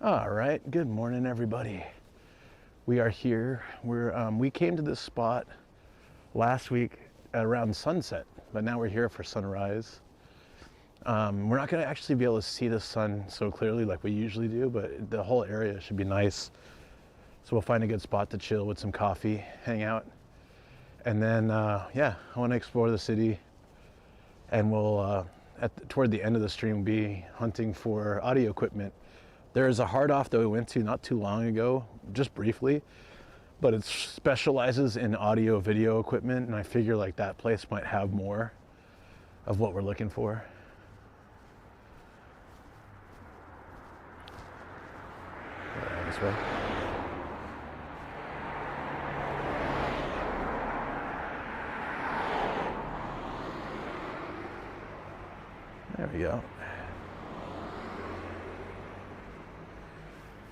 All right, good morning, everybody. We are here. We came to this spot last week at around sunset, but now we're here for sunrise. We're not going to actually be able to see the sun so clearly like we usually do, but the whole area should be nice. So we'll find a good spot to chill with some coffee, hang out, and then I want to explore the city. And we'll toward the end of the stream be hunting for audio equipment. There is a hard off that we went to not too long ago, just briefly, but it specializes in audio video equipment, and I figure like that place might have more of what we're looking for. This way. There we go.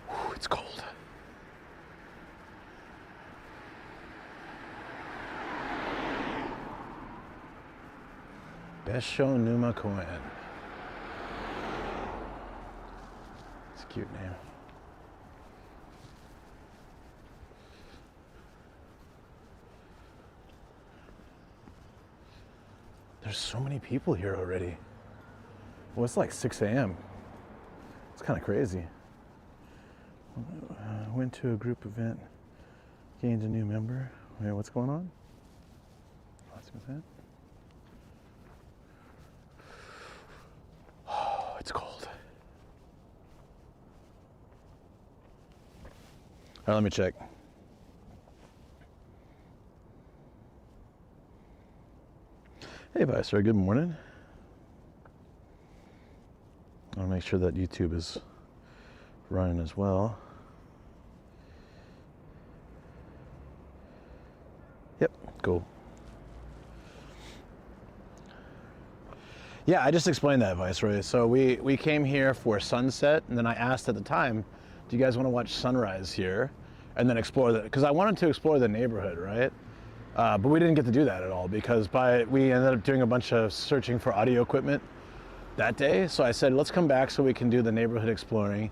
Whew, it's cold. Besho Numa Koen. It's a cute name. There's so many people here already. Well, it's like 6 a.m. It's kind of crazy. Went to a group event, gained a new member. Wait, what's going on? What's that? Oh, it's cold. All right, let me check. Hey, Viceroy, good morning. I'll make sure that YouTube is running as well. Yep, cool. Yeah, I just explained that, Viceroy. So we came here for sunset, and then I asked at the time, do you guys want to watch sunrise here? And then explore that, because I wanted to explore the neighborhood, right? But we didn't get to do that at all, because we ended up doing a bunch of searching for audio equipment that day. So I said, let's come back so we can do the neighborhood exploring.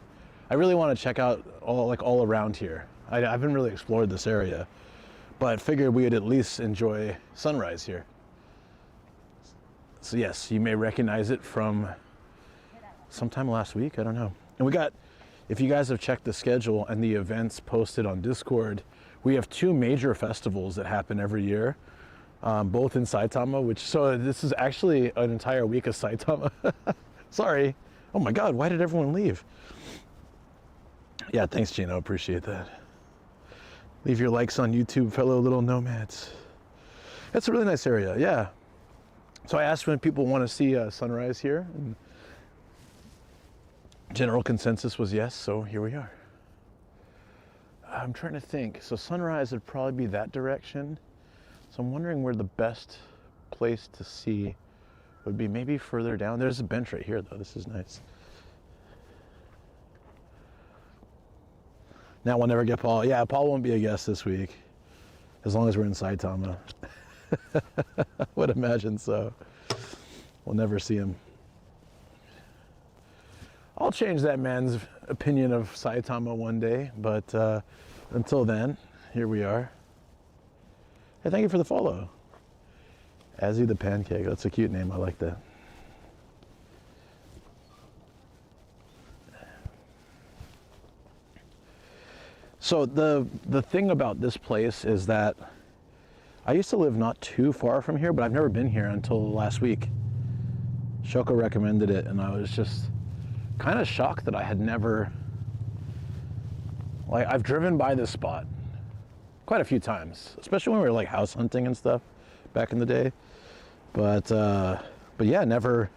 I really want to check out all around here. I haven't really explored this area, but figured we would at least enjoy sunrise here. So yes, you may recognize it from sometime last week, I don't know. And we got, if you guys have checked the schedule and the events posted on Discord, we have 2 major festivals that happen every year. Both in Saitama, so this is actually an entire week of Saitama. Sorry. Oh my God, why did everyone leave? Yeah, thanks, Gino, appreciate that. Leave your likes on YouTube, fellow little nomads. It's a really nice area, yeah. So I asked when people want to see sunrise here, and general consensus was yes, so here we are. I'm trying to think, so sunrise would probably be that direction. So I'm wondering where the best place to see would be. Maybe further down. There's a bench right here, though. This is nice. Now we'll never get Paul. Yeah, Paul won't be a guest this week, as long as we're in Saitama. I would imagine so. We'll never see him. I'll change that man's opinion of Saitama one day, but until then, here we are. Hey, thank you for the follow. Azzy the Pancake, that's a cute name, I like that. So the thing about this place is that I used to live not too far from here, but I've never been here until last week. Shoko recommended it, and I was just kind of shocked that I had never, like, I've driven by this spot quite a few times, especially when we were like house hunting and stuff back in the day. But yeah, never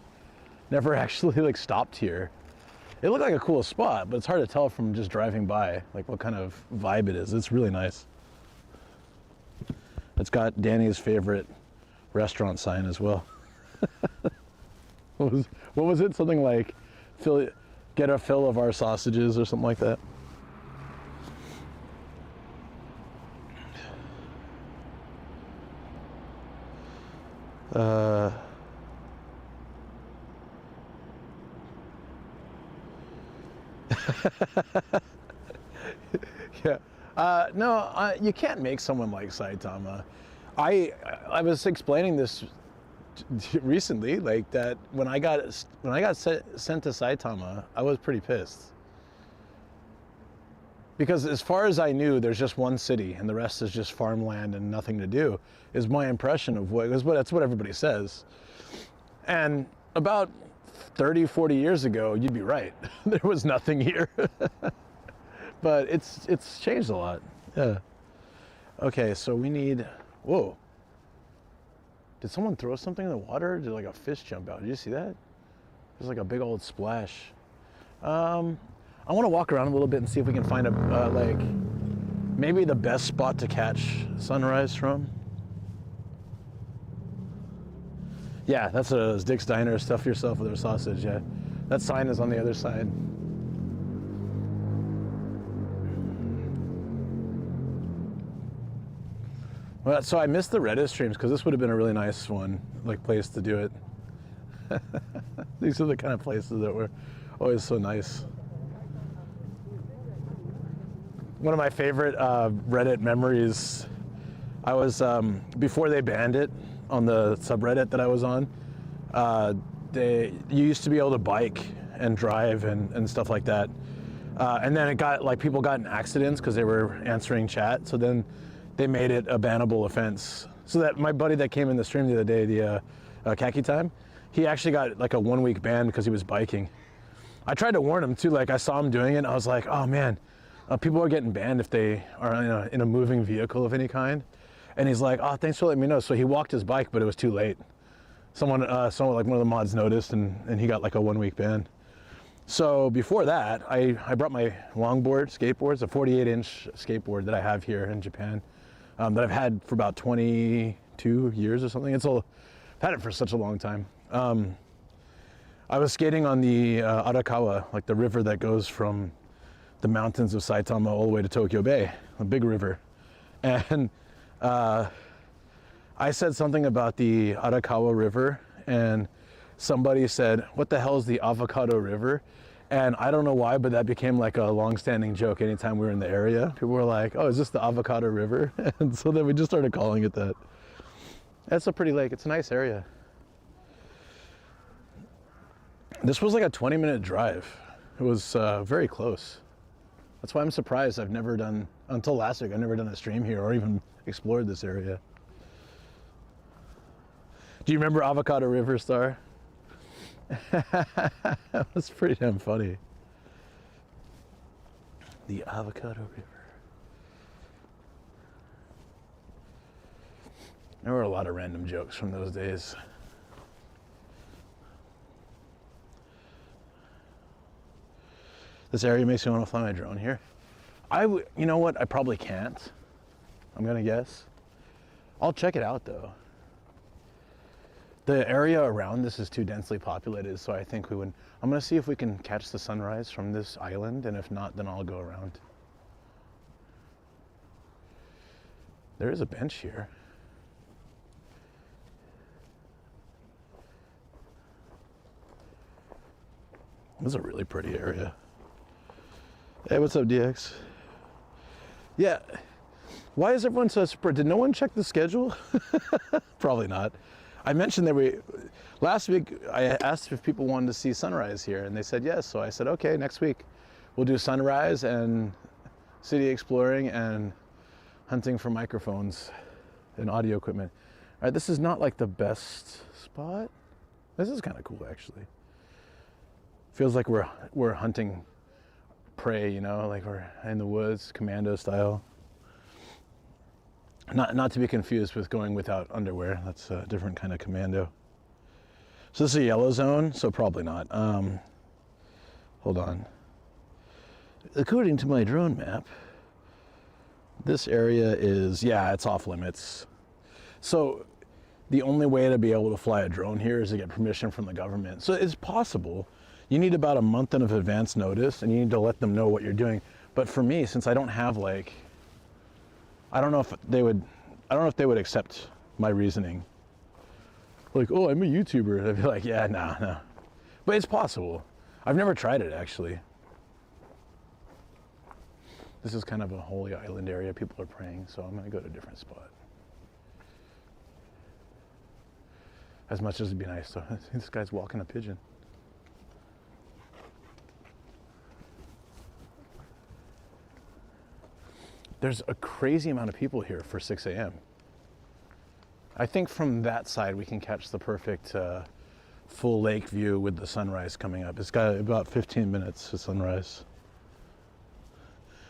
actually like stopped here. It looked like a cool spot, but it's hard to tell from just driving by, like what kind of vibe it is. It's really nice. It's got Danny's favorite restaurant sign as well. What was it? Something like, get a fill of our sausages or something like that. Yeah. No, you can't make someone like Saitama. I was explaining this recently, like that when I got sent to Saitama, I was pretty pissed. Because as far as I knew, there's just one city and the rest is just farmland and nothing to do, is my impression of that's what everybody says. And about 30, 40 years ago, you'd be right. There was nothing here. But it's changed a lot. Yeah. Okay, so we need, whoa. Did someone throw something in the water? Did like a fish jump out? Did you see that? There's like a big old splash. I want to walk around a little bit and see if we can find a, like, maybe the best spot to catch sunrise from. Yeah, that's Dick's Diner. Stuff yourself with their sausage, yeah. That sign is on the other side. Well, so I missed the Reddit streams because this would have been a really nice one, like, place to do it. These are the kind of places that were always so nice. One of my favorite Reddit memories, I was, before they banned it on the subreddit that I was on, you used to be able to bike and drive and stuff like that. And then it got, like, people got in accidents because they were answering chat. So then they made it a bannable offense. So that my buddy that came in the stream the other day, the Khaki Time, he actually got like a 1-week ban because he was biking. I tried to warn him too, like I saw him doing it and I was like, oh man, people are getting banned if they are in a moving vehicle of any kind. And he's like, oh, thanks for letting me know. So he walked his bike, but it was too late. Someone like one of the mods noticed and he got like a 1-week ban. So before that, I brought my longboard, skateboard. It's a 48-inch skateboard that I have here in Japan, that I've had for about 22 years or something. I've had it for such a long time. I was skating on the Arakawa, like the river that goes from the mountains of Saitama all the way to Tokyo Bay, a big river. And I said something about the Arakawa River, and somebody said, what the hell is the Avocado River? And I don't know why, but that became like a long-standing joke anytime we were in the area. People were like, oh, is this the Avocado River? And so then we just started calling it that. That's a pretty lake. It's a nice area. This was like a 20-minute drive. It was very close. That's why I'm surprised I've never done, until last week, I've never done a stream here or even explored this area. Do you remember Avocado River, Star? That was pretty damn funny. The Avocado River. There were a lot of random jokes from those days. This area makes me want to fly my drone here. You know what? I probably can't. I'm gonna guess. I'll check it out though. The area around this is too densely populated, so I think we would. I'm gonna see if we can catch the sunrise from this island, and if not, then I'll go around. There is a bench here. This is a really pretty area. Hey, what's up, DX? Yeah. Why is everyone so super? Did no one check the schedule? Probably not. I mentioned that last week I asked if people wanted to see sunrise here, and they said yes. So I said, okay, next week we'll do sunrise and city exploring and hunting for microphones and audio equipment. All right, this is not like the best spot. This is kind of cool, actually. Feels like we're hunting prey, you know, like we're in the woods, commando style. Not to be confused with going without underwear. That's a different kind of commando. So this is a yellow zone, so probably not. Hold on. According to my drone map, this area is, yeah, it's off limits. So the only way to be able to fly a drone here is to get permission from the government. So it's possible. You need about a month of advance notice, and you need to let them know what you're doing. But for me, since I don't have like, I don't know if they would accept my reasoning. Like, oh, I'm a YouTuber. I'd be like, yeah, no. But it's possible. I've never tried it, actually. This is kind of a holy island area. People are praying, so I'm gonna go to a different spot. As much as it'd be nice, though. This guy's walking a pigeon. There's a crazy amount of people here for 6 a.m. I think from that side we can catch the perfect full lake view with the sunrise coming up. It's got about 15 minutes to sunrise.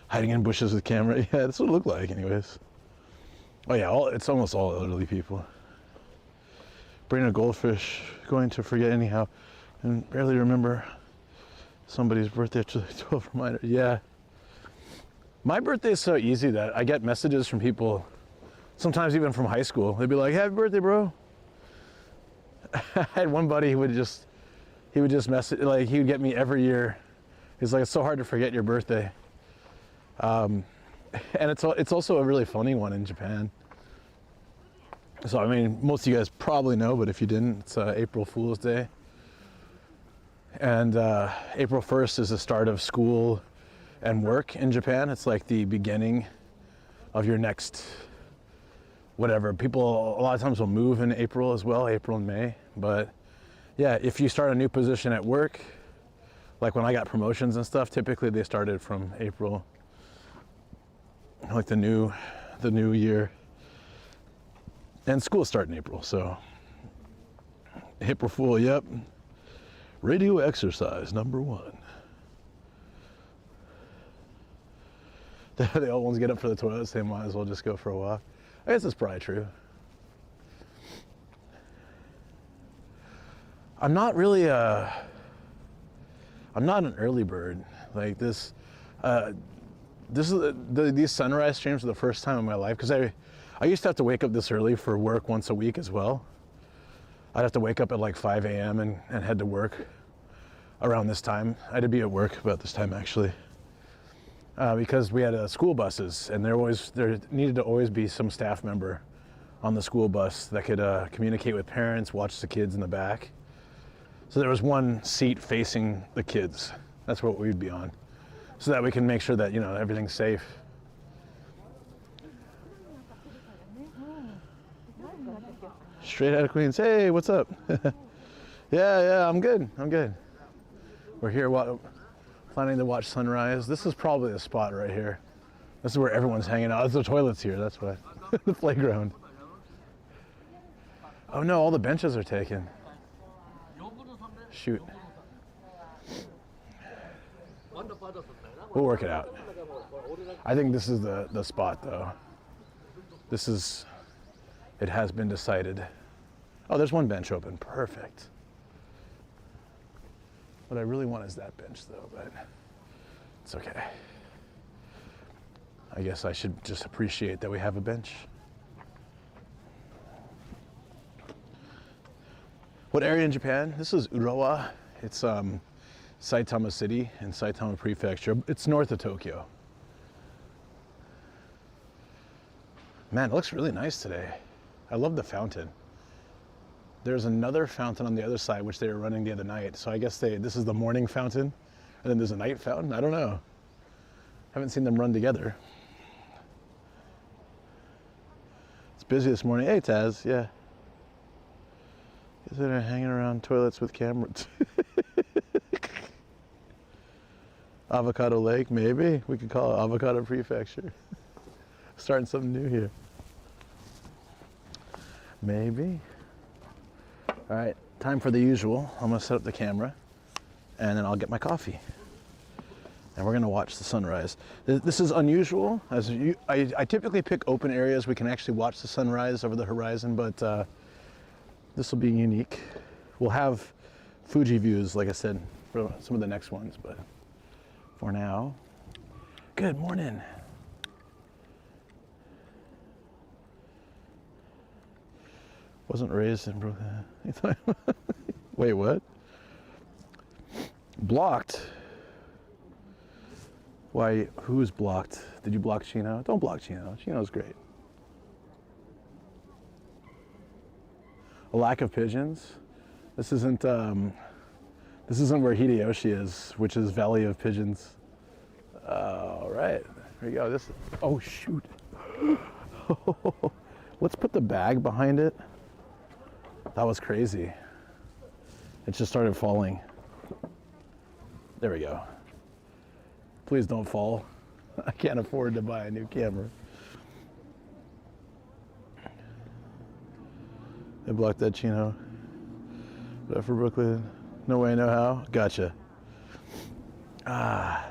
Hiding in bushes with camera. Yeah, that's what it looked like anyways. Oh yeah, it's almost all elderly people. Bring a goldfish, going to forget anyhow, and barely remember somebody's birthday after the 12 reminder. Yeah. My birthday is so easy that I get messages from people, sometimes even from high school. They'd be like, happy birthday, bro. I had one buddy who would just message, like he would get me every year. He's like, it's so hard to forget your birthday. And it's also a really funny one in Japan. So, I mean, most of you guys probably know, but if you didn't, it's April Fool's Day. And April 1st is the start of school and work in Japan. It's like the beginning of your next, whatever. People a lot of times will move in April as well, April and May. But yeah, if you start a new position at work, like when I got promotions and stuff, typically they started from April, like the new year. And school start in April, so April Fool, yep. Radio exercise #1. The old ones get up for the toilets, they might as well just go for a walk. I guess that's probably true. I'm not really I'm not an early bird. Like this is these sunrise streams are the first time in my life, because I used to have to wake up this early for work once a week as well. I'd have to wake up at like 5 a.m. and head to work around this time. I had to be at work about this time actually, because we had school buses, and there needed to always be some staff member on the school bus that could communicate with parents, watch the kids in the back. So there was one seat facing the kids. That's what we'd be on, so that we can make sure that, you know, everything's safe. Straight out of Queens. Hey, what's up? Yeah, I'm good. We're here planning to watch sunrise. This is probably the spot right here. This is where everyone's hanging out. There's the toilets here, that's why. The playground. Oh no, all the benches are taken. Shoot. We'll work it out. I think this is the spot though. It has been decided. Oh, there's one bench open, perfect. What I really want is that bench though, but it's okay. I guess I should just appreciate that we have a bench. What area in Japan? This is Urawa. It's Saitama City in Saitama Prefecture. It's north of Tokyo. Man, it looks really nice today. I love the fountain. There's another fountain on the other side, which they were running the other night. So I guess this is the morning fountain, and then there's a night fountain. I don't know. Haven't seen them run together. It's busy this morning. Hey, Taz, yeah. Is it hanging around toilets with cameras? Avocado Lake, maybe. We could call it Avocado Prefecture. Starting something new here. Maybe. All right, time for the usual. I'm gonna set up the camera, and then I'll get my coffee. And we're gonna watch the sunrise. This is unusual. I typically pick open areas we can actually watch the sunrise over the horizon, but this will be unique. We'll have Fuji views, like I said, for some of the next ones, but for now, good morning. Wasn't raised in Brooklyn. Wait, what? Blocked? Why, who's blocked? Did you block Chino? Don't block Chino. Chino's great. A lack of pigeons? This isn't where Hideyoshi is, which is Valley of Pigeons. All right. There you go. This. Oh shoot. Let's put the bag behind it. That was crazy. It just started falling. There we go. Please don't fall. I can't afford to buy a new camera. I blocked that Chino. But for Brooklyn, no way, no how. Gotcha. Ah.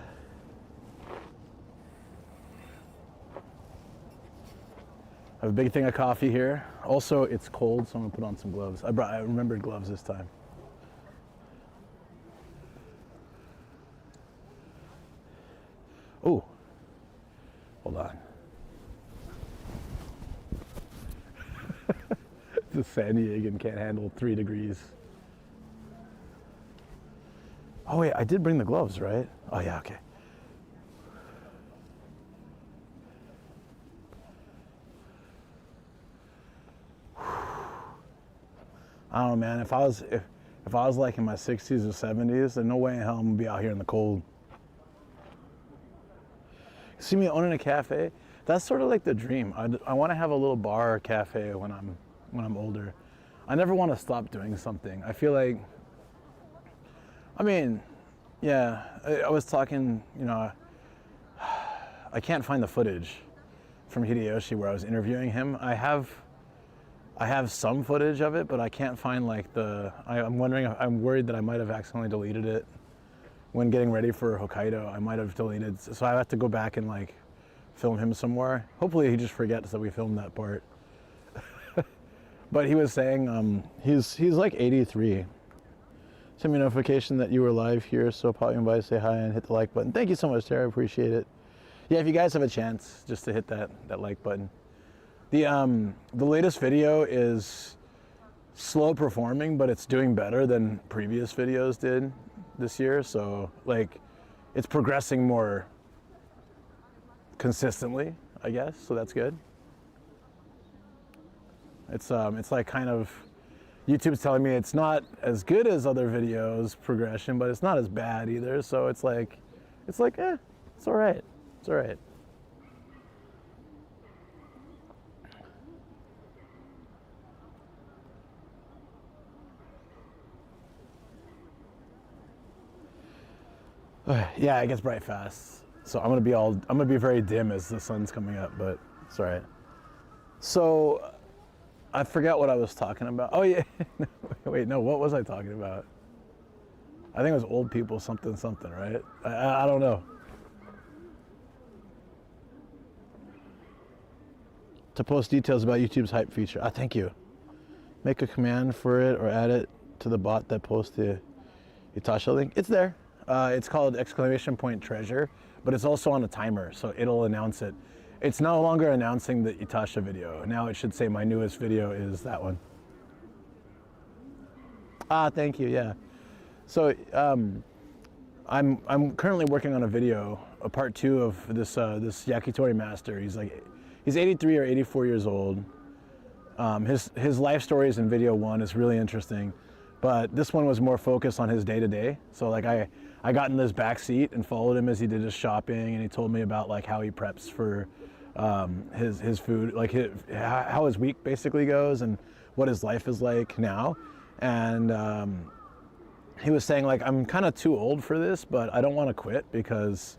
I have a big thing of coffee here. Also, it's cold, so I'm gonna put on some gloves. I remembered gloves this time. Oh, hold on. The San Diegan can't handle 3 degrees. Oh wait, I did bring the gloves, right? Oh yeah, okay. I don't know, man. If I was like in my 60s or 70s, there's no way in hell I'm gonna be out here in the cold. See me owning a cafe? That's sort of like the dream. I want to have a little bar or cafe when I'm older. I never want to stop doing something. I feel like, I mean, yeah. I was talking, you know, I can't find the footage from Hideyoshi where I was interviewing him. I have some footage of it, but I can't find like I'm worried that I might have accidentally deleted it when getting ready for Hokkaido. I might have deleted, so I have to go back and like film him some more. Hopefully he just forgets that we filmed that part. But he was saying he's like 83. Send me a notification that you were live here, so pop in by, say hi, and hit the like button. Thank you so much, Tara. I appreciate it. Yeah, if you guys have a chance, just to hit that like button. The latest video is slow performing, but it's doing better than previous videos did this year. So like, it's progressing more consistently, I guess. So that's good. It's like kind of, YouTube's telling me it's not as good as other videos progression, but it's not as bad either. So it's like, it's all right. It's all right. Yeah, it gets bright fast. So I'm gonna be very dim as the sun's coming up, but it's all right. So I forgot what I was talking about. Oh yeah, wait, no, what was I talking about? I think it was old people something, right? I don't know. To post details about YouTube's hype feature. Thank you. Make a command for it or add it to the bot that posts the Itasha link. It's there. It's called !treasure, but it's also on a timer, so it'll announce it. It's no longer announcing the Itasha video. Now it should say my newest video is that one. Thank you, yeah. So I'm currently working on a video, a part 2 of this yakitori master. He's 83 or 84 years old. His life stories in video 1 is really interesting, but this one was more focused on his day-to-day. So like I got in this back seat and followed him as he did his shopping, and he told me about like how he preps for his food, like how his week basically goes and what his life is like now. And he was saying like, I'm kind of too old for this, but I don't want to quit because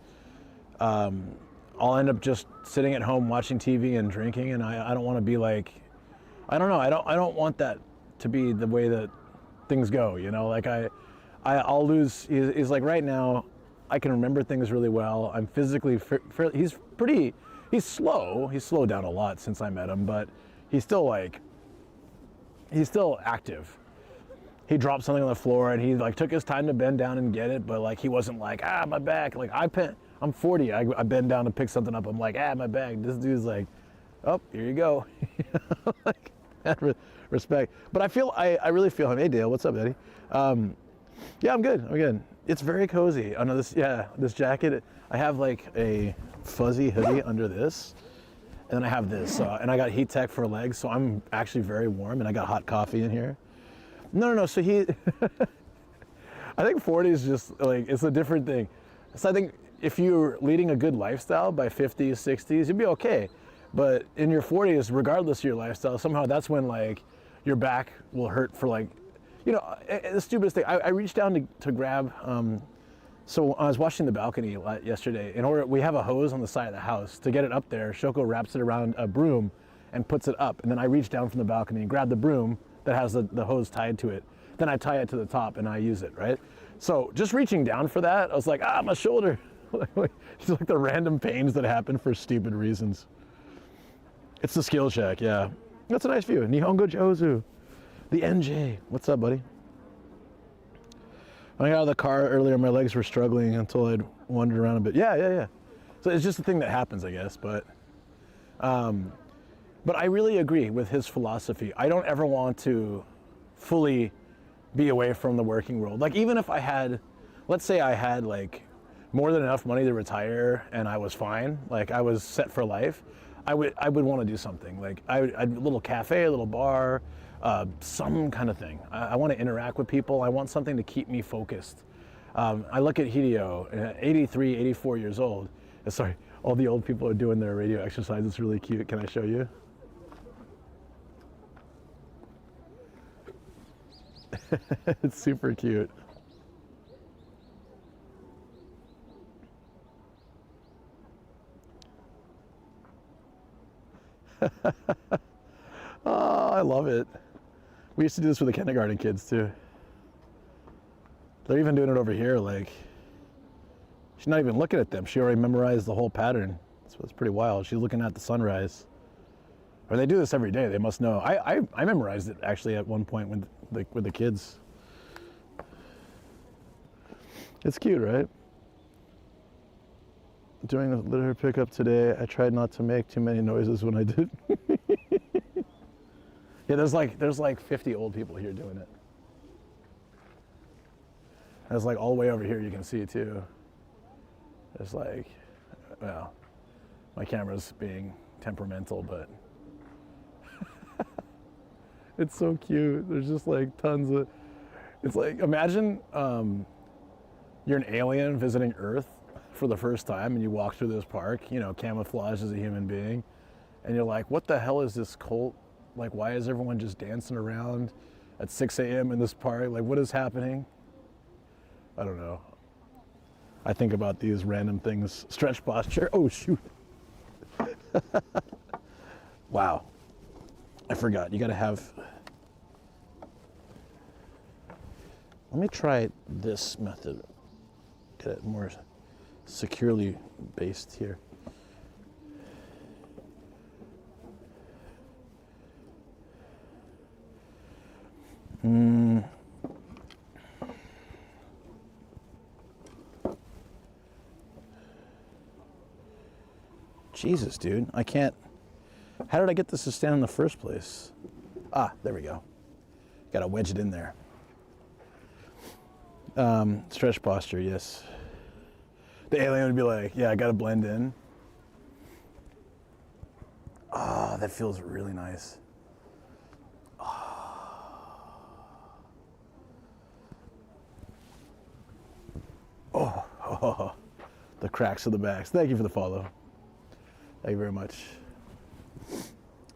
I'll end up just sitting at home watching TV and drinking, and I don't want to be like, I don't know, I don't want that to be the way that things go, you know, like I'll lose. He's like, right now I can remember things really well. I'm physically he's slow. He's slowed down a lot since I met him, but he's still active. He dropped something on the floor and he like took his time to bend down and get it, but like he wasn't like, my back. Like I'm 40, I bend down to pick something up. I'm like, my back. This dude's like, oh, here you go. Like, respect. But I really feel him. Hey Dale, what's up, Eddie? Yeah, I'm good. It's very cozy under this jacket. I have like a fuzzy hoodie under this, and then I have this, and I got heat tech for legs, so I'm actually very warm, and I got hot coffee in here. No. So I think 40 is just like, it's a different thing. So I think if you're leading a good lifestyle by 50s, 60s, you'd be okay. But in your 40s, regardless of your lifestyle, somehow that's when like your back will hurt for like, you know, the stupidest thing. I reached down to grab, so I was washing the balcony yesterday. We have a hose on the side of the house. To get it up there, Shoko wraps it around a broom and puts it up. And then I reach down from the balcony and grab the broom that has the hose tied to it. Then I tie it to the top and I use it, right? So just reaching down for that, I was like, my shoulder. It's like the random pains that happen for stupid reasons. It's the Skill Shack, yeah. That's a nice view. Nihongo Jozu. The NJ. What's up, buddy? When I got out of the car earlier, my legs were struggling until I'd wandered around a bit. Yeah. So it's just a thing that happens, I guess. But I really agree with his philosophy. I don't ever want to fully be away from the working world. Like, even if I had, let's say I had like more than enough money to retire and I was fine, like I was set for life, I would want to do something. Like a little cafe, a little bar, some kind of thing. I want to interact with people. I want something to keep me focused. I look at Hideo, 83, 84 years old. Sorry, all the old people are doing their radio exercise. It's really cute. Can I show you? It's super cute. Oh, I love it. We used to do this with the kindergarten kids too. They're even doing it over here. Like, she's not even looking at them. She already memorized the whole pattern. So it's pretty wild. She's looking at the sunrise. Or they do this every day. They must know. I memorized it actually at one point with the kids. It's cute, right? Doing a litter pickup today, I tried not to make too many noises when I did. Yeah, there's like 50 old people here doing it. There's like all the way over here you can see too. There's like, well, my camera's being temperamental, but it's so cute. There's just like tons of, it's like, imagine you're an alien visiting Earth for the first time and you walk through this park, you know, camouflaged as a human being, and you're like, what the hell is this cult? Like, why is everyone just dancing around at 6 a.m. in this park? Like, what is happening? I don't know. I think about these random things. Stretch posture. Oh, shoot. Wow. I forgot. You got to have... Let me try this method. Get it more securely based here. Jesus, dude. I can't... How did I get this to stand in the first place? Ah, there we go. Got to wedge it in there. Stretch posture, yes. The alien would be like, yeah, I got to blend in. Ah, that feels really nice. Oh, the cracks of the backs. Thank you for the follow. Thank you very much.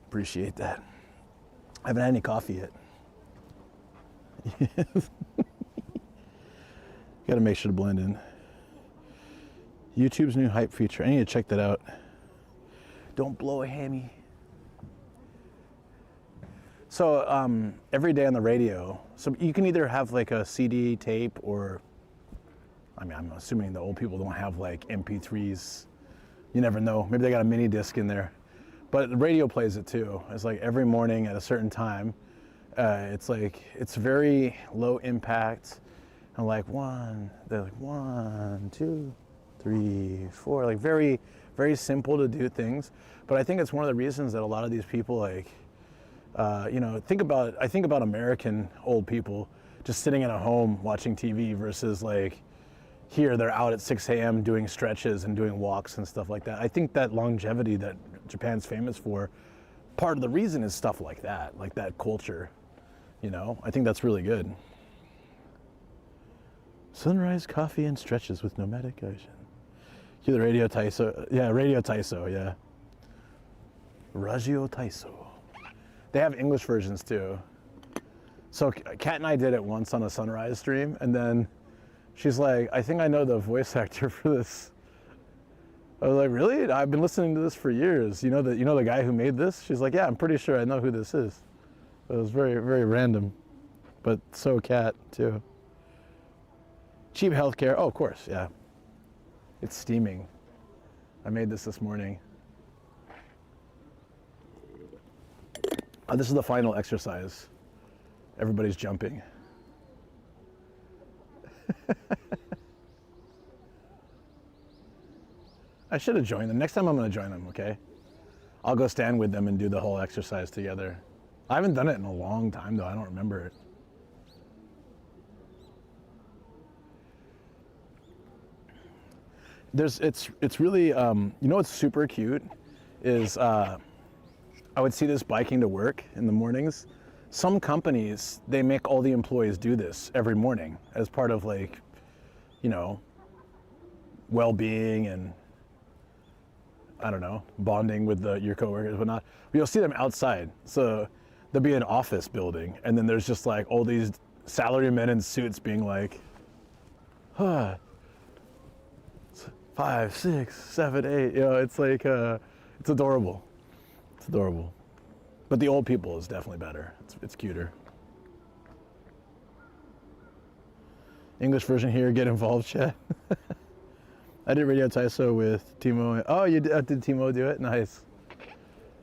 Appreciate that. I haven't had any coffee yet. Got to make sure to blend in. YouTube's new hype feature. I need to check that out. Don't blow a hammy. So every day on the radio, so you can either have like a CD tape or, I mean, I'm assuming the old people don't have like MP3s. You never know. Maybe they got a mini disc in there. But the radio plays it too. It's like every morning at a certain time. It's like, it's very low impact. And like they're like 1, 2, 3, 4. Like very, very simple to do things. But I think it's one of the reasons that a lot of these people like, you know, I think about American old people just sitting in a home watching TV versus like here they're out at 6 a.m. doing stretches and doing walks and stuff like that. I think that longevity that Japan's famous for, part of the reason is stuff like that culture, you know? I think that's really good. Sunrise coffee and stretches with Nomadic Gaijin. Cue the Radio Taiso. Yeah, Radio Taiso, yeah. Radio Taiso. They have English versions too. So Kat and I did it once on a sunrise stream, and then she's like, I think I know the voice actor for this. I was like, really? I've been listening to this for years. You know the guy who made this? She's like, yeah, I'm pretty sure I know who this is. It was very, very random, but so Kat too. Cheap healthcare. Oh, of course, yeah. It's steaming. I made this morning. This is the final exercise. Everybody's jumping. I should have joined them. Next time I'm going to join them, okay? I'll go stand with them and do the whole exercise together. I haven't done it in a long time, though. I don't remember it. It's really, you know what's super cute is I would see this biking to work in the mornings. Some companies, they make all the employees do this every morning as part of, like, you know, well-being and, I don't know, bonding with your coworkers, but not. You'll see them outside. So there'll be an office building, and then there's just like all these salarymen in suits being like, 5, 6, 7, 8. You know, it's like, it's adorable. It's adorable. But the old people is definitely better. It's cuter. English version here, get involved, chat. I did Radio Taiso with Timo. Oh, you did Timo do it? Nice.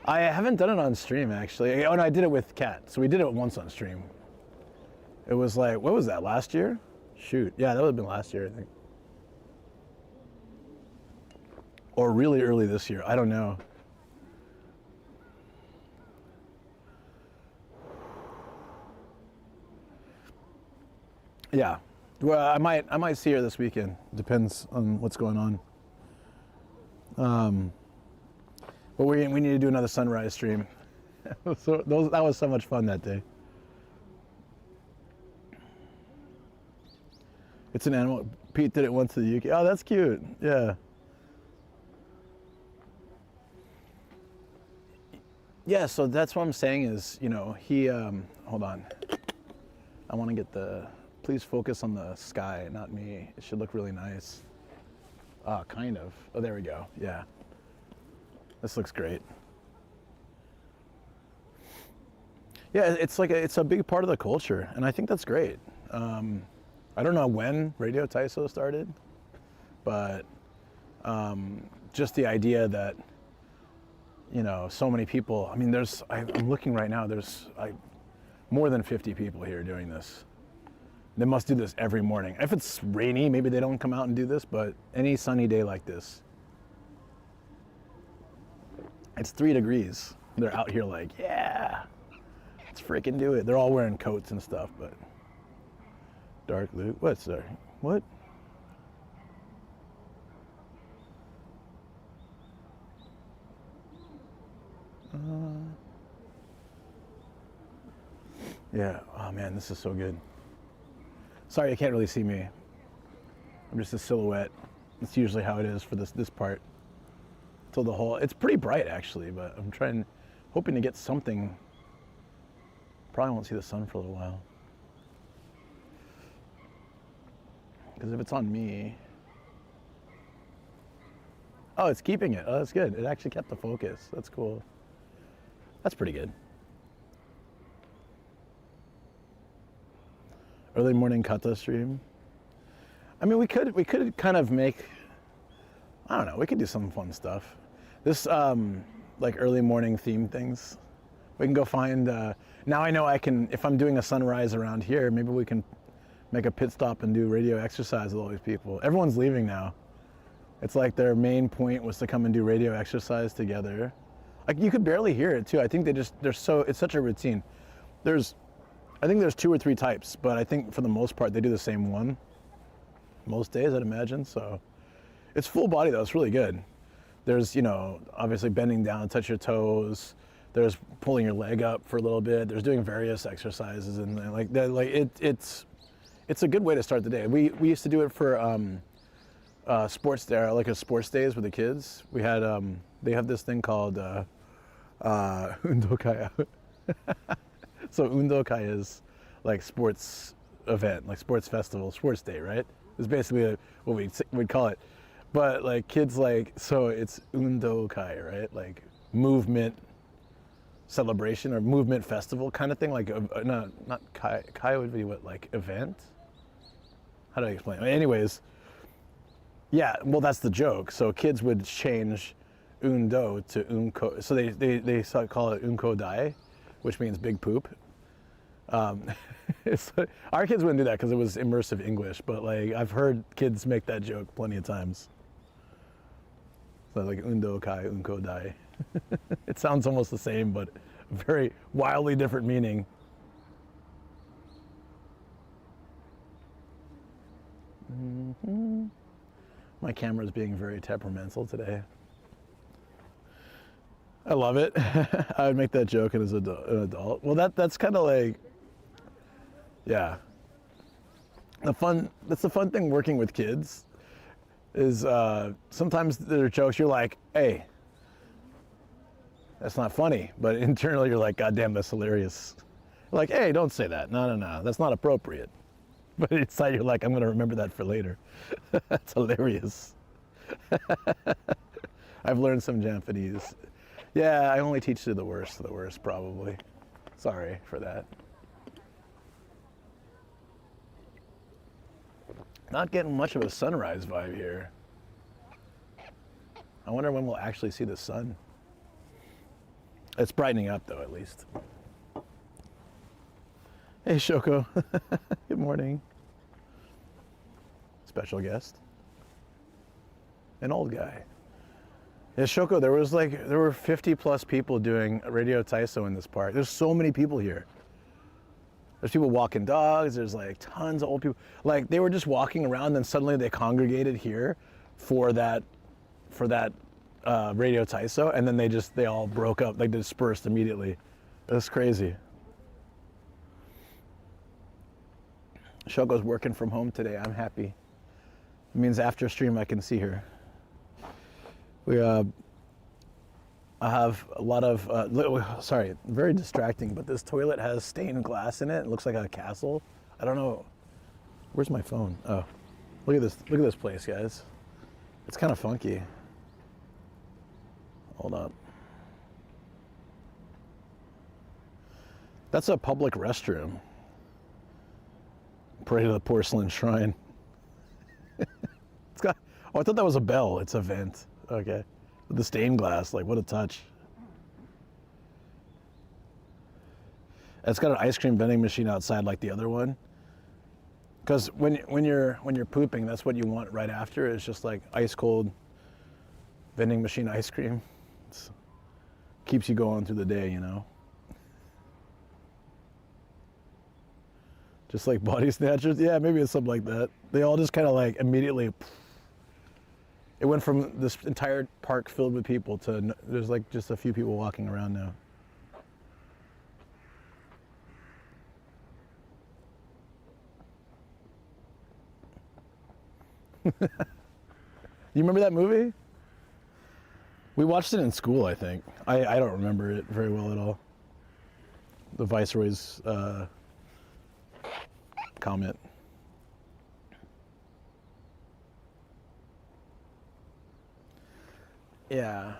I haven't done it on stream, actually. Oh, no, I did it with Kat. So we did it once on stream. It was like, what was that, last year? Shoot. Yeah, that would have been last year, I think. Or really early this year. I don't know. Yeah. Well, I might see her this weekend. Depends on what's going on. But we need to do another sunrise stream. So that was so much fun that day. It's an animal. Pete did it once to the UK. Oh, that's cute. Yeah. Yeah. So that's what I'm saying is, you know, he. Hold on. I want to get the. Please focus on the sky, not me. It should look really nice. Kind of. Oh, there we go. Yeah. This looks great. Yeah, it's like it's a big part of the culture, and I think that's great. I don't know when Radio Taiso started, but just the idea that, you know, so many people. I mean, I'm looking right now. There's more than 50 people here doing this. They must do this every morning. If it's rainy, maybe they don't come out and do this, but any sunny day like this, it's 3 degrees. They're out here like, yeah, let's freaking do it. They're all wearing coats and stuff, but dark loot. What's there? What? Yeah. Oh man, this is so good. Sorry, you can't really see me. I'm just a silhouette. That's usually how it is for this part. Till the whole, it's pretty bright actually, but I'm hoping to get something. Probably won't see the sun for a little while. Because if it's on me, oh, it's keeping it. Oh, that's good. It actually kept the focus. That's cool. That's pretty good. Early morning kata stream. I mean, we could kind of make, I don't know, we could do some fun stuff. This, like early morning theme things. We can go find, now I know I can, if I'm doing a sunrise around here, maybe we can make a pit stop and do radio exercise with all these people. Everyone's leaving now. It's like their main point was to come and do radio exercise together. Like you could barely hear it too. I think it's such a routine. I think there's 2 or 3 types, but I think for the most part, they do the same one most days, I'd imagine. So it's full body though, it's really good. There's, you know, obviously bending down, touch your toes. There's pulling your leg up for a little bit. There's doing various exercises and it's a good way to start the day. We used to do it for sports day, like a sports days with the kids. We had they have this thing called Undokaya. So Undokai is like sports event, like sports festival, sports day, right? It's basically what we'd call it. But like kids like, so it's Undokai, right? Like movement celebration or movement festival kind of thing. Like not kai would be what, like event? How do I explain? Anyways, yeah, well that's the joke. So kids would change undo to unko. So they call it unko dai, which means big poop. Our kids wouldn't do that because it was immersive English, but like I've heard kids make that joke plenty of times. So like undo kai, unko dai. It sounds almost the same, but very wildly different meaning. Mm-hmm. My camera's being very temperamental today. I love it. I would make that joke as an adult. Well, that's kind of like, yeah. That's the fun thing working with kids is sometimes there are jokes you're like, hey, that's not funny. But internally you're like, God damn, that's hilarious. Like, hey, don't say that. No, that's not appropriate. But inside you're like, I'm going to remember that for later. That's hilarious. I've learned some Japanese. Yeah, I only teach to the worst probably. Sorry for that. Not getting much of a sunrise vibe here. I wonder when we'll actually see the sun. It's brightening up though, at least. Hey Shoko, good morning. Special guest. An old guy. Yeah, Shoko, there were 50 plus people doing Radio Taiso in this park. There's so many people here. There's people walking dogs, there's like tons of old people. Like they were just walking around and suddenly they congregated here for that Radio Taiso, and then they all broke up, like dispersed immediately. That's crazy. Shoko's working from home today. I'm happy. It means after stream I can see her. I have a lot of, sorry, very distracting, but this toilet has stained glass in it. It looks like a castle. I don't know. Where's my phone? Oh, look at this place, guys. It's kind of funky. Hold up. That's a public restroom. Pray to the porcelain shrine. It's got, oh, I thought that was a bell. It's a vent. Okay. With the stained glass, like what a touch. It's got an ice cream vending machine outside like the other one. Because when you're pooping, that's what you want right after. It's just like ice cold vending machine ice cream. It keeps you going through the day, you know. Just like body snatchers. Yeah, maybe it's something like that. They all just kind of like immediately. It went from this entire park filled with people to there's like just a few people walking around now. You remember that movie? We watched it in school, I think. I don't remember it very well at all. The Viceroy's comment. Yeah,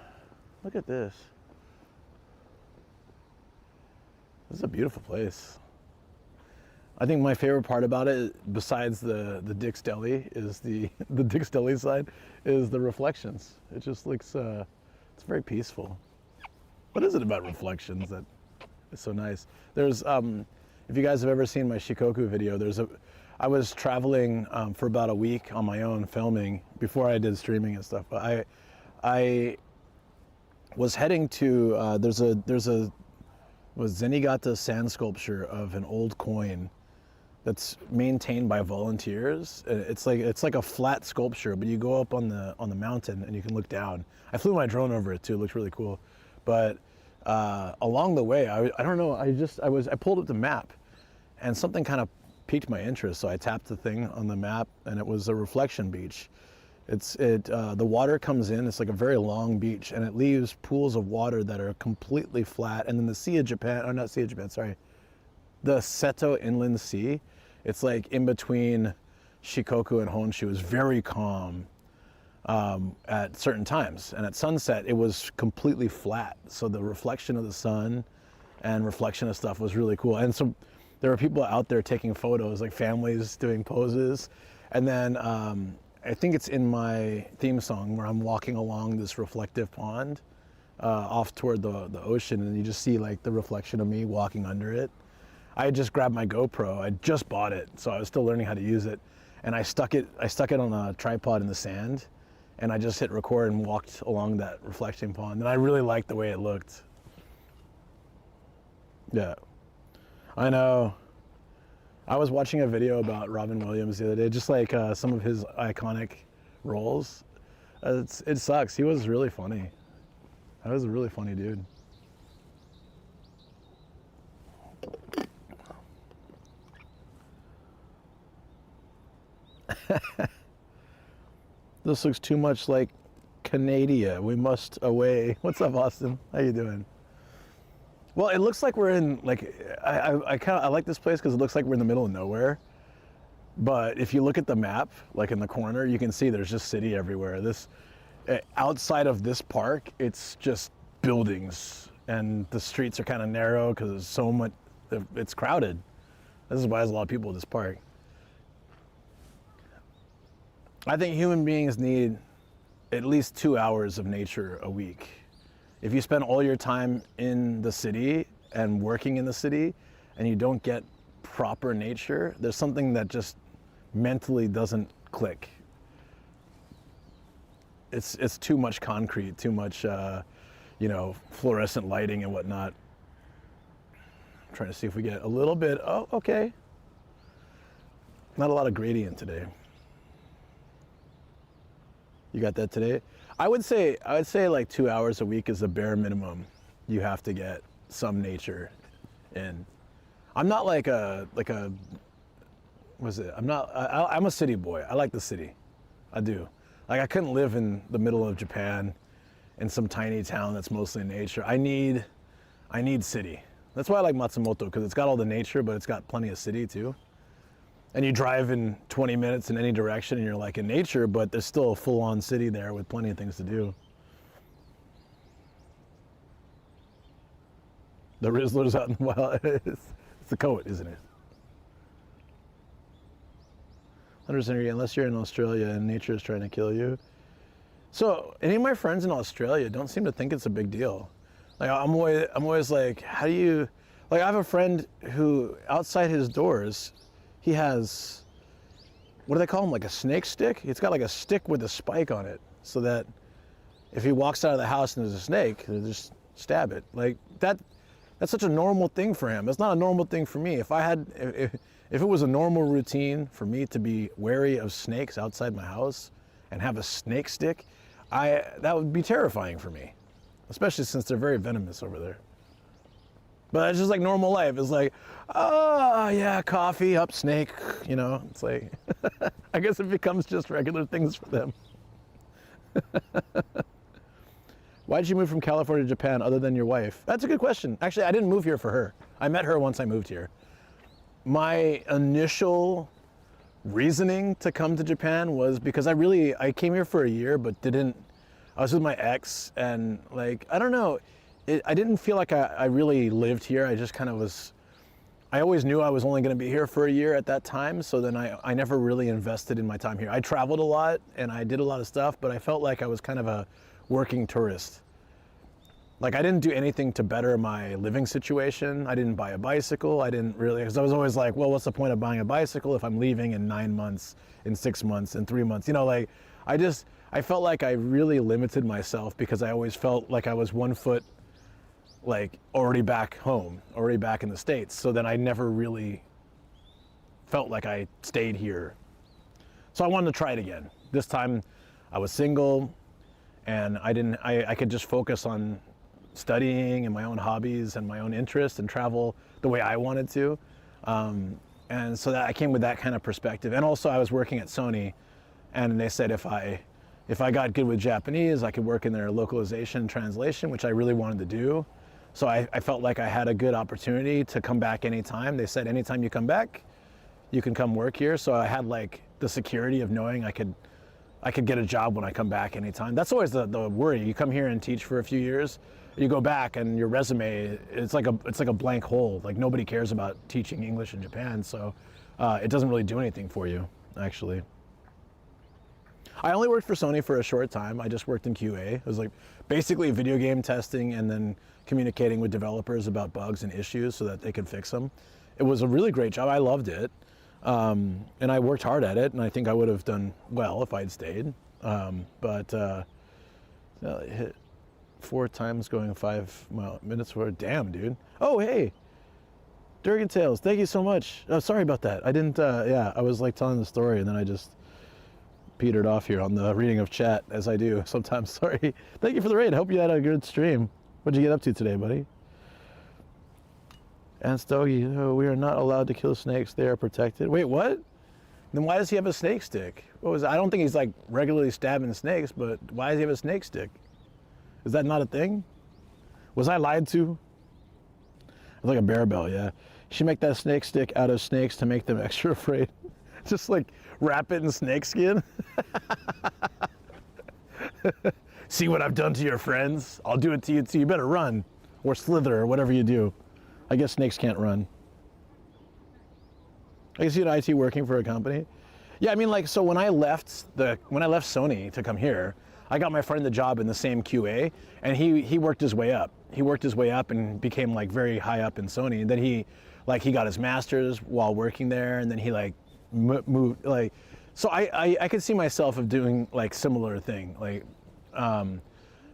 look at this. This is a beautiful place. I think my favorite part about it, besides the Dick's Deli, is the Dick's Deli side, is the reflections. It just looks, it's very peaceful. What is it about reflections that is so nice? There's, if you guys have ever seen my Shikoku video, I was traveling for about a week on my own filming before I did streaming and stuff. But I was heading to, there's a Zenigata sand sculpture of an old coin that's maintained by volunteers. It's like a flat sculpture, but you go up on the mountain and you can look down. I flew my drone over it too. It looks really cool. But along the way, I don't know. I pulled up the map, and something kind of piqued my interest. So I tapped the thing on the map, and it was a reflection beach. The water comes in, it's like a very long beach, and it leaves pools of water that are completely flat. And then the Sea of Japan, oh, not Sea of Japan, sorry, the Seto Inland Sea, it's like in between Shikoku and Honshu, is very calm at certain times. And at sunset, it was completely flat. So the reflection of the sun and reflection of stuff was really cool. And so there were people out there taking photos, like families doing poses. And then I think it's in my theme song where I'm walking along this reflective pond off toward the ocean, and you just see like the reflection of me walking under it. I had just grabbed my GoPro. I just bought it, so I was still learning how to use it. And I stuck it on a tripod in the sand, and I just hit record and walked along that reflecting pond. And I really liked the way it looked. Yeah, I know. I was watching a video about Robin Williams the other day, just like some of his iconic roles. It sucks. He was really funny. That was a really funny dude. This looks too much like Canada. We must away. What's up, Austin? How you doing? Well, it looks like we're in, like, I like this place because it looks like we're in the middle of nowhere. But if you look at the map, like in the corner, you can see there's just city everywhere. Outside of this park, it's just buildings, and the streets are kind of narrow because there's so much, it's crowded. This is why there's a lot of people at this park. I think human beings need at least 2 hours of nature a week. If you spend all your time in the city and working in the city and you don't get proper nature, there's something that just mentally doesn't click. It's too much concrete, too much, fluorescent lighting and whatnot. I'm trying to see if we get a little bit, oh, okay. Not a lot of gradient today. You got that today? I would say like 2 hours a week is the bare minimum. You have to get some nature in. I'm not I'm a city boy. I like the city. I do. Like, I couldn't live in the middle of Japan in some tiny town that's mostly nature. I need city. That's why I like Matsumoto, because it's got all the nature, but it's got plenty of city too. And you drive in 20 minutes in any direction and you're like in nature, but there's still a full-on city there with plenty of things to do. The Rizzler's out in the wild. It's the coat, isn't it? 100% agree, unless you're in Australia and nature is trying to kill you. So any of my friends in Australia don't seem to think it's a big deal. Like, I'm always like, how do you, like, I have a friend who outside his doors, he has, what do they call them? Like a snake stick? It's got like a stick with a spike on it, so that if he walks out of the house and there's a snake, they just stab it. Like, that's such a normal thing for him. It's not a normal thing for me. If it was a normal routine for me to be wary of snakes outside my house and have a snake stick, that would be terrifying for me, especially since they're very venomous over there. But it's just like normal life. It's like, oh yeah, coffee, up snake, it's like, I guess it becomes just regular things for them. Why did you move from California to Japan other than your wife? That's a good question. Actually, I didn't move here for her. I met her once I moved here. My initial reasoning to come to Japan was because I came here for a year, but I was with my ex, and like, I don't know, I didn't feel like I really lived here. I just kind of was, I always knew I was only going to be here for a year at that time, so then I never really invested in my time here. I traveled a lot and I did a lot of stuff, but I felt like I was kind of a working tourist. Like, I didn't do anything to better my living situation. I didn't buy a bicycle. I didn't really, because I was always like, well, what's the point of buying a bicycle if I'm leaving in 9 months, in 6 months, in 3 months? I felt like I really limited myself because I always felt like I was 1 foot, like, already back home, already back in the States. So then I never really felt like I stayed here. So I wanted to try it again. This time I was single, and I could just focus on studying and my own hobbies and my own interests and travel the way I wanted to. And so that I came with that kind of perspective. And also I was working at Sony, and they said if I if I got good with Japanese, I could work in their localization and translation, which I really wanted to do. So I felt like I had a good opportunity to come back anytime. They said, anytime you come back, you can come work here. So I had like the security of knowing I could get a job when I come back anytime. That's always the worry. You come here and teach for a few years, you go back and your resume, it's like a blank hole. Like nobody cares about teaching English in Japan. So it doesn't really do anything for you, actually. I only worked for Sony for a short time. I just worked in QA. It was like basically video game testing and then communicating with developers about bugs and issues so that they could fix them. It was a really great job. I loved it. And I worked hard at it, and I think I would have done well if I'd stayed. It hit 4 times going 5 minutes for damn, dude. Oh, hey, Durgan Tales, thank you so much. Oh, sorry about that. I didn't, yeah, I was like telling the story, and then I just petered off here on the reading of chat, as I do sometimes. Sorry. Thank you for the raid. I hope you had a good stream. What'd you get up to today, buddy? And Stogie, oh, we are not allowed to kill snakes. They are protected. Wait, what? Then why does he have a snake stick? What was? I don't think he's like regularly stabbing snakes, but why does he have a snake stick? Is that not a thing? Was I lied to? It's like a bear bell, yeah. You should make that snake stick out of snakes to make them extra afraid. Just like wrap it in snake skin. See what I've done to your friends? I'll do it to you too. You better run or slither or whatever you do. I guess snakes can't run. I can see an IT working for a company. Yeah, I mean, like, so when I left Sony to come here, I got my friend the job in the same QA, and he worked his way up. He worked his way up and became like very high up in Sony. And then he got his master's while working there, and then he like moved like. So I could see myself of doing like similar thing, like.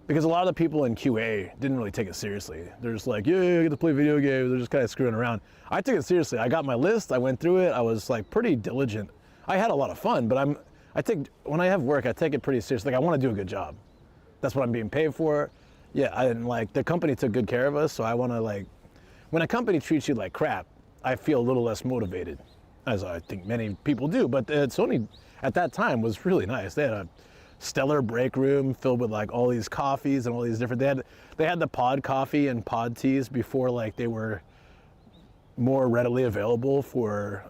Because a lot of the people in QA didn't really take it seriously. They're just like, yeah, I get to play video games. They're just kind of screwing around. I took it seriously. I got my list. I went through it. I was like pretty diligent. I had a lot of fun, but when I have work, I take it pretty seriously. Like I want to do a good job. That's what I'm being paid for. Yeah, and like the company took good care of us. So I want to like, when a company treats you like crap, I feel a little less motivated, as I think many people do. But Sony at that time was really nice. They had a stellar break room filled with like all these coffees and all these different, they had the pod coffee and pod teas before like they were more readily available for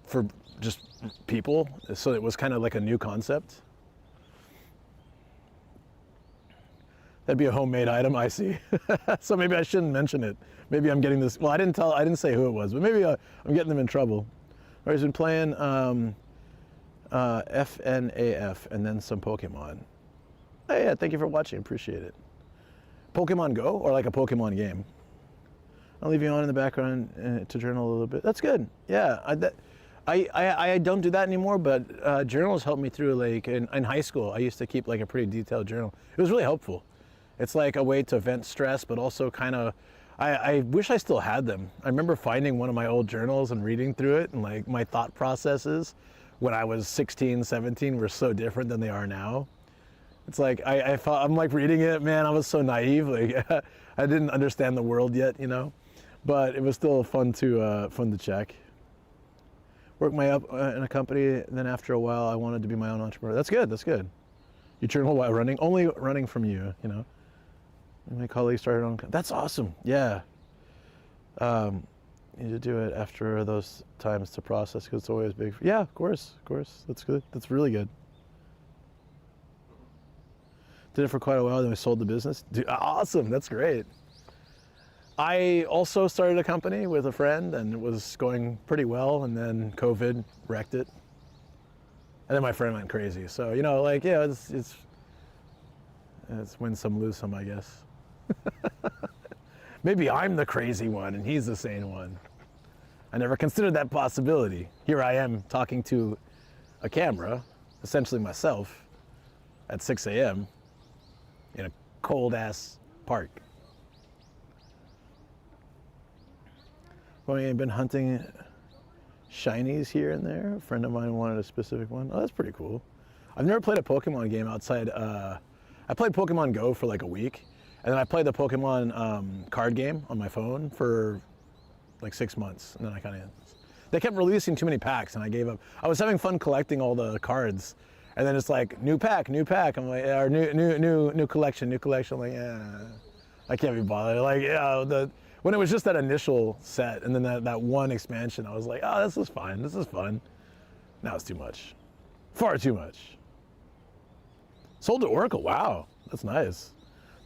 for just people, so it was kind of like a new concept. That'd be a homemade item, I see. So maybe I shouldn't mention it. Maybe I'm getting this, well, I didn't say who it was, but maybe I'm getting them in trouble. Or he's been playing FNAF and then some Pokemon. Hey, yeah, thank you for watching, appreciate it. Pokemon Go or like a Pokemon game? I'll leave you on in the background to journal a little bit. That's good. Yeah, I don't do that anymore, but journals helped me through. Like in high school, I used to keep like a pretty detailed journal. It was really helpful. It's like a way to vent stress, but also kind of, I wish I still had them. I remember finding one of my old journals and reading through it, and like my thought processes when I was 16, 17 were so different than they are now. It's like, I'm like reading it, man, I was so naive. Like I didn't understand the world yet, you know, but it was still fun to check. Work my up in a company, then after a while I wanted to be my own entrepreneur. That's good, that's good. You journal while running, only running from you know. And my colleagues started on, that's awesome, yeah. You need to do it after those times to process, because it's always big. Yeah, of course, that's good, that's really good. Did it for quite a while, then we sold the business. Dude, awesome, that's great. I also started a company with a friend, and it was going pretty well, and then COVID wrecked it. And then my friend went crazy. So, you know, like, yeah, it's win some, lose some, I guess. Maybe I'm the crazy one and he's the sane one. I never considered that possibility. Here I am talking to a camera, essentially myself, at 6 a.m. in a cold ass park. Well, I've been hunting shinies here and there. A friend of mine wanted a specific one. Oh, that's pretty cool. I've never played a Pokemon game outside. I played Pokemon Go for like a week, and then I played the Pokemon card game on my phone for like 6 months, and then I kind of, they kept releasing too many packs, and I gave up. I was having fun collecting all the cards, And then it's like new pack. I'm like, or new collection. I'm like, yeah, I can't be bothered. Like, yeah, when it was just that initial set and then that one expansion, I was like, oh, this is fine. This is fun. Now it's too much, far too much. Sold to Oracle. Wow, that's nice.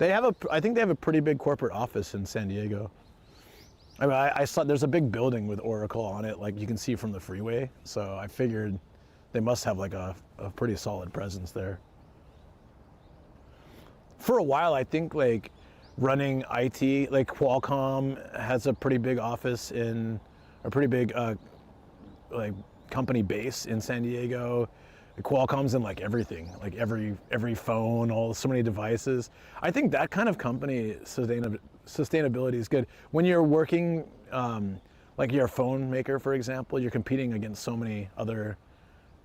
I think they have a pretty big corporate office in San Diego. I mean, I saw there's a big building with Oracle on it, like you can see from the freeway. So I figured they must have like a pretty solid presence there. For a while, I think like running IT, like Qualcomm has a pretty big office in, a pretty big like company base in San Diego. Qualcomm's in like everything, like every phone, so many devices. I think that kind of company sustainability is good. When you're working, like you're a phone maker, for example, you're competing against so many other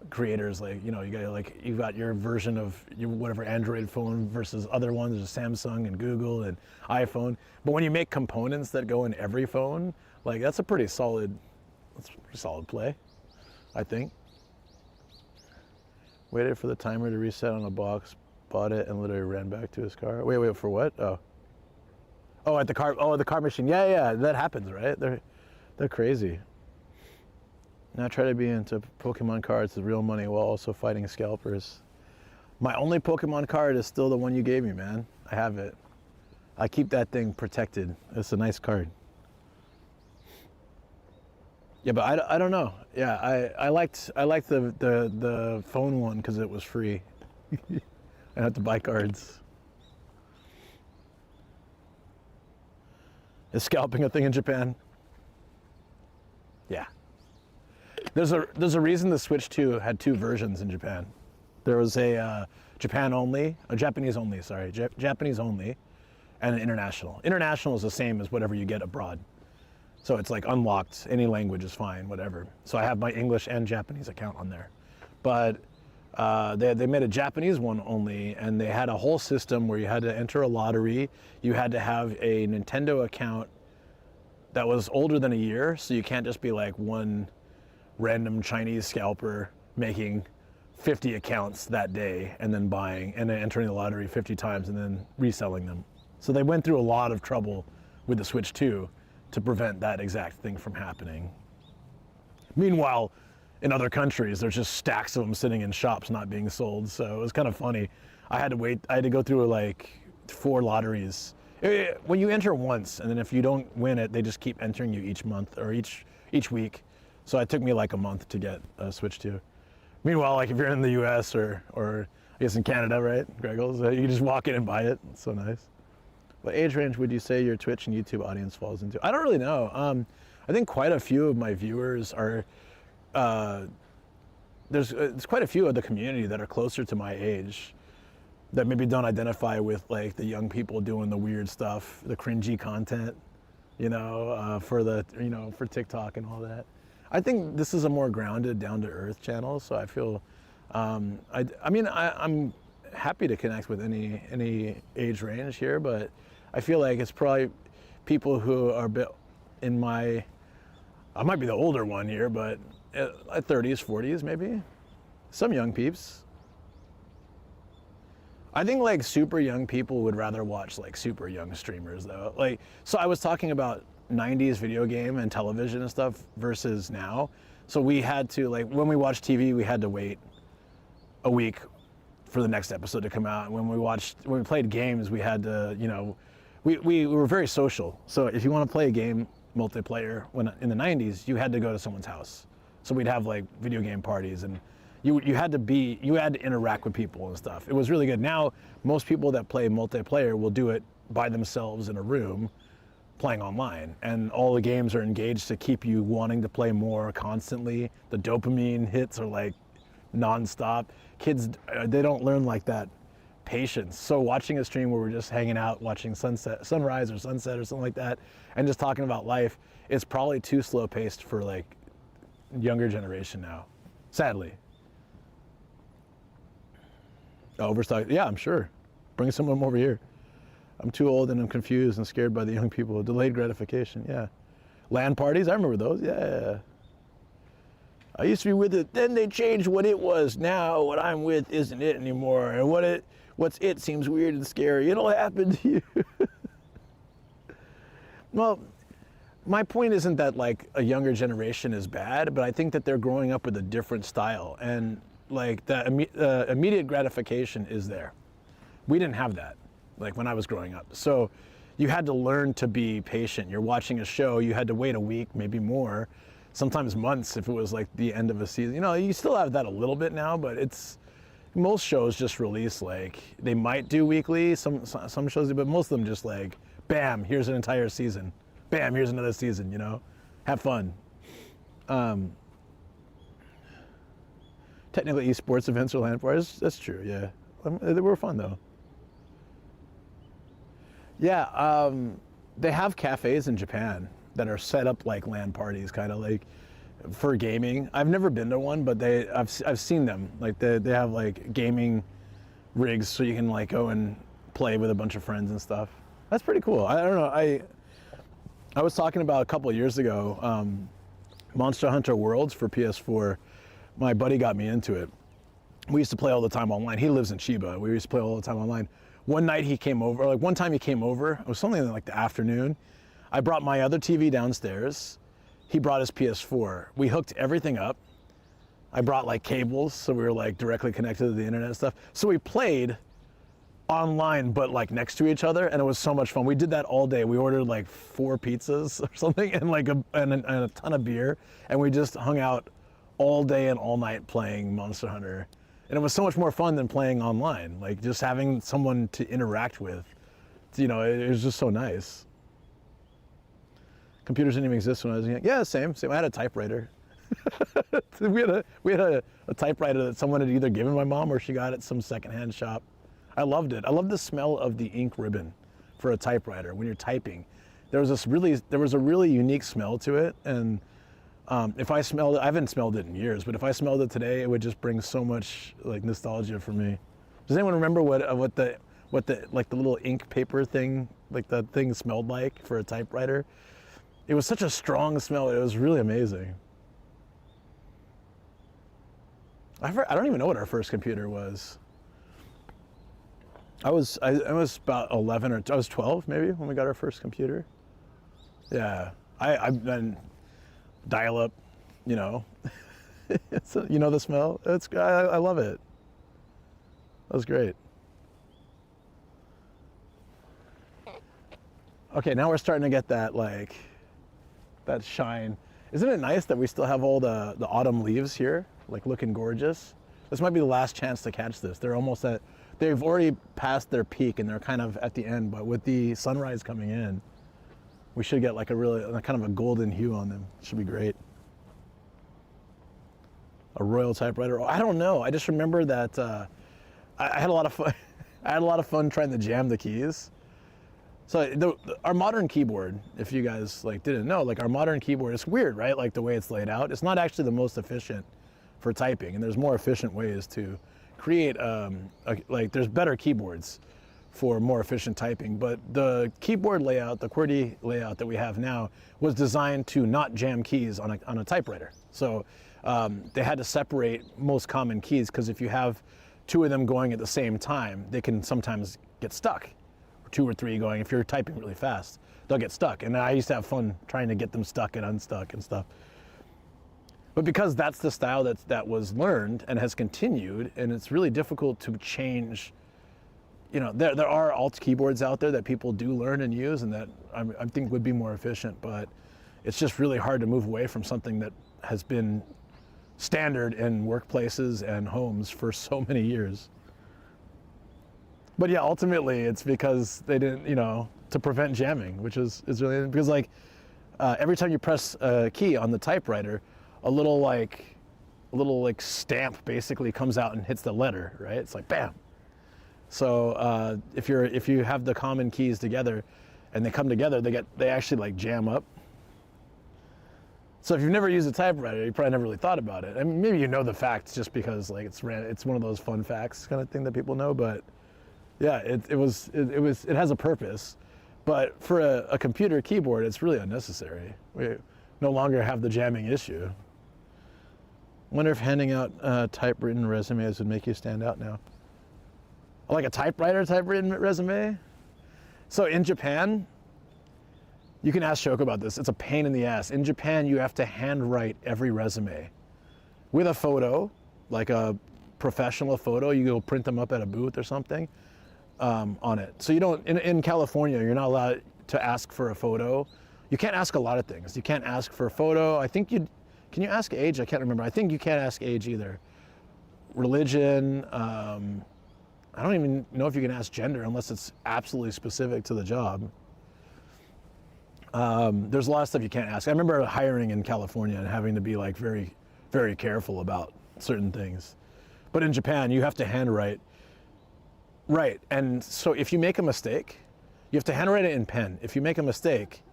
creators. Like, you know, you've got your version of your whatever Android phone versus other ones. There's Samsung and Google and iPhone. But when you make components that go in every phone, like that's a pretty solid play, I think. Waited for the timer to reset on a box, bought it, and literally ran back to his car. Wait, for what? Oh, at the car machine. Yeah, that happens, right? They're crazy. Now try to be into Pokemon cards with real money while also fighting scalpers. My only Pokemon card is still the one you gave me, man. I have it. I keep that thing protected. It's a nice card. Yeah, but I don't know. Yeah, I liked the phone one because it was free. I didn't have to buy cards. Is scalping a thing in Japan? Yeah. There's a reason the Switch 2 had two versions in Japan. There was a Japanese only, and an international. International is the same as whatever you get abroad. So it's like unlocked, any language is fine, whatever. So I have my English and Japanese account on there. But they made a Japanese one only, and they had a whole system where you had to enter a lottery. You had to have a Nintendo account that was older than a year, so you can't just be like one random Chinese scalper making 50 accounts that day and then buying and then entering the lottery 50 times and then reselling them. So they went through a lot of trouble with the Switch 2 to prevent that exact thing from happening. Meanwhile, in other countries, there's just stacks of them sitting in shops not being sold. So it was kind of funny. I had to go through like 4 lotteries. When you enter once, and then if you don't win it, they just keep entering you each month or each week. So it took me like a month to get a Switch 2. Meanwhile, like if you're in the US or I guess in Canada, right, Greggles, you can just walk in and buy it. It's so nice. What age range would you say your Twitch and YouTube audience falls into? I don't really know. I think quite a few of my viewers are, there's quite a few of the community that are closer to my age that maybe don't identify with like the young people doing the weird stuff, the cringy content, for TikTok and all that. I think this is a more grounded, down-to-earth channel, so I feel, I'm happy to connect with any age range here, but I feel like it's probably people who are a bit I might be the older one here, but at 30s, 40s maybe. Some young peeps. I think like super young people would rather watch like super young streamers though. Like, so I was talking about 90s video game and television and stuff versus now. So we had to, like, when we watched TV, we had to wait a week for the next episode to come out. When we played games, we had to, we were very social. So if you want to play a game multiplayer in the 90s, you had to go to someone's house. So we'd have like video game parties, and you had to interact with people and stuff. It was really good. Now, most people that play multiplayer will do it by themselves in a room playing online, and all the games are engaged to keep you wanting to play more constantly. The dopamine hits are like nonstop. Kids, they don't learn like that patience. So watching a stream where we're just hanging out, watching sunrise or sunset or something like that, and just talking about life, it's probably too slow paced for like younger generation now, sadly. Overstock, yeah, I'm sure. Bring someone over here. I'm too old and I'm confused and scared by the young people. Delayed gratification, yeah. LAN parties, I remember those, yeah. I used to be with it, then they changed what it was. Now what I'm with isn't it anymore. And what's it seems weird and scary. It'll happen to you. Well, my point isn't that like a younger generation is bad, but I think that they're growing up with a different style, and like the immediate gratification is there. We didn't have that, like when I was growing up. So you had to learn to be patient. You're watching a show, you had to wait a week, maybe more, sometimes months if it was like the end of a season. You know, you still have that a little bit now, but most shows just release, like they might do weekly, some shows do, but most of them just like, bam, here's an entire season. Bam, here's another season, you know? Have fun. Technically, esports events are LAN parties. That's true, yeah. They were fun, though. Yeah, they have cafes in Japan that are set up like LAN parties, kind of like for gaming. I've never been to one, but I've seen them. Like they have like gaming rigs, so you can like go and play with a bunch of friends and stuff. That's pretty cool. I don't know. I was talking about a couple of years ago, Monster Hunter Worlds for PS4. My buddy got me into it. We used to play all the time online. He lives in Chiba. We used to play all the time online. One night he came over, like one time he came over, it was something in like the afternoon. I brought my other TV downstairs. He brought his PS4. We hooked everything up. I brought like cables, so we were like directly connected to the internet and stuff. So we played online, but like next to each other, and it was so much fun. We did that all day. We ordered like 4 pizzas or something, and like a ton of beer, and we just hung out all day and all night playing Monster Hunter. And it was so much more fun than playing online, like just having someone to interact with. You know, it was just so nice. Computers didn't even exist when I was young. Yeah, same. I had a typewriter. we had a typewriter that someone had either given my mom or she got at some secondhand shop. I loved it. I loved the smell of the ink ribbon for a typewriter when you're typing. There was a really unique smell to it, and if I smelled it, I haven't smelled it in years, but if I smelled it today, it would just bring so much like nostalgia for me. Does anyone remember what the like the little ink paper thing, like the thing smelled like for a typewriter? It was such a strong smell. It was really amazing. I don't even know what our first computer was. I was about 11 or I was 12 maybe when we got our first computer. Yeah, I've been dial up, you know. So, you know the smell. I love it. That was great. Okay, now we're starting to get that like that shine. Isn't it nice that we still have all the autumn leaves here, like looking gorgeous? This might be the last chance to catch this. They've already passed their peak and they're kind of at the end, but with the sunrise coming in, we should get like a kind of a golden hue on them. It should be great. A Royal typewriter. I don't know. I just remember that I had a lot of fun. I had a lot of fun trying to jam the keys. So our modern keyboard, if you guys like didn't know, like our modern keyboard is weird, right? Like the way it's laid out. It's not actually the most efficient for typing, and there's more efficient ways to create like there's better keyboards for more efficient typing, but the keyboard layout, the QWERTY layout that we have now was designed to not jam keys on a typewriter. So they had to separate most common keys, because if you have 2 of them going at the same time, they can sometimes get stuck. 2 or 3 going, if you're typing really fast, they'll get stuck. And I used to have fun trying to get them stuck and unstuck and stuff. But because that's the style that was learned and has continued, and it's really difficult to change. You know, there are alt keyboards out there that people do learn and use, and that I think would be more efficient, but it's just really hard to move away from something that has been standard in workplaces and homes for so many years. But yeah, ultimately it's because they didn't, you know, to prevent jamming, which is really, because like every time you press a key on the typewriter, a little stamp basically comes out and hits the letter, right? It's like bam. So if you have the common keys together and they come together, they actually like jam up. So if you've never used a typewriter, you probably never really thought about it. I mean, maybe you know the facts just because like it's one of those fun facts kind of thing that people know, but yeah, it has a purpose. But for a computer keyboard, it's really unnecessary. We no longer have the jamming issue. Wonder if handing out typewritten resumes would make you stand out now. Like a typewritten resume? So in Japan, you can ask Shoko about this. It's a pain in the ass. In Japan, you have to handwrite every resume with a photo, like a professional photo. You go print them up at a booth or something on it. So you don't, in California, you're not allowed to ask for a photo. You can't ask a lot of things. You can't ask for a photo. I think can you ask age? I can't remember. I think you can't ask age either. Religion, I don't even know if you can ask gender unless it's absolutely specific to the job. There's a lot of stuff you can't ask. I remember hiring in California and having to be like very, very careful about certain things. But in Japan, you have to handwrite. Right, and so if you make a mistake, you have to handwrite it in pen. If you make a mistake,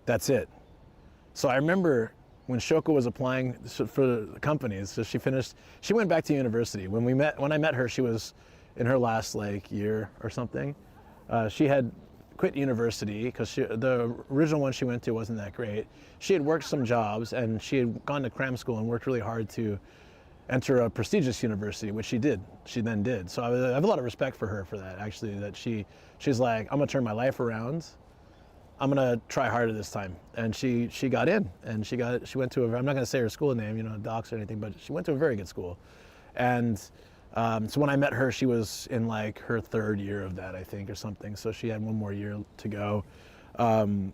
that's it. So I remember when Shoko was applying for the companies, so she went back to university. When I met her, she was in her last like year or something. She had quit university because the original one she went to wasn't that great. She had worked some jobs and she had gone to cram school and worked really hard to enter a prestigious university, which she did. She then did. So I have a lot of respect for her for that, actually, that she's like, I'm gonna turn my life around. I'm gonna try harder this time. And she got in, and she went to I'm not gonna say her school name, docs or anything, but she went to a very good school. And so when I met her, she was in like her third year of that, I think, or something. So she had one more year to go. And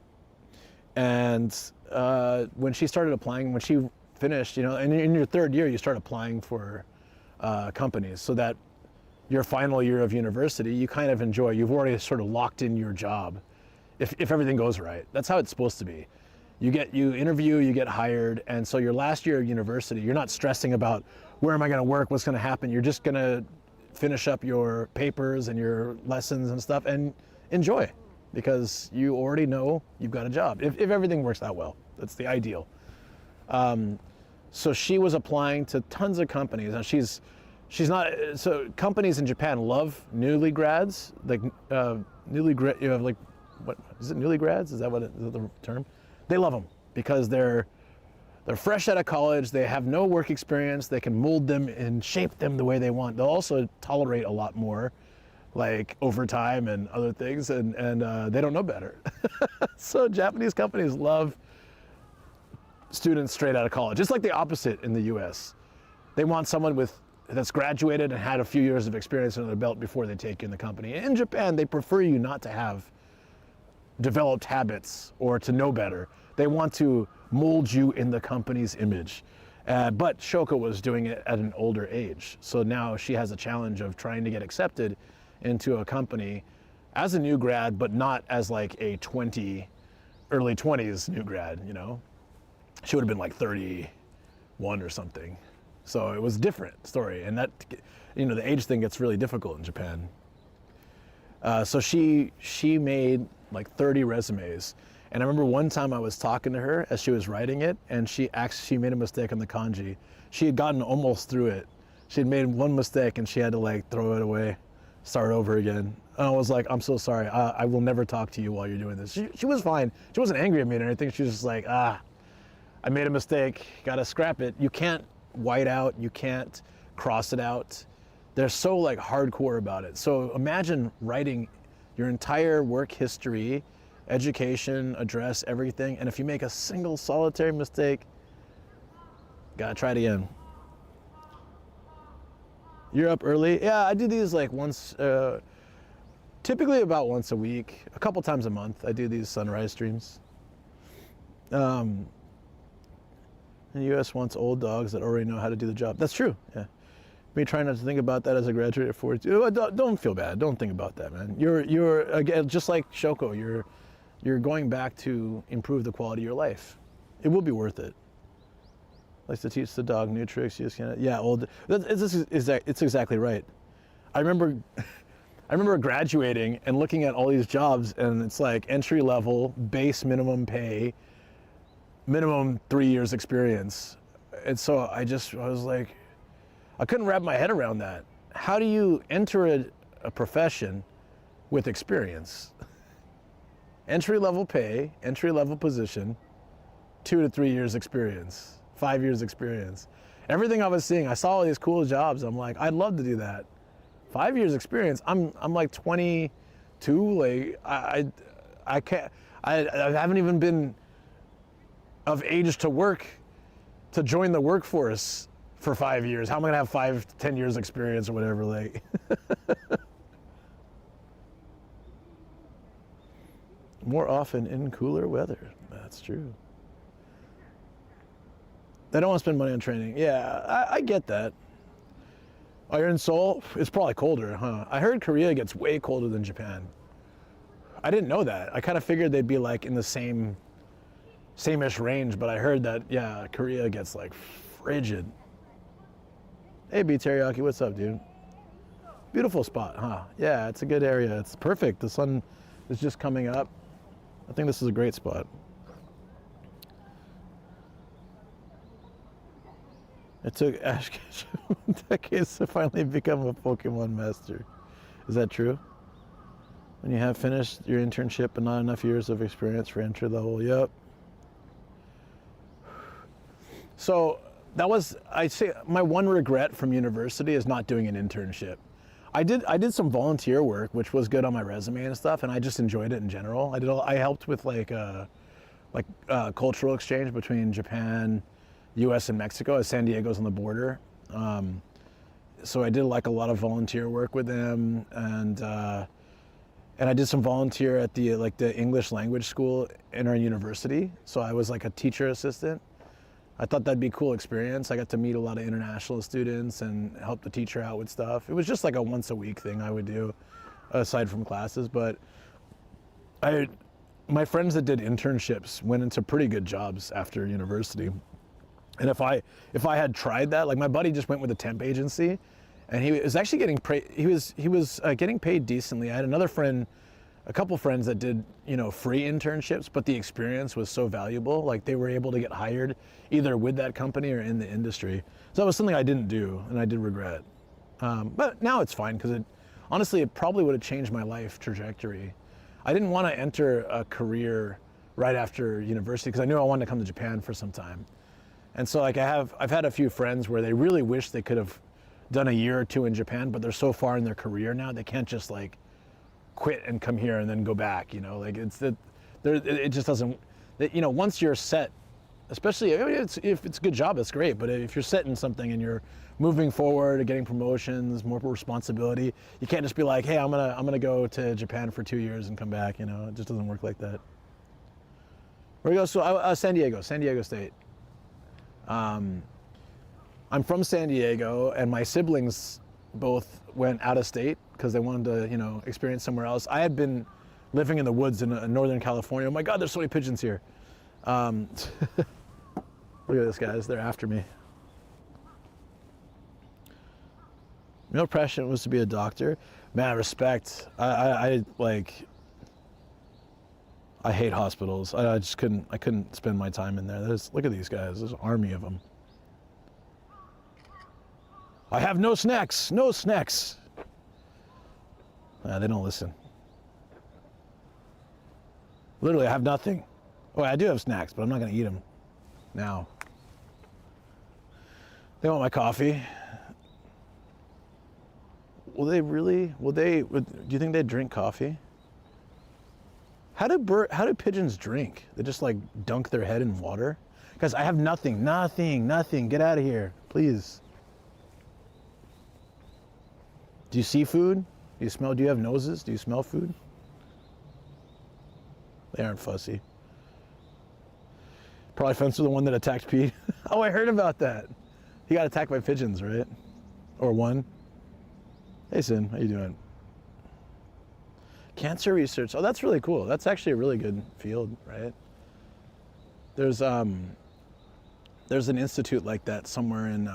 when she started applying, when she finished, and in your third year, you start applying for companies, so that your final year of university, you kind of enjoy. You've already sort of locked in your job, if everything goes right. That's how it's supposed to be. You interview, you get hired, and so your last year of university, you're not stressing about where am I going to work, what's going to happen. You're just going to finish up your papers and your lessons and stuff and enjoy, because you already know you've got a job. If everything works out well, that's the ideal. So she was applying to tons of companies. Now she's not. So companies in Japan love newly grads, like You have like, what is it? Newly grads? Is that the term? They love them because they're fresh out of college. They have no work experience. They can mold them and shape them the way they want. They'll also tolerate a lot more, like overtime and other things, and they don't know better. So Japanese companies love students straight out of college. It's like the opposite in the US. They want someone that's graduated and had a few years of experience under their belt before they take you in the company. In Japan, they prefer you not to have developed habits or to know better. They want to mold you in the company's image. But Shoko was doing it at an older age. So now she has a challenge of trying to get accepted into a company as a new grad, but not as like a early 20s new grad, She would have been like 31 or something. So it was a different story. And that, the age thing gets really difficult in Japan. So she made like 30 resumes. And I remember one time I was talking to her as she was writing it, and she made a mistake on the kanji. She had gotten almost through it. She had made one mistake and she had to like throw it away, start over again. And I was like, I'm so sorry. I will never talk to you while you're doing this. She was fine. She wasn't angry at me or anything. She was just like, I made a mistake, gotta scrap it. You can't white out, you can't cross it out. They're so like hardcore about it. So imagine writing your entire work history, education, address, everything, and if you make a single solitary mistake, gotta try it again. You're up early? Yeah, I do these like once, typically about once a week, a couple times a month. I do these sunrise streams. The U.S. wants old dogs that already know how to do the job. That's true, yeah. Me trying not to think about that as a graduate at 42. Don't feel bad. Don't think about that, man. You're again, just like Shoko, you're going back to improve the quality of your life. It will be worth it. Likes to teach the dog new tricks. You just can't, yeah, it's exactly right. I remember graduating and looking at all these jobs, and it's like entry level, base minimum pay, minimum 3 years experience. And so I was like, I couldn't wrap my head around that. How do you enter a profession with experience? Entry level pay, entry level position, 2 to 3 years experience, 5 years experience. Everything I was seeing, I saw all these cool jobs. I'm like, I'd love to do that. 5 years experience. I'm like 22. Like I can't. I haven't even been of age to work, to join the workforce for 5 years. How am I gonna have 5 to 10 years experience or whatever? Like. More often in cooler weather. That's true. They don't want to spend money on training. Yeah, I get that. Oh, you're in Seoul? It's probably colder, huh? I heard Korea gets way colder than Japan. I didn't know that. I kind of figured they'd be like in the same-ish range, but I heard that, yeah, Korea gets like frigid. Hey, B Teriyaki, what's up, dude? Beautiful spot, huh? Yeah, it's a good area. It's perfect. The sun is just coming up. I think this is a great spot. It took Ash Ketchum decades to finally become a Pokemon master. Is that true? When you have finished your internship and not enough years of experience for entry level, yep. So that was, I'd say, my one regret from university is not doing an internship. I did some volunteer work, which was good on my resume and stuff, and I just enjoyed it in general. I helped with like cultural exchange between Japan, U.S. and Mexico, as San Diego's on the border. So I did like a lot of volunteer work with them, and I did some volunteer at the English language school in our university. So I was like a teacher assistant. I thought that'd be a cool experience. I got to meet a lot of international students and help the teacher out with stuff. It was just like a once a week thing I would do aside from classes. But my friends that did internships went into pretty good jobs after university. And if I had tried that, like my buddy just went with a temp agency and he was actually getting getting paid decently. I had a couple friends that did, free internships, but the experience was so valuable. Like they were able to get hired either with that company or in the industry. So that was something I didn't do and I did regret. But now it's fine because honestly, it probably would have changed my life trajectory. I didn't want to enter a career right after university because I knew I wanted to come to Japan for some time. And so like I've had a few friends where they really wish they could have done a year or two in Japan, but they're so far in their career now, they can't just like quit and come here and then go back, like it just doesn't, once you're set, especially if it's a good job, that's great. But if you're set in something and you're moving forward, getting promotions, more responsibility, you can't just be like, hey, I'm gonna go to Japan for 2 years and come back. It just doesn't work like that. Where we go? So San Diego State. I'm from San Diego, and my siblings both went out of state because they wanted to, experience somewhere else. I had been living in the woods in Northern California. Oh my God, there's so many pigeons here. Look at this, guys. They're after me. Real passion was to be a doctor. Man, respect. I hate hospitals. I couldn't spend my time in there. Look at these guys. There's an army of them. I have no snacks. No snacks. They don't listen. Literally, I have nothing. Oh, I do have snacks, but I'm not going to eat them now. They want my coffee. Will they really? Do you think they drink coffee? How do pigeons drink? They just like dunk their head in water? Guys, I have nothing. Get out of here, please. Do you see food? Do you have noses? Do you smell food? They aren't fussy. Probably friends with the one that attacked Pete. Oh, I heard about that. He got attacked by pigeons, right? Or one. Hey, Sin, how you doing? Cancer research. Oh, that's really cool. That's actually a really good field, right? There's an institute like that somewhere in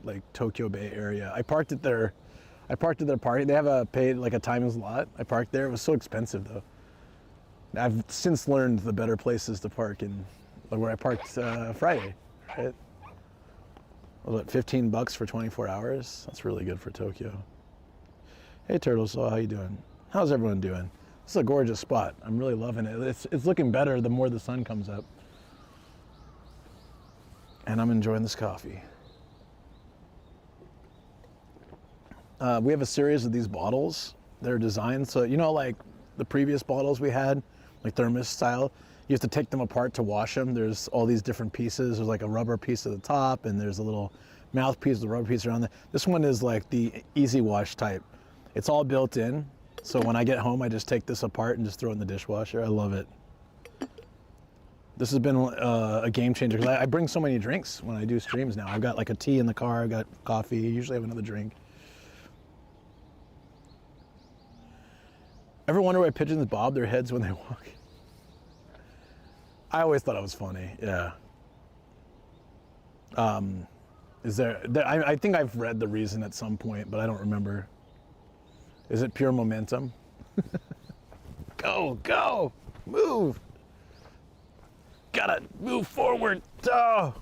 like Tokyo Bay area. I parked at their parking. They have a paid like a time slot. I parked there. It was so expensive though. I've since learned the better places to park in, like where I parked Friday, right? What, $15 for 24 hours? That's really good for Tokyo. Hey Turtle Saw, how you doing? How's everyone doing? This is a gorgeous spot. I'm really loving it. It's looking better the more the sun comes up. And I'm enjoying this coffee. We have a series of these bottles. They're designed so, you know, like the previous bottles we had, like thermos style, you have to take them apart to wash them. There's all these different pieces. There's like a rubber piece at the top, and there's a little mouthpiece, the rubber piece around there. This one is like the easy wash type. It's all built in. So when I get home, I just take this apart and just throw it in the dishwasher. I love it. This has been a game changer because I bring so many drinks when I do streams now. I've got like a tea in the car, I've got coffee, usually have another drink. Ever wonder why pigeons bob their heads when they walk? I always thought it was funny, yeah. I think I've read the reason at some point, but I don't remember. Is it pure momentum? Go, move. Gotta move forward. Oh.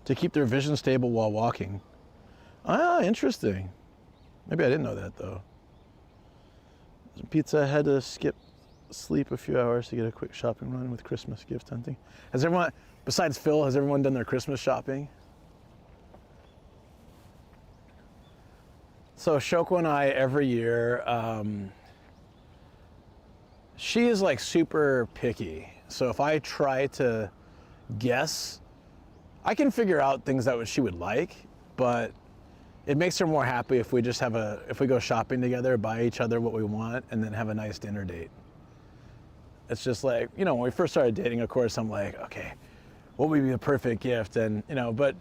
To keep their vision stable while walking. Ah, interesting. Maybe I didn't know that though. Pizza had to skip sleep a few hours to get a quick shopping run with Christmas gift hunting. Has everyone, besides Phil, has everyone done their Christmas shopping? So Shoko and I, every year, she is like super picky. So if I try to guess, I can figure out things that she would like, but it makes her more happy if we just have if we go shopping together, buy each other what we want, and then have a nice dinner date. It's just like, you know, when we first started dating, of course, I'm like, okay, what would be the perfect gift? And, you know, but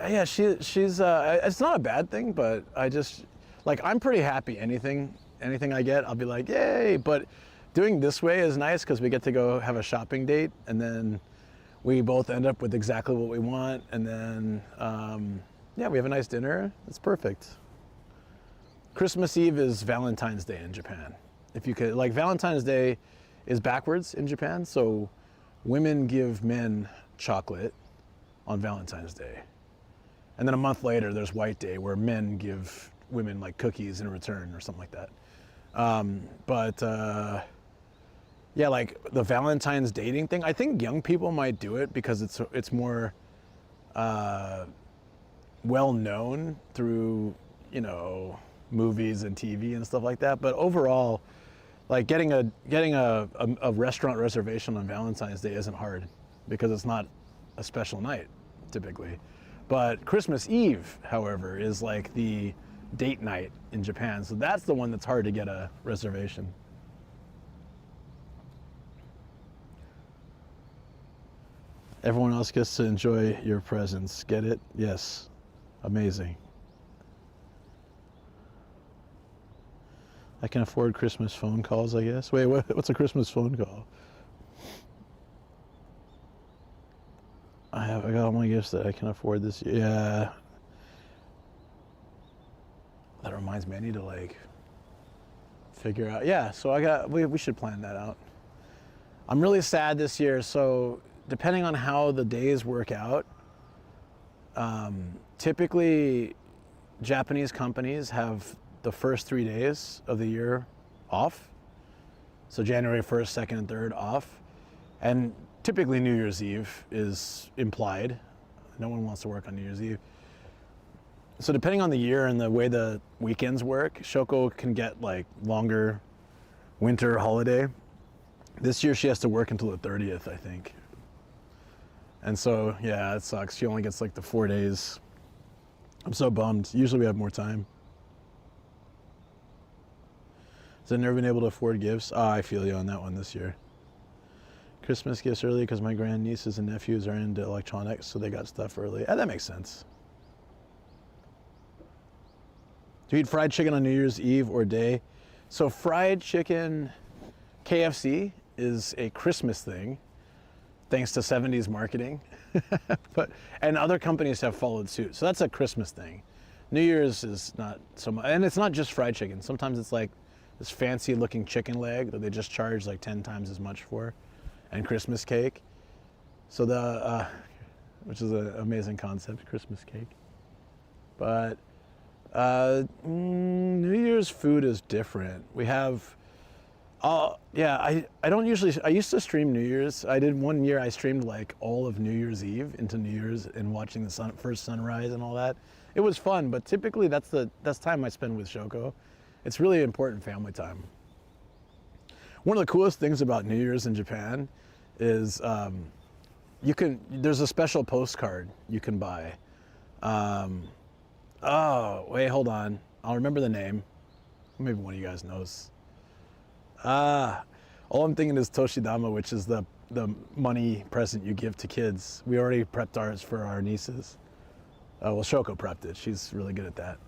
yeah, she's, it's not a bad thing, but I just, like, I'm pretty happy anything I get, I'll be like, yay. But doing this way is nice because we get to go have a shopping date, and then we both end up with exactly what we want, and then, yeah, we have a nice dinner. It's perfect. Christmas Eve is Valentine's Day in Japan. If you could, like, Valentine's Day is backwards in Japan, so women give men chocolate on Valentine's Day. And then a month later, there's White Day, where men give women, like, cookies in return or something like that. Yeah, like the Valentine's dating thing, I think young people might do it because it's more well known through, you know, movies and TV and stuff like that. But overall, like getting a restaurant reservation on Valentine's Day isn't hard because it's not a special night typically. But Christmas Eve, however, is like the date night in Japan. So that's the one that's hard to get a reservation. Everyone else gets to enjoy your presents. Get it? Yes. Amazing. I can afford Christmas phone calls, I guess. Wait, what's a Christmas phone call? I got all my gifts that I can afford this year. Yeah. That reminds me, I need to like figure out. Yeah, so we should plan that out. I'm really sad this year, so depending on how the days work out, typically Japanese companies have the first 3 days of the year off. So January 1st, 2nd, and 3rd off. And typically New Year's Eve is implied. No one wants to work on New Year's Eve. So depending on the year and the way the weekends work, Shoko can get like longer winter holiday. This year she has to work until the 30th, I think. And so, yeah, it sucks. She only gets like the 4 days. I'm so bummed. Usually we have more time. Has I never been able to afford gifts? I feel you on that one this year. Christmas gifts early because my grandnieces and nephews are into electronics, so they got stuff early. Yeah, that makes sense. Do you eat fried chicken on New Year's Eve or day? So fried chicken, KFC is a Christmas thing, thanks to 70s marketing. And other companies have followed suit. So that's a Christmas thing. New Year's is not so much, and it's not just fried chicken. Sometimes it's like this fancy looking chicken leg that they just charge like 10 times as much for, and Christmas cake. So which is an amazing concept, Christmas cake. But New Year's food is different. We have Yeah, I don't usually, I used to stream New Year's. I did one year, I streamed like all of New Year's Eve into New Year's and watching the first sunrise and all that. It was fun, but typically that's time I spend with Shoko. It's really important family time. One of the coolest things about New Year's in Japan is there's a special postcard you can buy. Oh, wait, hold on. I'll remember the name. Maybe one of you guys knows. All I'm thinking is Toshidama, which is the money present you give to kids. We already prepped ours for our nieces. Well, Shoko prepped it. She's really good at that.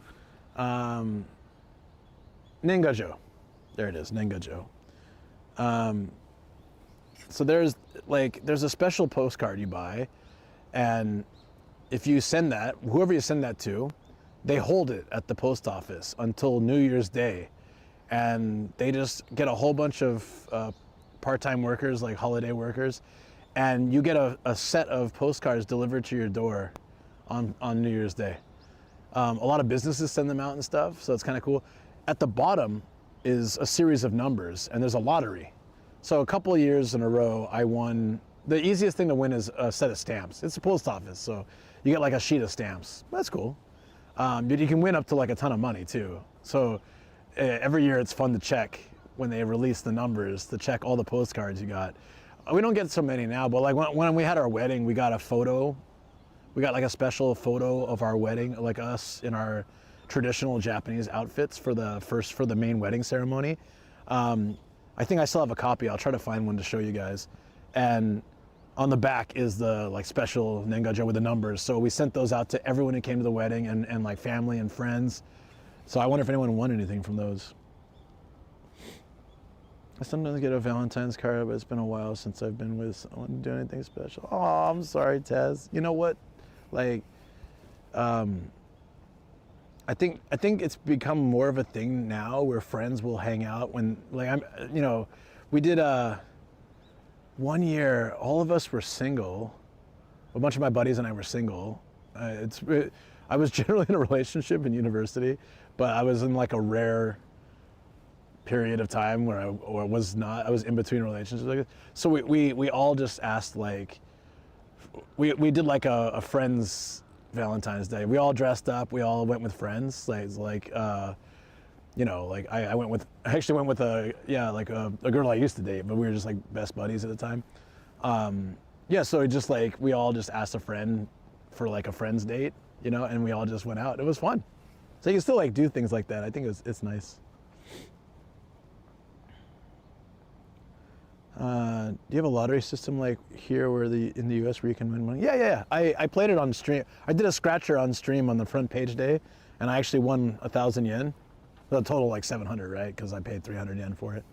Nengajo. There it is, Nengajo. So there's a special postcard you buy, and if you send that, whoever you send that to, they hold it at the post office until New Year's Day. And they just get a whole bunch of part-time workers, like holiday workers, and you get a set of postcards delivered to your door on New Year's Day. A lot of businesses send them out and stuff, so it's kind of cool. At the bottom is a series of numbers, and there's a lottery. So a couple of years in a row, I won. The easiest thing to win is a set of stamps. It's a post office, so you get like a sheet of stamps. That's cool. But you can win up to like a ton of money too. So every year it's fun to check when they release the numbers, to check all the postcards you got. We don't get so many now, but like when we had our wedding, we got a photo. We got like a special photo of our wedding, like us in our traditional Japanese outfits for the main wedding ceremony. I think I still have a copy. I'll try to find one to show you guys. And on the back is the like special Nengajo with the numbers. So we sent those out to everyone who came to the wedding and like family and friends. So I wonder if anyone won anything from those. I sometimes get a Valentine's card, but it's been a while since I've been with someone to do anything special. Oh, I'm sorry, Taz. You know what? Like, I think it's become more of a thing now where friends will hang out when, like, we did one year, all of us were single. A bunch of my buddies and I were single. I was generally in a relationship in university, but I was in like a rare period of time where I was not. I was in between relationships. So we all just asked, like, we did like a friends Valentine's Day. We all dressed up. We all went with friends. I actually went with a girl I used to date, but we were just like best buddies at the time. So it just like we all just asked a friend for like a friend's date, and we all just went out. It was fun. So you can still like do things like that. I think it's nice. Do you have a lottery system like here in the US where you can win money? Yeah. I played it on stream. I did a scratcher on stream on the front page day, and I actually won 1,000 yen. A total like 700, right? Because I paid 300 yen for it.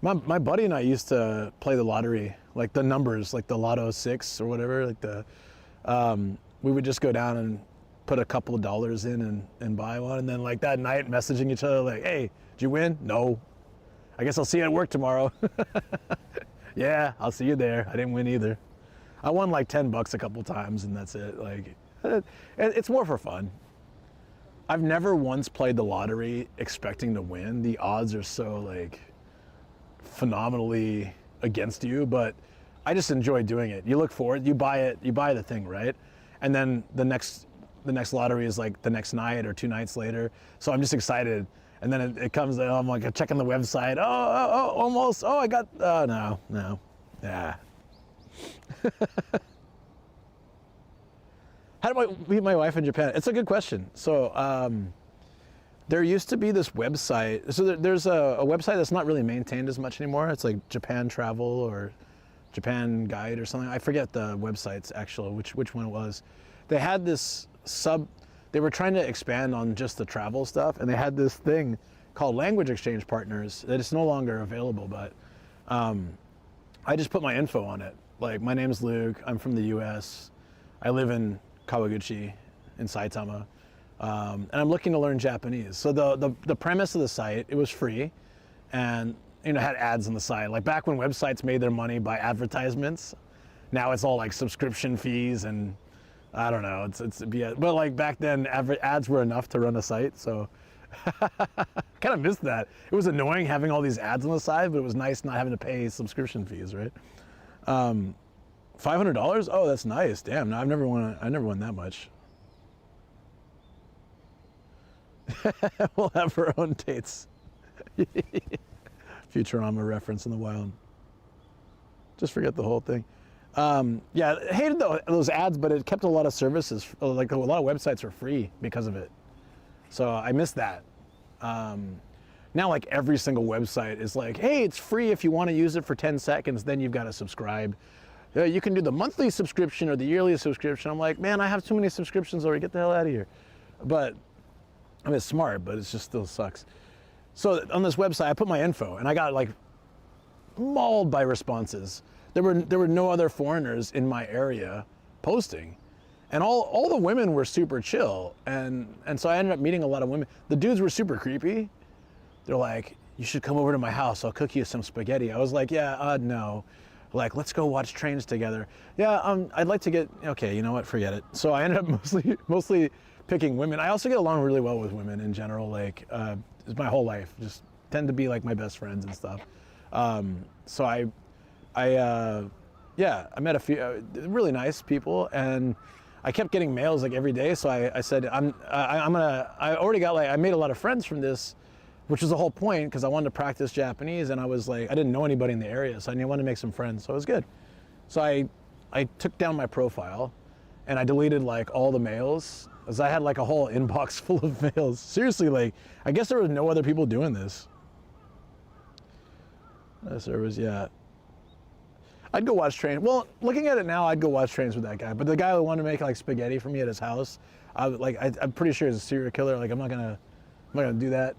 My buddy and I used to play the lottery, like the numbers, like the Lotto 6 or whatever. We would just go down and put a couple of dollars in and buy one, and then like that night messaging each other like, "Hey, did you win?" "No." "I guess I'll see you at work tomorrow." "Yeah, I'll see you there. I didn't win either." I won like $10 a couple times, and that's it. Like, it's more for fun. I've never once played the lottery expecting to win. The odds are so like phenomenally against you, but I just enjoy doing it. You look forward, you buy the thing, right? And then the next lottery is like the next night or 2 nights later. So I'm just excited. And then it comes, I'm like checking the website. Oh, almost. Oh, I got, no. Yeah. How do I meet my wife in Japan? It's a good question. So there used to be this website. So there's a website that's not really maintained as much anymore. It's like Japan Travel or Japan Guide or something. I forget the website's actual, which one it was. They had this they were trying to expand on just the travel stuff, and they had this thing called Language Exchange Partners that is no longer available, but I just put my info on it. Like, my name's Luke, I'm from the US, I live in Kawaguchi in Saitama, and I'm looking to learn Japanese. So the premise of the site, it was free, and had ads on the side. Like back when websites made their money by advertisements, now it's all like subscription fees and I don't know. But like back then, ads were enough to run a site. So Kind of missed that. It was annoying having all these ads on the side, but it was nice not having to pay subscription fees, right? $500? Oh, that's nice. Damn, no, I never won that much. We'll have our own dates. Futurama reference in the wild. Just forget the whole thing. Yeah, I hated those ads, but it kept a lot of services, like a lot of websites were free because of it. So I missed that. Now like every single website is like, hey, it's free if you want to use it for 10 seconds, then you've got to subscribe. You can do the monthly subscription or the yearly subscription. I'm like, man, I have too many subscriptions already, get the hell out of here. But, I mean, it's smart, but it just still sucks. So on this website, I put my info and I got like mauled by responses. There were no other foreigners in my area posting. And all the women were super chill. And so I ended up meeting a lot of women. The dudes were super creepy. They're like, you should come over to my house. I'll cook you some spaghetti. I was like, yeah, no. Like, let's go watch trains together. Yeah, I'd like to get, okay, you know what, forget it. So I ended up mostly picking women. I also get along really well with women in general. Like, it's my whole life. Just tend to be like my best friends and stuff. So I met a few really nice people, and I kept getting mails like every day. So I said, I made a lot of friends from this, which was the whole point, because I wanted to practice Japanese, and I was like, I didn't know anybody in the area, so I wanted to make some friends, so it was good. So I took down my profile, and I deleted like all the mails, as I had like a whole inbox full of mails. Seriously, like, I guess there was no other people doing this. Yeah. I'd go watch trains. Well, looking at it now, I'd go watch trains with that guy. But the guy who wanted to make like spaghetti for me at his house, I'm pretty sure he's a serial killer. Like, I'm not gonna do that.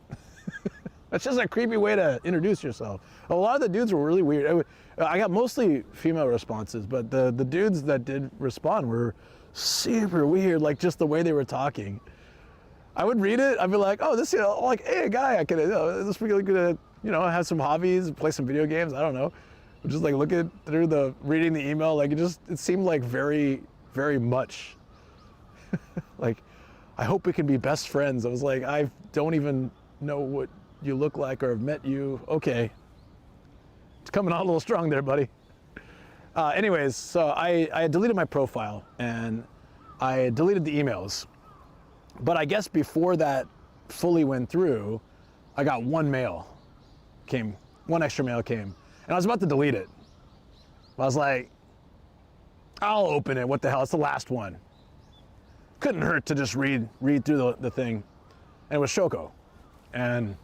That's just a creepy way to introduce yourself. A lot of the dudes were really weird. I got mostly female responses, but the dudes that did respond were super weird. Like, just the way they were talking. I would read it. I'd be like, oh, this, like, hey, a guy, I could, this really gonna, have some hobbies, play some video games. I don't know. Just like looking through reading the email, like it seemed like very, very much. Like, I hope we can be best friends. I was like, I don't even know what you look like or have met you. Okay. It's coming on a little strong there, buddy. Anyways, so I deleted my profile and I deleted the emails. But I guess before that fully went through, I got one extra mail came. And I was about to delete it. I was like, I'll open it, what the hell, it's the last one. Couldn't hurt to just read through the thing. And it was Shoko. And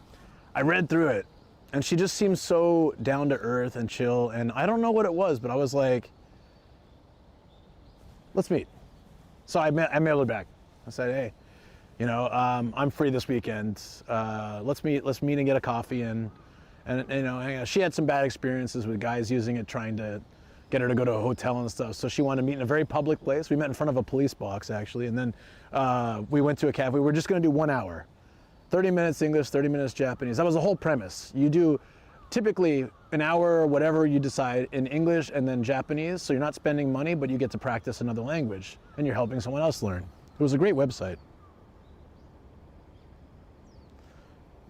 I read through it, and she just seemed so down to earth and chill, and I don't know what it was, but I was like, let's meet. So I mailed her back. I said, hey, I'm free this weekend. Let's meet and get a coffee. And she had some bad experiences with guys using it, trying to get her to go to a hotel and stuff. So she wanted to meet in a very public place. We met in front of a police box, actually. And then we went to a cafe. We were just going to do 1 hour. 30 minutes English, 30 minutes Japanese. That was the whole premise. You do typically an hour or whatever you decide in English and then Japanese. So you're not spending money, but you get to practice another language. And you're helping someone else learn. It was a great website.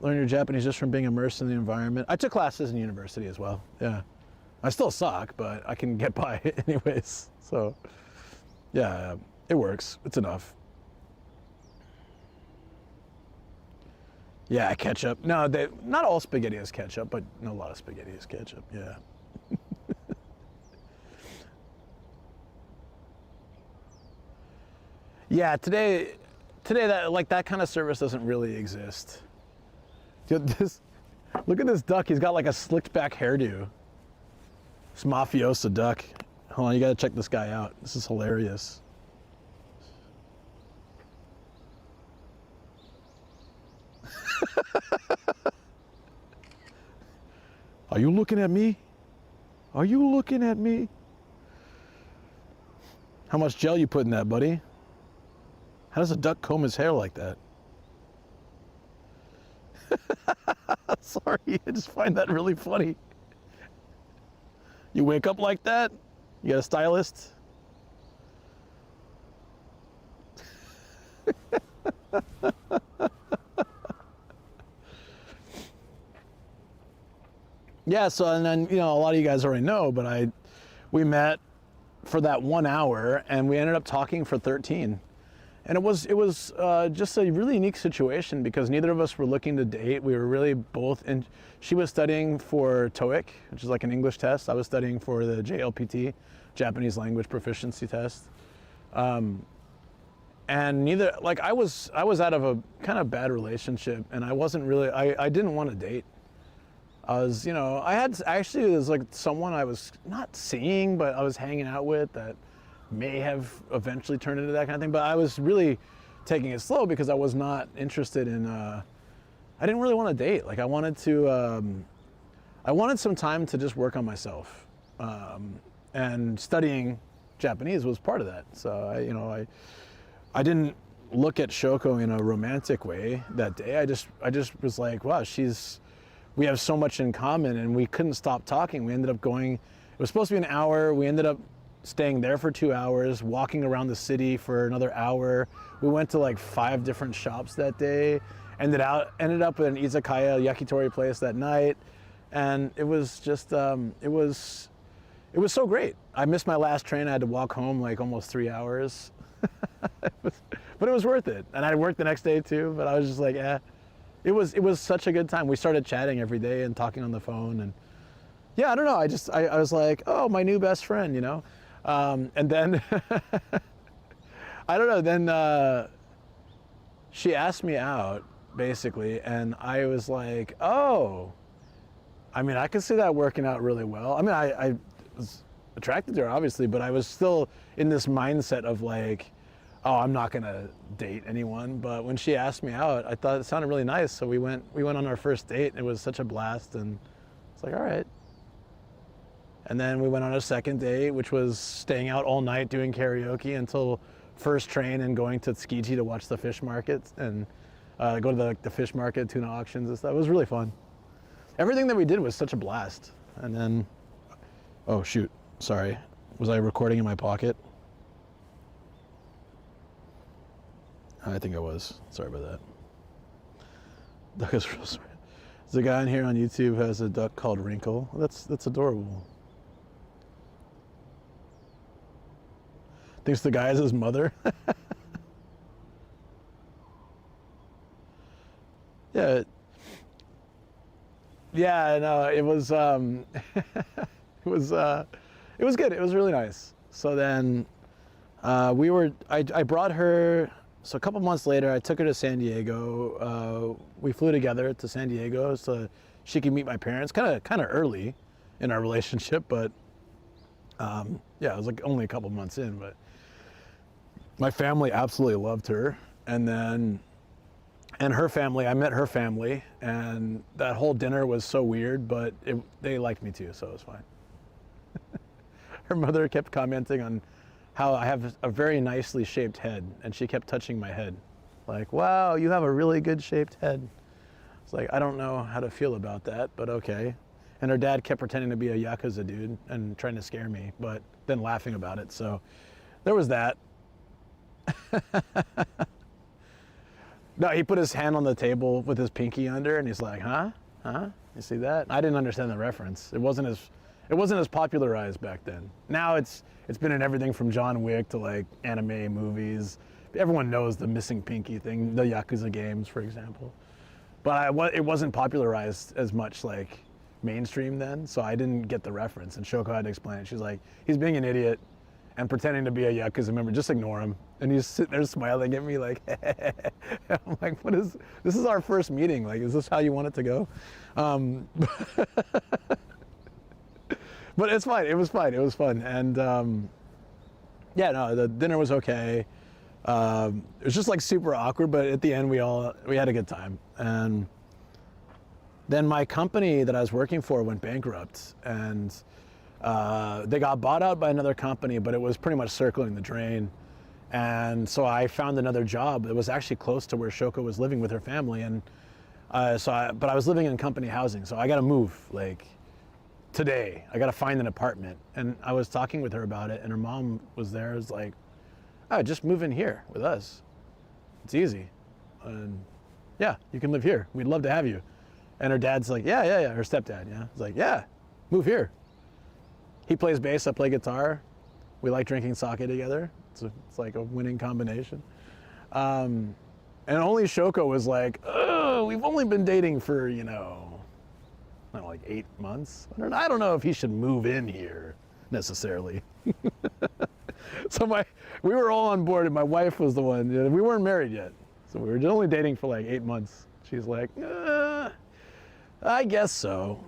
Learn your Japanese just from being immersed in the environment. I took classes in university as well. Yeah. I still suck, but I can get by anyways. So, yeah, it works. It's enough. Yeah, ketchup. No, not all spaghetti has ketchup, but a lot of spaghetti has ketchup. Yeah. Yeah, today that kind of service doesn't really exist. Look at this duck. He's got like a slicked back hairdo. This mafioso duck. Hold on, you gotta check this guy out. This is hilarious. Are you looking at me? Are you looking at me? How much gel you put in that, buddy? How does a duck comb his hair like that? Sorry, I just find that really funny. You wake up like that? You got a stylist? Yeah, so and then a lot of you guys already know, but we met for that 1 hour and we ended up talking for 13. And it was just a really unique situation because neither of us were looking to date. We were really both in. She was studying for TOEIC, which is like an English test. I was studying for the JLPT, Japanese Language Proficiency Test. And neither, like I was out of a kind of bad relationship, and I wasn't really. I didn't want to date. I was, I had actually, it was like someone I was not seeing, but I was hanging out with that may have eventually turned into that kind of thing. But I was really taking it slow because I was not interested in, I didn't really want to date. Like I wanted some time to just work on myself. And studying Japanese was part of that. So I didn't look at Shoko in a romantic way that day. I just was like, wow, we have so much in common, and we couldn't stop talking. We ended up going, it was supposed to be an hour. We ended up staying there for 2 hours, walking around the city for another hour. We went to like 5 different shops that day, ended up at an izakaya yakitori place that night. And it was just, it was so great. I missed my last train. I had to walk home like almost 3 hours, but it was worth it. And I worked the next day too, but I was just like, It was such a good time. We started chatting every day and talking on the phone, and yeah, I don't know. I was like, oh, my new best friend, and then I don't know. Then she asked me out basically, and I was like, oh, I mean, I could see that working out really well. I mean, I was attracted to her obviously, but I was still in this mindset of like, oh, I'm not gonna date anyone. But when she asked me out, I thought it sounded really nice. So we went on our first date, and it was such a blast. And it's like, all right. And then we went on a second date, which was staying out all night doing karaoke until first train and going to Tsukiji to watch the fish markets and go to the fish market, tuna auctions and stuff. It was really fun. Everything that we did was such a blast. And then, oh shoot, sorry. Was I recording in my pocket? I think I was. Sorry about that. Duck is real sorry. There's a guy in here on YouTube who has a duck called Wrinkle. That's adorable. Thinks the guy is his mother. Yeah. Yeah, no, it was it was good. It was really nice. So then I brought her. So a couple months later, I took her to San Diego. We flew together to San Diego so she could meet my parents. Kind of early in our relationship, but yeah, it was like only a couple months in. But my family absolutely loved her, and her family. I met her family, and that whole dinner was so weird, but they liked me too, so it was fine. Her mother kept commenting on how I have a very nicely shaped head, and she kept touching my head. Like, wow, you have a really good shaped head. It's like, I don't know how to feel about that, but okay. And her dad kept pretending to be a Yakuza dude and trying to scare me, but then laughing about it. So there was that. No, he put his hand on the table with his pinky under, and he's like, huh? You see that? I didn't understand the reference. It wasn't as popularized back then. Now it's been in everything from John Wick to like anime movies. Everyone knows the missing pinky thing, the Yakuza games, for example. But it wasn't popularized as much like mainstream then, so I didn't get the reference. And Shoko had to explain it. She's like, he's being an idiot and pretending to be a Yakuza member. Just ignore him. And he's sitting there smiling at me like, I'm like, this is our first meeting. Like, is this how you want it to go? But it's fine. It was fine. It was fun. And yeah, no, the dinner was okay. It was just like super awkward, but at the end we had a good time. And then my company that I was working for went bankrupt, and they got bought out by another company, but it was pretty much circling the drain. And so I found another job that was actually close to where Shoko was living with her family. And but I was living in company housing, so I got to move like today. I got to find an apartment. And I was talking with her about it, and her mom was there. It was like, oh, just move in here with us. It's easy. And yeah, you can live here. We'd love to have you. And her dad's like, yeah. Her stepdad, yeah. He's like, yeah, move here. He plays bass, I play guitar. We like drinking sake together. It's like a winning combination. And only Shoko was like, oh, we've only been dating for, I don't know, like 8 months. I don't know if he should move in here necessarily. So we were all on board, and my wife was the one. We weren't married yet, so we were only dating for like 8 months. She's like, I guess so.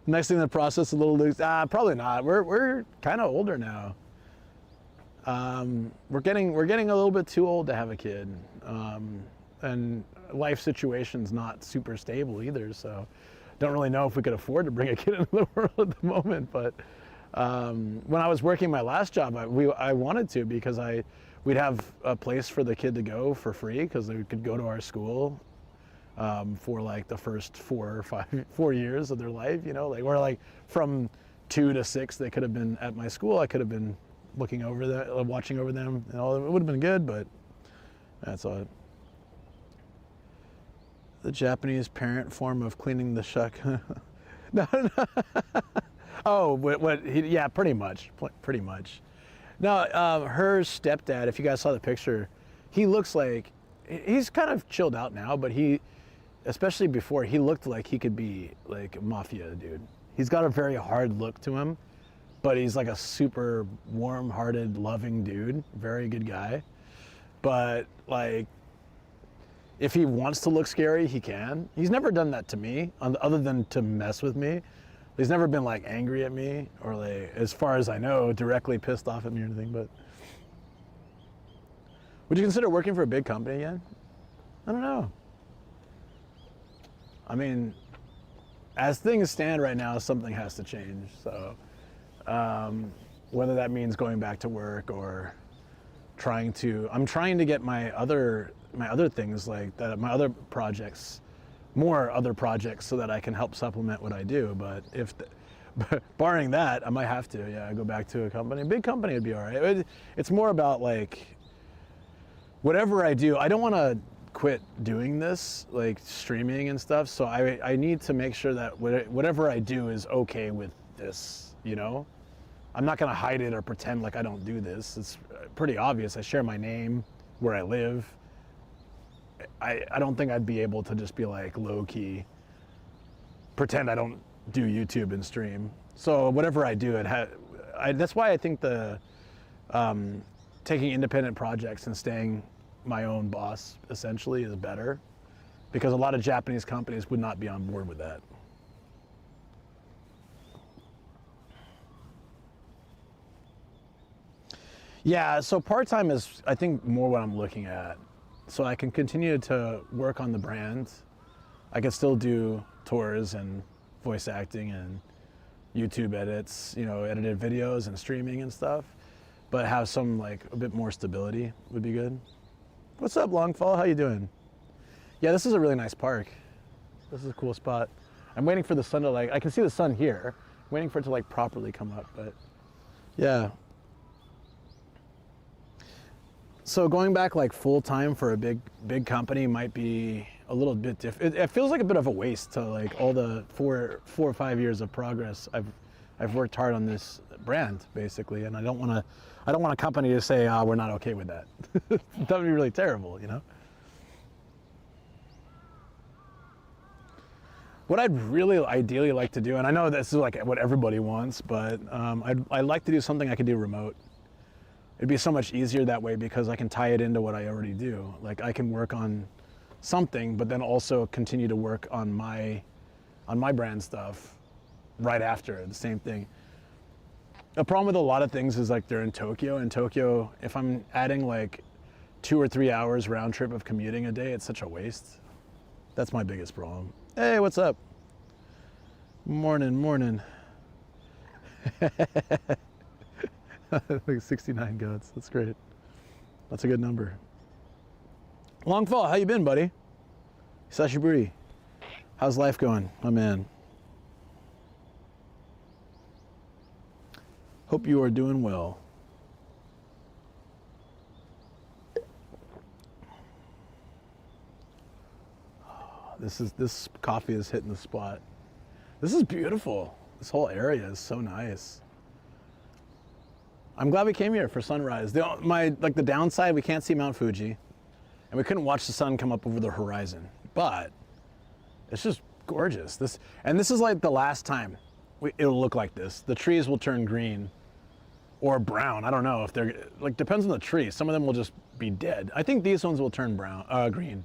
Next thing in the process, a little loose. Probably not. We're kind of older now. We're getting a little bit too old to have a kid, and life situation's not super stable either. So, don't really know if we could afford to bring a kid into the world at the moment. But when I was working my last job, I wanted to, because we'd have a place for the kid to go for free, because they could go to our school for like the first 4 years of their life. Like we're like from 2 to 6, they could have been at my school. I could have been looking over them, watching over them, and all. It would have been good, but that's all. The Japanese parent form of cleaning the shuck. No. Oh, yeah, pretty much. No, her stepdad, if you guys saw the picture, he looks like, he's kind of chilled out now, but especially before, he looked like he could be like a mafia dude. He's got a very hard look to him, but he's like a super warm-hearted, loving dude, very good guy. But like, if he wants to look scary, he can. He's never done that to me, other than to mess with me. He's never been like angry at me, or like, as far as I know, directly pissed off at me or anything. But would you consider working for a big company again? I don't know. I mean, as things stand right now, something has to change. So whether that means going back to work or I'm trying to get my other things, like that, my other projects, more other projects, so that I can help supplement what I do. But barring that, I might have to, go back to a company. A big company would be all right. It's more about like, whatever I do, I don't want to quit doing this, like streaming and stuff. So I need to make sure that whatever I do is okay with this, I'm not going to hide it or pretend like I don't do this. It's pretty obvious. I share my name, where I live. I don't think I'd be able to just be like low-key, pretend I don't do YouTube and stream. So whatever I do, that's why I think the taking independent projects and staying my own boss essentially is better, because a lot of Japanese companies would not be on board with that. Yeah, so part-time is, I think, more what I'm looking at. So I can continue to work on the brand. I can still do tours and voice acting and YouTube edits, edited videos and streaming and stuff, but have some, like, a bit more stability would be good. What's up, Longfall? How you doing? Yeah, this is a really nice park. This is a cool spot. I'm waiting for the sun to, I can see the sun here. I'm waiting for it to, properly come up, but yeah. So going back full time for a big company might be a little bit different. It feels like a bit of a waste to all the four or 5 years of progress I've worked hard on this brand, basically, and I don't want a company to say, we're not okay with that. That would be really terrible, What I'd really ideally like to do, and I know this is what everybody wants, but I'd like to do something I could do remote. It'd be so much easier that way, because I can tie it into what I already do. I can work on something, but then also continue to work on my brand stuff right after, the same thing. The problem with a lot of things is they're in Tokyo. In Tokyo, if I'm adding 2 or 3 hours round trip of commuting a day, it's such a waste. That's my biggest problem. Hey, what's up? Morning. 69 goats. That's great. That's a good number. Longfall, how you been, buddy? Sashiburi. How's life going, my man? Hope you are doing well. This coffee is hitting the spot. This is beautiful. This whole area is so nice. I'm glad we came here for sunrise. The downside, we can't see Mount Fuji, and we couldn't watch the sun come up over the horizon. But it's just gorgeous. This is like the last time it'll look like this. The trees will turn green or brown. I don't know if they're like, depends on the tree. Some of them will just be dead. I think these ones will turn green.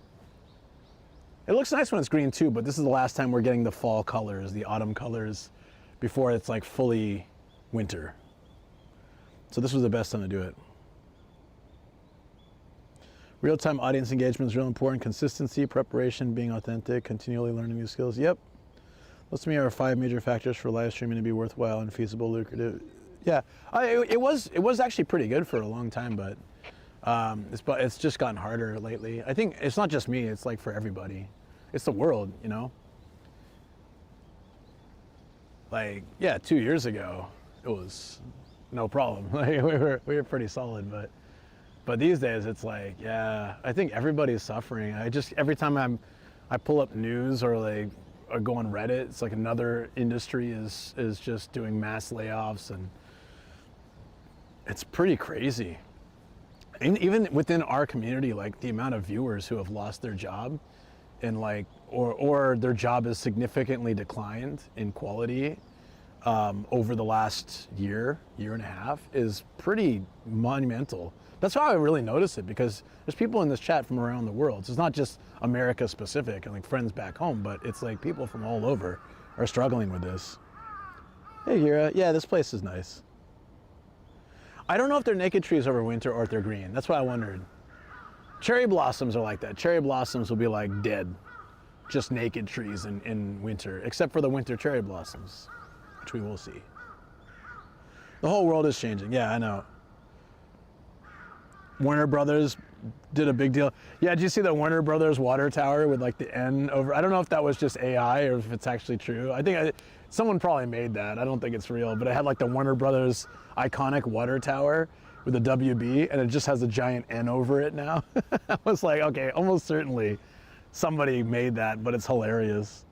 It looks nice when it's green too, but this is the last time we're getting the fall colors, the autumn colors, before it's like fully winter. So this was the best time to do it. Real-time audience engagement is real important. Consistency, preparation, being authentic, continually learning new skills. Yep. Those to me are 5 major factors for live streaming to be worthwhile and feasible, lucrative. Yeah, it was actually pretty good for a long time, but it's just gotten harder lately. I think it's not just me, it's like for everybody. It's the world, you know? Like, yeah, 2 years ago, it was no problem. Like, we were pretty solid, but these days it's like, yeah, I think everybody's suffering. Every time I pull up news or go on Reddit, it's like another industry is just doing mass layoffs, and it's pretty crazy. And even within our community, like the amount of viewers who have lost their job and or their job has significantly declined in quality over the last year and a half is pretty monumental. That's how I really notice it, because there's people in this chat from around the world. So it's not just America specific and like friends back home, but it's like people from all over are struggling with this. Hey, Hira. Yeah, this place is nice. I don't know if they're naked trees over winter or if they're green. That's what I wondered. Cherry blossoms are like that. Cherry blossoms will be like dead, just naked trees in winter, except for the winter cherry blossoms, which we will see. The whole world is changing. Yeah, I know. Warner Brothers did a big deal. Yeah, did you see the Warner Brothers water tower with like the N over? I don't know if that was just AI or if it's actually true. I think someone probably made that. I don't think it's real, but it had like the Warner Brothers iconic water tower with the WB, and it just has a giant N over it now. I was like, okay, almost certainly somebody made that, but it's hilarious.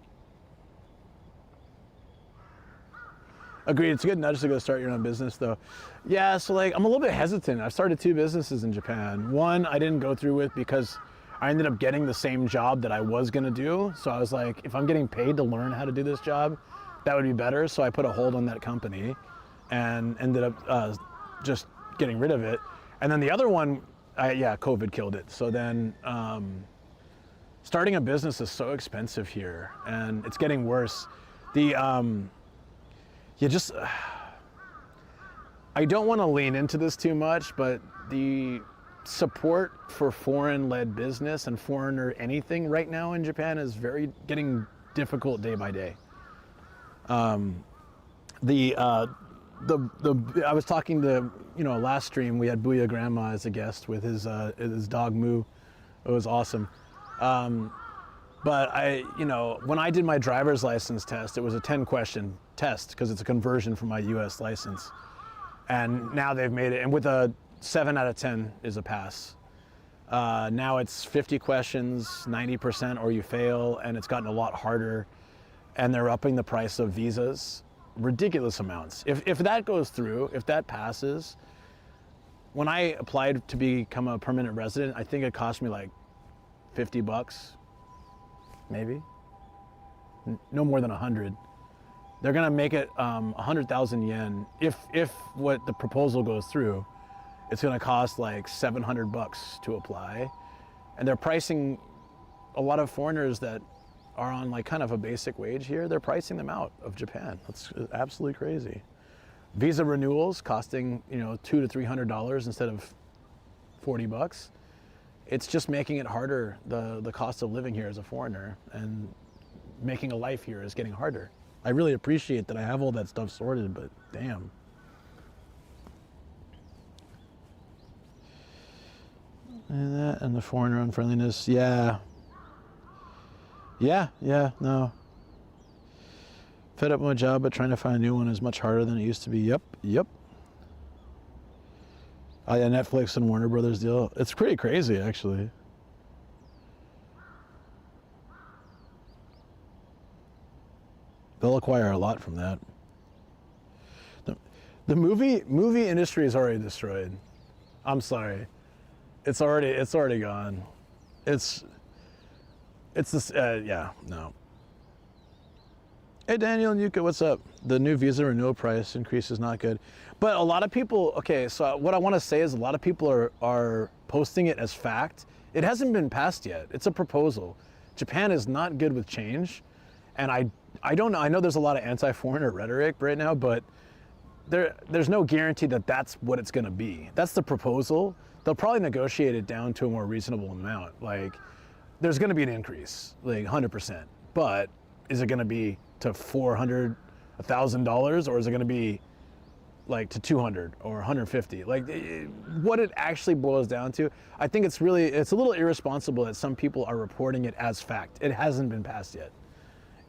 Agreed, it's a good nudge to go start your own business though. Yeah, so like I'm a little bit hesitant. I've started 2 businesses in Japan. One I didn't go through with because I ended up getting the same job that I was gonna do. So I was like, if I'm getting paid to learn how to do this job, that would be better. So I put a hold on that company and ended up just getting rid of it. And then the other one, COVID killed it. So then starting a business is so expensive here, and it's getting worse. I don't want to lean into this too much, but the support for foreign-led business and foreigner anything right now in Japan is getting difficult day by day. I was talking to, last stream we had Booyah Grandma as a guest with his dog Moo. It was awesome. But when I did my driver's license test, it was a 10-question test because it's a conversion from my US license. And now they've made it, and with a 7 out of 10 is a pass. Now it's 50 questions, 90% or you fail, and it's gotten a lot harder. And they're upping the price of visas, ridiculous amounts. If that goes through, if that passes, when I applied to become a permanent resident, I think it cost me like $50, maybe. No more than 100. They're gonna make it 100,000 yen. If what the proposal goes through, it's gonna cost like $700 to apply. And they're pricing a lot of foreigners that are on like kind of a basic wage here, they're pricing them out of Japan. That's absolutely crazy. Visa renewals costing, $200 to $300 instead of $40. It's just making it harder. The cost of living here as a foreigner and making a life here is getting harder. I really appreciate that I have all that stuff sorted, but damn. And that and the foreigner unfriendliness, yeah. Yeah, no. Fed up with my job, but trying to find a new one is much harder than it used to be. Yep. Oh yeah, Netflix and Warner Brothers deal. It's pretty crazy, actually. They'll acquire a lot from that. The movie industry is already destroyed. I'm sorry. It's already gone. It's this, yeah, no. Hey, Daniel and Yuka, what's up? The new visa renewal price increase is not good. But a lot of people, okay, so what I want to say is a lot of people are posting it as fact. It hasn't been passed yet. It's a proposal. Japan is not good with change. And I don't know, I know there's a lot of anti-foreigner rhetoric right now, but there's no guarantee that that's what it's going to be. That's the proposal. They'll probably negotiate it down to a more reasonable amount. Like, there's going to be an increase, like 100%. But is it going to be to $400, $1,000, or is it going to be like to 200 or 150? Like, what it actually boils down to, I think it's a little irresponsible that some people are reporting it as fact. It hasn't been passed yet.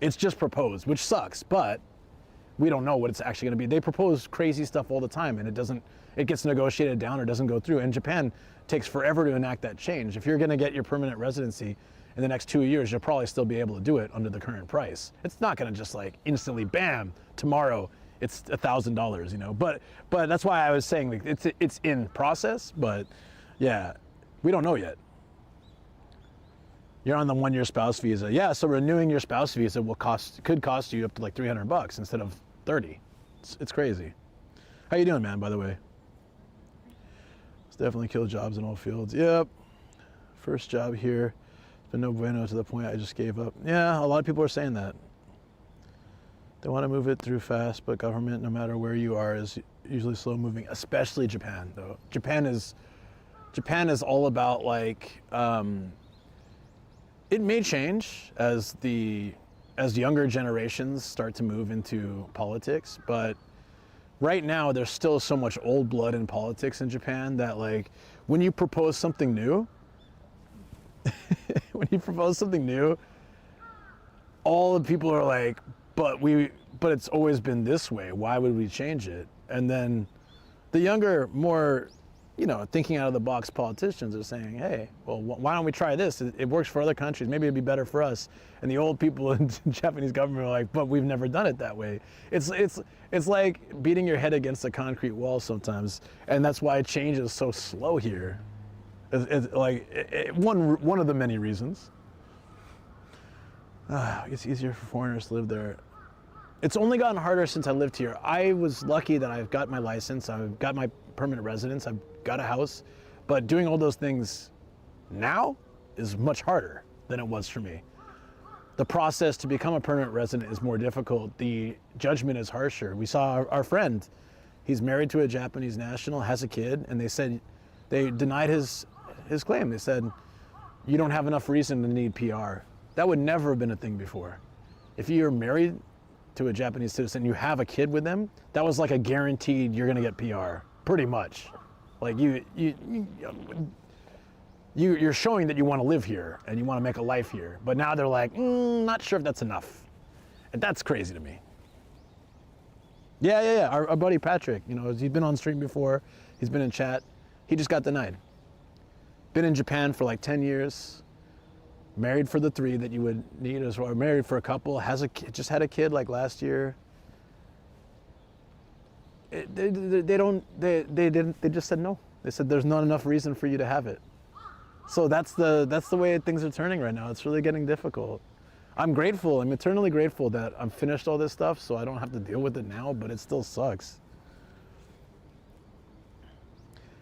It's just proposed, which sucks, but we don't know what it's actually going to be. They propose crazy stuff all the time, and it gets negotiated down or doesn't go through. And Japan takes forever to enact that change. If you're going to get your permanent residency in the next 2 years, you'll probably still be able to do it under the current price. It's not going to just like instantly, bam, tomorrow it's $1,000, you know. But that's why I was saying, like, it's in process. But yeah, we don't know yet. You're on the 1-year spouse visa. Yeah, so renewing your spouse visa could cost you up to like $300 instead of 30. It's crazy. How you doing, man, by the way? It's definitely killed jobs in all fields. Yep. First job here. It's been no bueno to the point I just gave up. Yeah, a lot of people are saying that. They want to move it through fast, but government, no matter where you are, is usually slow moving, especially Japan, though. Japan is all about, like, it may change as younger generations start to move into politics, but right now there's still so much old blood in politics in Japan that, like, when you propose something new, all the people are like, but it's always been this way. Why would we change it? And then the younger, more, you know, thinking out of the box politicians are saying, hey, well, why don't we try this? It works for other countries. Maybe it'd be better for us. And the old people in the Japanese government are like, but we've never done it that way. It's like beating your head against a concrete wall sometimes. And that's why change is so slow here. One of the many reasons. It's easier for foreigners to live there. It's only gotten harder since I lived here. I was lucky that I've got my license, I've got my permanent residence, I've got a house, but doing all those things now is much harder than it was for me. The process to become a permanent resident is more difficult. The judgment is harsher. We saw our friend, he's married to a Japanese national, has a kid, and they denied his claim. They said, you don't have enough reason to need PR. That would never have been a thing before. If you're married to a Japanese citizen, you have a kid with them, that was like a guaranteed you're gonna get PR, pretty much. Like you're showing that you want to live here and you want to make a life here. But now they're like, not sure if that's enough. And that's crazy to me. Yeah. Our buddy Patrick, you know, he's been on stream before, he's been in chat, he just got denied. Been in Japan for like 10 years. Married for the 3 that you would need as well. Married for a couple, just had a kid like last year. They just said no. They said there's not enough reason for you to have it. So that's the way things are turning right now. It's really getting difficult. I'm grateful. I'm eternally grateful that I'm finished all this stuff, so I don't have to deal with it now. But it still sucks.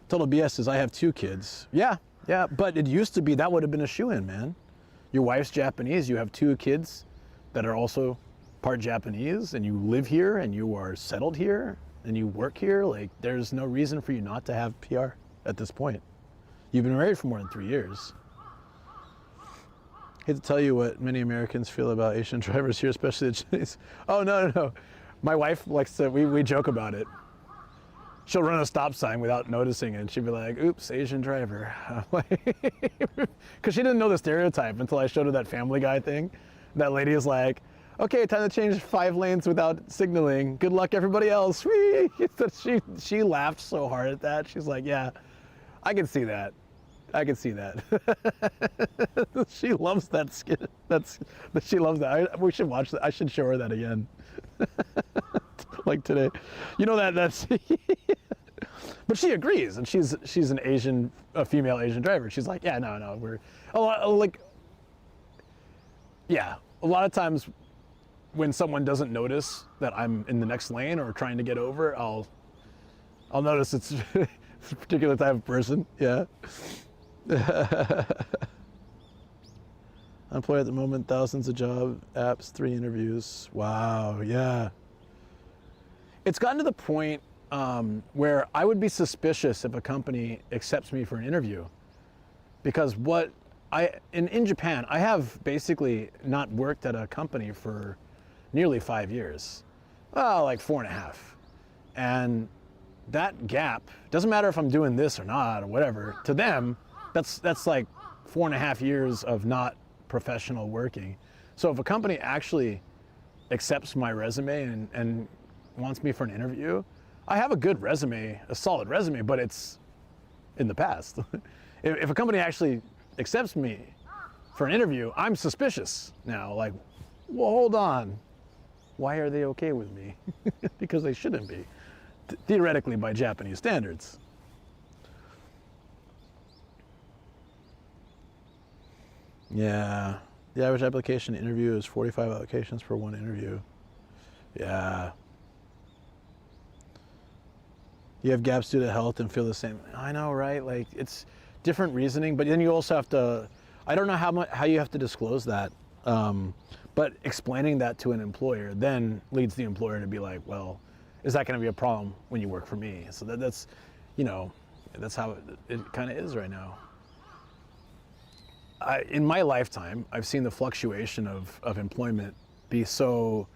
Total BS is I have 2 kids. Yeah. But it used to be that would have been a shoo-in, man. Your wife's Japanese, you have 2 kids that are also part Japanese, and you live here, and you are settled here, and you work here. Like, there's no reason for you not to have PR at this point. You've been married for more than 3 years. Hate to tell you what many Americans feel about Asian drivers here, especially the Chinese. Oh, no. My wife likes to, we joke about it. She'll run a stop sign without noticing it, and she'd be like, oops, Asian driver. Because she didn't know the stereotype until I showed her that Family Guy thing. That lady is like, okay, time to change 5 lanes without signaling. Good luck, everybody else. Whee! She laughed so hard at that. She's like, yeah, I can see that. I can see that. She loves that skin. She loves that. We should watch that. I should show her that again. Like today. You know that's but she agrees, and she's a female Asian driver. She's like, yeah, no, we're a lot a lot of times when someone doesn't notice that I'm in the next lane or trying to get over, I'll notice it's a particular type of person. Yeah. Employed at the moment, thousands of job apps, 3 interviews. Wow, yeah. It's gotten to the point where I would be suspicious if a company accepts me for an interview, because in Japan, I have basically not worked at a company for nearly 5 years. Well, like 4.5. And that gap, doesn't matter if I'm doing this or not or whatever, to them, that's like 4.5 years of not professional working. So if a company actually accepts my resume and wants me for an interview, I have a good resume, a solid resume, but it's in the past. If a company actually accepts me for an interview, I'm suspicious now. Like, well, hold on. Why are they okay with me? Because they shouldn't be, theoretically, by Japanese standards. Yeah, the average application interview is 45 applications per 1 interview. Yeah. You have gaps due to health and feel the same. I know, right? Like, it's different reasoning, but then you also have to, I don't know how you have to disclose that, but explaining that to an employer then leads the employer to be like, well, is that going to be a problem when you work for me? So that's, that's how it kind of is right now. In my lifetime, I've seen the fluctuation of employment be so,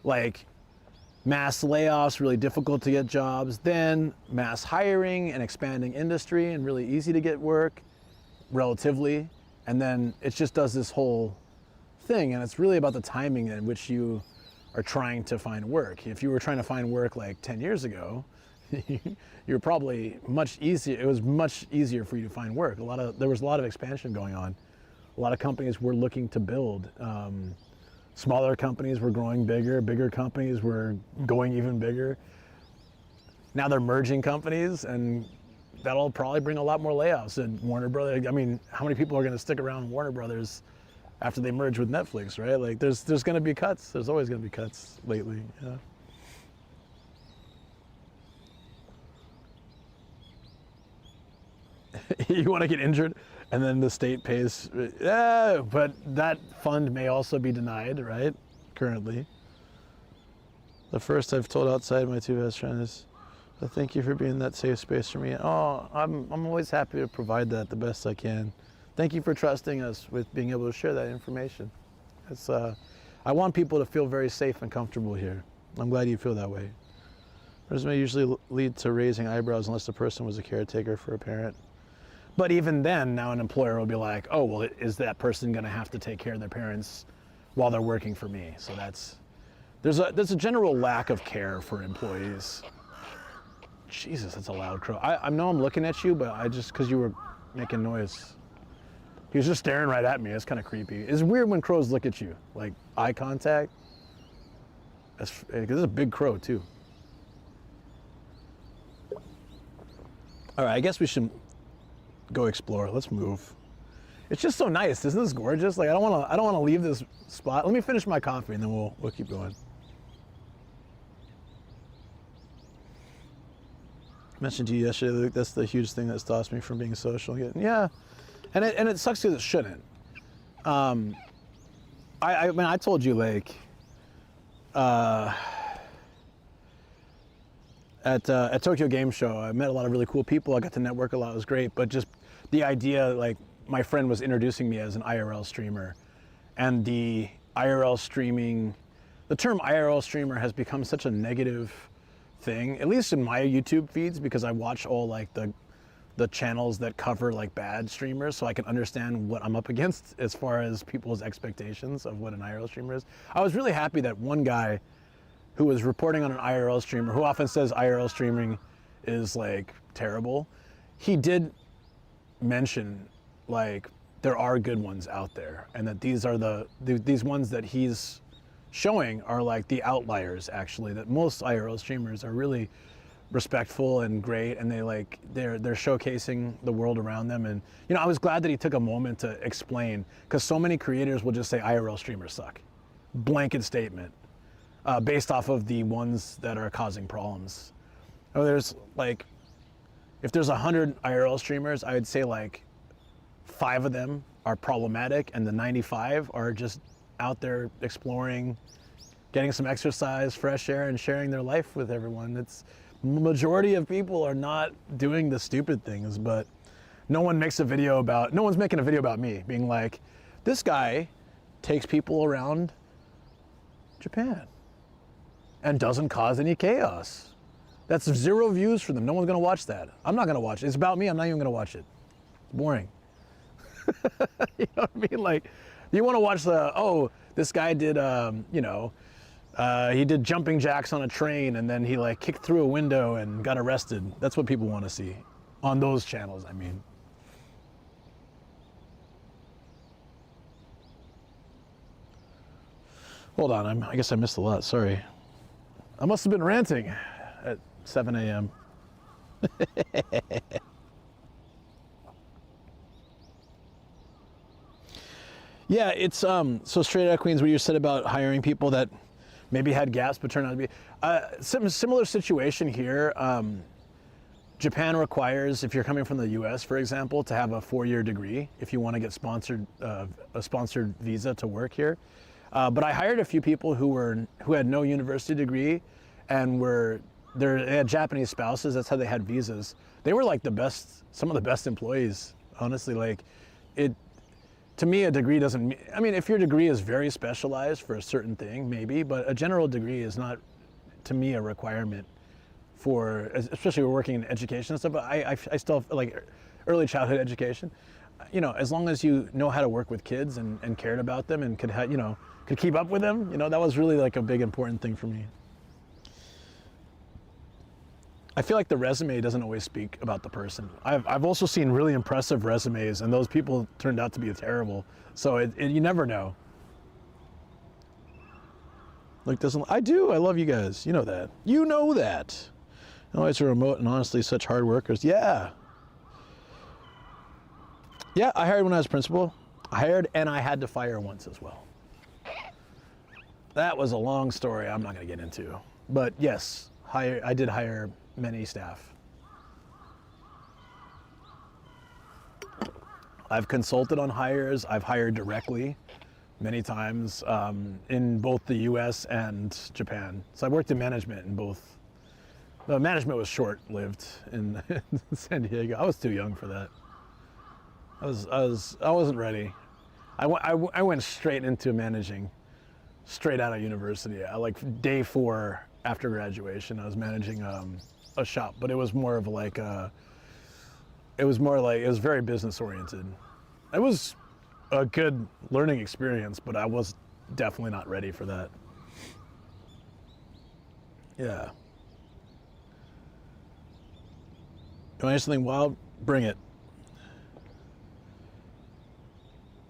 like, mass layoffs, really difficult to get jobs, then mass hiring and expanding industry and really easy to get work, relatively, and then it just does this whole thing, and it's really about the timing in which you are trying to find work. If you were trying to find work like 10 years ago, you're probably much easier. It was much easier for you to find work. There was a lot of expansion going on. A lot of companies were looking to build. Smaller companies were growing bigger companies were going even bigger. Now they're merging companies, and that'll probably bring a lot more layoffs. And Warner Brothers, I mean, how many people are going to stick around Warner Brothers after they merge with Netflix, right? Like, there's going to be cuts. There's always going to be cuts lately. Yeah. You want to get injured, and then the state pays. Yeah, but that fund may also be denied, right? Currently. The first I've told outside my 2 best friends, thank you for being that safe space for me. Oh, I'm always happy to provide that the best I can. Thank you for trusting us with being able to share that information. It's, I want people to feel very safe and comfortable here. I'm glad you feel that way. Resume usually lead to raising eyebrows unless the person was a caretaker for a parent. But even then, now an employer will be like, oh, well, is that person going to have to take care of their parents while they're working for me? So there's a general lack of care for employees. Jesus, that's a loud crow. I know I'm looking at you, but because you were making noise. He was just staring right at me. It's kind of creepy. It's weird when crows look at you, like eye contact. Because it's a big crow too. All right, I guess we should go explore. Let's move. It's just so nice. Isn't this gorgeous? Like, I don't want to leave this spot. Let me finish my coffee and then we'll keep going. I mentioned to you yesterday, Luke, that's the huge thing that stops me from being social. Yeah, and it sucks because it shouldn't. I mean, I told you, like, at Tokyo Game Show, I met a lot of really cool people. I got to network a lot. It was great. But just the idea, like, my friend was introducing me as an IRL streamer, and the IRL streaming, the term IRL streamer has become such a negative thing, at least in my YouTube feeds, because I watch all like the channels that cover like bad streamers, so I can understand what I'm up against as far as people's expectations of what an IRL streamer is. I was really happy that one guy who was reporting on an IRL streamer, who often says IRL streaming is like terrible, he did mention like there are good ones out there, and that these are these ones that he's showing are like the outliers, actually, that most IRL streamers are really respectful and great, and they're showcasing the world around them. And you know, I was glad that he took a moment to explain, because so many creators will just say IRL streamers suck, blanket statement, based off of the ones that are causing problems. Oh, there's like, if there's 100 IRL streamers, I would say like 5 of them are problematic, and the 95 are just out there exploring, getting some exercise, fresh air, and sharing their life with everyone. It's majority of people are not doing the stupid things, but no one's making a video about me being like, this guy takes people around Japan and doesn't cause any chaos. That's 0 views for them. No one's gonna watch that. I'm not gonna watch it. It's about me. I'm not even gonna watch it. It's boring. You know what I mean? Like, you want to watch this guy did, he did jumping jacks on a train, and then he like kicked through a window and got arrested. That's what people want to see on those channels, I mean. Hold on, I guess I missed a lot, sorry. I must have been ranting at 7 a.m. Yeah, it's so straight out Queens, what you said about hiring people that maybe had gaps but turned out to be similar situation here. Japan requires, if you're coming from the US, for example, to have a 4-year degree if you want to get sponsored a sponsored visa to work here. But I hired a few people who had no university degree, and they had Japanese spouses. That's how they had visas. They were like some of the best employees, honestly. Like, to me, a degree doesn't, I mean, if your degree is very specialized for a certain thing, maybe, but a general degree is not, to me, a requirement for, especially we're working in education and stuff. But I still, like, early childhood education, you know, as long as you know how to work with kids and cared about them and could keep up with them, you know, that was really like a big important thing for me. I feel like the resume doesn't always speak about the person. I've also seen really impressive resumes, and those people turned out to be terrible. So you never know. Like, I do. I love you guys. You know that. You know that. Always are remote and honestly such hard workers. Yeah. Yeah, I hired when I was principal. I hired and I had to fire once as well. That was a long story I'm not going to get into. But yes, I did hire many staff. I've consulted on hires. I've hired directly many times in both the US and Japan. So I worked in management in both. The management was short-lived in San Diego. I was too young for that. I wasn't ready. I went straight into managing, straight out of university. Like day 4 after graduation, I was managing a shop, but it was more of like it was very business oriented. It was a good learning experience, but I was definitely not ready for that. Yeah. You want something wild? Bring it.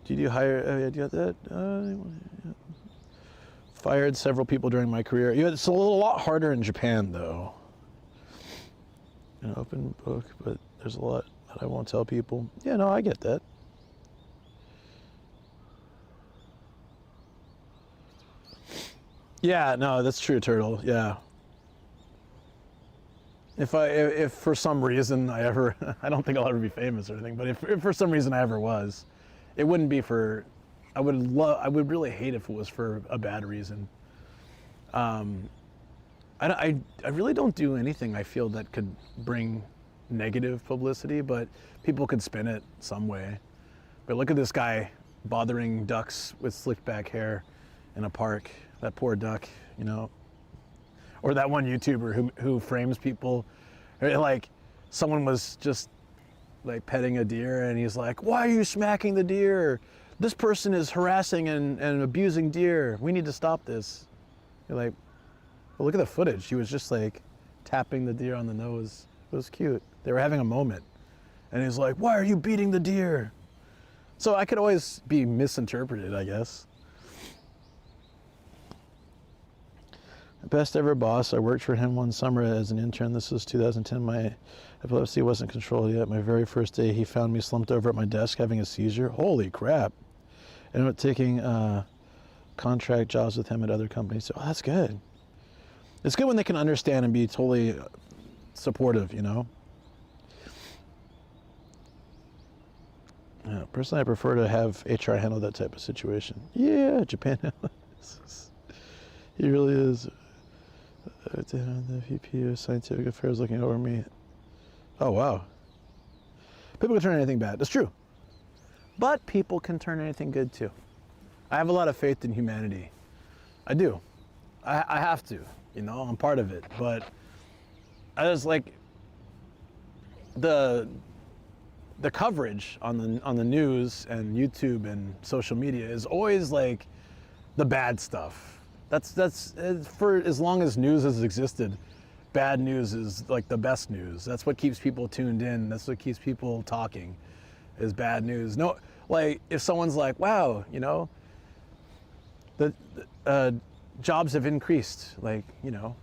Did you hire? Oh yeah, do you got that? Fired several people during my career. Yeah, it's a lot harder in Japan though. An open book, but there's a lot that I won't tell people. Yeah, no, I get that. Yeah, no, that's true, Turtle. Yeah. If for some reason I don't think I'll ever be famous or anything, but if for some reason I ever was, it wouldn't be for, I would really hate if it was for a bad reason. I really don't do anything I feel that could bring negative publicity, but people could spin it some way. But look at this guy bothering ducks with slicked back hair in a park. That poor duck, you know. Or that one YouTuber who frames people. Like, someone was just like petting a deer and he's like, why are you smacking the deer? This person is harassing and abusing deer. We need to stop this. You're like, well, look at the footage. He was just like tapping the deer on the nose. It was cute. They were having a moment. And he's like, why are you beating the deer? So I could always be misinterpreted, I guess. Best ever boss. I worked for him one summer as an intern. This was 2010. My epilepsy wasn't controlled yet. My very first day, he found me slumped over at my desk having a seizure. Holy crap. I ended up taking contract jobs with him at other companies. So that's good. It's good when they can understand and be totally supportive, you know? Yeah, personally, I prefer to have HR handle that type of situation. Yeah, Japan. He really is. The VP of Scientific Affairs looking over me. Oh, wow. People can turn anything bad. That's true. But people can turn anything good, too. I have a lot of faith in humanity. I do. I have to. You know, I'm part of it. But I was like, the coverage on the news and YouTube and social media is always like the bad stuff. That's for as long as news has existed, bad news is like the best news. That's what keeps people tuned in. That's what keeps people talking, is bad news. No, like if someone's like, wow, you know, the jobs have increased, like, you know,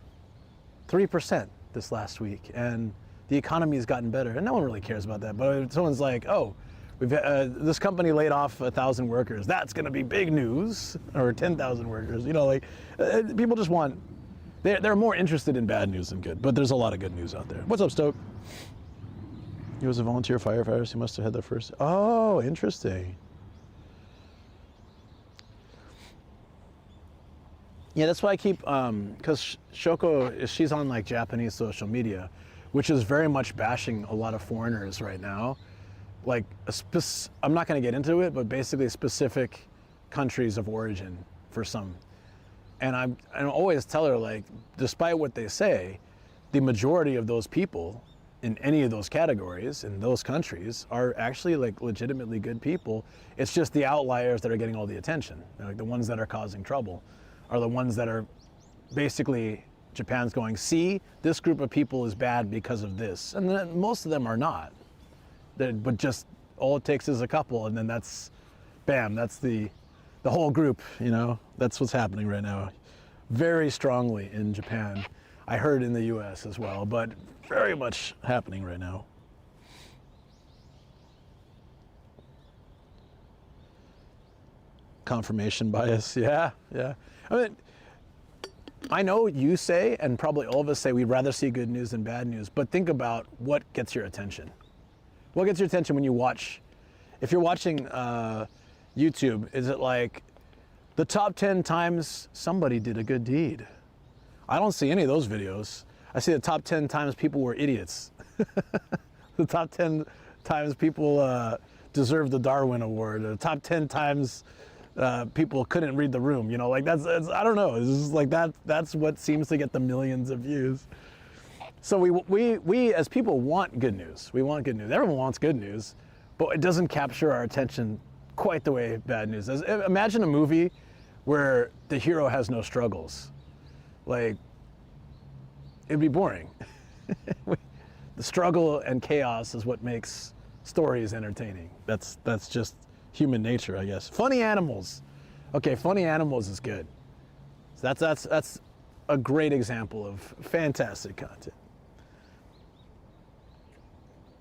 3% this last week, and the economy has gotten better, and no one really cares about that. But if someone's like, oh, this company laid off 1,000 workers, that's going to be big news, or 10,000 workers. You know, like people just want, they're more interested in bad news than good. But there's a lot of good news out there. What's up, Stoke? He was a volunteer firefighter, so he must have had the first. Oh, interesting. Yeah, that's why I keep, because Shoko, she's on like Japanese social media, which is very much bashing a lot of foreigners right now. Like, I'm not going to get into it, but basically specific countries of origin for some. And I always tell her, like, despite what they say, the majority of those people in any of those categories in those countries are actually like legitimately good people. It's just the outliers that are getting all the attention. Like the ones that are causing trouble are the ones that are basically Japan's going, see, this group of people is bad because of this. And then most of them are not. But just all it takes is a couple, and then that's, bam, that's the whole group, you know? That's what's happening right now. Very strongly in Japan. I heard in the US as well, but very much happening right now. Confirmation bias, yeah. I mean, I know you say, and probably all of us say, we'd rather see good news than bad news, but think about what gets your attention. What gets your attention when you watch, if you're watching YouTube, is it like the top 10 times somebody did a good deed? I don't see any of those videos. I see the top 10 times people were idiots. The top 10 times people deserved the Darwin Award. The top 10 times people couldn't read the room. You know, like that's I don't know. It's just like that's what seems to get the millions of views. So we as people want good news. We want good news. Everyone wants good news, but it doesn't capture our attention quite the way bad news does. Imagine a movie where the hero has no struggles. Like, it'd be boring. The struggle and chaos is what makes stories entertaining. That's just human nature, I guess. Funny animals. Okay, funny animals is good. So that's a great example of fantastic content.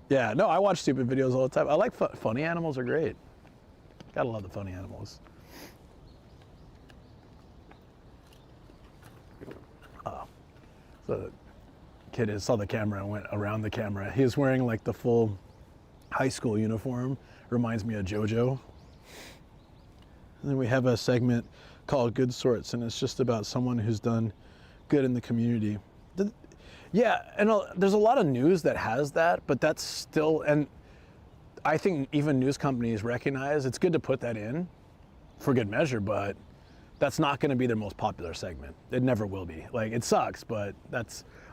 Yeah, no, I watch stupid videos all the time. I like funny animals are great. Gotta love the funny animals. Oh, so the kid saw the camera and went around the camera. He was wearing like the full high school uniform. Reminds me of JoJo. And then we have a segment called Good Sorts, and it's just about someone who's done good in the community. Yeah, and there's a lot of news that has that, but that's still, and I think even news companies recognize it's good to put that in for good measure, but that's not going to be their most popular segment. It never will be. Like, it sucks, but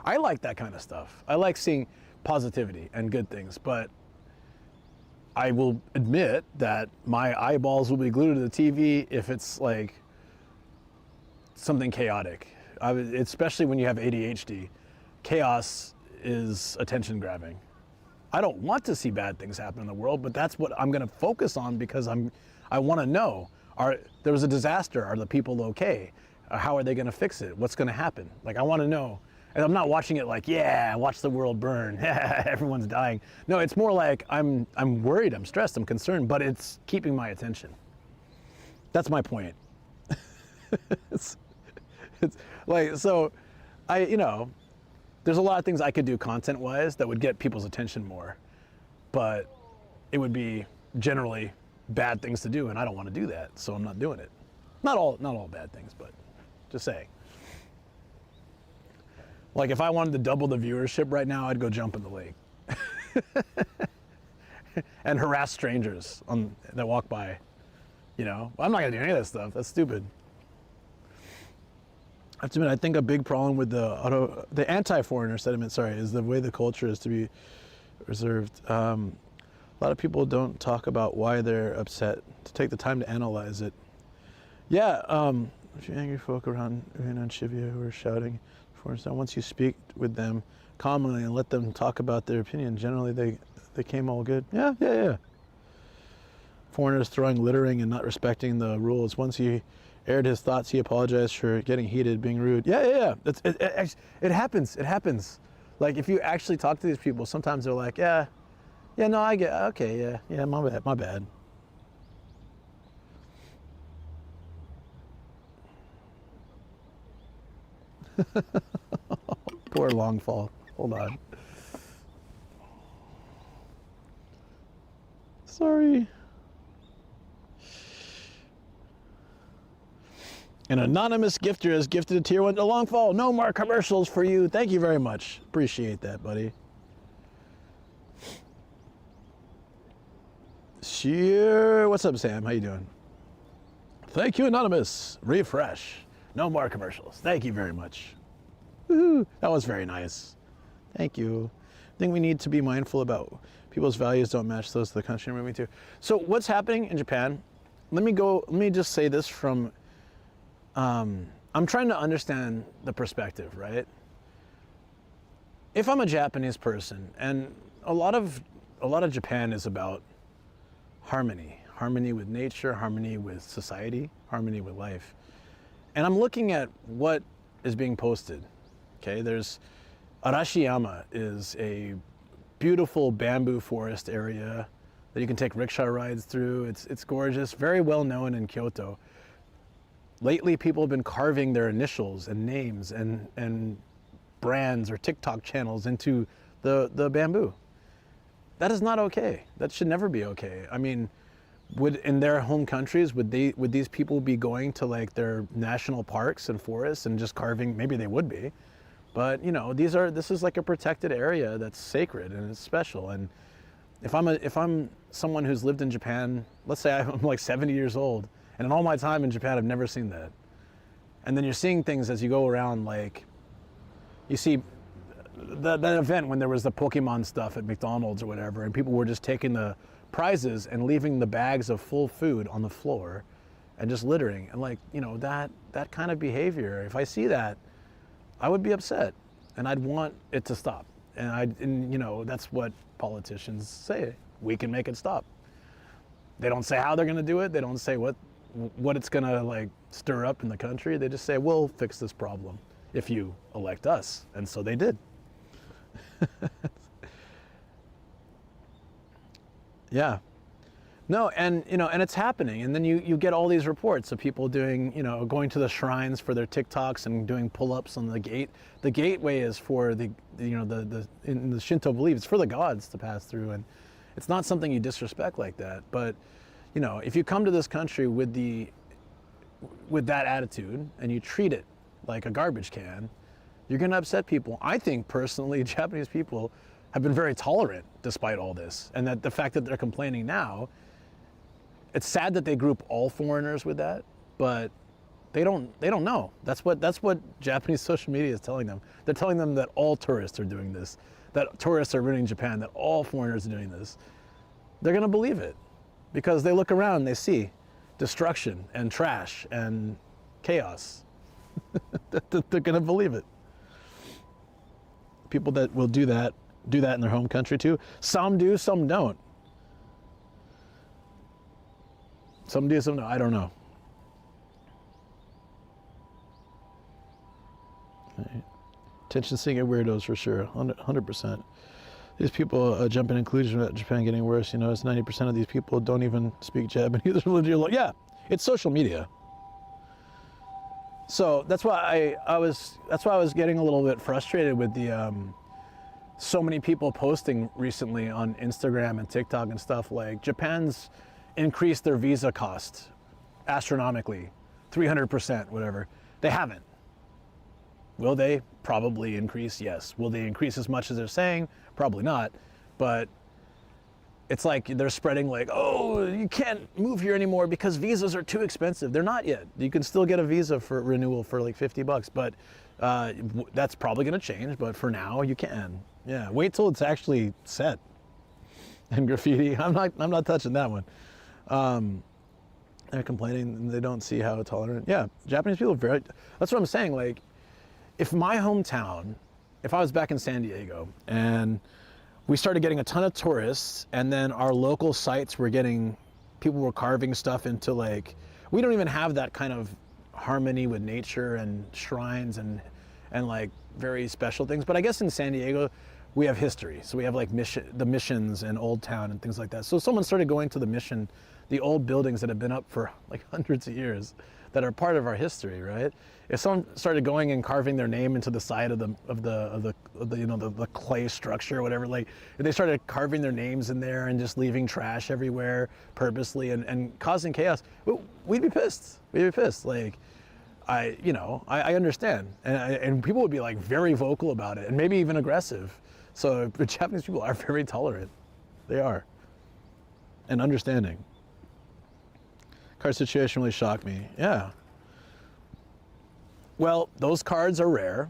I like that kind of stuff. I like seeing positivity and good things, but I will admit that my eyeballs will be glued to the TV if it's like something chaotic. Especially when you have ADHD. Chaos is attention grabbing. I don't want to see bad things happen in the world, but that's what I'm going to focus on because I want to know, there was a disaster. Are the people okay? How are they going to fix it? What's going to happen? Like, I want to know. And I'm not watching it like, yeah, watch the world burn. Everyone's dying. No, it's more like I'm worried, I'm stressed, I'm concerned, but it's keeping my attention. That's my point. it's like, so there's a lot of things I could do content-wise that would get people's attention more, but it would be generally bad things to do, and I don't want to do that, so I'm not doing it. Not all bad things, but just saying. Like, if I wanted to double the viewership right now, I'd go jump in the lake and harass strangers that walk by. I'm not gonna do any of that stuff. That's stupid. I have to admit, I think a big problem with the anti-foreigner sentiment, is the way the culture is to be reserved. A lot of people don't talk about why they're upset, to take the time to analyze it. Yeah, if you angry folk around Shivya who are shouting, for instance, once you speak with them calmly and let them talk about their opinion, generally they came all good. Yeah. Foreigners throwing littering and not respecting the rules. Once he aired his thoughts, he apologized for getting heated, being rude. Yeah. It happens. It happens. Like, if you actually talk to these people, sometimes they're like, yeah, no, I get, okay, yeah, my bad. Poor Longfall. Hold on. Sorry. An anonymous gifter has gifted a tier 1 to Longfall. No more commercials for you. Thank you very much. Appreciate that, buddy. Sure. What's up, Sam? How you doing? Thank you, anonymous. Refresh. No more commercials. Thank you very much. Woohoo. That was very nice. Thank you. I think we need to be mindful about people's values don't match those of the country we're moving to. So what's happening in Japan? Let me just say this from, I'm trying to understand the perspective, right? If I'm a Japanese person, and a lot of Japan is about harmony with nature, harmony with society, harmony with life. And I'm looking at what is being posted. Okay, there's Arashiyama is a beautiful bamboo forest area that you can take rickshaw rides through. It's gorgeous, very well known in Kyoto. Lately, people have been carving their initials and names and brands or TikTok channels into the bamboo. That is not okay. That should never be okay. I mean, in their home countries, would these people be going to like their national parks and forests and just carving? Maybe they would be, but this is like a protected area that's sacred and it's special. And if I'm someone who's lived in Japan, let's say I'm like 70 years old, and in all my time in Japan, I've never seen that. And then you're seeing things as you go around, like you see that event when there was the Pokemon stuff at McDonald's or whatever, and people were just taking the prizes and leaving the bags of full food on the floor and just littering. And like, that kind of behavior, if I see that, I would be upset and I'd want it to stop. And that's what politicians say. We can make it stop. They don't say how they're going to do it. They don't say what it's going to like stir up in the country. They just say, we'll fix this problem if you elect us. And so they did. Yeah. No, and it's happening. And then you get all these reports of people doing, going to the shrines for their TikToks and doing pull-ups on the gate. The gateway is for in the Shinto belief, it's for the gods to pass through, and it's not something you disrespect like that. But, if you come to this country with that attitude and you treat it like a garbage can, you're going to upset people. I think personally, Japanese people have been very tolerant despite all this, and that the fact that they're complaining now, it's sad that they group all foreigners with that, but they don't know. That's what Japanese social media is telling them. They're telling them that all tourists are doing this, that tourists are ruining Japan, that all foreigners are doing this. They're going to believe it because they look around and they see destruction and trash and chaos. They're going to believe it. People that will do that do that in their home country too. Some do, some don't. Some do, some don't. I don't know. Right. Attention-seeking weirdos for sure, 100%. These people jumping inclusion about Japan getting worse. You know, it's 90% of these people don't even speak Japanese. Yeah, it's social media. So that's why I was getting a little bit frustrated with the so many people posting recently on Instagram and TikTok and stuff, like Japan's increased their visa cost astronomically, 300%, whatever. They haven't. Will they? Probably increase, yes. Will they increase as much as they're saying? Probably not. But it's like they're spreading like, oh, you can't move here anymore because visas are too expensive. They're not yet. You can still get a visa for renewal for like $50, but that's probably going to change. But for now, you can. Yeah, wait till it's actually set. And graffiti, I'm not touching that one. They're complaining they don't see how tolerant. Yeah, Japanese people are very. That's what I'm saying. Like, if my hometown, if I was back in San Diego and we started getting a ton of tourists, and then our local sites were getting, people were carving stuff into like, we don't even have that kind of harmony with nature and shrines and like very special things. But I guess in San Diego, we have history. So we have like the missions and Old Town and things like that. So someone started going to the mission, the old buildings that have been up for like hundreds of years that are part of our history, right? If someone started going and carving their name into the side of the you know, the clay structure or whatever, like if they started carving their names in there and just leaving trash everywhere purposely and causing chaos, we'd be pissed. We'd be pissed. Like, I understand, and people would be like very vocal about it and maybe even aggressive. So the Japanese people are very tolerant. They are, and understanding. Card situation really shocked me. Yeah. Well, those cards are rare.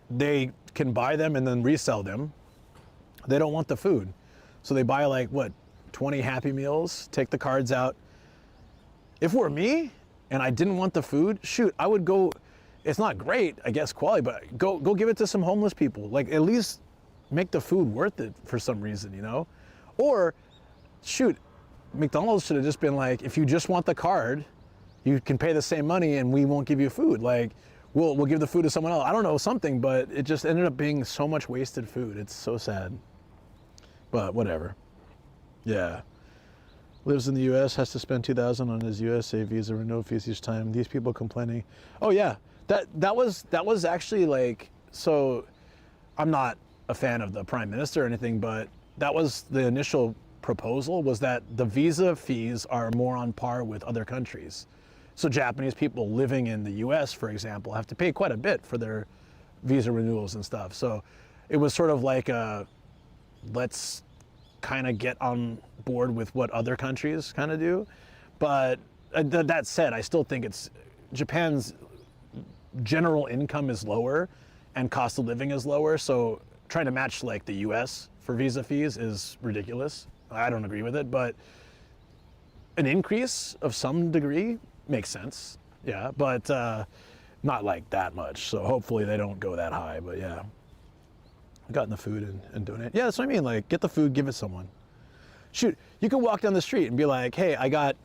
They can buy them and then resell them. They don't want the food. So they buy like, what, 20 Happy Meals, take the cards out. If it were me and I didn't want the food, shoot, I would go, it's not great, I guess, quality, but go give it to some homeless people. Like, at least make the food worth it for some reason, you know? Or, shoot, McDonald's should have just been like, if you just want the card, you can pay the same money and we won't give you food. Like, we'll give the food to someone else. I don't know, something, but it just ended up being so much wasted food. It's so sad. But whatever. Yeah. Lives in the US, has to spend $2,000 on his USA visa with no fees each time. These people complaining. Oh yeah, that was actually like, so I'm not a fan of the Prime Minister or anything, but that was the initial proposal, was that the visa fees are more on par with other countries. So Japanese people living in the US, for example, have to pay quite a bit for their visa renewals and stuff. So it was sort of like let's kind of get on board with what other countries kind of do. But that said, I still think Japan's general income is lower and cost of living is lower. So trying to match like the US for visa fees is ridiculous. I don't agree with it, but an increase of some degree makes sense. Yeah, but not like that much. So hopefully they don't go that high, but yeah. Gotten the food and donate. Yeah, that's what I mean. Like, get the food, give it someone. Shoot, you can walk down the street and be like, hey, I got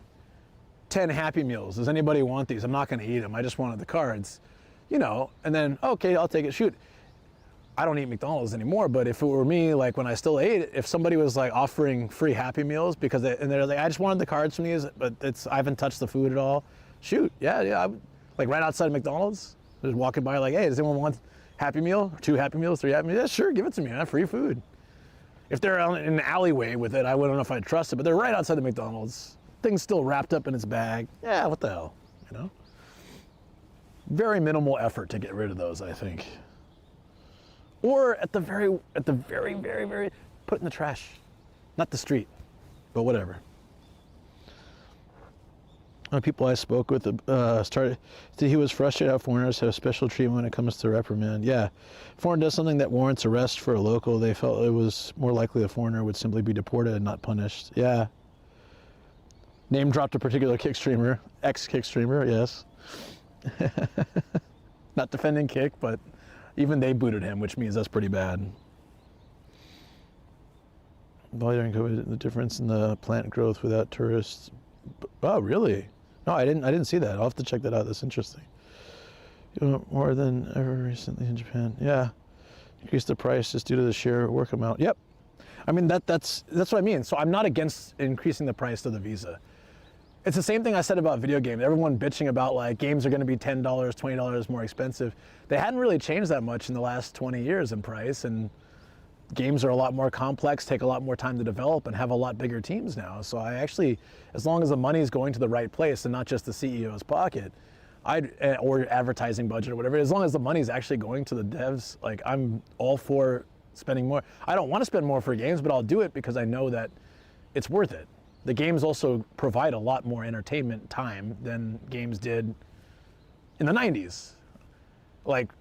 10 Happy Meals. Does anybody want these? I'm not going to eat them. I just wanted the cards. You know, and then, okay, I'll take it. Shoot, I don't eat McDonald's anymore, but if it were me, like when I still ate it, if somebody was like offering free Happy Meals because they're like, I just wanted the cards from these, but I haven't touched the food at all. Shoot, yeah, like right outside McDonald's, just walking by like, hey, does anyone want Happy Meal? 2 Happy Meals, 3 Happy Meals? Yeah, sure, give it to me, man, free food. If they're in an alleyway with it, I wouldn't know if I'd trust it, but they're right outside the McDonald's. Thing's still wrapped up in its bag. Yeah, what the hell, you know? Very minimal effort to get rid of those, I think. Or at the very, put in the trash. Not the street, but whatever. People I spoke with he was frustrated how foreigners have special treatment when it comes to reprimand. Yeah, if foreign does something that warrants arrest for a local, they felt it was more likely a foreigner would simply be deported and not punished. Yeah. Name dropped a particular kick streamer, ex-kick streamer, yes. Not defending Kick, but even they booted him, which means that's pretty bad. Bali during COVID, the difference in the plant growth without tourists. Oh, really? No, I didn't see that. I'll have to check that out. That's interesting. More than ever recently in Japan. Yeah. Increase the price just due to the sheer work amount. Yep. I mean, that's what I mean. So I'm not against increasing the price of the visa. It's the same thing I said about video games. Everyone bitching about like games are going to be $10, $20 more expensive. They hadn't really changed that much in the last 20 years in price, and games are a lot more complex, take a lot more time to develop, and have a lot bigger teams now. So I actually, as long as the money is going to the right place and not just the CEO's pocket, or advertising budget or whatever, as long as the money is actually going to the devs, like I'm all for spending more. I don't want to spend more for games, but I'll do it because I know that it's worth it. The games also provide a lot more entertainment time than games did in the 90s. Like,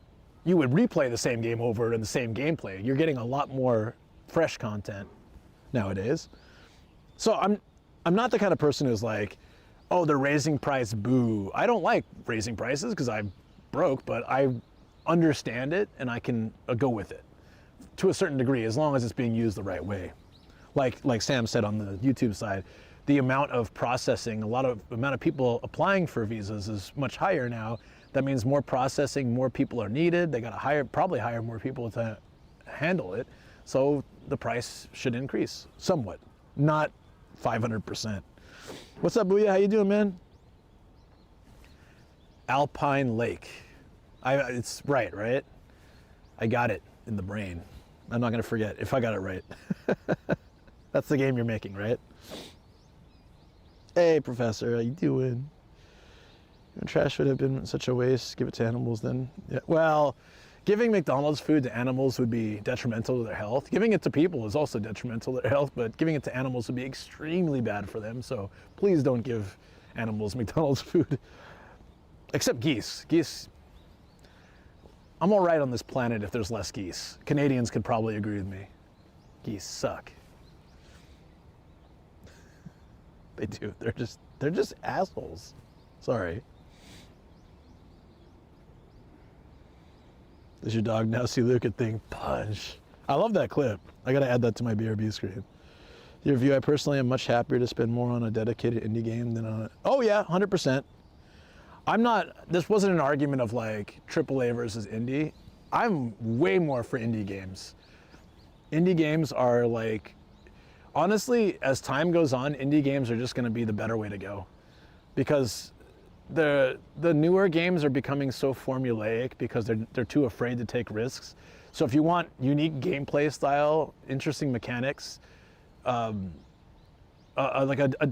you would replay the same game over and the same gameplay. You're getting a lot more fresh content nowadays. So I'm not the kind of person who's like, oh, they're raising price, boo. I don't like raising prices because I'm broke, but I understand it and I can go with it to a certain degree as long as it's being used the right way. Like Sam said on the YouTube side, the amount of processing, amount of people applying for visas is much higher now. That means more processing, more people are needed. They got to probably hire more people to handle it. So the price should increase somewhat, not 500%. What's up, Booyah? How you doing, man? Alpine Lake. It's right? I got it in the brain. I'm not gonna forget if I got it right. That's the game you're making, right? Hey, Professor, how you doing? Trash would have been such a waste. Give it to animals then. Yeah. Well, giving McDonald's food to animals would be detrimental to their health. Giving it to people is also detrimental to their health, but giving it to animals would be extremely bad for them. So please don't give animals McDonald's food. Except geese. Geese, I'm all right on this planet if there's less geese. Canadians could probably agree with me. Geese suck. They do. They're just assholes. Sorry. Does your dog now see Luca think punch? I love that clip. I gotta add that to my BRB screen. Your review, I personally am much happier to spend more on a dedicated indie game than on a... Oh yeah, 100%. This wasn't an argument of like AAA versus indie. I'm way more for indie games. Indie games are like, honestly, as time goes on, indie games are just gonna be the better way to go. Because the newer games are becoming so formulaic because they're too afraid to take risks. So if you want unique gameplay style, interesting mechanics,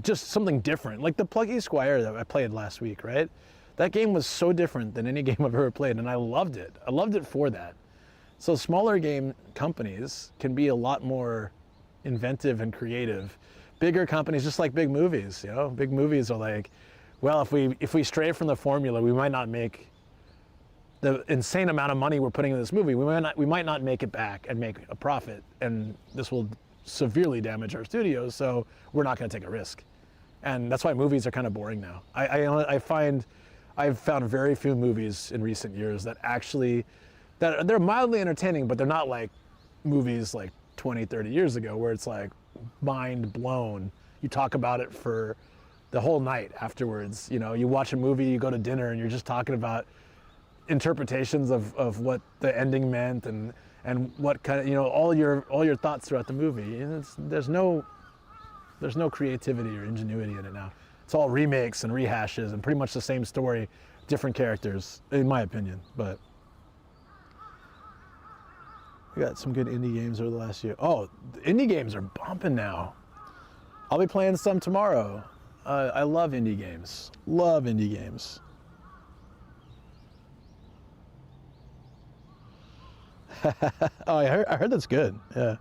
just something different, like the Pluggy Squire that I played last week, right? That game was so different than any game I've ever played, and I loved it. I loved it for that. So smaller game companies can be a lot more inventive and creative. Bigger companies, just like big movies, you know? Big movies are like, well, if we stray from the formula, we might not make the insane amount of money we're putting in this movie. We might not make it back and make a profit, and this will severely damage our studios. So we're not going to take a risk, and that's why movies are kind of boring now. I've found very few movies in recent years that they're mildly entertaining, but they're not like movies like 20, 30 years ago where it's like mind blown. You talk about it for the whole night afterwards. You know, you watch a movie, you go to dinner, and you're just talking about interpretations of what the ending meant and what kind of, you know, all your thoughts throughout the movie. And there's no creativity or ingenuity in it now. It's all remakes and rehashes and pretty much the same story, different characters, in my opinion. But we got some good indie games over the last year. Oh, the indie games are bumping now. I'll be playing some tomorrow. I love indie games. Love indie games. Oh, I heard that's good. Yeah.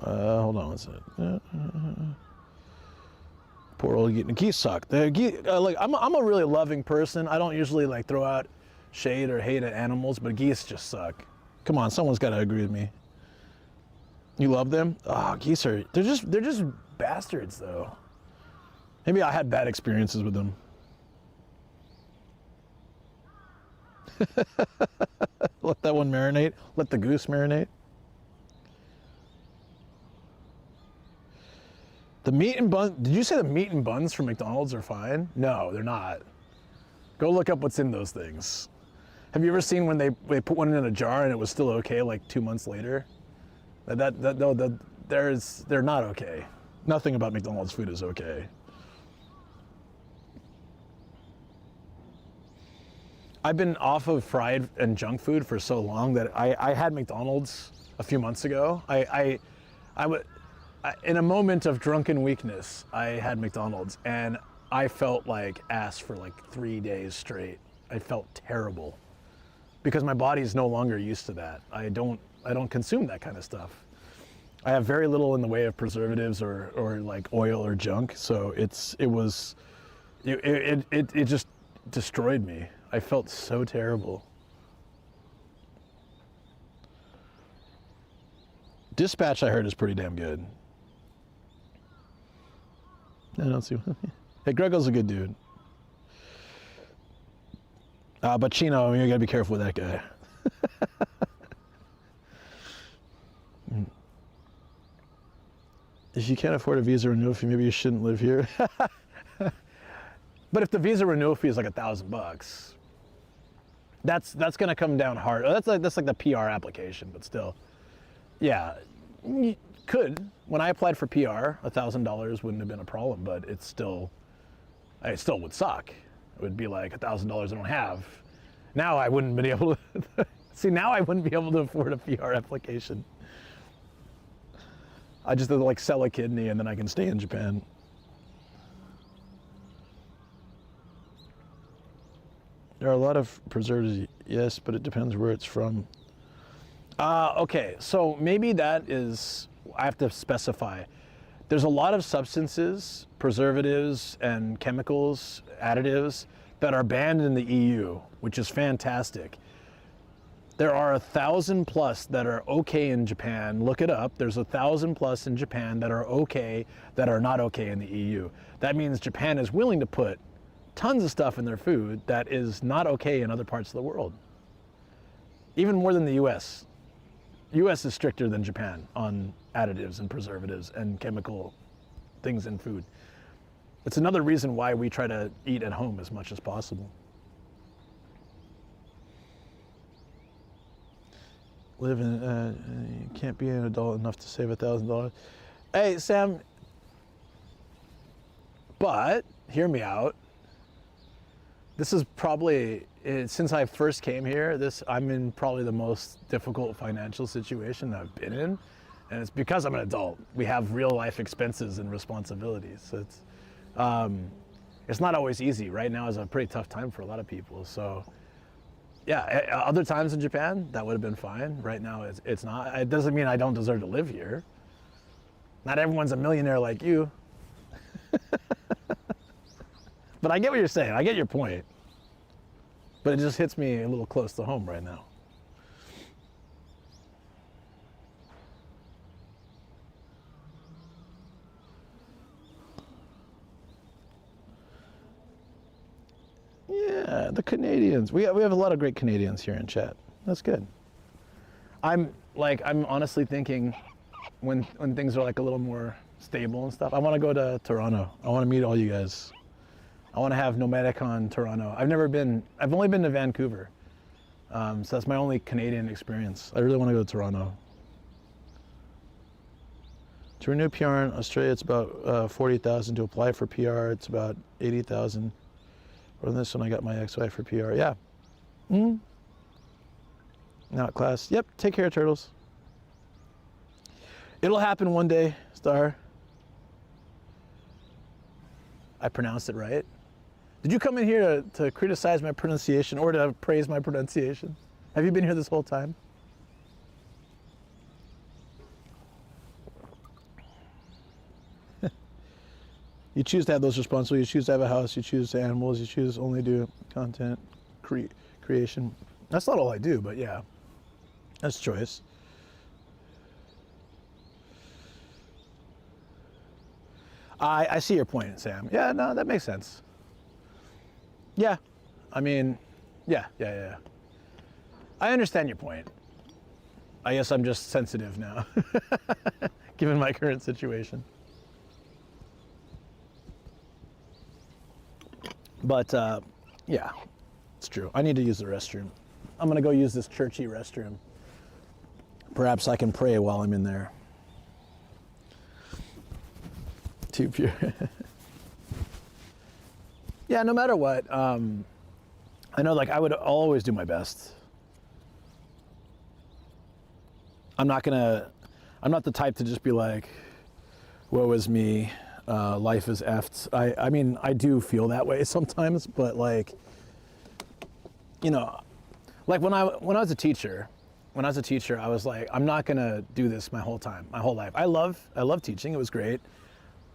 Hold on one second. Poor old geese suck. Like I'm a really loving person. I don't usually like throw out shade or hate at animals, but geese just suck. Come on, someone's got to agree with me. You love them? Oh, geese they're just bastards though. Maybe I had bad experiences with them. Let that one marinate. Let the goose marinate. The meat and bun, did you say the meat and buns from McDonald's are fine? No, they're not. Go look up what's in those things. Have you ever seen when they put one in a jar and it was still okay like 2 months later? They're not okay. Nothing about McDonald's food is okay. I've been off of fried and junk food for so long that I had McDonald's a few months ago. In a moment of drunken weakness, I had McDonald's and I felt like ass for like 3 days straight. I felt terrible because my body's no longer used to that. I don't consume that kind of stuff. I have very little in the way of preservatives or like oil or junk, so it just destroyed me. I felt so terrible. Dispatch, I heard, is pretty damn good. I don't see. Hey, Grego's a good dude. But Chino, I mean, you gotta be careful with that guy. If you can't afford a visa renewal fee, maybe you shouldn't live here. But if the visa renewal fee is like $1,000, that's gonna come down hard. That's like the PR application, but still, yeah, you could. When I applied for PR, $1,000 wouldn't have been a problem, but it still would suck. It would be like $1,000 I don't have. Now I wouldn't be able to. See, now I wouldn't be able to afford a PR application. I just have to like sell a kidney and then I can stay in Japan. There are a lot of preservatives, yes, but it depends where it's from. Okay, so maybe that is, I have to specify. There's a lot of substances, preservatives and chemicals, additives, that are banned in the EU, which is fantastic. There are 1,000 plus that are okay in Japan. Look it up. There's 1,000 plus in Japan that are okay, that are not okay in the EU. That means Japan is willing to put tons of stuff in their food that is not okay in other parts of the world. Even more than the US. US is stricter than Japan on additives and preservatives and chemical things in food. It's another reason why we try to eat at home as much as possible. Live in, you can't be an adult enough to save $1,000. Hey, Sam, but hear me out. This is probably, since I first came here, I'm in probably the most difficult financial situation I've been in. And it's because I'm an adult. We have real life expenses and responsibilities. So it's not always easy. Right now is a pretty tough time for a lot of people. So yeah, other times in Japan, that would have been fine. Right now, it's not. It doesn't mean I don't deserve to live here. Not everyone's a millionaire like you. But I get what you're saying. I get your point. But it just hits me a little close to home right now. Yeah, the Canadians. We have a lot of great Canadians here in chat. That's good. I'm honestly thinking when things are like a little more stable and stuff, I want to go to Toronto. I want to meet all you guys. I want to have Nomadic on Toronto. I've only been to Vancouver. So that's my only Canadian experience. I really want to go to Toronto. To renew PR in Australia, it's about 40,000. To apply for PR, it's about 80,000. Or this one, I got my ex-wife for PR. Yeah. Not class. Yep. Take care, turtles. It'll happen one day, Star. I pronounced it right. Did you come in here to criticize my pronunciation or to praise my pronunciation? Have you been here this whole time? You choose to have those responsibilities. You choose to have a house. You choose animals. You choose only do content creation. That's not all I do, but yeah, that's choice. I see your point, Sam. Yeah, no, that makes sense. Yeah, I mean, yeah. I understand your point. I guess I'm just sensitive now, given my current situation. But yeah, it's true. I need to use the restroom. I'm gonna go use this churchy restroom. Perhaps I can pray while I'm in there. Too pure. Yeah, no matter what, I know like I would always do my best. I'm not the type to just be like, woe is me, life is effed. I mean, I do feel that way sometimes, but like, you know, like when I was a teacher, I was like, I'm not gonna do this my whole life. I love teaching, it was great,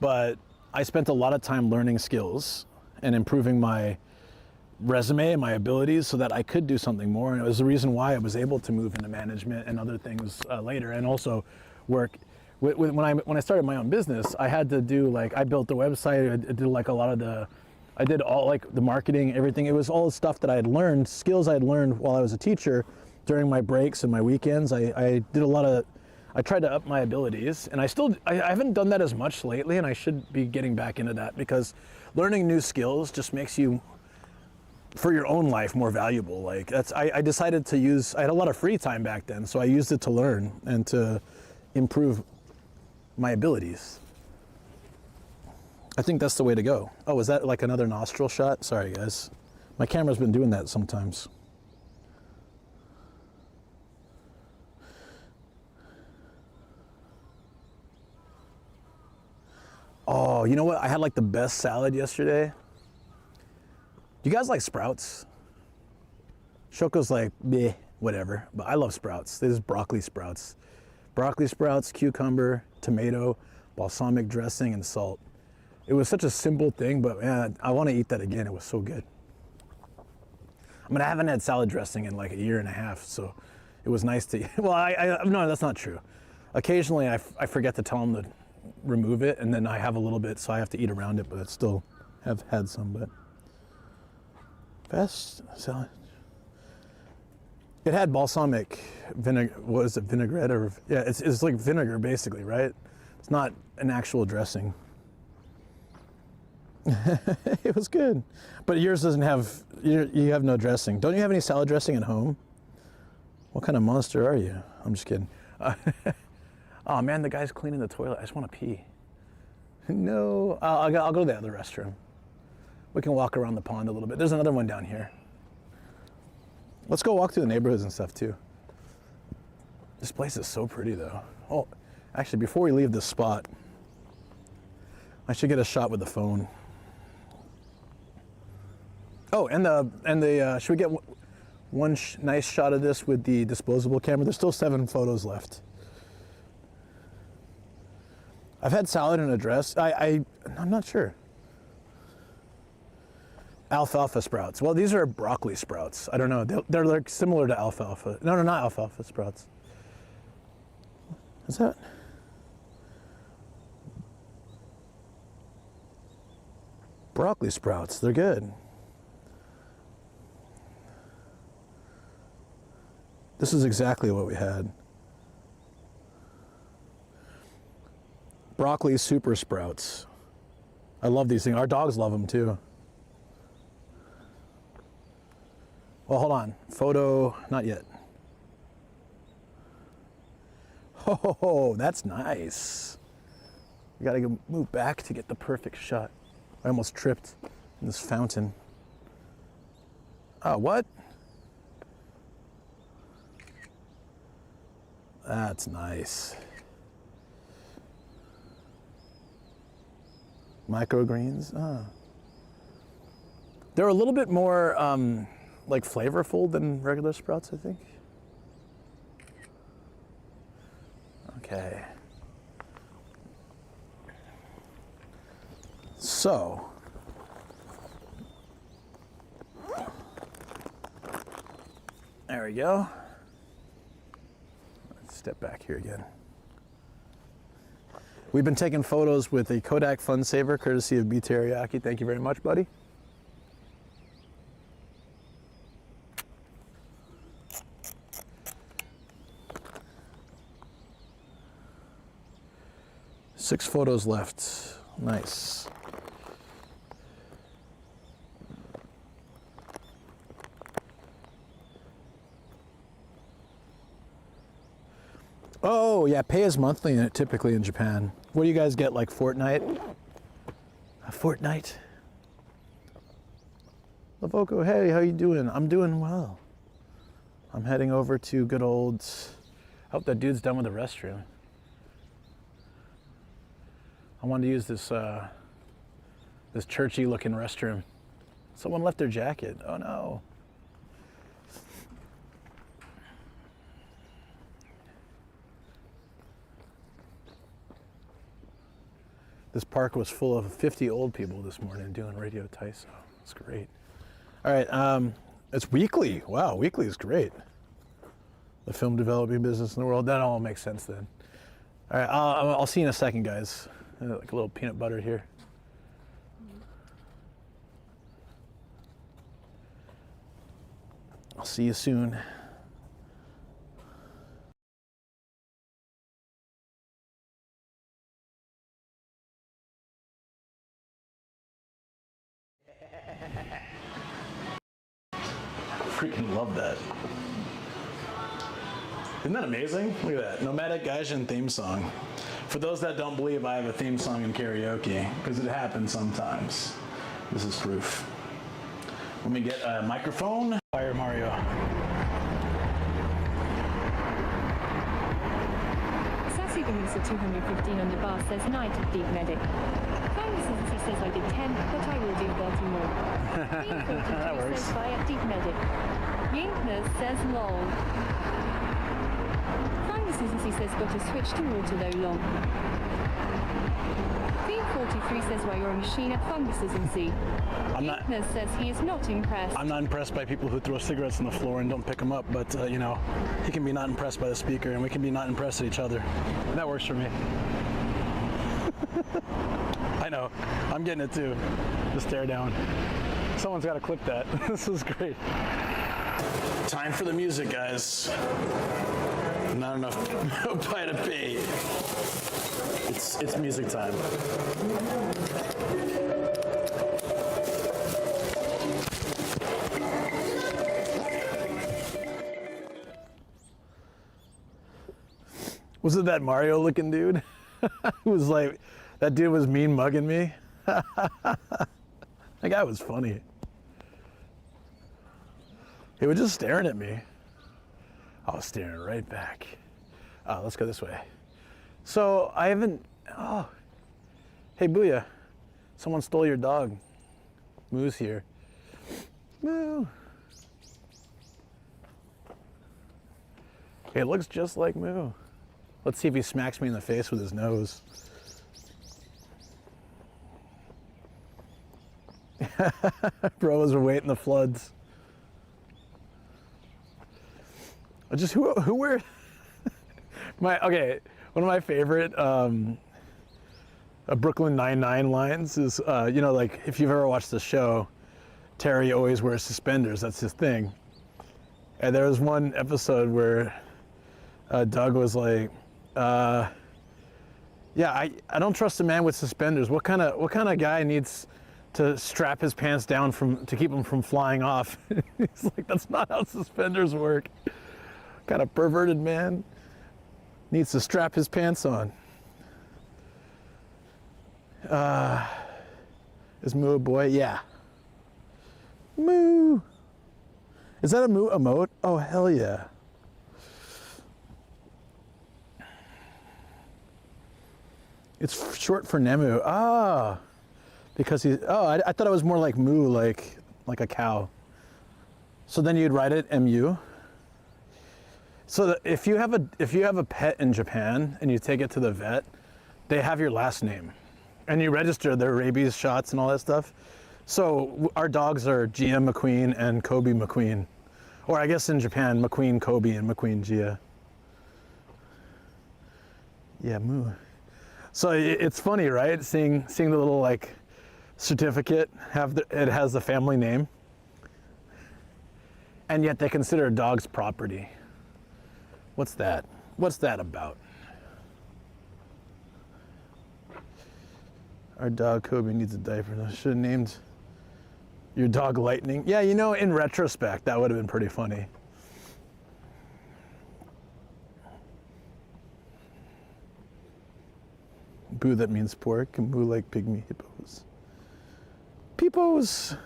but I spent a lot of time learning skills and improving my resume and my abilities so that I could do something more. And it was the reason why I was able to move into management and other things later, and also work. When I started my own business, I had to do like, I built the website, I did like a lot of I did all like the marketing, everything. It was all the stuff that I had learned, skills I had learned while I was a teacher during my breaks and my weekends. I did a lot of, I tried to up my abilities, and I haven't done that as much lately, and I should be getting back into that, because learning new skills just makes you, for your own life, more valuable. Like I decided to use, I had a lot of free time back then, so I used it to learn and to improve my abilities. I think that's the way to go. Oh, is that like another nostril shot? Sorry guys. My camera's been doing that sometimes. Oh, you know what? I had like the best salad yesterday. Do you guys like sprouts? Shoko's like, bleh, whatever, but I love sprouts. This is broccoli sprouts. Broccoli sprouts, cucumber, tomato, balsamic dressing, and salt. It was such a simple thing, but man, I want to eat that again. It was so good. I mean, I haven't had salad dressing in like a year and a half, so it was nice to, well, no, that's not true. Occasionally I forget to tell them to remove it, and then I have a little bit, so I have to eat around it, but I still have had some. But best salad. It had balsamic vinegar, what is it, vinaigrette, or, yeah, it's like vinegar basically, right? It's not an actual dressing. It was good. But yours doesn't have, you have no dressing. Don't you have any salad dressing at home? What kind of monster are you? I'm just kidding. Oh man, the guy's cleaning the toilet. I just want to pee. No, I'll go to the other restroom. We can walk around the pond a little bit. There's another one down here. Let's go walk through the neighborhoods and stuff too. This place is so pretty though. Oh, actually, before we leave this spot, I should get a shot with the phone. Oh, and should we get one nice shot of this with the disposable camera? There's still 7 photos left. I've had salad and a dress. I'm not sure. Alfalfa sprouts. Well, these are broccoli sprouts. I don't know. They're like similar to alfalfa. No, not alfalfa sprouts. Is that? Broccoli sprouts. They're good. This is exactly what we had. Broccoli super sprouts. I love these things. Our dogs love them too. Well, hold on. Photo, not yet. Oh, that's nice. We gotta go move back to get the perfect shot. I almost tripped in this fountain. Oh, what? That's nice. Microgreens. Ah. They're a little bit more like flavorful than regular sprouts, I think. Okay. So, there we go. Let's step back here again. We've been taking photos with a Kodak Fun Saver, courtesy of B Teriyaki. Thank you very much, buddy. 6 photos left. Nice. Oh, yeah, pay is monthly typically in Japan. What do you guys get, like fortnight? A fortnight? Lavoko, hey, how you doing? I'm doing well. I'm heading over to good old... I hope that dude's done with the restroom. I wanted to use this this churchy looking restroom. Someone left their jacket. Oh no. This park was full of 50 old people this morning doing Radio Taiso. It's great. All right, it's weekly. Wow, weekly is great. The film developing business in the world. That all makes sense then. All right, I'll see you in a second, guys. Like a little peanut butter here. I'll see you soon. Freaking love that. Isn't that amazing? Look at that. Nomadic Gaijin theme song. For those that don't believe I have a theme song in karaoke, because it happens sometimes, this is proof. Let me get a microphone. Fire Mario. Sassy Vanessa 215 on the bar says night of deep medic. He says I did 10, but I will do 30 more. That works. Says fire deep medic. Yinkness says lol. He says got to switch to water though long. Theme43 says why you're a machine at funguses and see. Yinkness says he is not impressed. I'm not impressed by people who throw cigarettes on the floor and don't pick them up, but you know, he can be not impressed by the speaker and we can be not impressed at each other. And that works for me. I know, I'm getting it too. The stare down. Someone's got to clip that. This is great. Time for the music, guys. Not enough pie to pay. It's music time. Was it that Mario looking dude? Who was like, that dude was mean mugging me? That guy was funny. He was just staring at me. I was staring right back. Let's go this way. So I haven't, oh, hey Booyah. Someone stole your dog. Moo's here. Moo. It looks just like Moo. Let's see if he smacks me in the face with his nose. Bros are waiting the floods. Just who were okay, one of my favorite Brooklyn Nine-Nine lines is you know, like if you've ever watched the show, Terry always wears suspenders, that's his thing. And there was one episode where Doug was like, yeah, I don't trust a man with suspenders. What kind of guy needs to strap his pants down to keep him from flying off? He's like, that's not how suspenders work. Kind of perverted man needs to strap his pants on. Is Moo a boy? Yeah. Moo. Is that a Moo emote? Oh, hell yeah. It's short for Nemu. Ah, because he. Oh, I thought it was more like Moo, like a cow. So then you'd write it MU. So if you have a pet in Japan and you take it to the vet, they have your last name, and you register their rabies shots and all that stuff. So our dogs are Gia McQueen and Kobe McQueen, or I guess in Japan, McQueen Kobe and McQueen Gia. Yeah, Moo. So it's funny, right? Seeing the little like certificate it has the family name, and yet they consider a dog's property. What's that? What's that about? Our dog Kobe needs a diaper. I should have named your dog Lightning. Yeah, you know, in retrospect, that would have been pretty funny. Boo, that means pork, and moo like pygmy hippos. Peepos.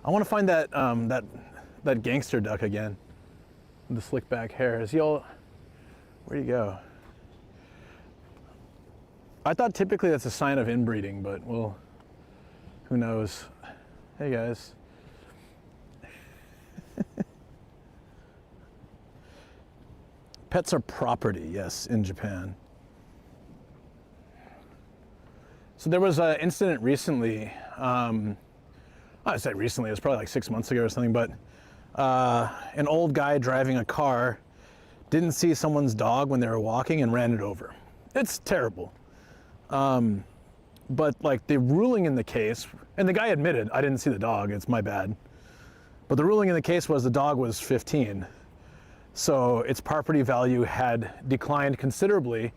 I want to find that that gangster duck again. The slick back hair. Is he all? Where'd he go? I thought typically that's a sign of inbreeding, but well, who knows? Hey guys. Pets are property, yes, in Japan. So there was an incident recently. I say recently, it was probably like 6 months ago or something, but an old guy driving a car didn't see someone's dog when they were walking and ran it over. It's terrible. But like the ruling in the case, and the guy admitted, I didn't see the dog, it's my bad. But the ruling in the case was the dog was 15. So its property value had declined considerably.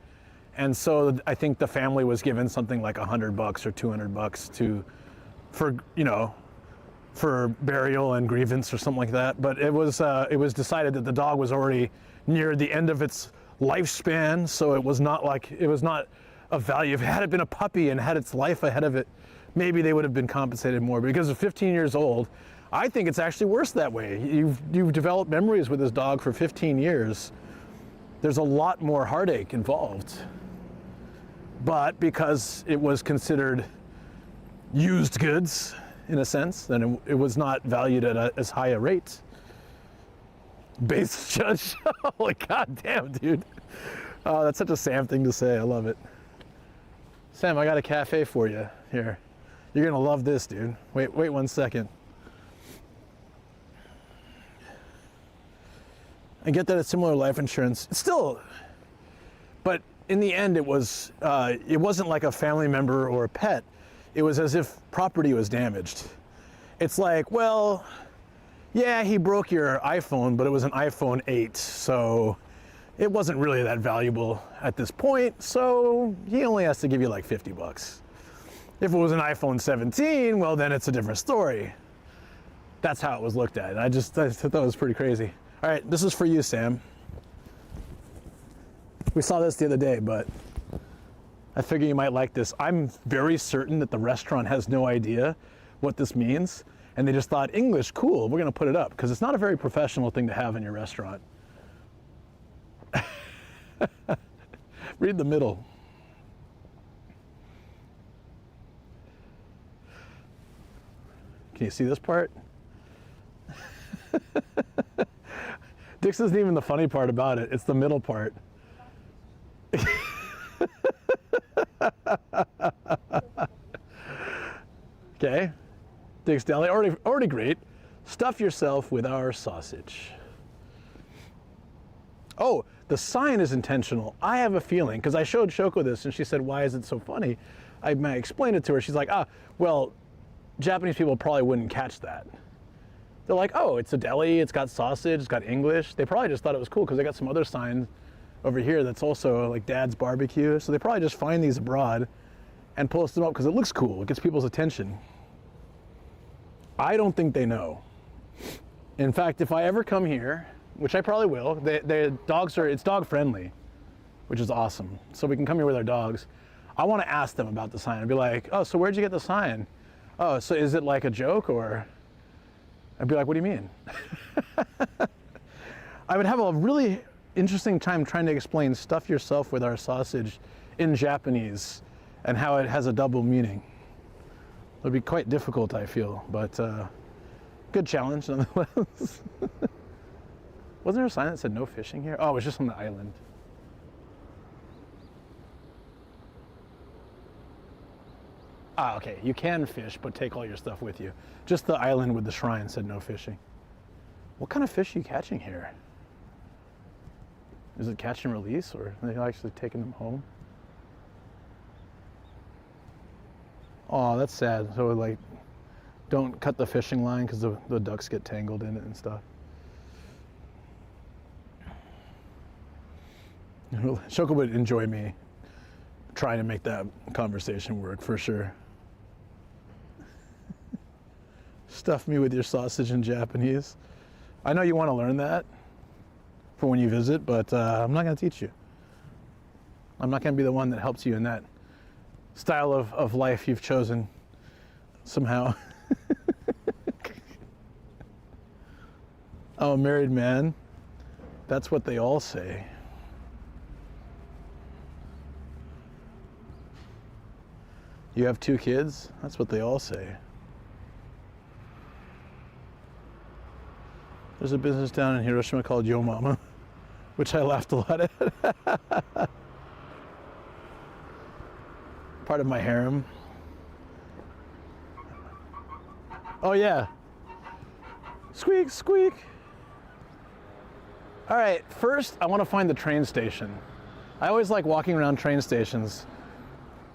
And so I think the family was given something like $100 or $200 for burial and grievance or something like that. But it was decided that the dog was already near the end of its lifespan. So it was not of value. If it had been a puppy and had its life ahead of it, maybe they would have been compensated more. But because of 15 years old, I think it's actually worse that way. You've developed memories with this dog for 15 years. There's a lot more heartache involved. But because it was considered used goods, in a sense, then it was not valued at as high a rate. Base judge, oh god damn, dude. Oh, that's such a Sam thing to say, I love it. Sam, I got a cafe for you, here. You're gonna love this, dude. Wait 1 second. I get that it's similar to life insurance. It's still, but in the end, it wasn't like a family member or a pet. It was as if property was damaged. It's like, well, yeah, he broke your iPhone, but it was an iPhone 8, so it wasn't really that valuable at this point, so he only has to give you like $50. If it was an iPhone 17, well, then it's a different story. That's how it was looked at. I thought that was pretty crazy. All right, this is for you, Sam. We saw this the other day, but I figure you might like this. I'm very certain that the restaurant has no idea what this means, and they just thought, English, cool, we're gonna put it up, because it's not a very professional thing to have in your restaurant. Read the middle. Can you see this part? Dix isn't even the funny part about it, it's the middle part. Okay, Dick's Deli, already great. Stuff yourself with our sausage. Oh, the sign is intentional. I have a feeling, because I showed Shoko this and she said, why is it so funny? I explained it to her. She's like, well, Japanese people probably wouldn't catch that. They're like, oh, it's a deli, it's got sausage, it's got English. They probably just thought it was cool because they got some other signs over here that's also like Dad's Barbecue. So they probably just find these abroad and post them up because it looks cool. It gets people's attention. I don't think they know. In fact, if I ever come here, which I probably will, it's dog friendly, which is awesome. So we can come here with our dogs. I want to ask them about the sign and be like, oh, so where'd you get the sign? Oh, so is it like a joke or? I'd be like, what do you mean? I would have a really interesting time trying to explain stuff yourself with our sausage in Japanese and how it has a double meaning. It would be quite difficult, I feel, but good challenge nonetheless. Wasn't there a sign that said no fishing here? Oh, it was just on the island. Ah, okay, you can fish, but take all your stuff with you. Just the island with the shrine said no fishing. What kind of fish are you catching here? Is it catch and release, or are they actually taking them home? Oh, that's sad. So like, don't cut the fishing line because the ducks get tangled in it and stuff. Shoko would enjoy me trying to make that conversation work for sure. Stuff me with your sausage in Japanese. I know you want to learn that for when you visit, but I'm not going to teach you. I'm not going to be the one that helps you in that style of life you've chosen somehow. Oh, a married man. That's what they all say. You have 2 kids? That's what they all say. There's a business down in Hiroshima called Yo Mama, which I laughed a lot at. Part of my harem. Oh yeah. Squeak, squeak. All right, first I want to find the train station. I always like walking around train stations.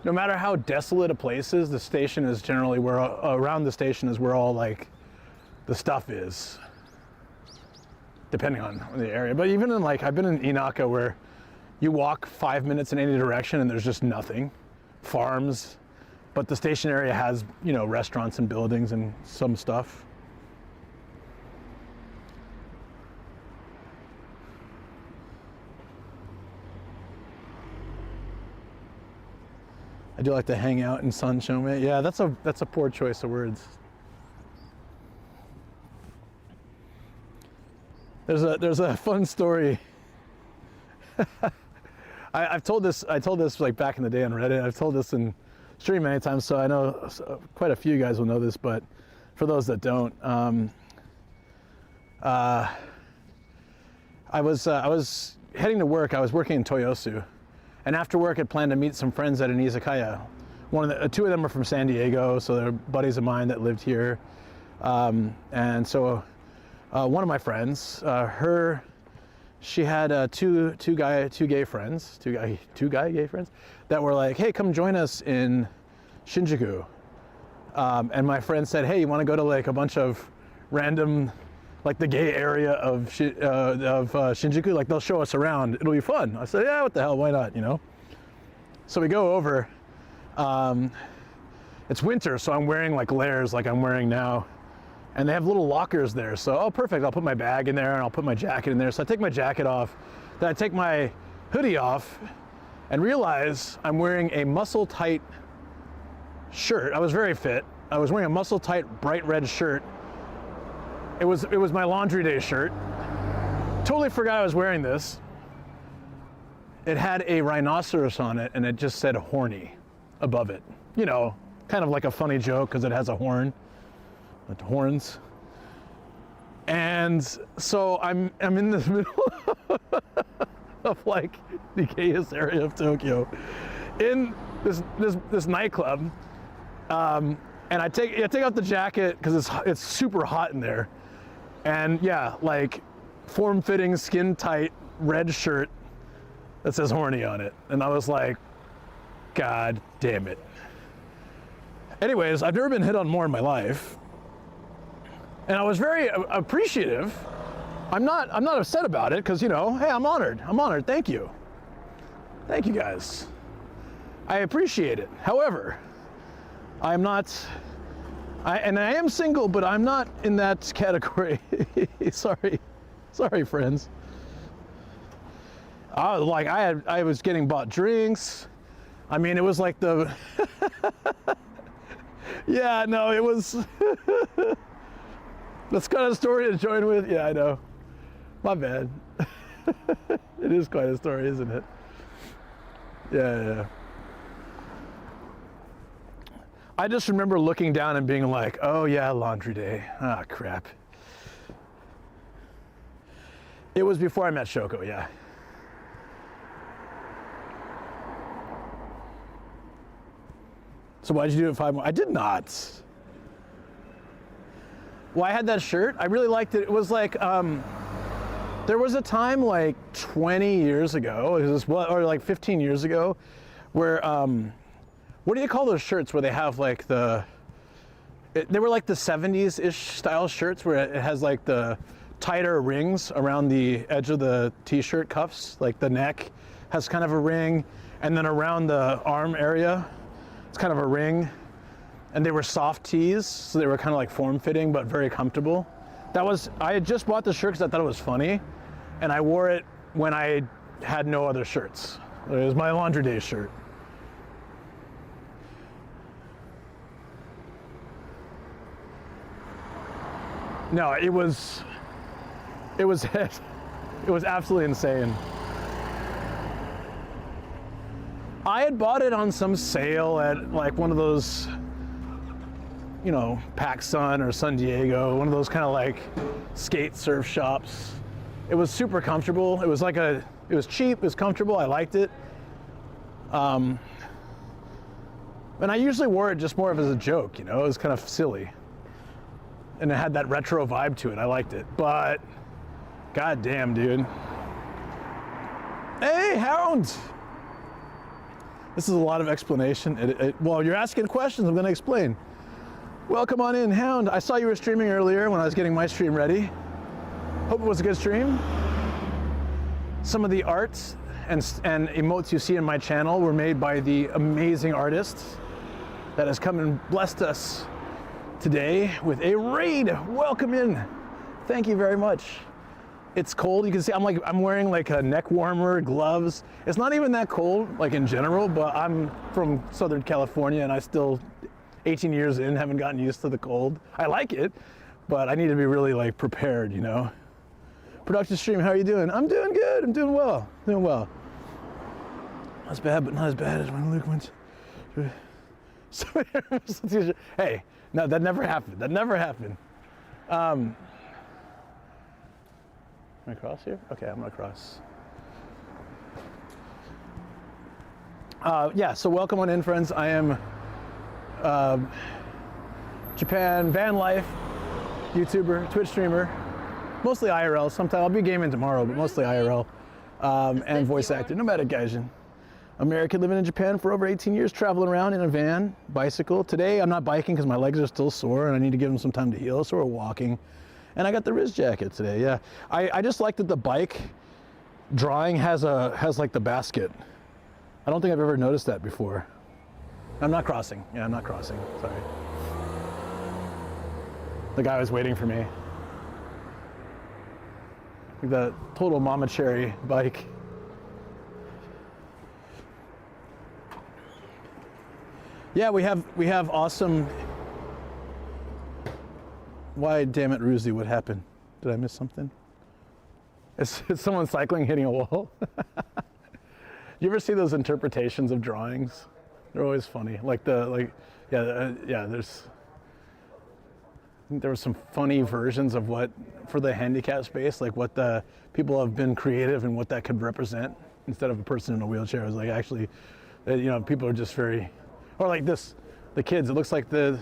No matter how desolate a place is, the station is generally where, around the station is where all like the stuff is. Depending on the area. But even in like, I've been in Naka where you walk 5 minutes in any direction and there's just nothing. Farms, but the station area has, you know, restaurants and buildings and some stuff. I do like to hang out in Sanchome. Yeah, that's a poor choice of words. There's a fun story. I told this like back in the day on Reddit. I've told this in stream many times, so I know quite a few guys will know this. But for those that don't, I was heading to work. I was working in Toyosu, and after work, I planned to meet some friends at an izakaya. Two of them are from San Diego, so they're buddies of mine that lived here, and so. One of my friends, she had two gay gay friends that were like, hey, come join us in Shinjuku. And my friend said, hey, you want to go to like a bunch of random, like the gay area of Shinjuku? Like they'll show us around. It'll be fun. I said, yeah, what the hell? Why not? You know? So we go over. It's winter, so I'm wearing like layers like I'm wearing now. And they have little lockers there, so, oh, perfect, I'll put my bag in there and I'll put my jacket in there. So I take my jacket off, then I take my hoodie off and realize I'm wearing a muscle-tight shirt. I was very fit. I was wearing a muscle-tight, bright red shirt. It was my laundry day shirt. Totally forgot I was wearing this. It had a rhinoceros on it and it just said horny above it. You know, kind of like a funny joke because it has a horn. With horns. And so I'm in the middle of like the gayest area of Tokyo in this nightclub, and I take out the jacket because it's super hot in there, and yeah, like form-fitting, skin-tight red shirt that says horny on it, and I was like, God damn it. Anyways, I've never been hit on more in my life. And I was very appreciative. I'm not upset about it because, you know, hey, I'm honored. Thank you. Thank you guys. I appreciate it. However, I am single, but I'm not in that category. Sorry, friends. I was getting bought drinks. I mean, it was like the, yeah, no, it was. That's kind of a story to join with. Yeah, I know. My bad. It is quite a story, isn't it? Yeah. I just remember looking down and being like, oh yeah, laundry day. Ah, crap. It was before I met Shoko, yeah. So why'd you do it 5 more? I did not. Well, I had that shirt. I really liked it. It was like, there was a time like 20 years ago, or like 15 years ago, where, what do you call those shirts where they have like they were like the 70s-ish style shirts where it has like the tighter rings around the edge of the t-shirt cuffs, like the neck has kind of a ring, and then around the arm area, it's kind of a ring. And they were soft tees, so they were kind of like form-fitting, but very comfortable. I had just bought the shirt because I thought it was funny, and I wore it when I had no other shirts. It was my laundry day shirt. No, it was absolutely insane. I had bought it on some sale at like one of those, you know, PacSun or San Diego, one of those kind of like skate surf shops. It was super comfortable. It was cheap, it was comfortable, I liked it. And I usually wore it just more of as a joke, you know, it was kind of silly. And it had that retro vibe to it, I liked it. But, god damn, dude. Hey, Hound! This is a lot of explanation. Well, you're asking questions, I'm gonna explain. Welcome on in, Hound. I saw you were streaming earlier when I was getting my stream ready. Hope it was a good stream. Some of the arts and emotes you see in my channel were made by the amazing artists that has come and blessed us today with a raid. Welcome in. Thank you very much. It's cold. You can see I'm wearing like a neck warmer, gloves. It's not even that cold, like in general, but I'm from Southern California and I still 18 years in, haven't gotten used to the cold. I like it, but I need to be really like prepared, you know. Production stream, how are you doing? I'm doing good, I'm doing well, Not as bad, but not as bad as when Luke went. Hey, no, that never happened, Am I across here? Okay, I'm gonna cross. Yeah, so welcome on in, friends. I am Japan van life YouTuber, Twitch streamer, mostly IRL. Sometimes I'll be gaming tomorrow, but mostly IRL, and voice actor. Nomadic Gaijin. American, living in Japan for over 18 years, traveling around in a van, bicycle. Today I'm not biking because my legs are still sore and I need to give them some time to heal, so we're walking. And I got the Riz jacket today. Yeah, I just like that the bike drawing has like the basket. I don't think I've ever noticed that before. I'm not crossing. Yeah, I'm not crossing. Sorry. The guy was waiting for me. Like the total mama cherry bike. Yeah, we have awesome. Why, damn it, Ruzi, what happened? Did I miss something? Is someone cycling hitting a wall? You ever see those interpretations of drawings? They're always funny. There were some funny versions of what, for the handicap space, like what the people have been creative and what that could represent instead of a person in a wheelchair. It was like actually, you know, people are just very, or like this, the kids, it looks like the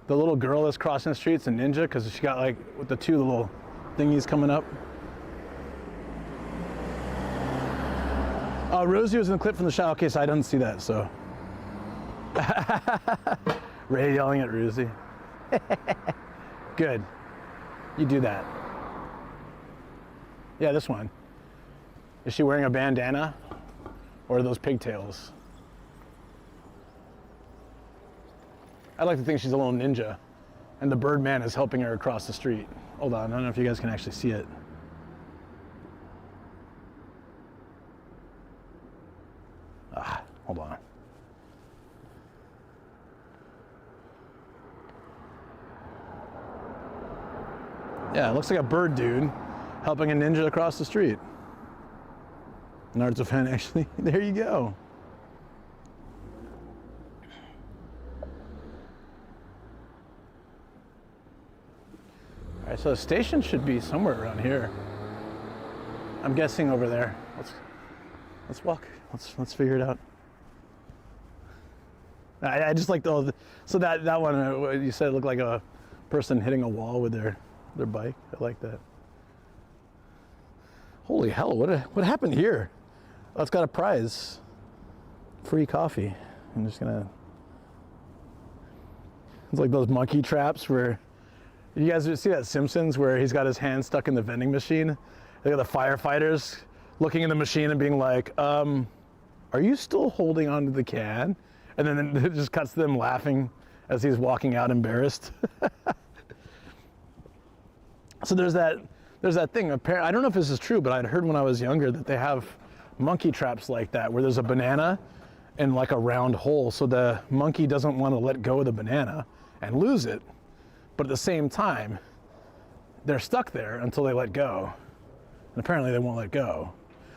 little girl that's crossing the street's a ninja because she got like with the two little thingies coming up. Rosie was in the clip from the shower. Okay, so I didn't see that, so. Ray yelling at Rosie. Good. You do that. Yeah, this one. Is she wearing a bandana? Or are those pigtails? I like to think she's a little ninja. And the Birdman is helping her across the street. Hold on, I don't know if you guys can actually see it. Hold on. Yeah, it looks like a bird dude helping a ninja across the street. Naruto fan, actually. There you go. All right, so the station should be somewhere around here. I'm guessing over there. Let's walk. Let's figure it out. I just like so that one you said looked like a person hitting a wall with their bike. I like that. Holy hell! What happened here? Oh, it's got a prize. Free coffee. I'm just gonna. It's like those monkey traps where you guys see that Simpsons where he's got his hand stuck in the vending machine. They got the firefighters looking in the machine and being like, are you still holding onto the can? And then it just cuts to them laughing as he's walking out embarrassed. So there's that thing. I don't know if this is true, but I'd heard when I was younger that they have monkey traps like that, where there's a banana in like a round hole, so the monkey doesn't want to let go of the banana and lose it, but at the same time, they're stuck there until they let go. And apparently they won't let go.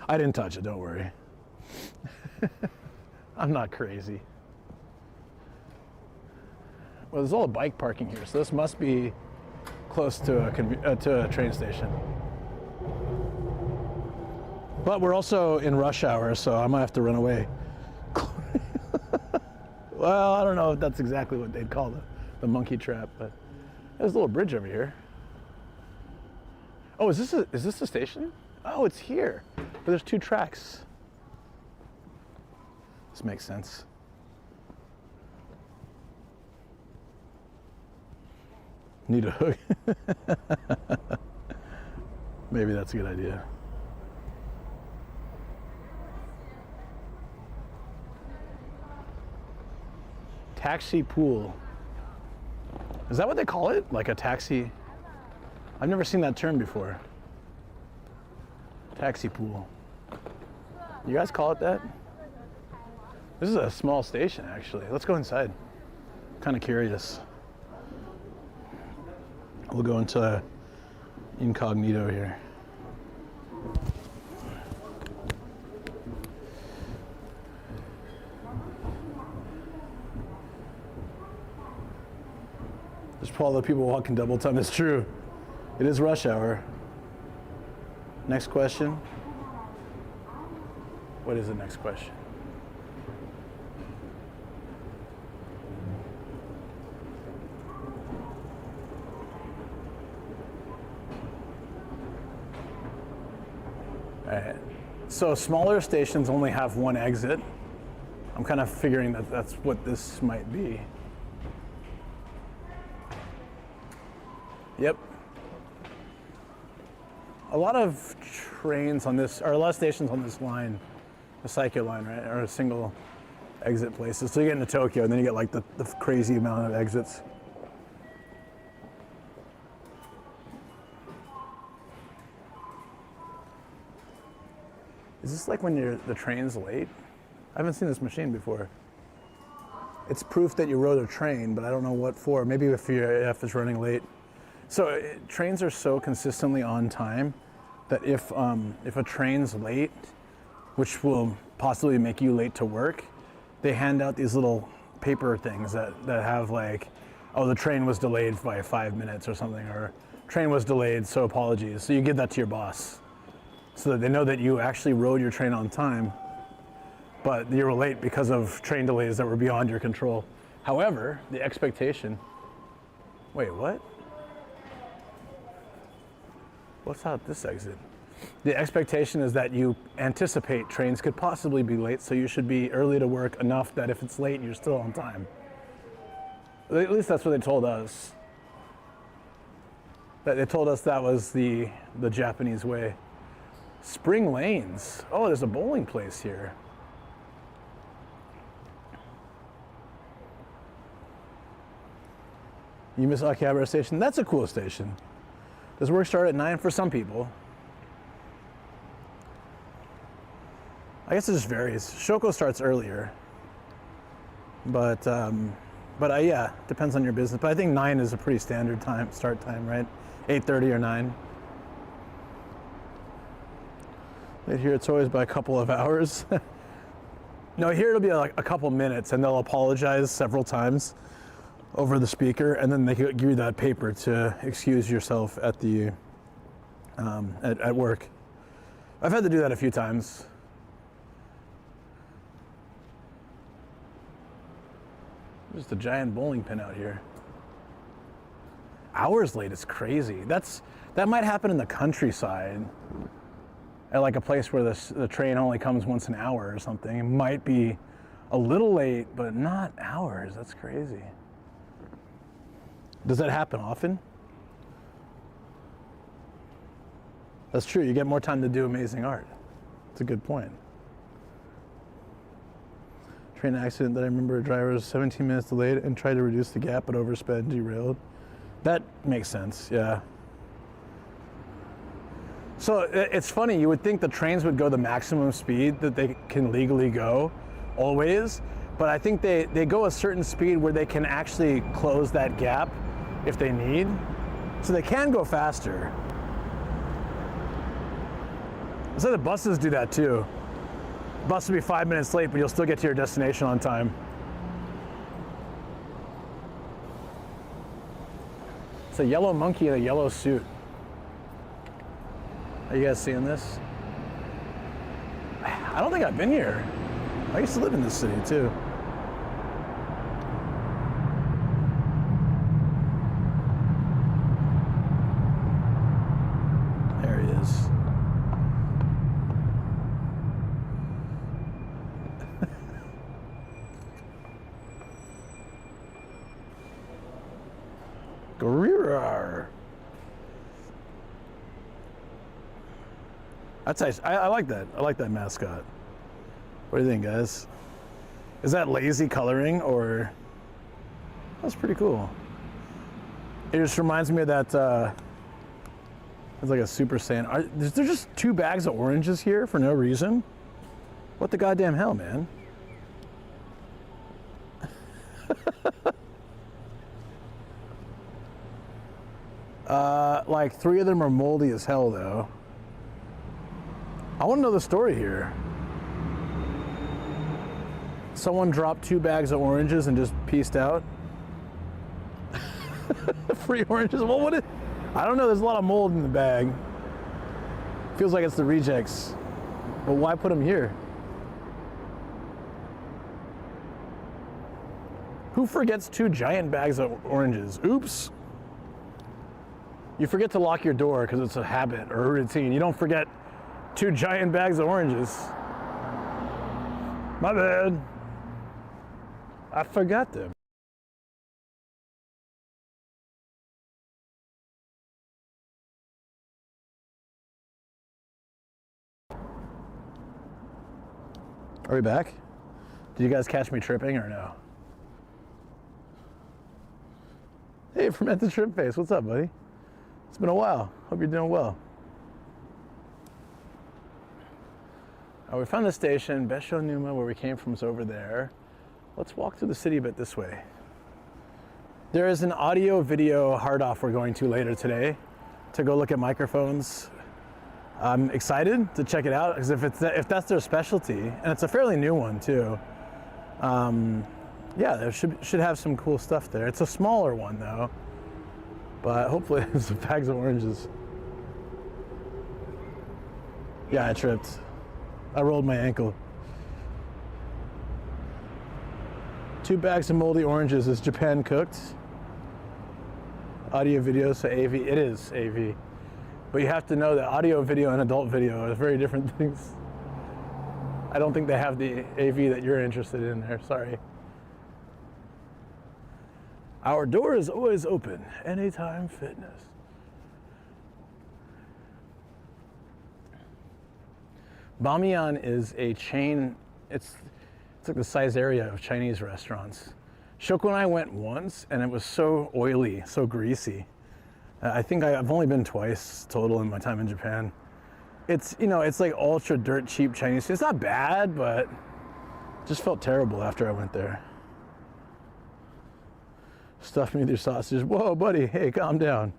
I didn't touch it, don't worry. I'm not crazy. Well, there's all the bike parking here, so this must be close to a train station. But we're also in rush hour, so I might have to run away. Well, I don't know if that's exactly what they'd call the monkey trap, but there's a little bridge over here. Oh, is this the station? Oh, it's here. But there's 2 tracks. This makes sense. Need a hook. Maybe that's a good idea. Taxi pool. Is that what they call it? Like a taxi? I've never seen that term before. Taxi pool. You guys call it that? This is a small station, actually. Let's go inside. I'm kind of curious. We'll go into incognito here. There's probably other people walking double time. It's true. It is rush hour. Next question. What is the next question? All right. So smaller stations only have 1 exit. I'm kind of figuring that that's what this might be. Yep. A lot of trains on this, or a lot of stations on this line, the Saikyo line, right, are single exit places. So you get into Tokyo and then you get like the crazy amount of exits. Is this like when the train's late? I haven't seen this machine before. It's proof that you rode a train, but I don't know what for. Maybe if it's running late. So trains are so consistently on time that if a train's late, which will possibly make you late to work, they hand out these little paper things that have like, oh, the train was delayed by 5 minutes or something, or train was delayed, so apologies. So you give that to your boss so that they know that you actually rode your train on time, but you were late because of train delays that were beyond your control. However, the expectation, wait, what? What's out this exit? The expectation is that you anticipate trains could possibly be late, so you should be early to work enough that if it's late, you're still on time. At least that's what they told us. They told us that was the Japanese way. Spring Lanes. Oh, there's a bowling place here. You miss Akihabara Station? That's a cool station. Does work start at 9 for some people? I guess it just varies. Shoko starts earlier, but yeah, depends on your business. But I think 9 is a pretty standard start time, right? 8:30 or 9. Here it's always by a couple of hours. No, here it'll be like a couple minutes, and they'll apologize several times over the speaker, and then they give you that paper to excuse yourself at the at work. I've had to do that a few times. Just a giant bowling pin out here. Hours late is crazy. That might happen in the countryside, at like a place where the train only comes once an hour or something. It might be a little late, but not hours. That's crazy. Does that happen often? That's true. You get more time to do amazing art. It's a good point. Train accident that I remember a driver was 17 minutes delayed and tried to reduce the gap but oversped and derailed. That makes sense, yeah. So it's funny, you would think the trains would go the maximum speed that they can legally go, always, but I think they go a certain speed where they can actually close that gap if they need. So they can go faster. So the buses do that too. Bus will be 5 minutes late, but you'll still get to your destination on time. It's a yellow monkey in a yellow suit. Are you guys seeing this? I don't think I've been here. I used to live in this city too. There he is. Gorilla. That's nice. I like that. I like that mascot. What do you think, guys? Is that lazy coloring or? That's pretty cool. It just reminds me of that. It's like a Super Saiyan. There's just 2 bags of oranges here for no reason. What the goddamn hell, man? Like 3 of them are moldy as hell, though. I want to know the story here. Someone dropped 2 bags of oranges and just pieced out. Free oranges. Well, what? I don't know. There's a lot of mold in the bag. Feels like it's the rejects. But why put them here? Who forgets 2 giant bags of oranges? Oops. You forget to lock your door because it's a habit or a routine. You don't forget 2 giant bags of oranges. My bad. I forgot them. Are we back? Did you guys catch me tripping or no? Hey, Fermented Shrimp Face, what's up, buddy? It's been a while. Hope you're doing well. We found the station, Besho Numa, where we came from is over there. Let's walk through the city a bit this way. There is an audio-video hard-off we're going to later today to go look at microphones. I'm excited to check it out because if that's their specialty, and it's a fairly new one too. Yeah, there should have some cool stuff there. It's a smaller one though, but hopefully there's some bags of oranges. Yeah, I tripped. I rolled my ankle. 2 bags of moldy oranges. Is Japan cooked? Audio video, so AV. It is AV. But you have to know that audio video and adult video are very different things. I don't think they have the AV that you're interested in there, sorry. Our door is always open, Anytime Fitness. Bamiyan is a chain, it's like the size area of Chinese restaurants. Shoko and I went once and it was so oily, so greasy. I think I've only been twice total in my time in Japan. It's, you know, it's like ultra dirt cheap Chinese. It's not bad, but it just felt terrible after I went there. Stuffed me with your sausages. Whoa, buddy, hey, calm down.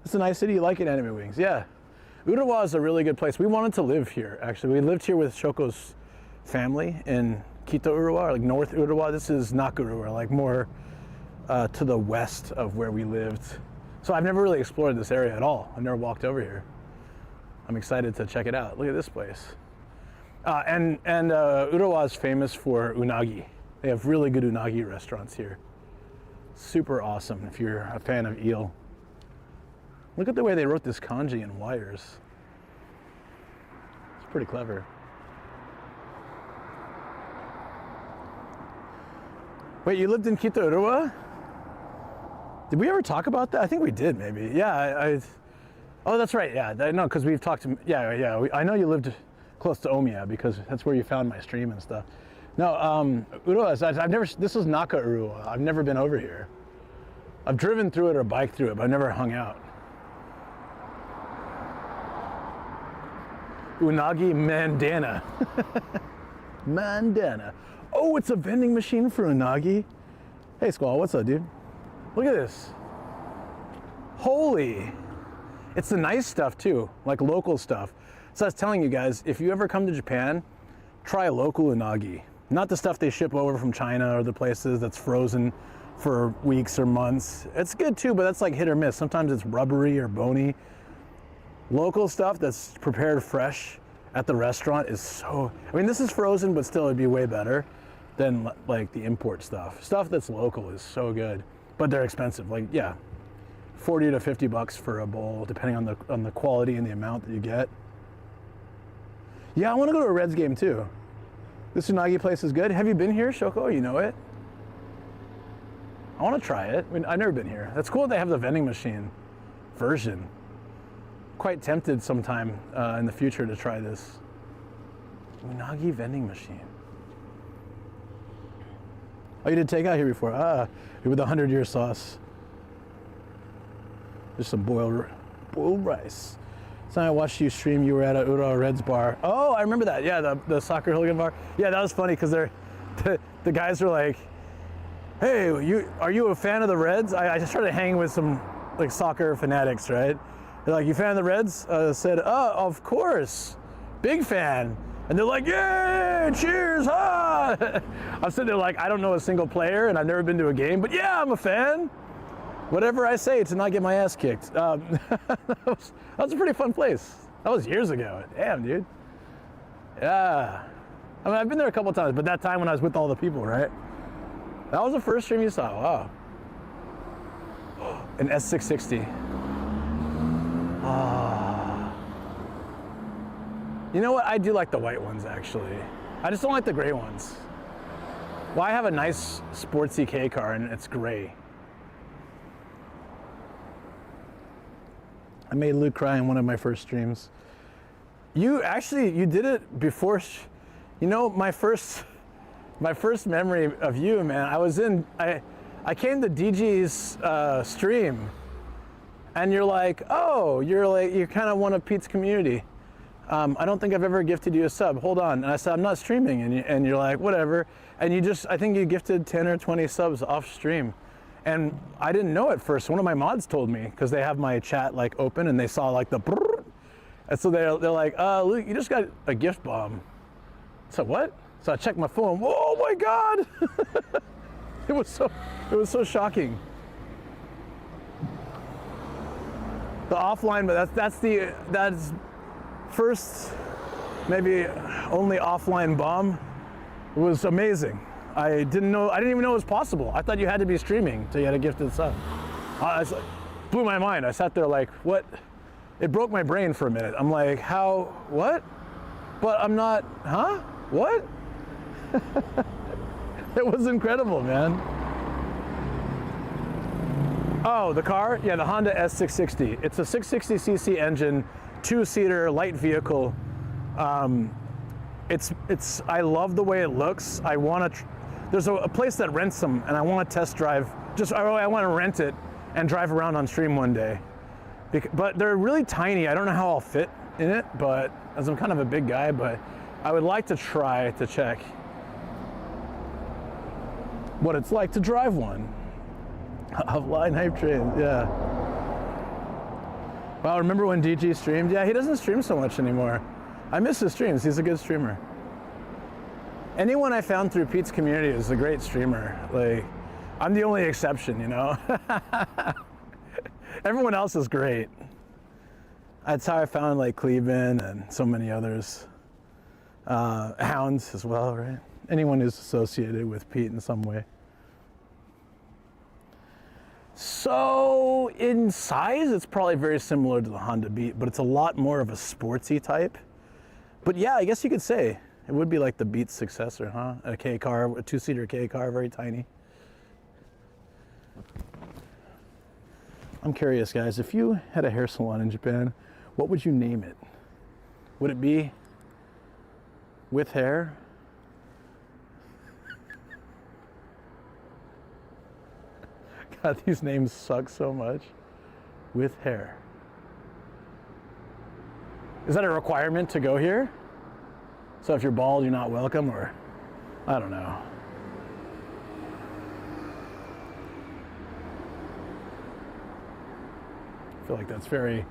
It's a nice city, you like it, Anime Wings? Yeah. Urawa is a really good place. We wanted to live here, actually. We lived here with Shoko's family in Kita Urawa, like North Urawa. This is Naka Urawa, like more to the west of where we lived. So I've never really explored this area at all. I've never walked over here. I'm excited to check it out. Look at this place. And Urawa is famous for unagi. They have really good unagi restaurants here. Super awesome if you're a fan of eel. Look at the way they wrote this kanji in wires. It's pretty clever. Wait, you lived in Kita Urawa? Did we ever talk about that? I think we did, maybe. Yeah, oh, that's right. Yeah, no, because we've talked to. Yeah. I know you lived close to Omiya because that's where you found my stream and stuff. No, Urawa, I've never, this is Naka Urawa. I've never been over here. I've driven through it or biked through it, but I've never hung out. Unagi Mandana. Mandana. Oh, it's a vending machine for unagi. Hey, Squall, what's up, dude? Look at this. Holy. It's the nice stuff too, like local stuff. So I was telling you guys, if you ever come to Japan, try local unagi. Not the stuff they ship over from China or the places that's frozen for weeks or months. It's good too, but that's like hit or miss. Sometimes it's rubbery or bony. Local stuff that's prepared fresh at the restaurant is so, I mean, this is frozen, but still it'd be way better than like the import stuff. Stuff that's local is so good, but they're expensive. Like, yeah, 40 to 50 bucks for a bowl, depending on the quality and the amount that you get. Yeah, I want to go to a Reds game too. This unagi place is good. Have you been here, Shoko? You know it? I want to try it. I mean, I've never been here. That's cool they have the vending machine version. Quite tempted sometime in the future to try this. Unagi vending machine. Oh, you did takeout here before? Ah, with the 100-year sauce. There's some boiled rice. So I watched you stream. You were at a Urawa Reds bar. Oh, I remember that. Yeah, the soccer hooligan bar. Yeah, that was funny because the guys were like, "Hey, are you a fan of the Reds?" I just started hanging with some like soccer fanatics, right? They're like, "You fan of the Reds?" I said, "Oh, of course, big fan." And they're like, "Yay, cheers, ha!" I'm sitting there like, I don't know a single player and I've never been to a game, but yeah, I'm a fan. Whatever I say to not get my ass kicked. That was a pretty fun place. That was years ago. Damn, dude. Yeah. I mean, I've been there a couple times, but that time when I was with all the people, right? That was the first stream you saw. Wow. An S660. Ah. You know what? I do like the white ones, actually. I just don't like the gray ones. Well, I have a nice sportsy K car, and it's gray. I made Luke cry in one of my first streams. You did it before, you know, my first memory of you, man. I came to DG's stream, and you're like, oh, you kind of one of Pete's community. I don't think I've ever gifted you a sub. Hold on. And I said, I'm not streaming. And you're like, whatever. And I think you gifted 10 or 20 subs off stream. And I didn't know at first. One of my mods told me, because they have my chat like open and they saw like the brrr. And so they're like, Luke, you just got a gift bomb. So what? So I checked my phone. Whoa, my God. It was so shocking. The offline, but that's first, maybe only offline bomb. It was amazing. I didn't even know it was possible. I thought you had to be streaming until you had a gifted sub. Blew my mind. I sat there like, what? It broke my brain for a minute. I'm like, how, what? But I'm not, huh? What? It was incredible, man. Oh, the car? Yeah, the Honda S660. It's a 660cc engine, 2-seater, light vehicle. I love the way it looks. There's a place that rents them, and I want to test drive. I want to rent it and drive around on stream one day. But they're really tiny. I don't know how I'll fit in it, but as I'm kind of a big guy, but I would like to try to check what it's like to drive one. Offline hype train, yeah. Wow, remember when DG streamed? Yeah, he doesn't stream so much anymore. I miss his streams. He's a good streamer. Anyone I found through Pete's community is a great streamer. Like, I'm the only exception, you know? Everyone else is great. That's how I found like Cleveland and so many others. Hounds as well, right? Anyone who's associated with Pete in some way. So in size, it's probably very similar to the Honda Beat, but it's a lot more of a sportsy type. But yeah, I guess you could say it would be like the Beat's successor, huh? A K car, a 2-seater K car, very tiny. I'm curious, guys, if you had a hair salon in Japan, what would you name it? Would it be With hair. God, these names suck so much. With hair. Is that a requirement to go here? So if you're bald, you're not welcome, or I don't know. I feel like that's very,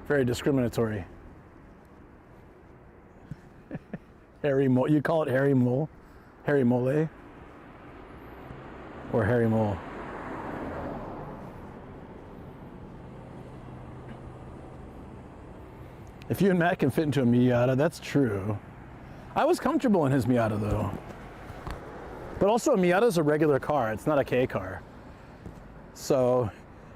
very discriminatory. Hairy mole. You call it hairy mole? Hairy mole? Or hairy mole? If you and Matt can fit into a Miata, that's true. I was comfortable in his Miata though. But also a Miata is a regular car, it's not a K car. So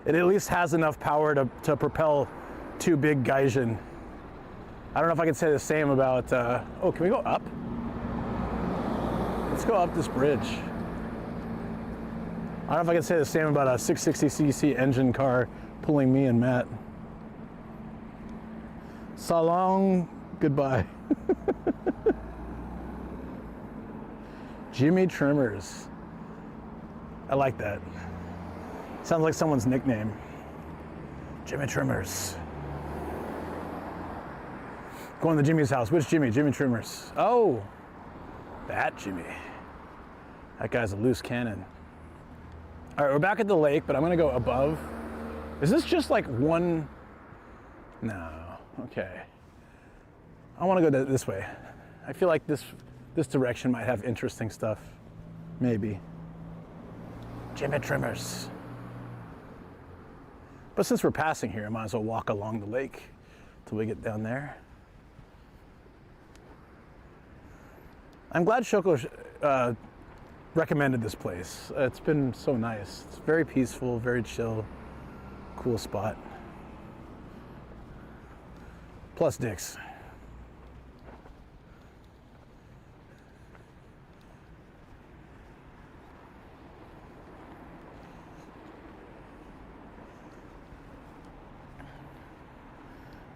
it at least has enough power to propel two big Gaijin. I don't know if I can say the same about, oh, can we go up? Let's go up this bridge. I don't know if I can say the same about a 660cc engine car pulling me and Matt. So long, goodbye. Jimmy Trimmers. I like that. Sounds like someone's nickname. Jimmy Trimmers. Going to Jimmy's house. Which Jimmy? Jimmy Trimmers. Oh, that Jimmy. That guy's a loose cannon. All right, we're back at the lake, but I'm gonna go above. Is this just like one? No. Okay. I want to go this way. I feel like this direction might have interesting stuff. Maybe. Jimmy Trimmers. But since we're passing here, I might as well walk along the lake till we get down there. I'm glad Shoko recommended this place. It's been so nice. It's very peaceful, very chill, cool spot. Plus dicks.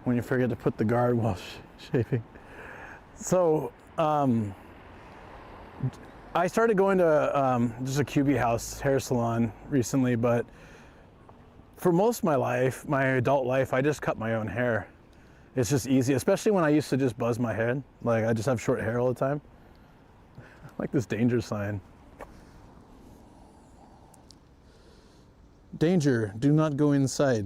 When you forget to put the guard while shaving. So, I started going to just a QB house hair salon recently, but for most of my life, my adult life, I just cut my own hair. It's just easy, especially when I used to just buzz my head. Like, I just have short hair all the time. Like this danger sign. Danger, do not go inside.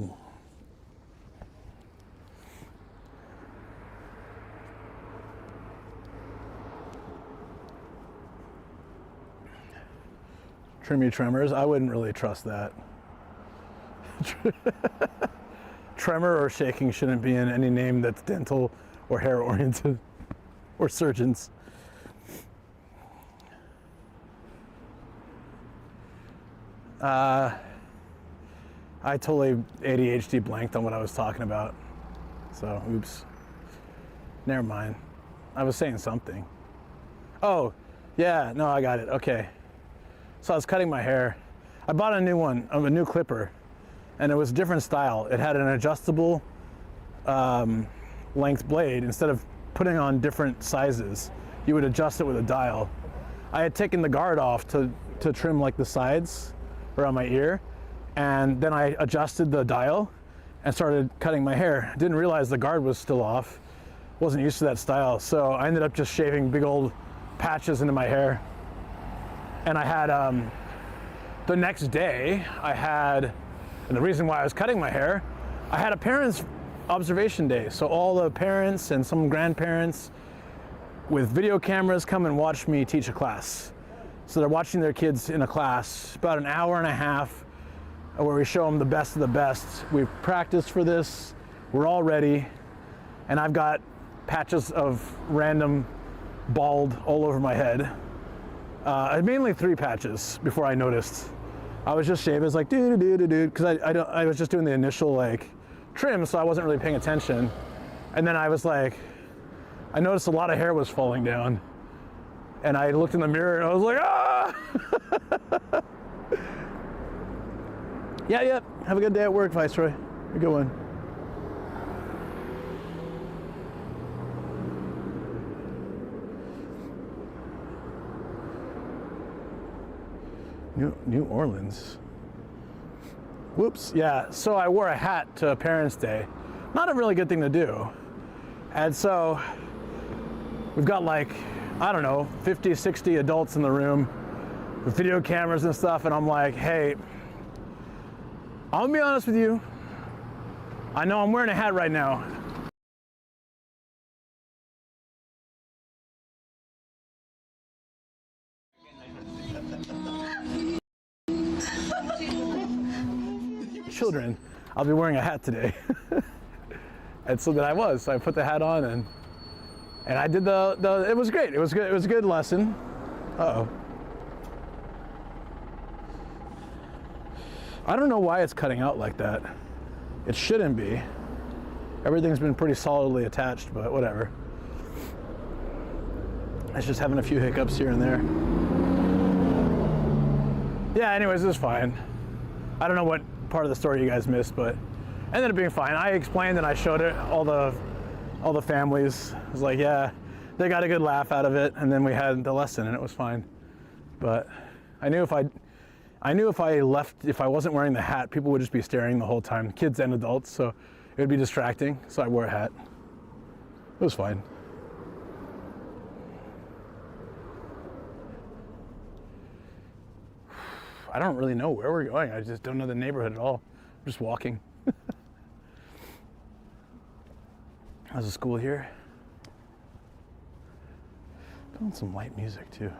Trim your tremors, I wouldn't really trust that. Tremor or shaking shouldn't be in any name that's dental or hair oriented or surgeons. I totally ADHD blanked on what I was talking about. So, oops. Never mind. I was saying something. Oh, yeah, no, I got it. Okay. So I was cutting my hair. I bought a new one, a new clipper, and it was a different style. It had an adjustable length blade. Instead of putting on different sizes, you would adjust it with a dial. I had taken the guard off to trim like the sides around my ear, and then I adjusted the dial and started cutting my hair. Didn't realize the guard was still off. Wasn't used to that style, so I ended up just shaving big old patches into my hair. And I had, the next day, and the reason why I was cutting my hair, I had a parents' observation day. So all the parents and some grandparents with video cameras come and watch me teach a class. So they're watching their kids in a class, about an hour and a half, where we show them the best of the best. We've practiced for this, we're all ready, and I've got patches of random bald all over my head. Mainly 3 patches before I noticed. I was just shaving, it was like because I was just doing the initial like trim, so I wasn't really paying attention. And then I was like, I noticed a lot of hair was falling down, and I looked in the mirror and I was like, ah! Yeah. Have a good day at work, Viceroy. Have a good one. New Orleans. Whoops, yeah, so I wore a hat to Parents' Day. Not a really good thing to do. And so we've got like, I don't know, 50, 60 adults in the room with video cameras and stuff, and I'm like, hey, I'm gonna be honest with you. I know I'm wearing a hat right now. Children, I'll be wearing a hat today. And so that I was. So I put the hat on and I did it was great. It was good. It was a good lesson. Uh-oh. I don't know why it's cutting out like that. It shouldn't be. Everything's been pretty solidly attached, but whatever. It's just having a few hiccups here and there. Yeah, anyways, it was fine. I don't know what part of the story you guys missed, but ended up being fine. I explained and I showed it all the families. I was like, yeah, they got a good laugh out of it, and then we had the lesson and it was fine. But I knew if I wasn't wearing the hat, people would just be staring the whole time, kids and adults, so it would be distracting, so I wore a hat. It was fine. I don't really know where we're going. I just don't know the neighborhood at all. I'm just walking. There's a school here. Doing some light music too.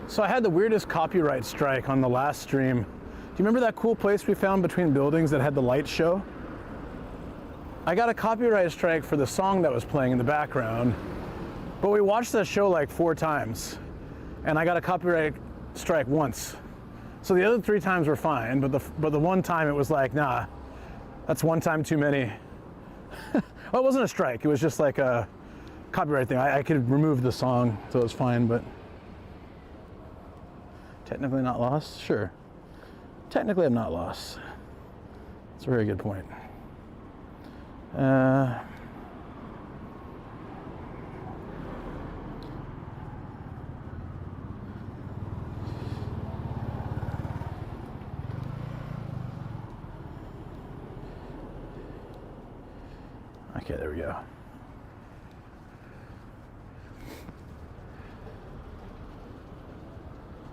So I had the weirdest copyright strike on the last stream. Do you remember that cool place we found between buildings that had the light show? I got a copyright strike for the song that was playing in the background, but we watched that show like 4 times, and I got a copyright strike once. So the other 3 times were fine, but the one time it was like, nah, that's one time too many. Well, it wasn't a strike, it was just like a copyright thing. I could remove the song, so it was fine, but technically not lost? Sure. Technically I'm not lost. That's a very good point. Okay, there we go.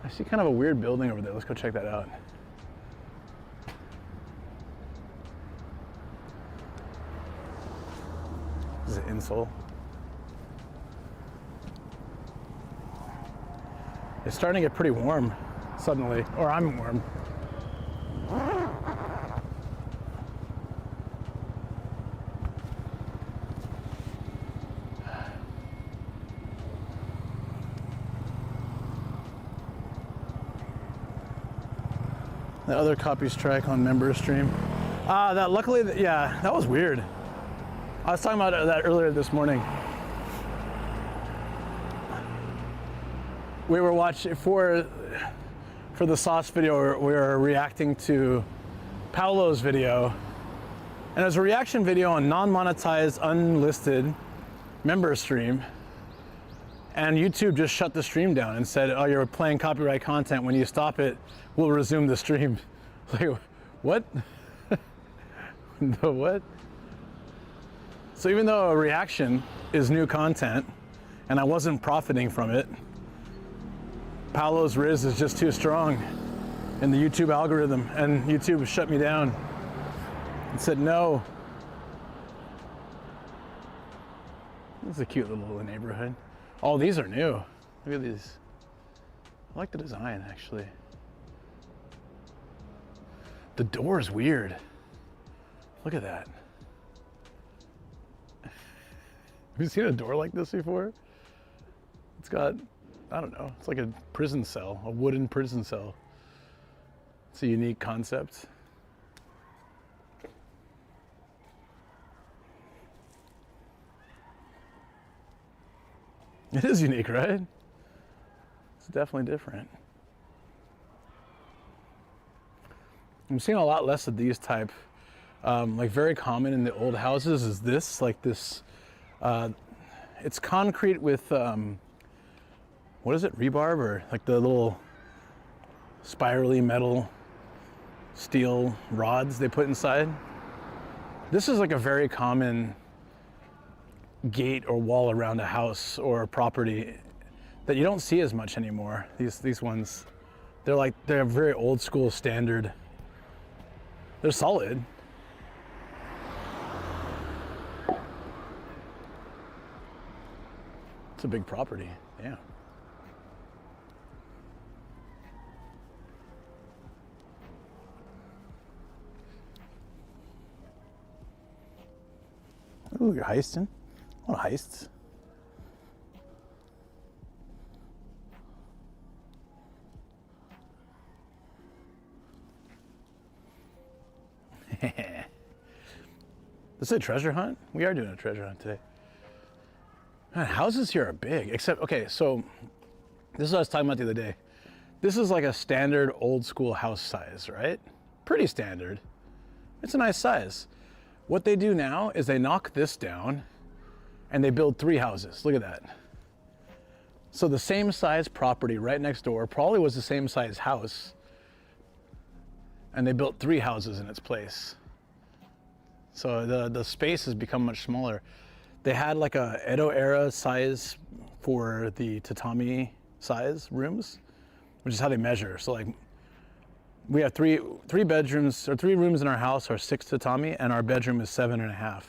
I see kind of a weird building over there. Let's go check that out. This is an insole. It's starting to get pretty warm suddenly, or I'm warm. The other copy strike on member stream. Luckily, yeah, that was weird. I was talking about that earlier this morning. We were watching for the sauce video. We were reacting to Paolo's video, and it was a reaction video on non-monetized, unlisted member stream. And YouTube just shut the stream down and said, "Oh, you're playing copyright content. When you stop it, we'll resume the stream." Like, what? The what? So even though a reaction is new content, and I wasn't profiting from it, Paolo's Riz is just too strong in the YouTube algorithm, and YouTube shut me down and said no. This is a cute little neighborhood. Oh, these are new. Look at these. I like the design, actually. The door is weird. Look at that. Have you seen a door like this before? It's got, I don't know, it's like a prison cell, a wooden prison cell. It's a unique concept. It is unique, right? It's definitely different. I'm seeing a lot less of these type like very common in the old houses is this, like this, it's concrete with, what is it, rebarb, or like the little spirally metal steel rods they put inside. This is like a very common gate or wall around a house or a property that you don't see as much anymore. These ones, they're very old school standard. They're solid. It's a big property, yeah. Ooh, you're heisting? What heists? This is a treasure hunt? We are doing a treasure hunt today. Man, houses here are big, except, okay, so this is what I was talking about the other day. This is like a standard old school house size, right? Pretty standard. It's a nice size. What they do now is they knock this down and they build 3 houses. Look at that. So the same size property right next door probably was the same size house, and they built 3 houses in its place. So the space has become much smaller. They had like a Edo era size for the tatami size rooms, which is how they measure. So like we have three bedrooms, or 3 rooms in our house are 6 tatami, and our bedroom is 7.5.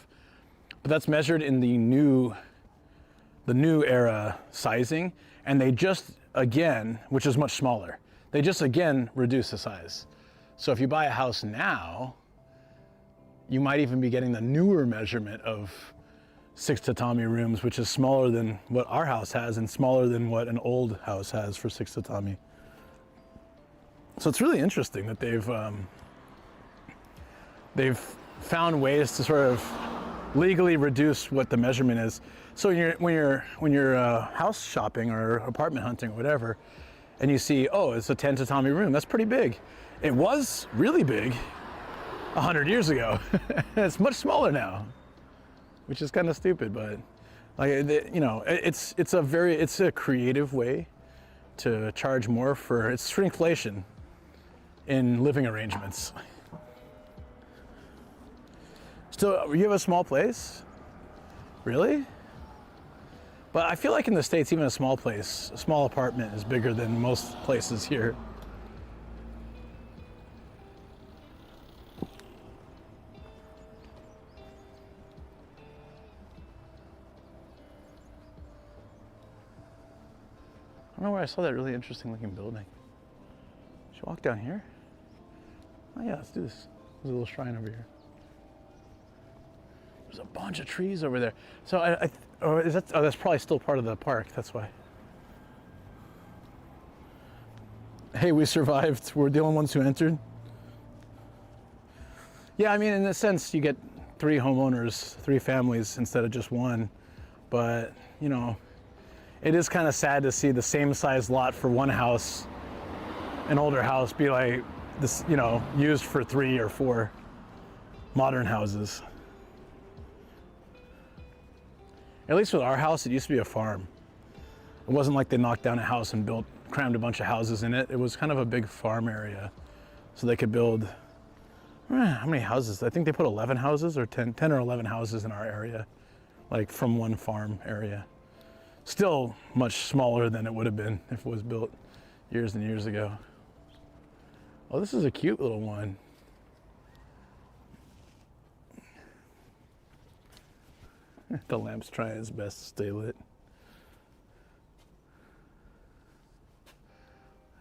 But that's measured in the new era sizing, and they just again, which is much smaller, they just again reduce the size. So if you buy a house now, you might even be getting the newer measurement of 6 tatami rooms, which is smaller than what our house has and smaller than what an old house has for 6 tatami. So it's really interesting that they've found ways to sort of legally reduce what the measurement is. So when you're house shopping or apartment hunting or whatever, and you see, oh, it's a 10 tatami room, that's pretty big. It was really big 100 years ago. It's much smaller now, which is kind of stupid, but like, you know, it's a creative way to charge more for, it's shrinkflation in living arrangements. So you have a small place? Really? But I feel like in the States, even a small place, a small apartment is bigger than most places here. I don't know where I saw that really interesting looking building. Should we walk down here? Oh yeah, let's do this. There's a little shrine over here. There's a bunch of trees over there. So that's probably still part of the park, that's why. Hey, we survived. We're the only ones who entered. Yeah, I mean, in a sense, you get 3 homeowners, 3 families instead of just one. But, you know, it is kind of sad to see the same size lot for one house, an older house, be like this, you know, used for 3 or 4 modern houses. At least with our house, it used to be a farm. It wasn't like they knocked down a house and crammed a bunch of houses in it. It was kind of a big farm area. So they could build, how many houses? I think they put 11 houses or 10 or 11 houses in our area, like from one farm area. Still much smaller than it would have been if it was built years and years ago. Oh, this is a cute little one. The lamp's trying its best to stay lit.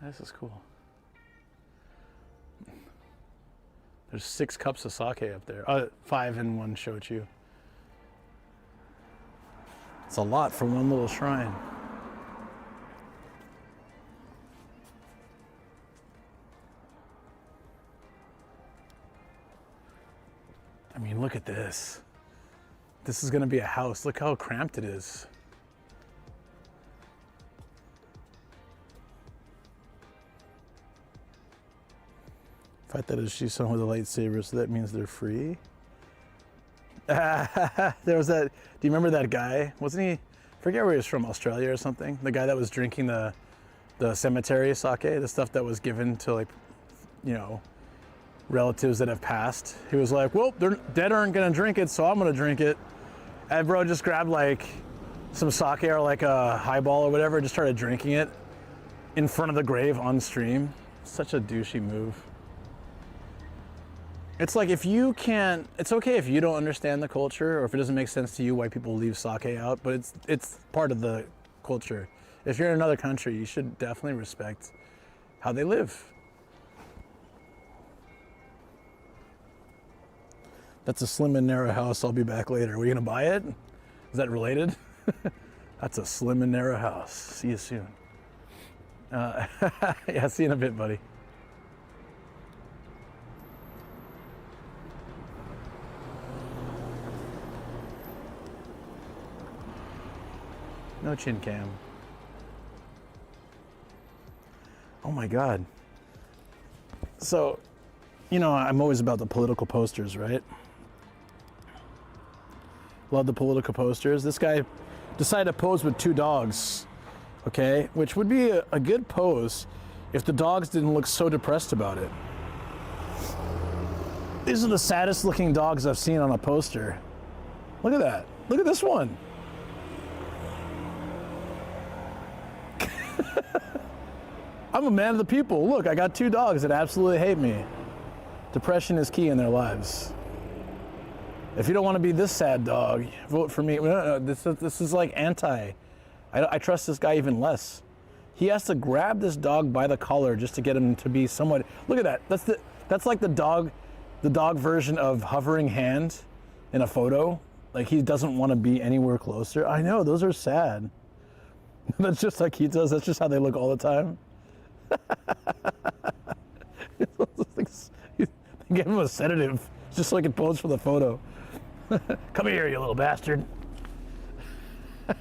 This is cool. There's 6 cups of sake up there. 5 in one shochu. It's a lot for one little shrine. I mean, look at this. This is gonna be a house. Look how cramped it is. Fight that is she's someone with a lightsaber, so that means they're free. There was that, do you remember that guy? Wasn't he, I forget where he was from, Australia or something? The guy that was drinking the cemetery sake, the stuff that was given to, like, you know, relatives that have passed. He was like, well, they're dead, aren't gonna drink it, so I'm gonna drink it. And bro just grabbed like some sake or like a highball or whatever, just started drinking it in front of the grave on stream. Such a douchey move. It's like, if you can't, it's okay if you don't understand the culture or if it doesn't make sense to you why people leave sake out, but it's part of the culture. If you're in another country, you should definitely respect how they live. That's a slim and narrow house. I'll be back later. Are we gonna buy it? Is that related? That's a slim and narrow house. See you soon. Yeah, see you in a bit, buddy. No chin cam. Oh my God. So, you know, I'm always about the political posters, right? Love the political posters. This guy decided to pose with 2 dogs, okay? Which would be a good pose if the dogs didn't look so depressed about it. These are the saddest looking dogs I've seen on a poster. Look at that. Look at this one. I'm a man of the people. Look, I got 2 dogs that absolutely hate me. Depression is key in their lives. If you don't want to be this sad dog, vote for me. No, this is like anti. I trust this guy even less. He has to grab this dog by the collar just to get him to be somewhat. Look at that. That's like the dog version of hovering hand in a photo. Like, he doesn't want to be anywhere closer. I know, those are sad. That's just like he does. That's just how they look all the time. Give him a sedative just so I can pose for the photo. Come here, you little bastard. He's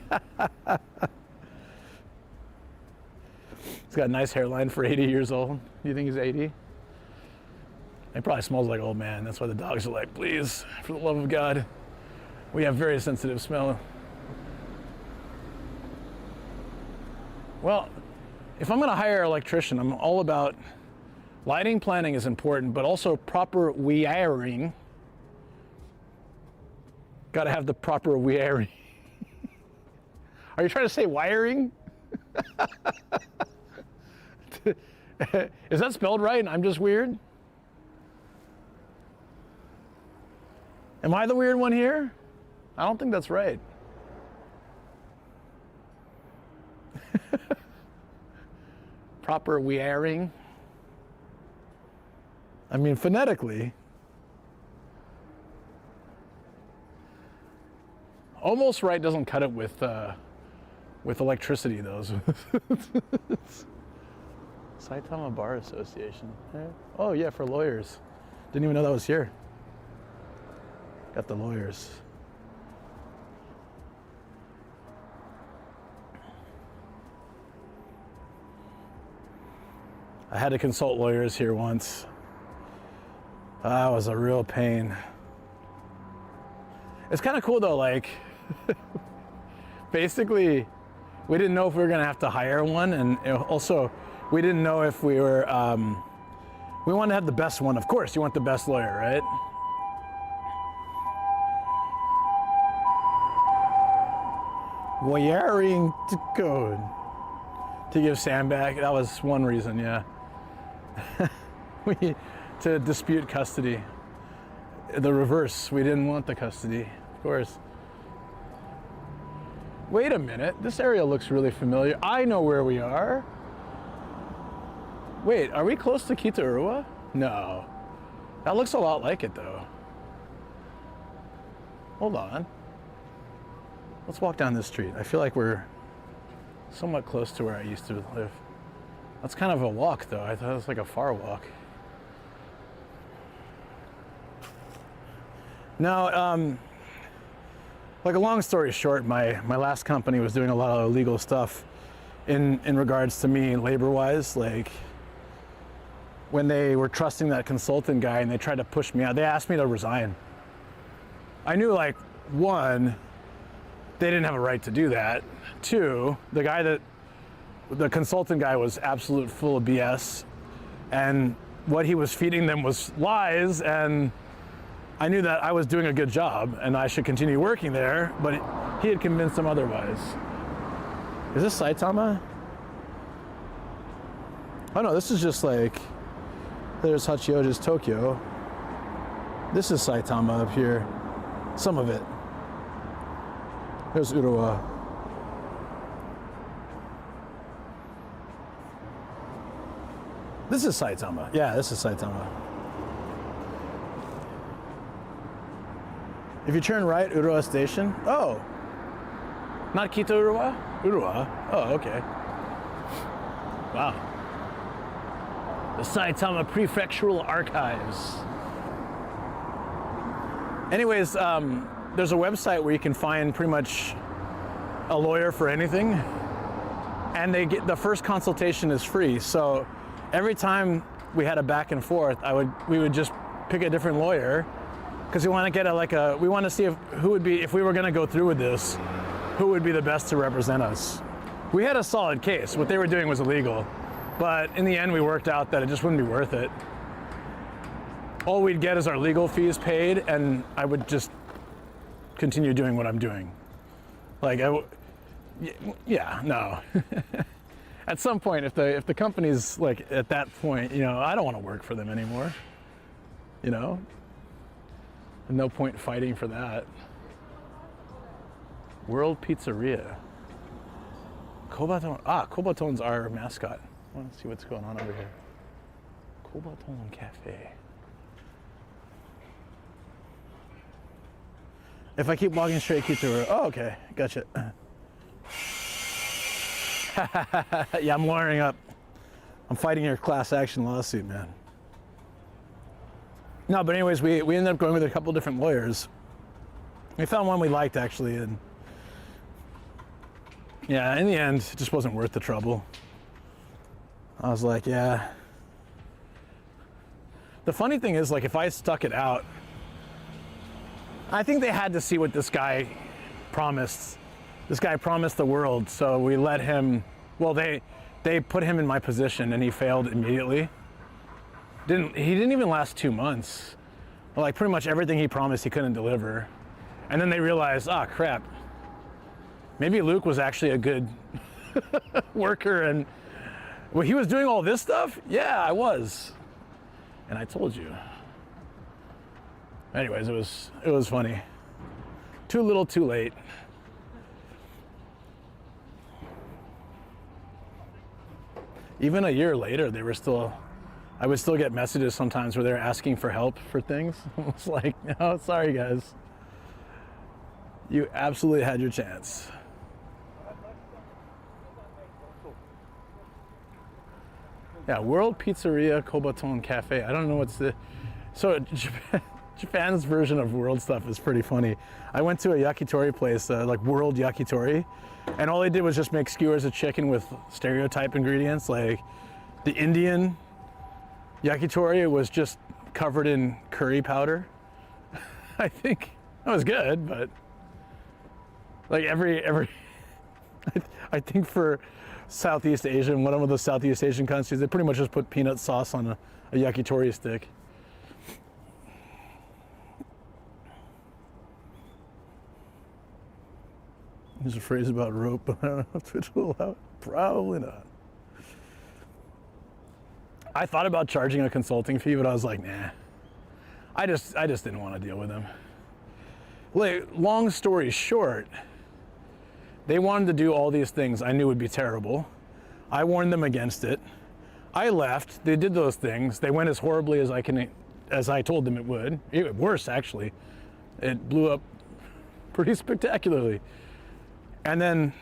got a nice hairline for 80 years old. You think he's 80? He probably smells like old man. That's why the dogs are like, please, for the love of God. We have very sensitive smell. Well, if I'm gonna hire an electrician, I'm all about lighting planning is important, but also proper wiring. Gotta have the proper wiring. Are you trying to say wiring? Is that spelled right and I'm just weird? Am I the weird one here? I don't think that's right. Proper wiring. I mean, phonetically. Almost right doesn't cut it with electricity, though. Saitama Bar Association. Oh yeah, for lawyers. Didn't even know that was here. Got the lawyers. I had to consult lawyers here once. That was a real pain. It's kind of cool though, like, basically, we didn't know if we were gonna have to hire one, and also, we didn't know if we were, we wanted to have the best one. Of course, you want the best lawyer, right? Wiring to code. To give Sam back, that was one reason, yeah. To dispute custody. The reverse, we didn't want the custody, of course. Wait a minute, this area looks really familiar. I know where we are. Wait, are we close to Urawa? No. That looks a lot like it though. Hold on. Let's walk down this street. I feel like we're somewhat close to where I used to live. That's kind of a walk though. I thought it was like a far walk. Now, like a long story short, my last company was doing a lot of illegal stuff in regards to me labor-wise. Like when they were trusting that consultant guy and they tried to push me out. They asked me to resign. I knew, like, one, they didn't have a right to do that. Two, the consultant guy was absolute full of BS, and what he was feeding them was lies, and I knew that I was doing a good job and I should continue working there, but he had convinced them otherwise. Is this Saitama? Oh no, this is just like, there's Hachioji's Tokyo. This is Saitama up here. Some of it. There's Urawa. This is Saitama. Yeah, this is Saitama. If you turn right, Urawa Station. Oh. Not Kita Urawa? Urawa. Oh, okay. Wow. The Saitama Prefectural Archives. Anyways, there's a website where you can find pretty much a lawyer for anything, and the first consultation is free. So every time we had a back and forth, we would just pick a different lawyer, because we want to get we want to see if we were going to go through with this, who would be the best to represent us. We had a solid case. What they were doing was illegal, but in the end we worked out that it just wouldn't be worth it. All we'd get is our legal fees paid, and I would just continue doing what I'm doing. Like, yeah, no. At some point, if the company's like at that point, you know, I don't want to work for them anymore. You know, no point fighting for that. World Pizzeria. Kobaton. Kobaton's our mascot. I want to see what's going on over here. Kobaton Cafe. If I keep walking straight, keep through. Oh, okay, gotcha. Yeah, I'm lawyering up. I'm fighting your class action lawsuit, man. No, but anyways, we ended up going with a couple different lawyers. We found one we liked, actually, and yeah, in the end, it just wasn't worth the trouble. I was like, yeah. The funny thing is, like, if I stuck it out, I think they had to see what this guy promised. This guy promised the world, so we let him, well, they put him in my position and he failed immediately. He didn't even last 2 months. Like, pretty much everything he promised he couldn't deliver. And then they realized, ah, crap. Maybe Luke was actually a good worker, and well, he was doing all this stuff? Yeah, I was. And I told you. Anyways, it was funny. Too little, too late. Even a year later, I would still get messages sometimes where they're asking for help for things. It's like, no, sorry guys. You absolutely had your chance. Yeah, World Pizzeria Kobaton Cafe. I don't know so Japan's version of world stuff is pretty funny. I went to a yakitori place, like World Yakitori, and all they did was just make skewers of chicken with stereotype ingredients. Like the Indian yakitori was just covered in curry powder. I think that was good, but like I think for Southeast Asia, one of the Southeast Asian countries, they pretty much just put peanut sauce on a yakitori stick. There's a phrase about rope, but I don't know if Twitch will allow it. Probably not. I thought about charging a consulting fee, but I was like, nah. I just didn't want to deal with them. Like, long story short, they wanted to do all these things I knew would be terrible. I warned them against it. I left. They did those things. They went as horribly as I told them it would. Worse, actually. It blew up pretty spectacularly. And then,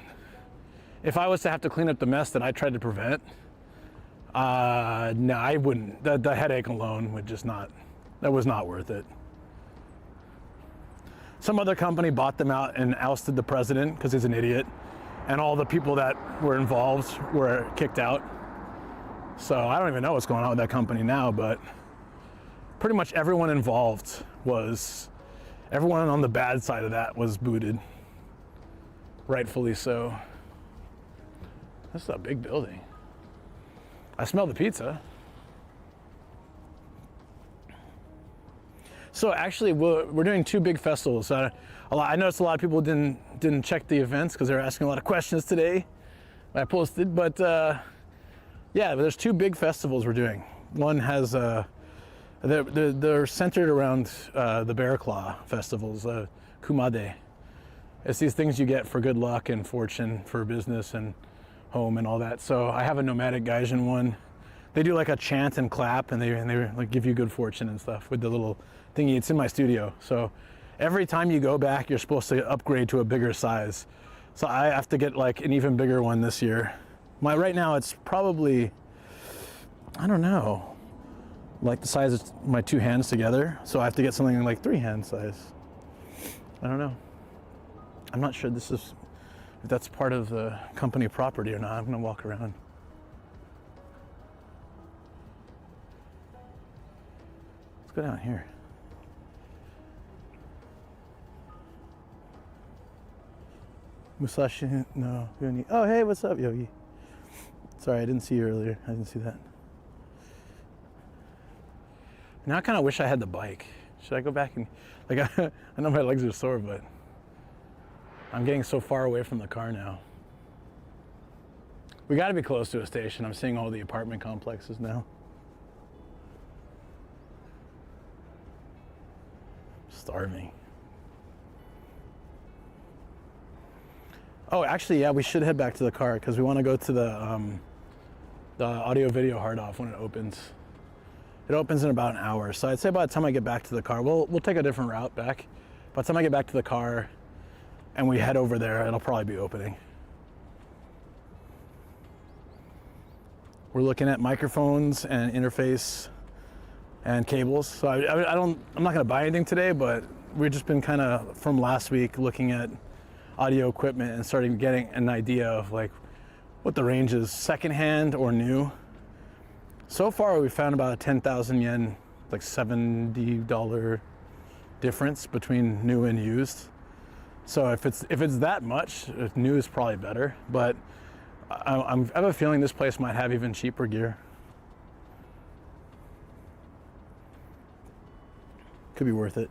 if I was to have to clean up the mess that I tried to prevent, no, I wouldn't. The headache alone would just not. That was not worth it. Some other company bought them out and ousted the president because he's an idiot, and all the people that were involved were kicked out. So I don't even know what's going on with that company now, but pretty much everyone involved was, everyone on the bad side of that was booted. Rightfully so. This is a big building. I smell the pizza. So actually, we're doing 2 big festivals. I noticed a lot of people didn't check the events because they were asking a lot of questions today. I posted, but yeah, there's 2 big festivals we're doing. One has they're centered around the bear claw festivals, kumade. It's these things you get for good luck and fortune for business and home and all that. So I have a Nomadic Gaijin one. They do like a chant and clap, and they like give you good fortune and stuff with the little thingy. It's in my studio. So every time you go back, you're supposed to upgrade to a bigger size. So I have to get like an even bigger one this year. Right now it's probably, I don't know, like the size of my 2 hands together. So I have to get something like 3 hand size. I don't know. I'm not sure if that's part of the company property or not. I'm gonna walk around. Let's go down here. Musashi, no, Yoni. Oh, hey, what's up, Yogi? Sorry, I didn't see you earlier. I didn't see that. Now I kind of wish I had the bike. Should I go back and, like, I know my legs are sore, but I'm getting so far away from the car now. We got to be close to a station. I'm seeing all the apartment complexes now. Starving. Oh, actually, yeah, we should head back to the car because we want to go to the audio video hard off when it opens. It opens in about an hour, so I'd say by the time I get back to the car, we'll take a different route back. By the time I get back to the car and we head over there, it'll probably be opening. We're looking at microphones and interface and cables. So I'm not gonna buy anything today, but we've just been kind of from last week looking at audio equipment and starting getting an idea of like what the range is, secondhand or new. So far, we found about a 10,000 yen, like $70 difference between new and used. So if it's that much, new is probably better. But I have a feeling this place might have even cheaper gear. Could be worth it.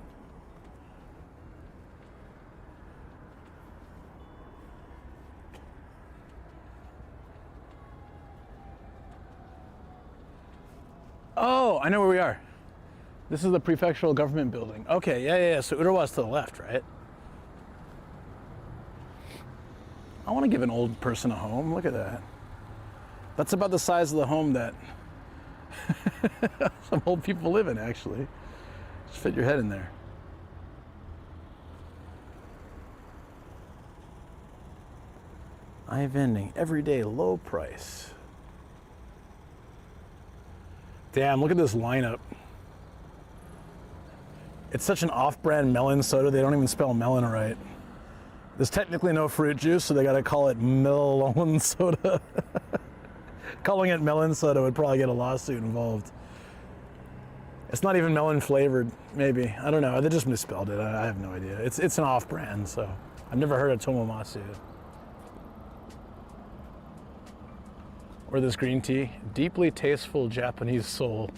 Oh, I know where we are. This is the prefectural government building. Okay, yeah. So Urawa's to the left, right? I want to give an old person a home. Look at that. That's about the size of the home that some old people live in, actually. Just fit your head in there. iVending, everyday low price. Damn, look at this lineup. It's such an off-brand melon soda, they don't even spell melon right. There's technically no fruit juice, so they gotta call it melon soda. Calling it melon soda would probably get a lawsuit involved. It's not even melon flavored, maybe. I don't know, they just misspelled it, I have no idea. It's an off-brand, so I've never heard of Tomomatsu. Or this green tea, deeply tasteful Japanese soul.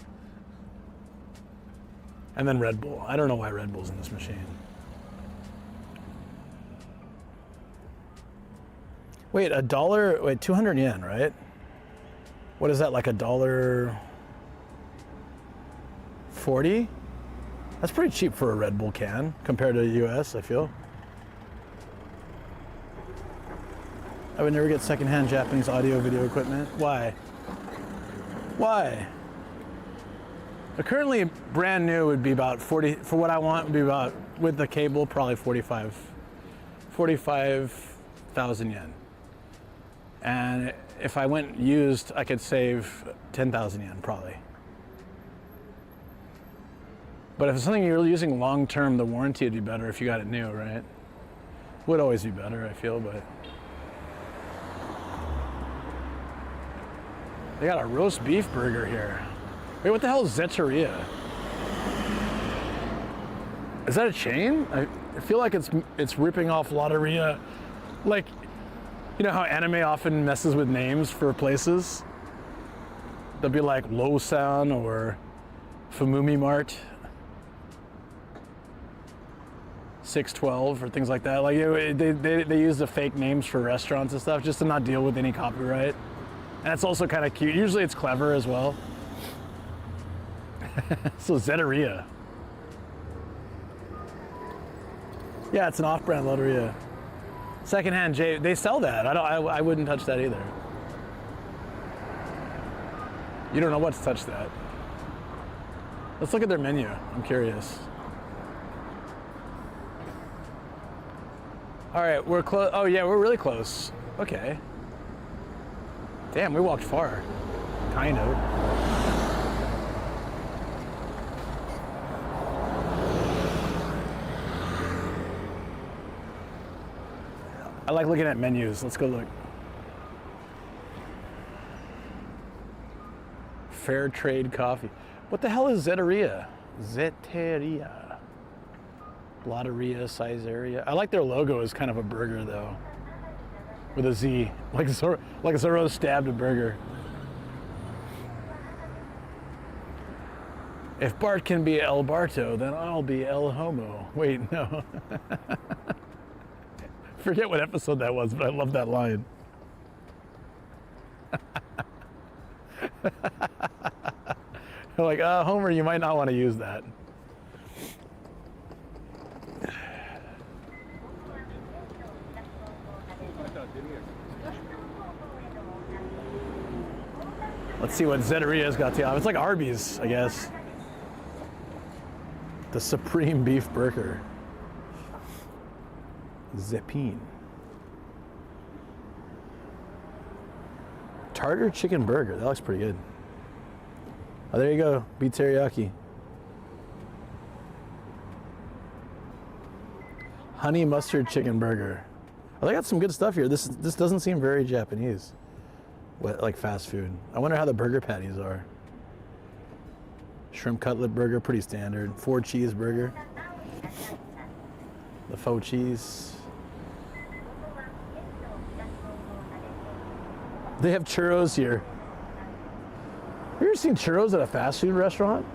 And then Red Bull. I don't know why Red Bull's in this machine. Wait, $1, wait, 200 yen, right? What is that, like $1.40? That's pretty cheap for a Red Bull can compared to the US, I feel. I would never get secondhand Japanese audio video equipment. Why? Why? Currently, brand new would be about 40, for what I want, would be about, with the cable, probably 45,000 yen. And if I went used, I could save 10,000 yen, probably. But if it's something you're using long-term, the warranty would be better if you got it new, right? Would always be better, I feel, but. They got a roast beef burger here. Wait, what the hell is Zetteria? Is that a chain? I feel like it's ripping off Lotteria. Like, you know how anime often messes with names for places? They'll be like Losan or Fumumi Mart, 612 or things like that. Like they use the fake names for restaurants and stuff just to not deal with any copyright. And it's also kind of cute. Usually it's clever as well. So Zetteria. Yeah, it's an off-brand Lotteria. Secondhand J, they sell that. I wouldn't touch that either. You don't know what to touch that. Let's look at their menu. I'm curious. All right, we're close. Oh yeah, we're really close. Okay. Damn, we walked far. Kind of. I like looking at menus. Let's go look. Fair trade coffee. What the hell is Zetteria? Zetteria. Lotteria, Sizeria. I like their logo as kind of a burger though. With a Z. Like Zorro stabbed a burger. If Bart can be El Barto, then I'll be El Homo. Wait, no. Forget what episode that was, but I love that line. Like, Homer, you might not want to use that. Let's see what Zetteria's got to offer. It's like Arby's, I guess. The Supreme Beef Burger. Zeppine. Tartar Chicken Burger. That looks pretty good. Oh, there you go. Beef teriyaki. Honey Mustard Chicken Burger. Oh, they got some good stuff here. This doesn't seem very Japanese. What, like fast food. I wonder how the burger patties are. Shrimp cutlet burger, pretty standard. 4 cheese burger. The faux cheese. They have churros here. Have you ever seen churros at a fast food restaurant?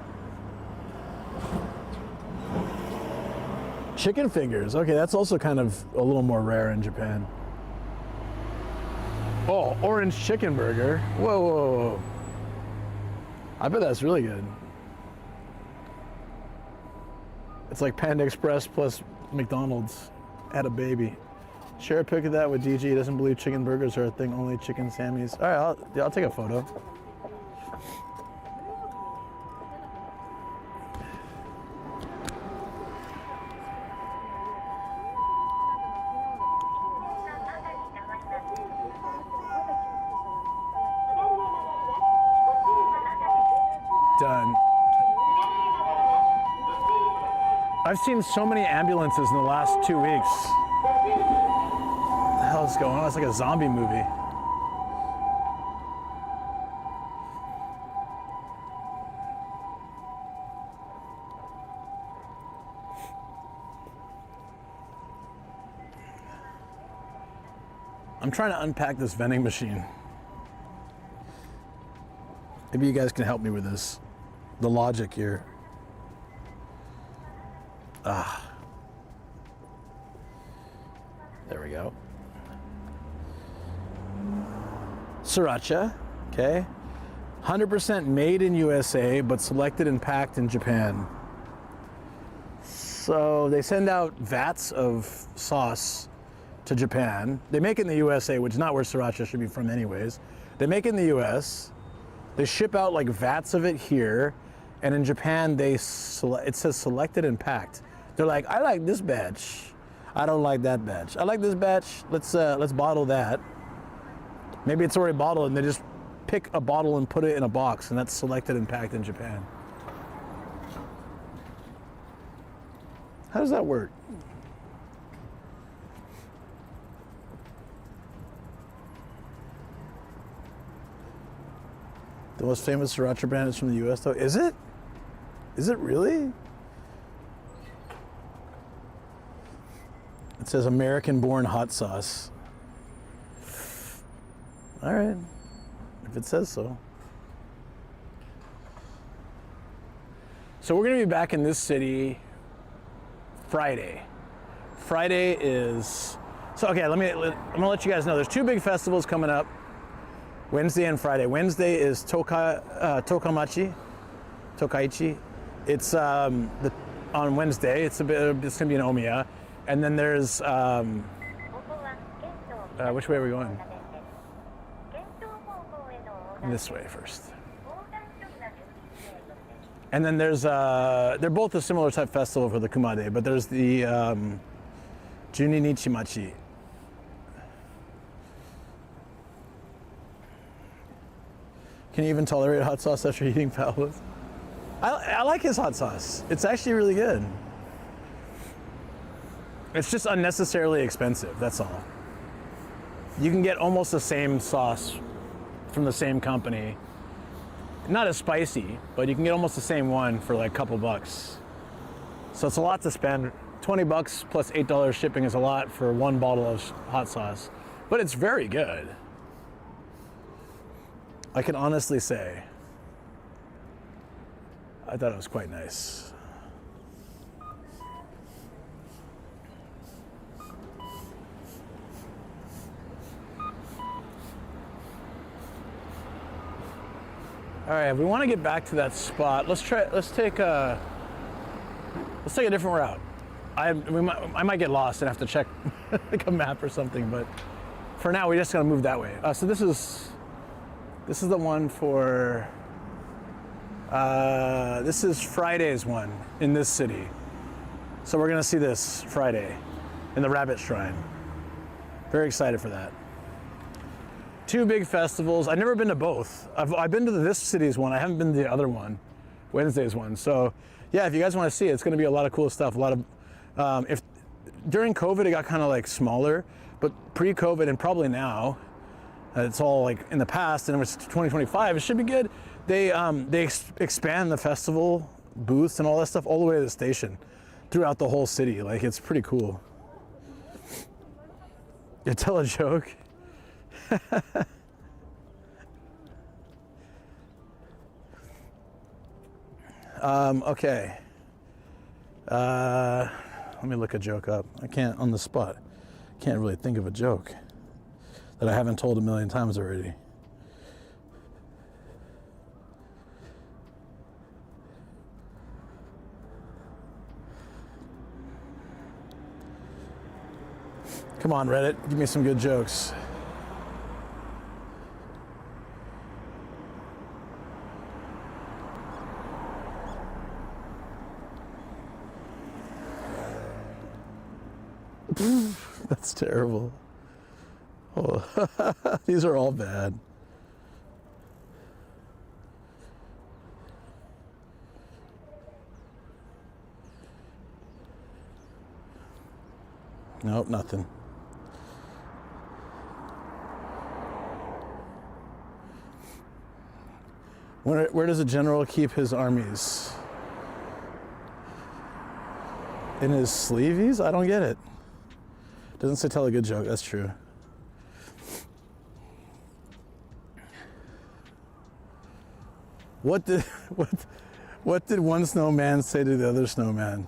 Chicken fingers. Okay, that's also kind of a little more rare in Japan. Oh, orange chicken burger. Whoa, whoa, whoa. I bet that's really good. It's like Panda Express plus McDonald's had a baby. Share a pic of that with DG. He doesn't believe chicken burgers are a thing, only chicken Sammys. All right, I'll take a photo. Done. I've seen so many ambulances in the last 2 weeks. What the hell is going on? It's like a zombie movie. I'm trying to unpack this vending machine. Maybe you guys can help me with this. The logic here. There we go. Sriracha, okay. 100% made in USA, but selected and packed in Japan. So they send out vats of sauce to Japan. They make it in the USA, which is not where sriracha should be from anyways. They make it in the US. They ship out like vats of it here. And in Japan, it says selected and packed. They're like, I like this batch. I don't like that batch. I like this batch. Let's bottle that. Maybe it's already bottled and they just pick a bottle and put it in a box, and that's selected and packed in Japan. How does that work? The most famous sriracha brand is from the US though. Is it? Is it really? It says American-born hot sauce. All right, if it says so. So we're gonna be back in this city Friday. Friday is, so okay, I'm gonna let you guys know, there's two big festivals coming up, Wednesday and Friday. Wednesday is Tokaichi. It's on Wednesday, it's gonna be in Omiya. And then there's, which way are we going? This way first. And then there's, they're both a similar type festival for the Kumade, but there's the Juninichi Machi. Can you even tolerate hot sauce after eating Paola's? I like his hot sauce. It's actually really good. It's just unnecessarily expensive, that's all. You can get almost the same sauce from the same company. Not as spicy, but you can get almost the same one for like a couple bucks. So it's a lot to spend. 20 bucks plus $8 shipping is a lot for one bottle of hot sauce, but it's very good. I can honestly say, I thought it was quite nice. All right, we want to get back to that spot. Let's take a different route. I might get lost and have to check like a map or something, but for now we just gotta move that way. So this is the one for this is Friday's one in this city. So we're gonna see this Friday in the Rabbit Shrine. Very excited for that. Two big festivals. I've never been to both. I've been to this city's one. I haven't been to the other one, Wednesday's one. So yeah, if you guys want to see it, it's going to be a lot of cool stuff. A lot of, if during COVID it got kind of like smaller, but pre-COVID and probably now, it's all like in the past and it's 2025. It should be good. They expand the festival booths and all that stuff all the way to the station, throughout the whole city. Like it's pretty cool. You tell a joke. Okay. Let me look a joke up. I can't on the spot. Can't really think of a joke that I haven't told a million times already. Come on, Reddit, give me some good jokes. That's terrible. Oh. These are all bad. Nope, nothing. Where does a general keep his armies? In his sleeveys? I don't get it. Doesn't say tell a good joke, that's true. What did one snowman say to the other snowman?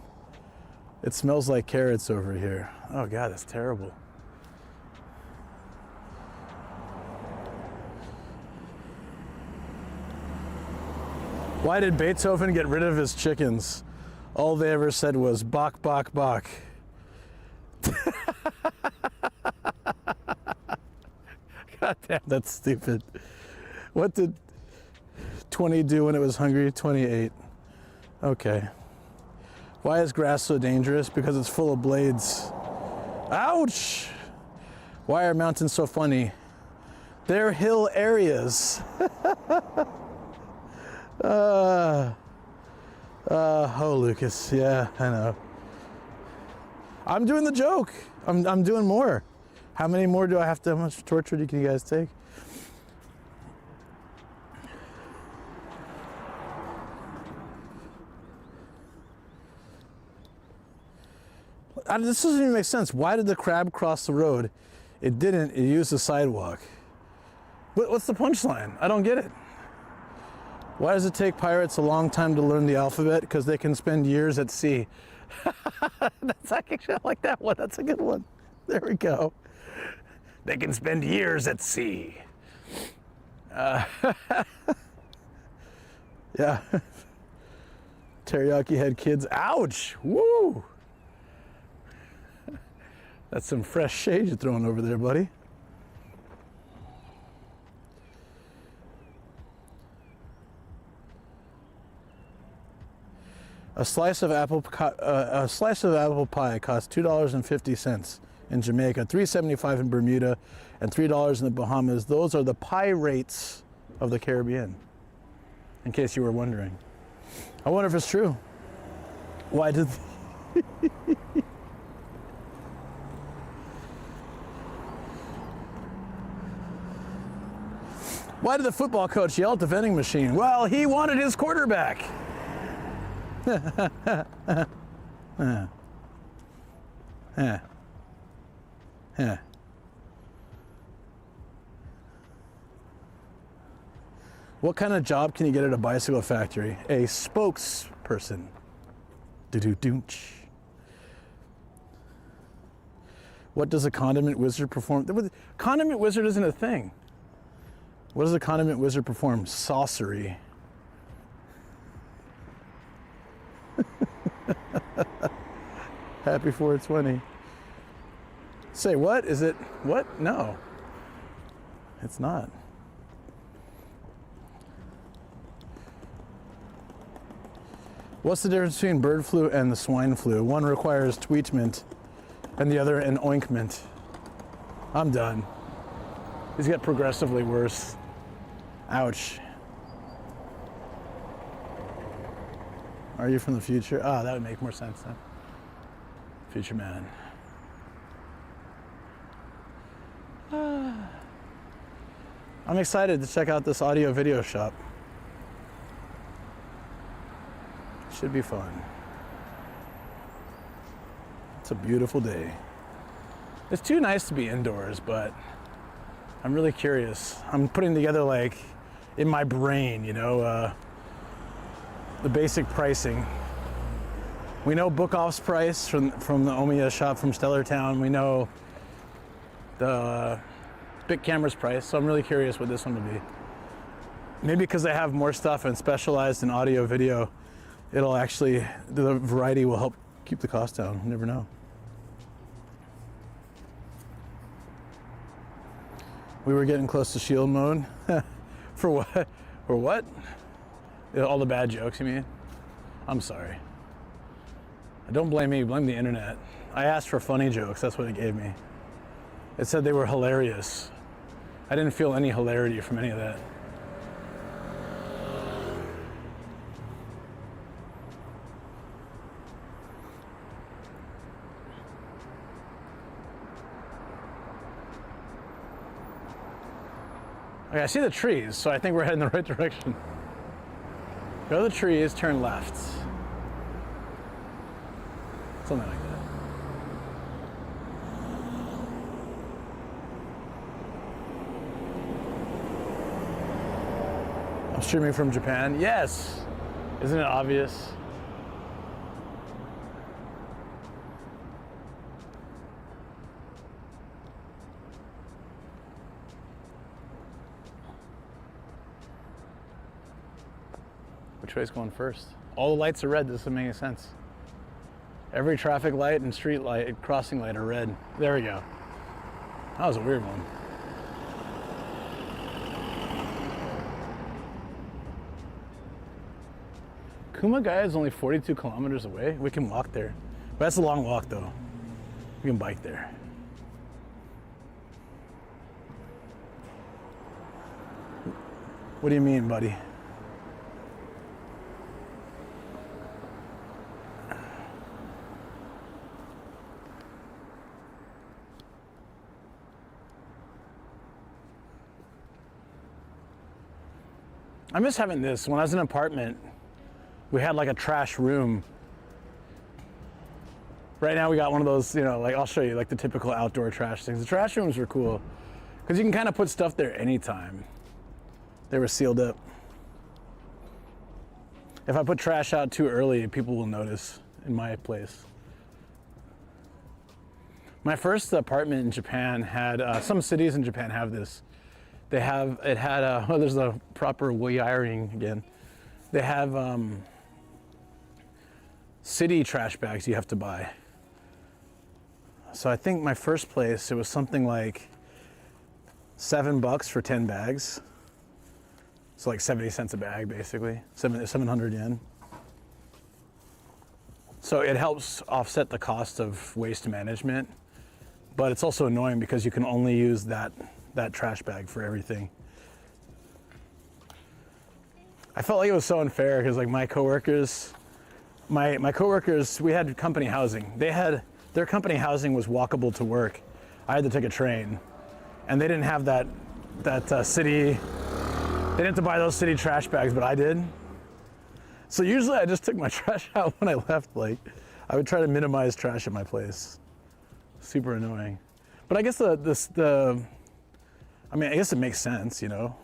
It smells like carrots over here. Oh God, that's terrible. Why did Beethoven get rid of his chickens? All they ever said was bok, bok, bok. God damn, that's stupid. What did 20 do when it was hungry? 28. Okay. Why is grass so dangerous? Because it's full of blades. Ouch! Why are mountains so funny? They're hill areas. Oh, Lucas. Yeah, I know. I'm doing the joke. I'm doing more. How many more do I have to, how much torture can you guys take? This doesn't even make sense. Why did the crab cross the road? It didn't. It used the sidewalk. What's the punchline? I don't get it. Why does it take pirates a long time to learn the alphabet? Because they can spend years at sea. That's actually, I like that one. That's a good one. There we go. They can spend years at sea. Yeah. Teriyaki head kids. Ouch! Woo! That's some fresh shade you're throwing over there, buddy. A slice of apple pie costs $2.50 in Jamaica, $3.75 in Bermuda, and $3 in the Bahamas. Those are the pie rates of the Caribbean, in case you were wondering. I wonder if it's true. Why did... Why did the football coach yell at the vending machine? Well, he wanted his quarterback. What kind of job can you get at a bicycle factory? A spokesperson. Do-do-doonch. What does a condiment wizard perform? Condiment wizard isn't a thing. What does a condiment wizard perform? Sorcery. Happy 420. Say what? Is it what? No. It's not. What's the difference between bird flu and the swine flu? One requires treatment and the other an ointment. I'm done. These get progressively worse. Ouch. Are you from the future? Ah, that would make more sense then. Future man. I'm excited to check out this audio video shop. Should be fun. It's a beautiful day. It's too nice to be indoors, but I'm really curious. I'm putting together, like, in my brain, you know, the basic pricing. We know Bookoff's price from the Omiya shop from Stellartown. We know the Bic Camera's price, so I'm really curious what this one will be. Maybe because they have more stuff and specialized in audio video, it'll actually, the variety will help keep the cost down. You never know. We were getting close to shield mode. For what? For what? All the bad jokes, you mean? I'm sorry. Don't blame me, blame the internet. I asked for funny jokes, that's what it gave me. It said they were hilarious. I didn't feel any hilarity from any of that. Okay, I see the trees, so I think we're heading the right direction. Go to the trees, turn left. Something like that. I'm streaming from Japan. Yes! Isn't it obvious? Which way's going first? All the lights are red. This doesn't make any sense. Every traffic light and street light, crossing light are red. There we go. That was a weird one. Kumagaya is only 42 kilometers away. We can walk there. But that's a long walk though. We can bike there. What do you mean, buddy? I miss having this. When I was in an apartment, we had like a trash room Right now we got one of those, like I'll show you, like the typical outdoor trash things. The trash rooms are cool because you can kind of put stuff there anytime. They were sealed up. If I put trash out too early, people will notice in my place. My first apartment in Japan had, some cities in Japan have this. There's a proper wiring again. They have city trash bags you have to buy. So I think my first place, it was something like $7 for 10 bags. So like 70 cents a bag, basically, 700 yen. So it helps offset the cost of waste management, but it's also annoying because you can only use that trash bag for everything. I felt like it was so unfair because like my coworkers, we had company housing. Their company housing was walkable to work. I had to take a train, and they didn't have that city. They didn't have to buy those city trash bags, but I did. So usually I just took my trash out when I left. Like, I would try to minimize trash at my place. Super annoying. But I guess I guess it makes sense, You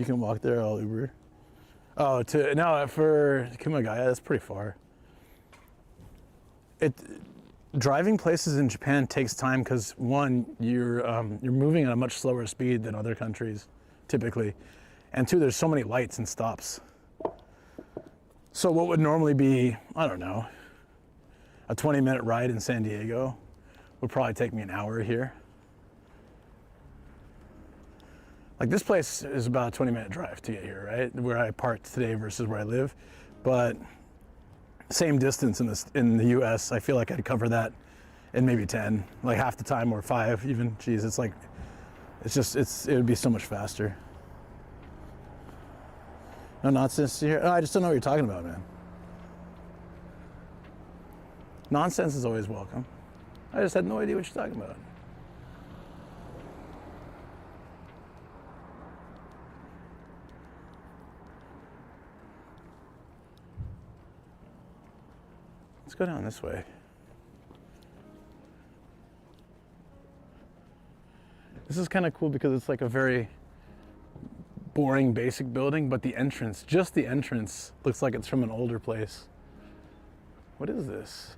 can walk there, I'll Uber. Oh, for Kumagaya, that's pretty far. Driving places in Japan takes time because one, you're moving at a much slower speed than other countries, typically, and two, there's so many lights and stops. So what would normally be, I don't know, a 20-minute ride in San Diego would probably take me an hour here. Like this place is about a 20-minute drive to get here, right? Where I parked today versus where I live, but same distance in the U.S. I feel like I'd cover that in maybe 10, like half the time, or 5 even. Jeez, it would be so much faster. No nonsense here. Oh, I just don't know what you're talking about, man. Nonsense is always welcome. I just had no idea what you're talking about. Let's go down this way. This is kind of cool because it's like a very boring, basic building, but just the entrance looks like it's from an older place. What is this?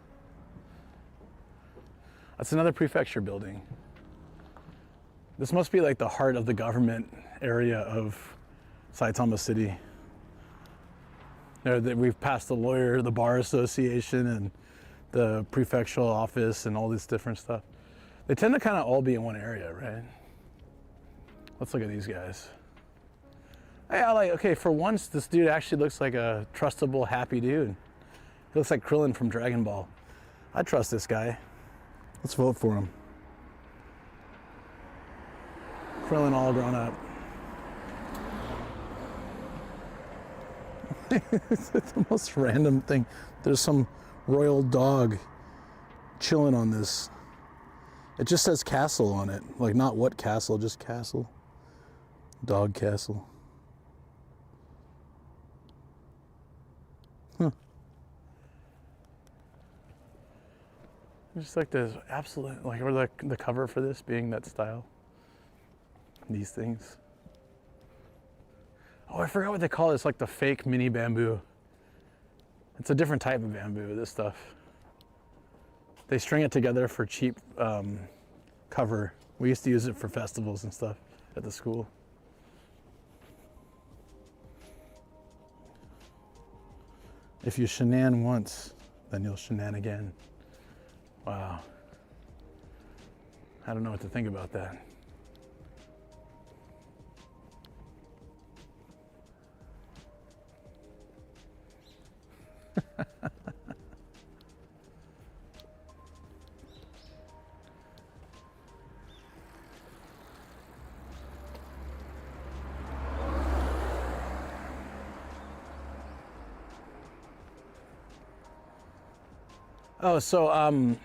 That's another prefecture building. This must be like the heart of the government area of Saitama City. We've passed the lawyer, the bar association, and the prefectural office, and all this different stuff. They tend to kind of all be in one area, right? Let's look at these guys. Okay, for once, this dude actually looks like a trustable, happy dude. He looks like Krillin from Dragon Ball. I trust this guy. Let's vote for him. Krillin all grown up. It's the most random thing. There's some royal dog chilling on this. It just says castle on it. Like, not what castle, just castle. Dog castle. Huh. Just like this absolute, like, or the cover for this being that style. These things. Oh, I forgot what they call it. It's like the fake mini bamboo. It's a different type of bamboo, this stuff. They string it together for cheap cover. We used to use it for festivals and stuff at the school. If you shenan once, then you'll shenan again. Wow. I don't know what to think about that. Oh, so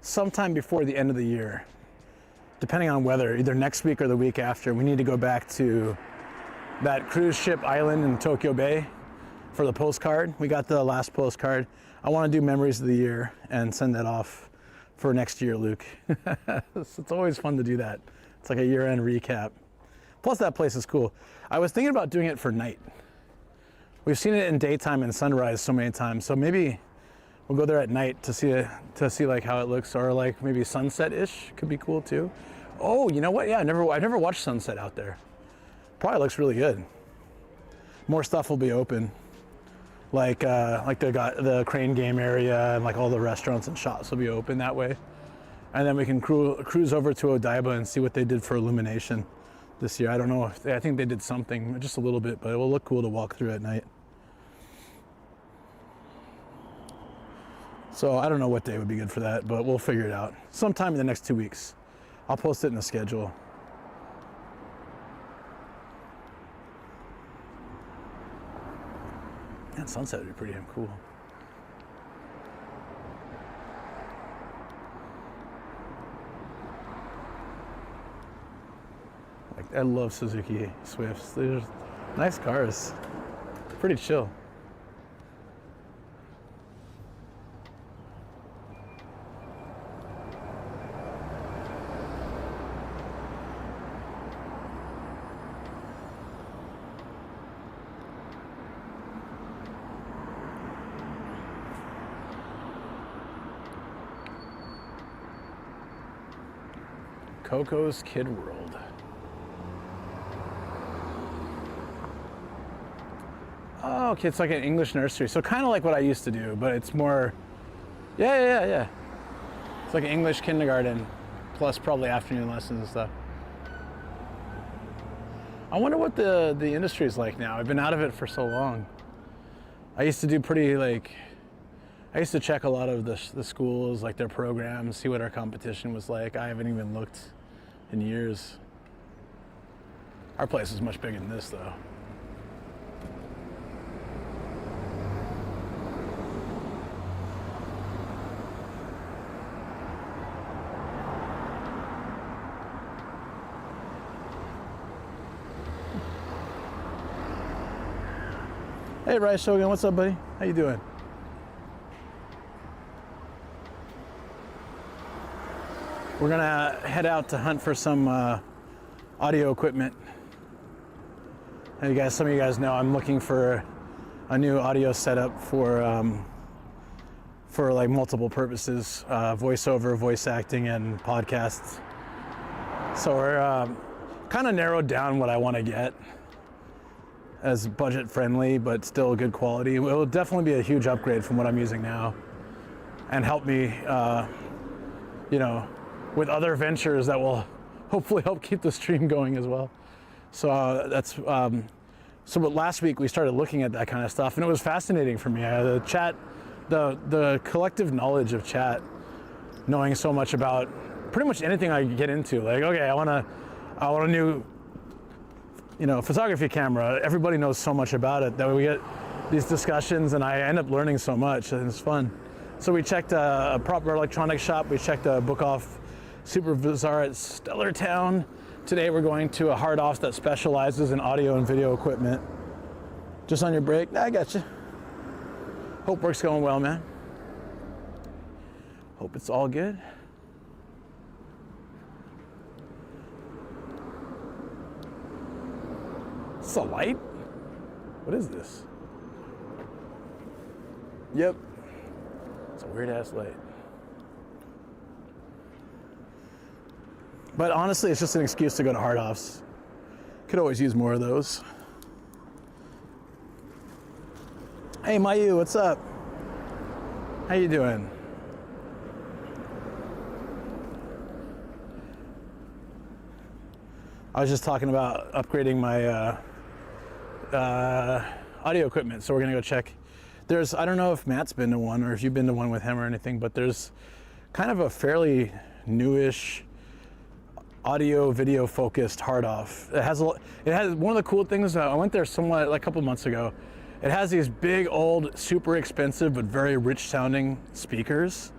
sometime before the end of the year, depending on weather, either next week or the week after, we need to go back to that cruise ship island in Tokyo Bay for the postcard. We got the last postcard. I want to do memories of the year and send that off for next year, Luke. It's always fun to do that. It's like a year-end recap. Plus that place is cool. I was thinking about doing it for night. We've seen it in daytime and sunrise so many times, so maybe we'll go there at night to see like how it looks, or like maybe sunset-ish could be cool too. Oh, you know what? Yeah, I've never watched sunset out there. Probably looks really good. More stuff will be open, like the crane game area and like all the restaurants and shops will be open that way. And then we can cruise over to Odaiba and see what they did for illumination this year. I don't know I think they did something, just a little bit, but it will look cool to walk through at night. So I don't know what day would be good for that, but we'll figure it out. Sometime in the next 2 weeks. I'll post it in the schedule. Man, sunset would be pretty damn cool. Like, I love Suzuki Swifts. They're nice cars. Pretty chill. Coco's Kid World. Oh, okay, it's like an English nursery. So kind of like what I used to do, but it's more, yeah. It's like an English kindergarten, plus probably afternoon lessons and stuff. I wonder what the industry is like now. I've been out of it for so long. I used to do I used to check a lot of the schools, like their programs, see what our competition was like. I haven't even looked in years. Our place is much bigger than this, though. Hey, Rice Shogun, what's up, buddy? How you doing? We're gonna head out to hunt for some audio equipment. And some of you guys know I'm looking for a new audio setup for like multiple purposes, voiceover, voice acting, and podcasts. So we're kind of narrowed down what I want to get as budget friendly, but still good quality. It will definitely be a huge upgrade from what I'm using now, and help me, with other ventures that will hopefully help keep the stream going as well. So but last week we started looking at that kind of stuff, and it was fascinating for me. The chat, the collective knowledge of chat, knowing so much about pretty much anything I get into. Like, okay, I want a new, photography camera. Everybody knows so much about it that we get these discussions, and I end up learning so much, and it's fun. So we checked a proper electronics shop. We checked a book off Super Bazaar at Stellartown. Today we're going to a hard off that specializes in audio and video equipment. Just on your break? I got you. Hope work's going well, man. Hope it's all good. It's a light? What is this? Yep. It's a weird ass light. But honestly, it's just an excuse to go to hard offs. Could always use more of those. Hey, Mayu, what's up? How you doing? I was just talking about upgrading my audio equipment, so we're gonna go check. I don't know if Matt's been to one or if you've been to one with him or anything, but there's kind of a fairly newish audio video focused hard off. It has one of the cool things. I went there somewhat like a couple months ago. It has these big old super expensive but very rich sounding speakers.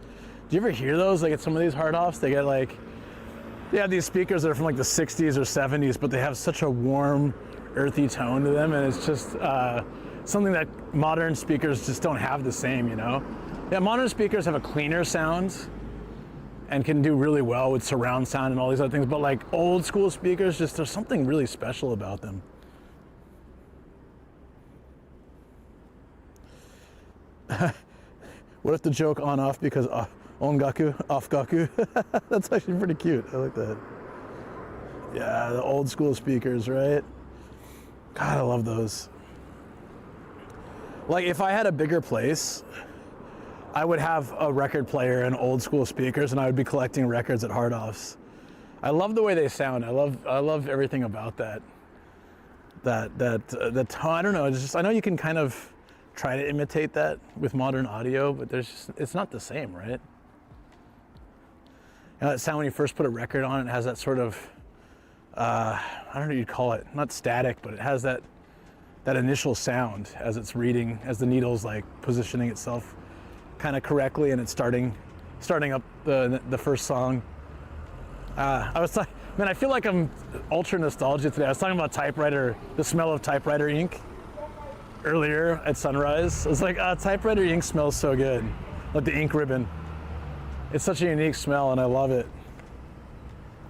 Do you ever hear those like at some of these hard offs? They have these speakers that are from like the 60s or 70s, but they have such a warm, earthy tone to them, and it's just something that modern speakers just don't have the same, you know? Yeah, modern speakers have a cleaner sound and can do really well with surround sound and all these other things, but like old school speakers, just there's something really special about them. What if the joke on off because on gaku, off gaku? That's actually pretty cute. I like that. Yeah, the old school speakers, right? God, I love those. Like if I had a bigger place, I would have a record player and old school speakers, and I would be collecting records at hard offs. I love the way they sound. I love everything about that. The tone. I don't know. It's just, I know you can kind of try to imitate that with modern audio, but it's not the same, right? You know that sound when you first put a record on, it has that sort of I don't know what you'd call it, not static, but it has that initial sound as it's reading, as the needle's like positioning itself kind of correctly, and it's starting up the first song. Man, I feel like I'm ultra nostalgic today. I was talking about typewriter, the smell of typewriter ink earlier at sunrise. I was like, typewriter ink smells so good, like the ink ribbon. It's such a unique smell, and I love it.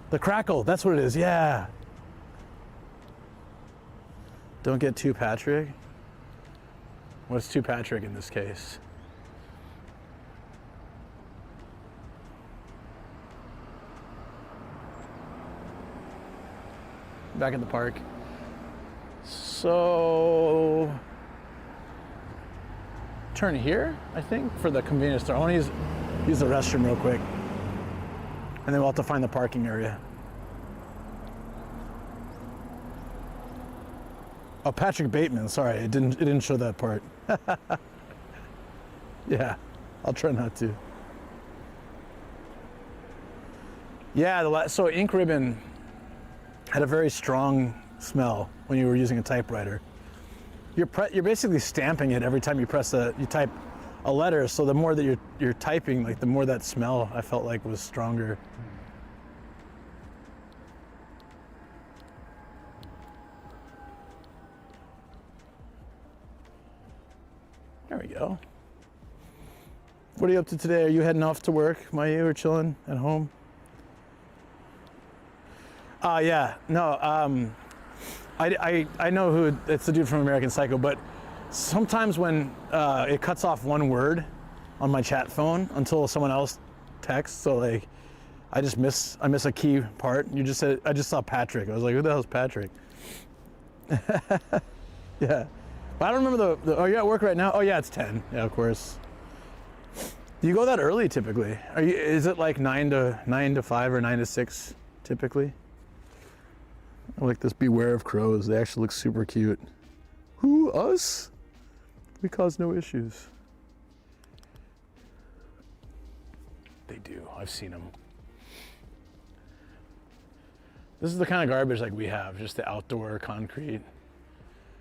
The crackle, that's what it is, yeah. Don't get too Patrick. What's too Patrick in this case? Back in the park. So, turn here, I think, for the convenience store. I want to use the restroom real quick. And then we'll have to find the parking area. Oh, Patrick Bateman, sorry, it didn't show that part. Yeah, I'll try not to. Yeah, so ink ribbon had a very strong smell when you were using a typewriter. You're basically stamping it every time you type a letter, so the more that you're typing, like the more that smell I felt like was stronger. There we go. What are you up to today? Are you heading off to work, Mayu, or chilling at home? Yeah, no, I know who, it's the dude from American Psycho, but sometimes when it cuts off one word on my chat phone until someone else texts, so like, I miss a key part. You just said, I just saw Patrick. I was like, who the hell's Patrick? Yeah. But I don't remember oh, you're at work right now? Oh yeah, it's 10. Yeah, of course. Do you go that early typically? Is it like 9 to 5 or 9 to 6 typically? I like this Beware of Crows. They actually look super cute. Who, us? We cause no issues. They do, I've seen them. This is the kind of garbage like we have, just the outdoor concrete.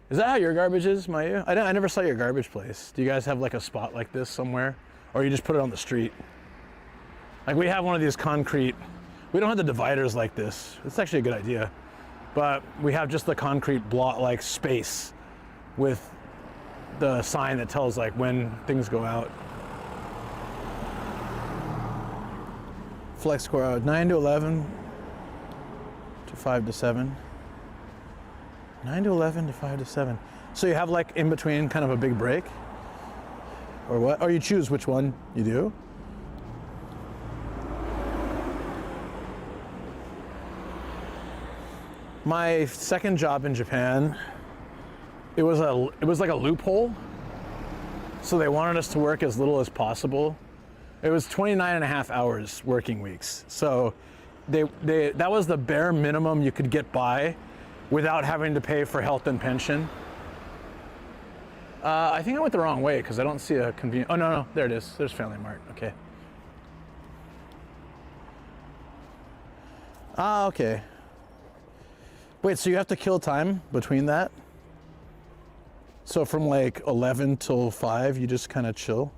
Is that how your garbage is, Maya? I never saw your garbage place. Do you guys have like a spot like this somewhere? Or you just put it on the street? Like we have one of these concrete, we don't have the dividers like this. It's actually a good idea. But we have just the concrete block, like space with the sign that tells like when things go out. Flex core out 9 to 11 to 5 to 7. 9 to 11 to 5 to 7. So you have like in between kind of a big break? Or what? Or you choose which one you do? My second job in Japan, it was like a loophole. So they wanted us to work as little as possible. It was 29 and a half hours working weeks. So that was the bare minimum you could get by without having to pay for health and pension. I think I went the wrong way because I don't see a convenient, oh no, there it is. There's Family Mart, okay. Okay. Wait, so you have to kill time between that? So from like 11 till 5, you just kind of chill?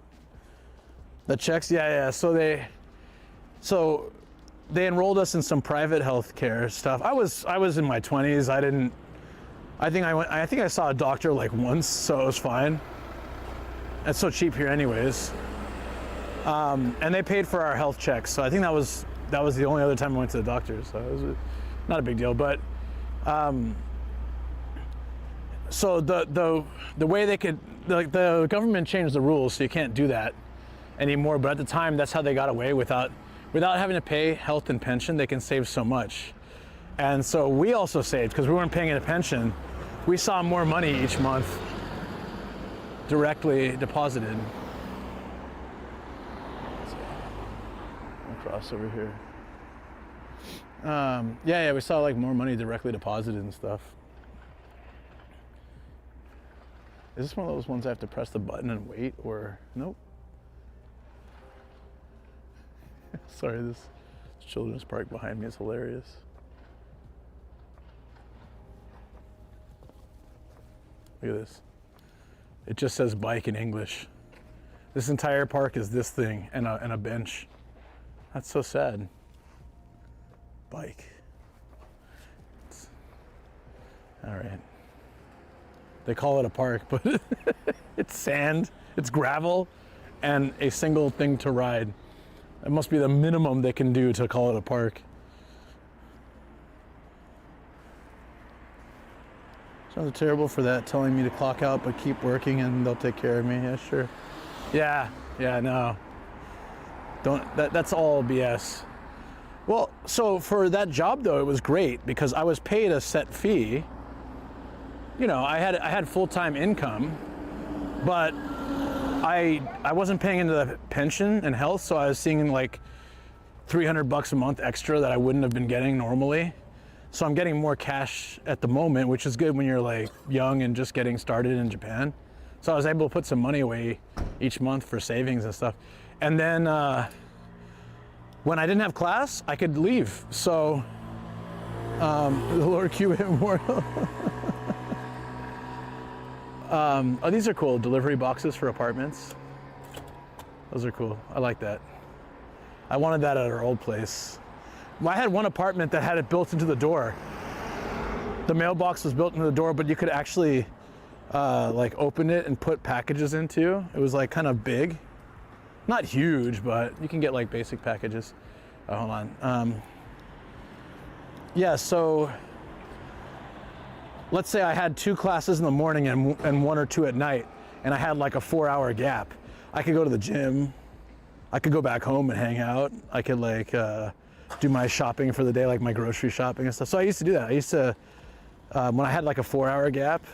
The checks, yeah. So they enrolled us in some private health care stuff. I was in my 20s. I think I saw a doctor like once, so it was fine. It's so cheap here anyways. And they paid for our health checks, so I think that was the only other time I went to the doctor, so it was not a big deal. But so the way they could, like, the government changed the rules, so you can't do that anymore. But at the time, that's how they got away without having to pay health and pension. They can save so much, and so we also saved because we weren't paying a pension. We saw more money each month directly deposited. Across over here. Yeah, we saw like more money directly deposited and stuff. Is this one of those ones I have to press the button and wait, or nope? Sorry, this children's park behind me is hilarious. Look at this. It just says bike in English. This entire park is this thing and a bench. That's so sad. Bike. All right. They call it a park, but it's sand, it's gravel, and a single thing to ride. It must be the minimum they can do to call it a park. Sounds terrible for that, telling me to clock out but keep working and they'll take care of me. Yeah, sure. Yeah, no. That's all BS. Well, so for that job though, it was great because I was paid a set fee. You know, I had full-time income, but I wasn't paying into the pension and health, so I was seeing like $300 a month extra that I wouldn't have been getting normally. So I'm getting more cash at the moment, which is good when you're like young and just getting started in Japan. So I was able to put some money away each month for savings and stuff. And then when I didn't have class, I could leave. So the Lord Q Immortal. Oh, these are cool, delivery boxes for apartments. Those are cool, I like that. I wanted that at our old place. Well, I had one apartment that had it built into the door. The mailbox was built into the door, but you could actually like open it and put packages into. It was like kind of big. Not huge, but you can get like basic packages. Hold on. Yeah, so let's say I had 2 classes in the morning and 1 or 2 at night, and I had like a 4-hour gap. I could go to the gym. I could go back home and hang out. I could like do my shopping for the day, like my grocery shopping and stuff. So I used to do that. I used to, when I had like a 4-hour gap,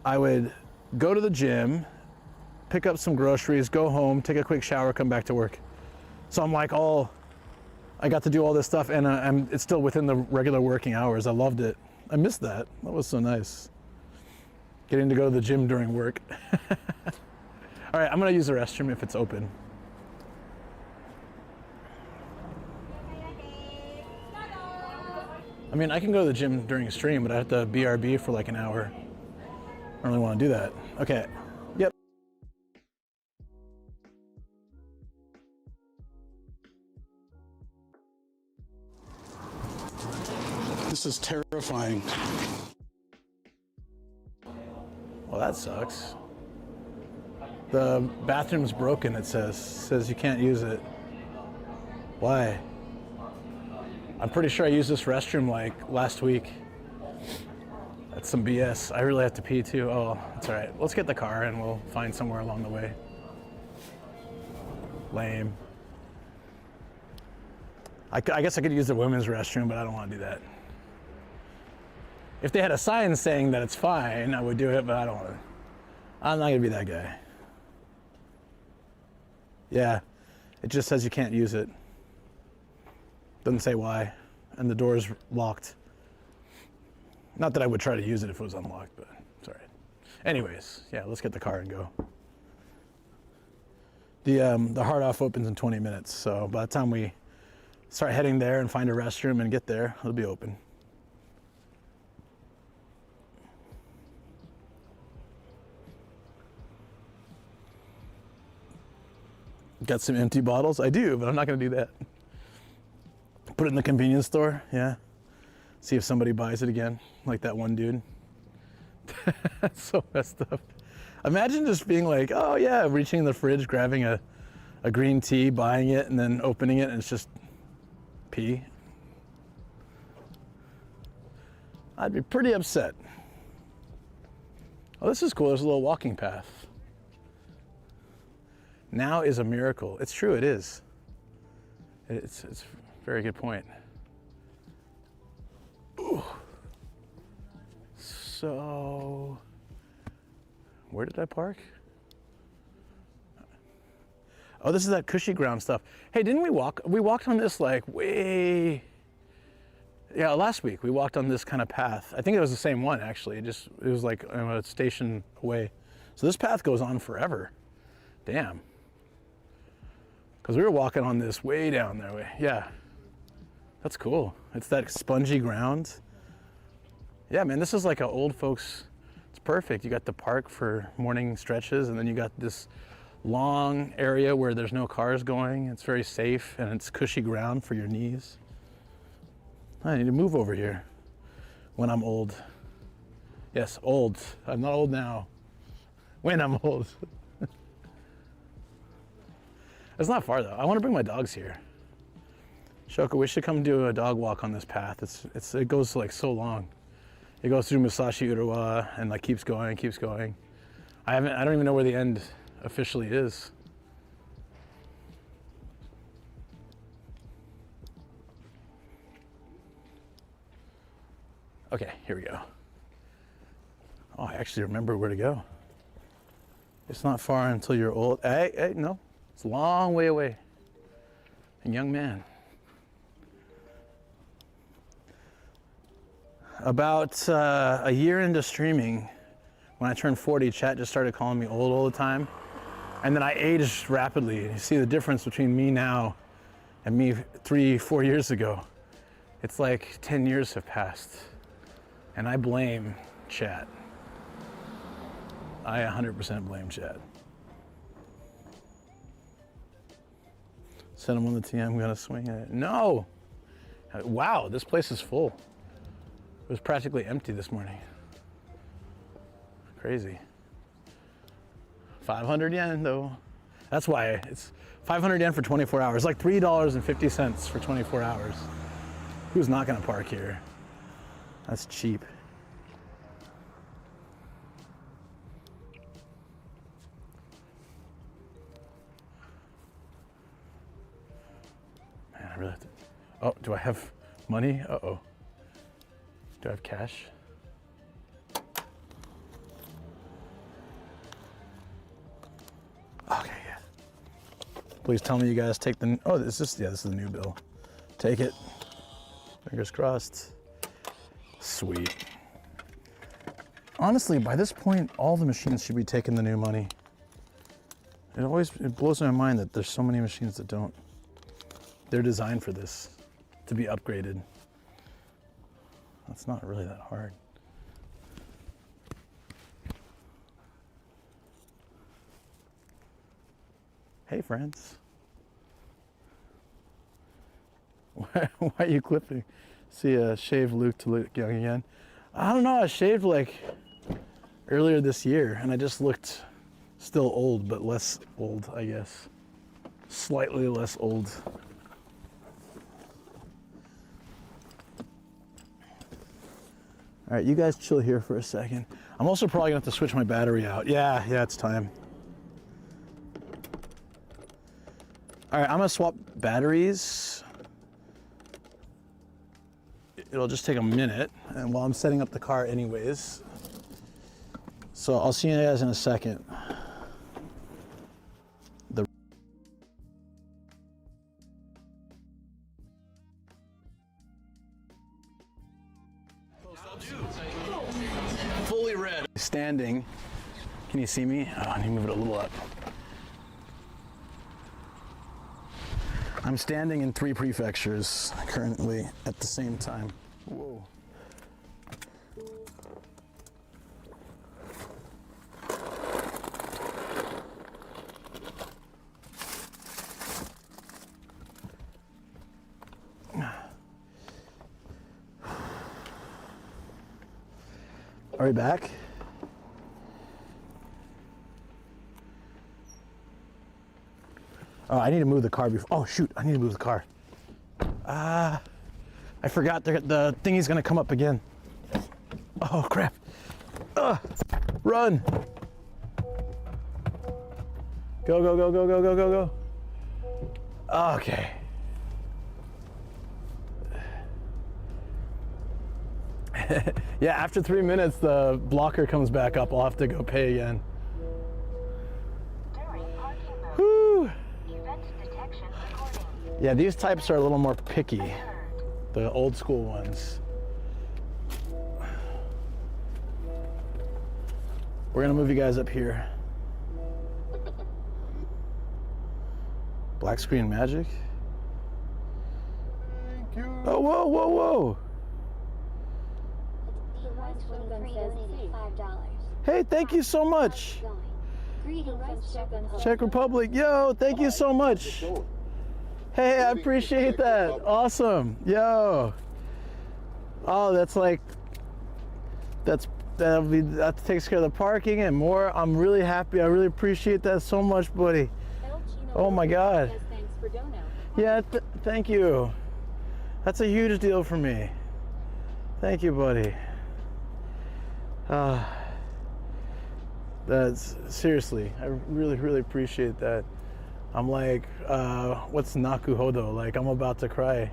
I would go to the gym, pick up some groceries, go home, take a quick shower, come back to work. So I'm like I got to do all this stuff, and it's still within the regular working hours. I loved it. I missed that. That was so nice. Getting to go to the gym during work. All right, I'm gonna use the restroom if it's open. I mean, I can go to the gym during a stream, but I have to BRB for like an hour. I don't really want to do that. Okay. Yep. This is terrifying. Well, that sucks. The bathroom's broken, it says you can't use it. Why? I'm pretty sure I used this restroom like last week. That's some BS. I really have to pee too. Oh, that's all right. Let's get the car and we'll find somewhere along the way. Lame. I guess I could use the women's restroom, but I don't want to do that. If they had a sign saying that it's fine, I would do it, but I don't want to. I'm not gonna be that guy. Yeah, it just says you can't use it. Doesn't say why, and the door's locked. Not that I would try to use it if it was unlocked, but it's all right. Anyways, yeah, let's get the car and go. The hard off opens in 20 minutes, so by the time we start heading there and find a restroom and get there, it'll be open. Got some empty bottles? I do, but I'm not gonna do that. Put it in the convenience store, yeah. See if somebody buys it again, like that one dude. That's so messed up. Imagine just being like, oh yeah, reaching in the fridge, grabbing a green tea, buying it, and then opening it, and it's just pee. I'd be pretty upset. Oh, this is cool. There's a little walking path. Now is a miracle. It's true, it is. It's a very good point. Ooh. So, where did I park? Oh, this is that cushy ground stuff. Hey, didn't we walk? We walked on this like way, yeah, last week we walked on this kind of path. I think it was the same one actually. It was like a station away. So this path goes on forever. Damn. Because we were walking on this way down there. Yeah. That's cool. It's that spongy ground. Yeah, man, this is like an old folks, it's perfect. You got the park for morning stretches, and then you got this long area where there's no cars going. It's very safe, and it's cushy ground for your knees. I need to move over here when I'm old. Yes, old. I'm not old now. When I'm old. It's not far though. I want to bring my dogs here. Shoko, we should come do a dog walk on this path. It goes like so long. It goes through Musashi Urawa and like keeps going, keeps going. I don't even know where the end officially is. Okay, here we go. Oh, I actually remember where to go. It's not far until you're old. Hey, no, it's a long way away. A young man. About a year into streaming, when I turned 40, chat just started calling me old all the time. And then I aged rapidly. You see the difference between me now and me 3-4 years ago. It's like 10 years have passed. And I blame chat. I 100% blame chat. Send him on the TM, I'm gonna swing it. No! Wow, this place is full. It was practically empty this morning. Crazy. 500 yen though. That's why it's 500 yen for 24 hours, like $3.50 for 24 hours. Who's not gonna park here? That's cheap. Man, I really have to. Oh, do I have money? Uh-oh. Do I have cash? Okay, yeah. Please tell me you guys take the, oh, this is the new bill. Take it. Fingers crossed. Sweet. Honestly, by this point, all the machines should be taking the new money. It blows my mind that there's so many machines that don't. They're designed for this, to be upgraded. That's not really that hard. Hey, friends. Why are you clipping? See a shaved Luke to look young again. I don't know, I shaved like earlier this year and I just looked still old, but less old, I guess. Slightly less old. All right, you guys chill here for a second. I'm also probably gonna have to switch my battery out. Yeah, it's time. All right, I'm gonna swap batteries. It'll just take a minute, and while I'm setting up the car anyways. So I'll see you guys in a second. Fully red. Standing. Can you see me? Oh, I need to move it a little up. I'm standing in 3 prefectures currently at the same time. Whoa. Are we back? Oh, I need to move the car before. Oh shoot, I need to move the car. I forgot the thingy's gonna come up again. Oh crap. Run. Go, go, go, go, go, go, go, go. Okay. Yeah, after 3 minutes, the blocker comes back up. I'll have to go pay again. Whew. Yeah, these types are a little more picky, the old school ones. We're gonna move you guys up here. Black screen magic. Thank you. Oh, whoa, whoa, whoa. Hey, thank you so much. Czech Republic, yo, thank you so much. Hey, I appreciate that. Awesome, yo. Oh, that's like, that takes care of the parking and more. I'm really happy. I really appreciate that so much, buddy. Oh my God. Yeah, thank you. That's a huge deal for me. Thank you, buddy. That's seriously, I really, really appreciate that. I'm like, what's Naku Hodo? Like, I'm about to cry.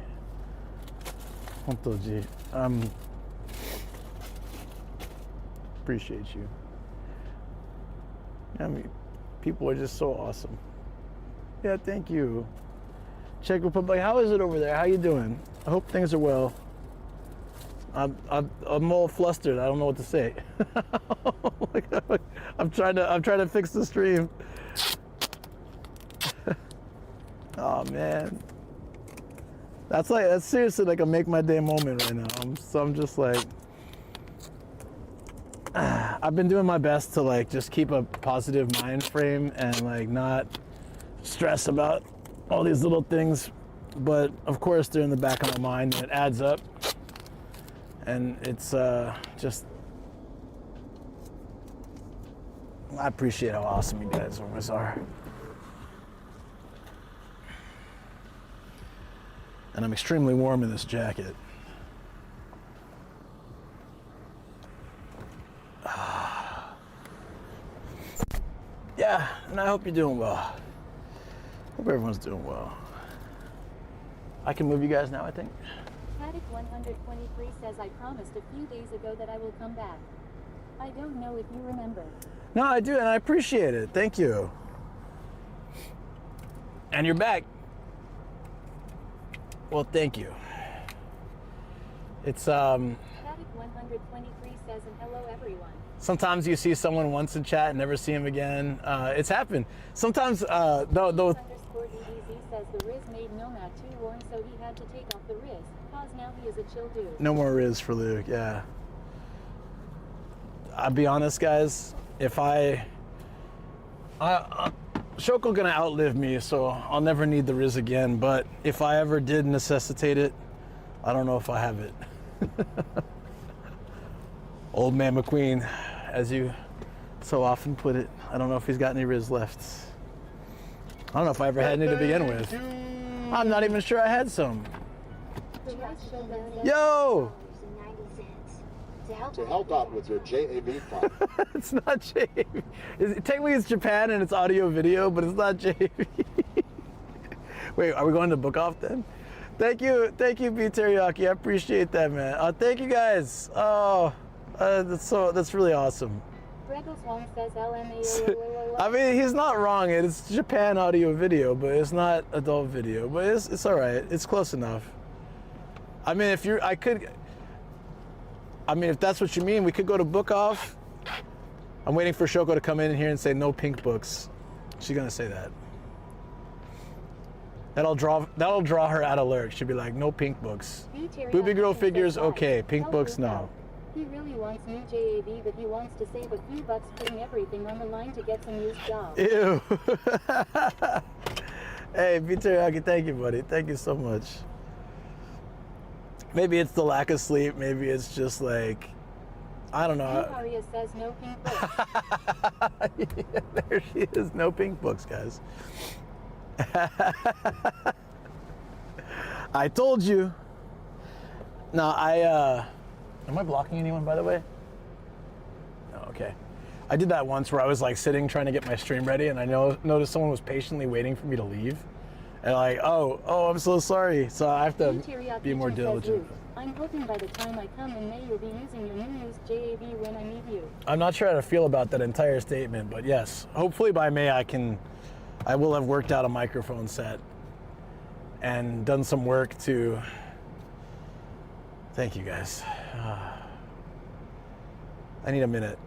Hontoji. Appreciate you. I mean, people are just so awesome. Yeah, thank you. Czech Republic, how is it over there? How you doing? I hope things are well. I'm all flustered. I don't know what to say. I'm trying to fix the stream. Oh man, that's seriously like a make my day moment right now. I'm just like, I've been doing my best to like just keep a positive mind frame and like not stress about all these little things, but of course they're in the back of my mind and it adds up. And it's just, I appreciate how awesome you guys always are. And I'm extremely warm in this jacket. Yeah, and I hope you're doing well. Hope everyone's doing well. I can move you guys now, I think. Paddock 123 says, I promised a few days ago that I will come back. I don't know if you remember. No, I do, and I appreciate it. Thank you. And you're back. Well, thank you. It's Paddock 123 says, and hello everyone. sometimes you see someone once in chat and never see him again. It's happened. Sometimes though. _DDZ says the Riz made Nomad too warm, so he had to take off the Riz. Cause now he is a chill dude. No more Riz for Luke, yeah. I'll be honest, guys. If Shoko gonna outlive me, so I'll never need the Riz again. But if I ever did necessitate it, I don't know if I have it. Old man McQueen, as you so often put it. I don't know if he's got any Riz left. I don't know if I ever had any to begin with. I'm not even sure I had some. Yo! To help out with your JAV fund. It's not JAV. Technically it's Japan and it's audio video, but it's not JAV. Wait, are we going to book off then? Thank you, B Teriyaki. I appreciate that, man. Thank you guys. Oh, that's really awesome. Says LMAO. I mean, he's not wrong. It's Japan audio video, but it's not adult video. But it's all right. It's close enough. I mean, if that's what you mean, we could go to book off. I'm waiting for Shoko to come in here and say no pink books. She's gonna say that. That'll draw her out of lurk. She'll be like, no pink books. Booby girl figures, okay. Pink books, no. He really wants new JAV, but he wants to save a few bucks putting everything on the line to get some used jobs. Ew. Hey, B Teriyaki, thank you, buddy. Thank you so much. Maybe it's the lack of sleep. Maybe it's just like, I don't know. Aria says no pink books. Yeah, there she is. No pink books, guys. I told you. No, am I blocking anyone, by the way? No, okay. I did that once where I was like sitting trying to get my stream ready, and I noticed someone was patiently waiting for me to leave. And like, oh, I'm so sorry. So I have to be more diligent. I'm hoping by the time I come in May, you'll be using your new used JAV when I meet you. I'm not sure how to feel about that entire statement, but yes, hopefully by May I will have worked out a microphone set and done some work to. Thank you guys. I need a minute.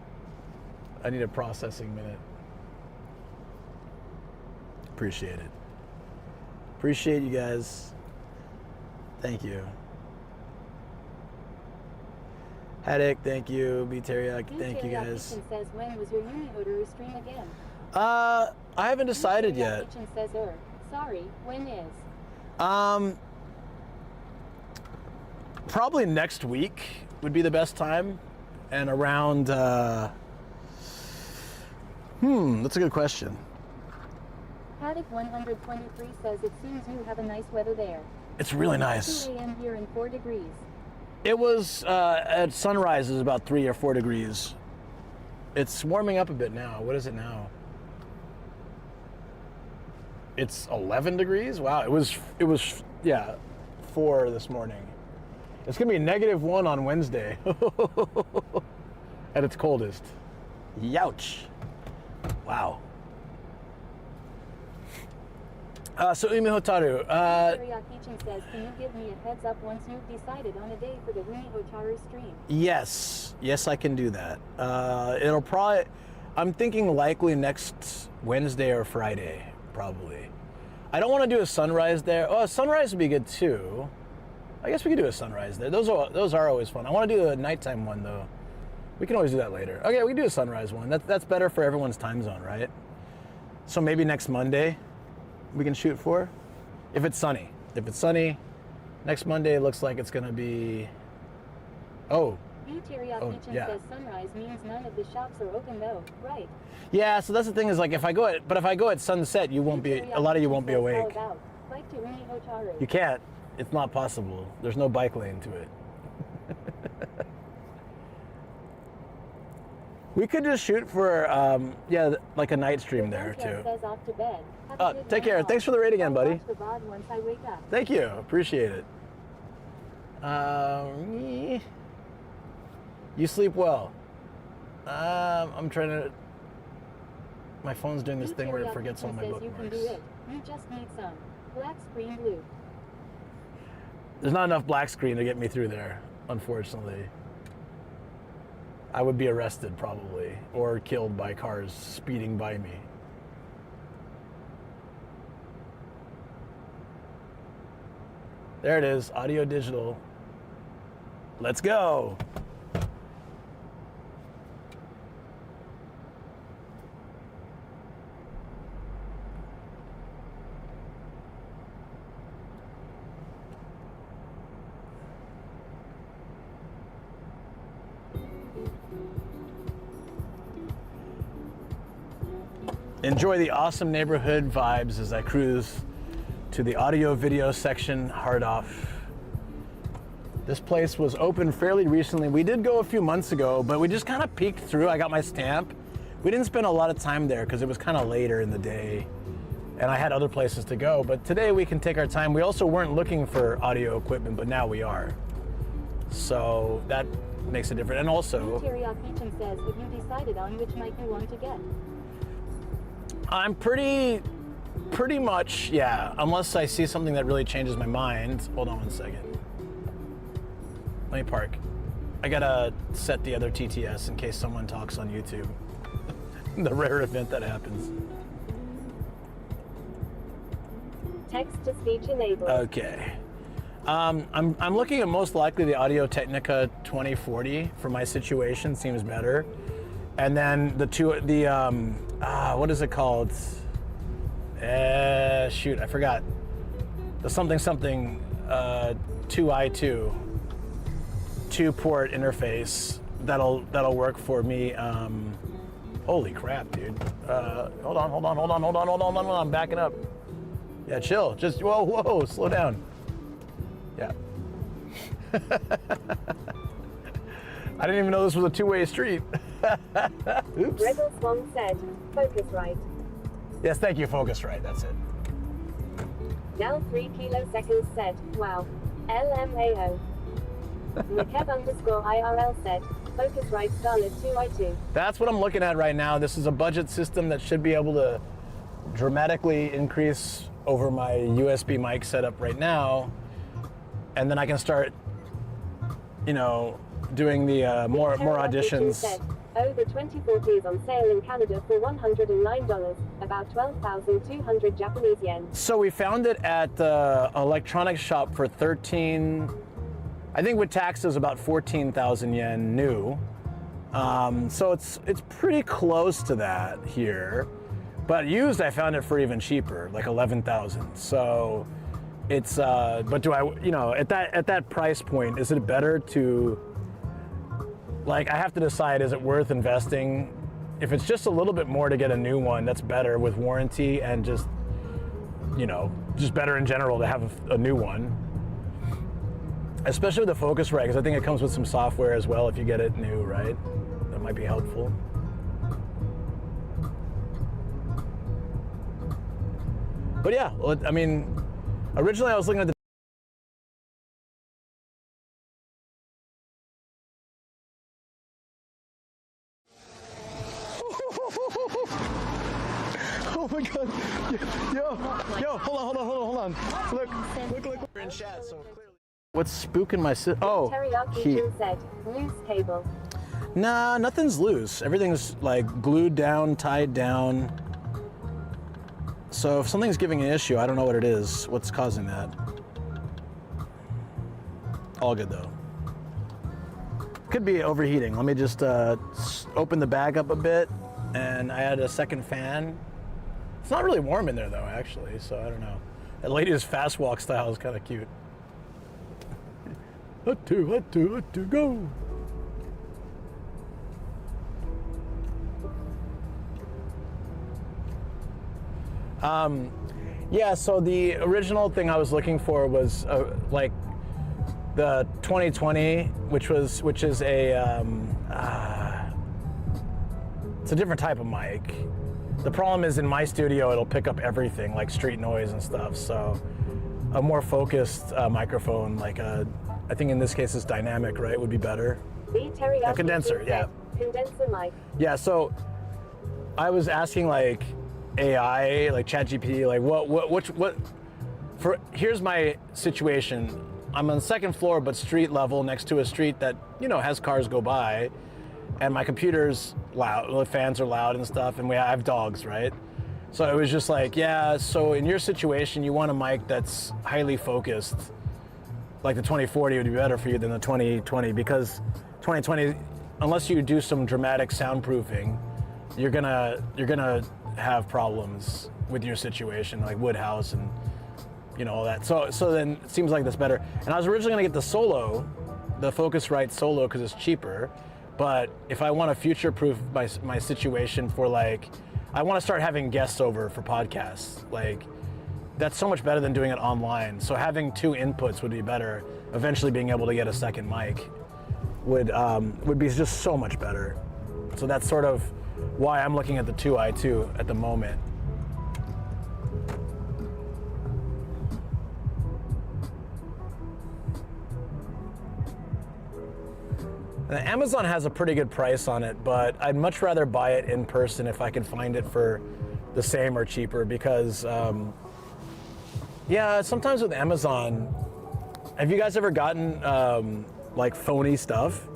I need a processing minute. Appreciate it. Appreciate you guys. Thank you. Headache, thank you. B Teriyaki, thank you guys. Kitchen says, when was your Unihotaru stream again? I haven't decided yet. Kitchen says, sorry, when is? Probably next week would be the best time, and around. That's a good question. Paddock 123 says it seems you have a nice weather there. It's really nice. 2 a.m. here in 4 degrees. It was at sunrise is about 3 or 4 degrees. It's warming up a bit now. What is it now? It's 11 degrees. Wow, it was 4 this morning. It's gonna be -1 on Wednesday at its coldest. Youch. Wow. So Unihotaru. Kitchen says, can you give me a heads up once you've decided on a day for the Unihotaru stream? Yes, I can do that. It'll probably. I'm thinking likely next Wednesday or Friday, probably. I don't want to do a sunrise there. Oh, a sunrise would be good too. I guess we could do a sunrise there. Those are always fun. I want to do a nighttime one though. We can always do that later. Okay, we can do a sunrise one. That's better for everyone's time zone, right? So maybe next Monday we can shoot for, if it's sunny. If it's sunny, next Monday it looks like it's gonna be. Kitchen says sunrise means none of the shops are open though, right? Yeah, so that's the thing is like if I go at sunset, a lot of you won't be awake. Bike to Unihotaru. You can't. It's not possible. There's no bike lane to it. We could just shoot for like a night stream there too. Says off to bed. Take care. Thanks for the raid again, buddy. Watch the VOD once I wake up. Thank you. Appreciate it. You sleep well. I'm trying to. My phone's doing this thing where it forgets all my bookmarks. You can do it. You just need some black screen blue. There's not enough black screen to get me through there, unfortunately. I would be arrested probably, or killed by cars speeding by me. There it is, audio digital. Let's go. Enjoy the awesome neighborhood vibes as I cruise to the audio video section, hard off. This place was open fairly recently. We did go a few months ago, but we just kind of peeked through. I got my stamp. We didn't spend a lot of time there because it was kind of later in the day and I had other places to go. But today we can take our time. We also weren't looking for audio equipment, but now we are. So that makes it different. And also, Kitchen says, have you decided on which mic you want to get? I'm pretty much, yeah, unless I see something that really changes my mind. Hold on one second. Let me park. I gotta set the other TTS in case someone talks on YouTube. The rare event that happens. Text to speech enabled. Okay. I'm looking at most likely the Audio Technica 2040 for my situation, seems better. And then what is it called? Shoot, I forgot. The something 2i2 2-port interface that'll work for me. Holy crap, dude. Hold on, I'm backing up. Yeah, chill. Just, whoa, slow down. Yeah. I didn't even know this was a two-way street. Oops. Rebel Swan said, focus right. Yes, thank you, focus right, that's it. Del 3 kiloseconds said, wow. LMAO. Nekev_IRL said, focus right Scarlet 2i2. That's what I'm looking at right now. This is a budget system that should be able to dramatically increase over my USB mic setup right now. And then I can start, you know, doing the more auditions. Said, oh, the 2040 is on sale in Canada for $109, about 12,200 Japanese yen. So we found it at the electronics shop for 13, I think with taxes about 14,000 yen new. So it's pretty close to that here. But used, I found it for even cheaper, like 11,000. So it's, but do I, you know, at that price point, is it better to, like, I have to decide, is it worth investing? If it's just a little bit more to get a new one, that's better with warranty and just, you know, just better in general to have a new one. Especially with the Focusrite, because I think it comes with some software as well if you get it new, right? That might be helpful. But yeah, well, I mean, originally I was looking at the oh my god. Yo, hold on. Look. We're in chat, so clearly. What's spooking my oh, heat. Said, loose cable. Nah, nothing's loose. Everything's like glued down, tied down. So if something's giving an issue, I don't know what it is. What's causing that? All good though. Could be overheating. Let me just open the bag up a bit, and I had a second fan. It's not really warm in there though, actually, so I don't know. That lady's fast walk style is kind of cute. Let to go. Yeah, so the original thing I was looking for was like the 2020, which is a it's a different type of mic. The problem is in my studio it'll pick up everything like street noise and stuff. So a more focused microphone, like I think in this case it's dynamic, right? Would be better. A condenser, yeah. Condenser mic. Yeah, so I was asking like AI, like ChatGPT, like what for, here's my situation. I'm on the second floor, but street level next to a street that, you know, has cars go by, and my computer's loud, the fans are loud and stuff, and I have dogs, right? So it was just like, yeah, so in your situation, you want a mic that's highly focused. Like the 2040 would be better for you than the 2020, because 2020, unless you do some dramatic soundproofing, you're gonna have problems with your situation, like Woodhouse and, you know, all that. So then it seems like that's better. And I was originally gonna get the Solo, the Focusrite Solo, because it's cheaper. But if I want to future-proof my situation for, like, I want to start having guests over for podcasts. Like, that's so much better than doing it online. So having two inputs would be better. Eventually being able to get a second mic would be just so much better. So that's sort of why I'm looking at the 2i2 at the moment. And Amazon has a pretty good price on it, but I'd much rather buy it in person if I can find it for the same or cheaper, because yeah, sometimes with Amazon, have you guys ever gotten like phony stuff?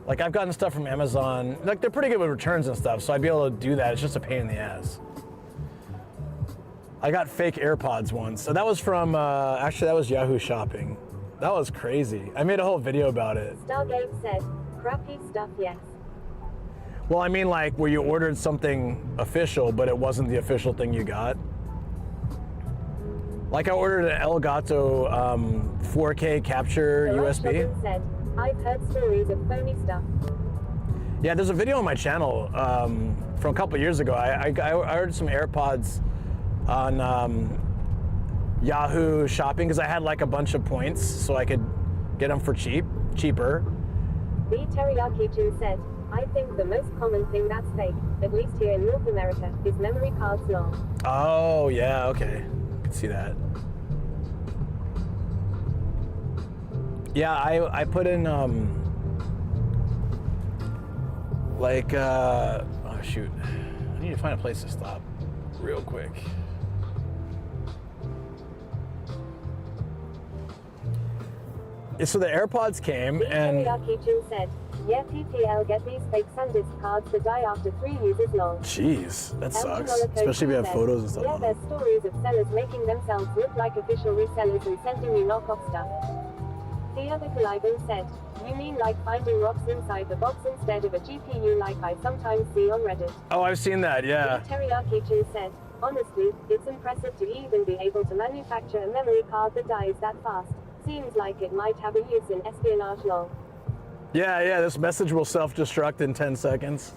Like, I've gotten stuff from Amazon, like they're pretty good with returns and stuff, so I'd be able to do that. It's just a pain in the ass. I got fake AirPods once. So that was from, actually that was Yahoo Shopping. That was crazy. I made a whole video about it. Stargate said, crappy stuff, yes. Well, I mean, like where you ordered something official, but it wasn't the official thing you got. Like I ordered an Elgato 4K capture USB. Said, I've heard stories of phony stuff. Yeah, there's a video on my channel from a couple years ago. I ordered some AirPods on Yahoo Shopping because I had like a bunch of points, so I could get them for cheaper. The Teriyaki Chu said, I think the most common thing that's fake, at least here in North America, is memory cards long. Oh, yeah, okay. I can see that. Yeah, I put in, oh shoot. I need to find a place to stop real quick. So the AirPods came and... Teriyaki Chu said, yeah, PPL get these fake SanDisk cards that die after 3 uses long. Jeez, that sucks. Especially if you have photos and stuff. Yeah, there's stories of sellers making themselves look like official resellers and sending you knockoff stuff. The other Caliban said, you mean like finding rocks inside the box instead of a GPU like I sometimes see on Reddit? Oh, I've seen that, yeah. The Teriyaki Chu said, honestly, it's impressive to even be able to manufacture a memory card that dies that fast. Seems like it might have a use in espionage long. Yeah, this message will self-destruct in 10 seconds.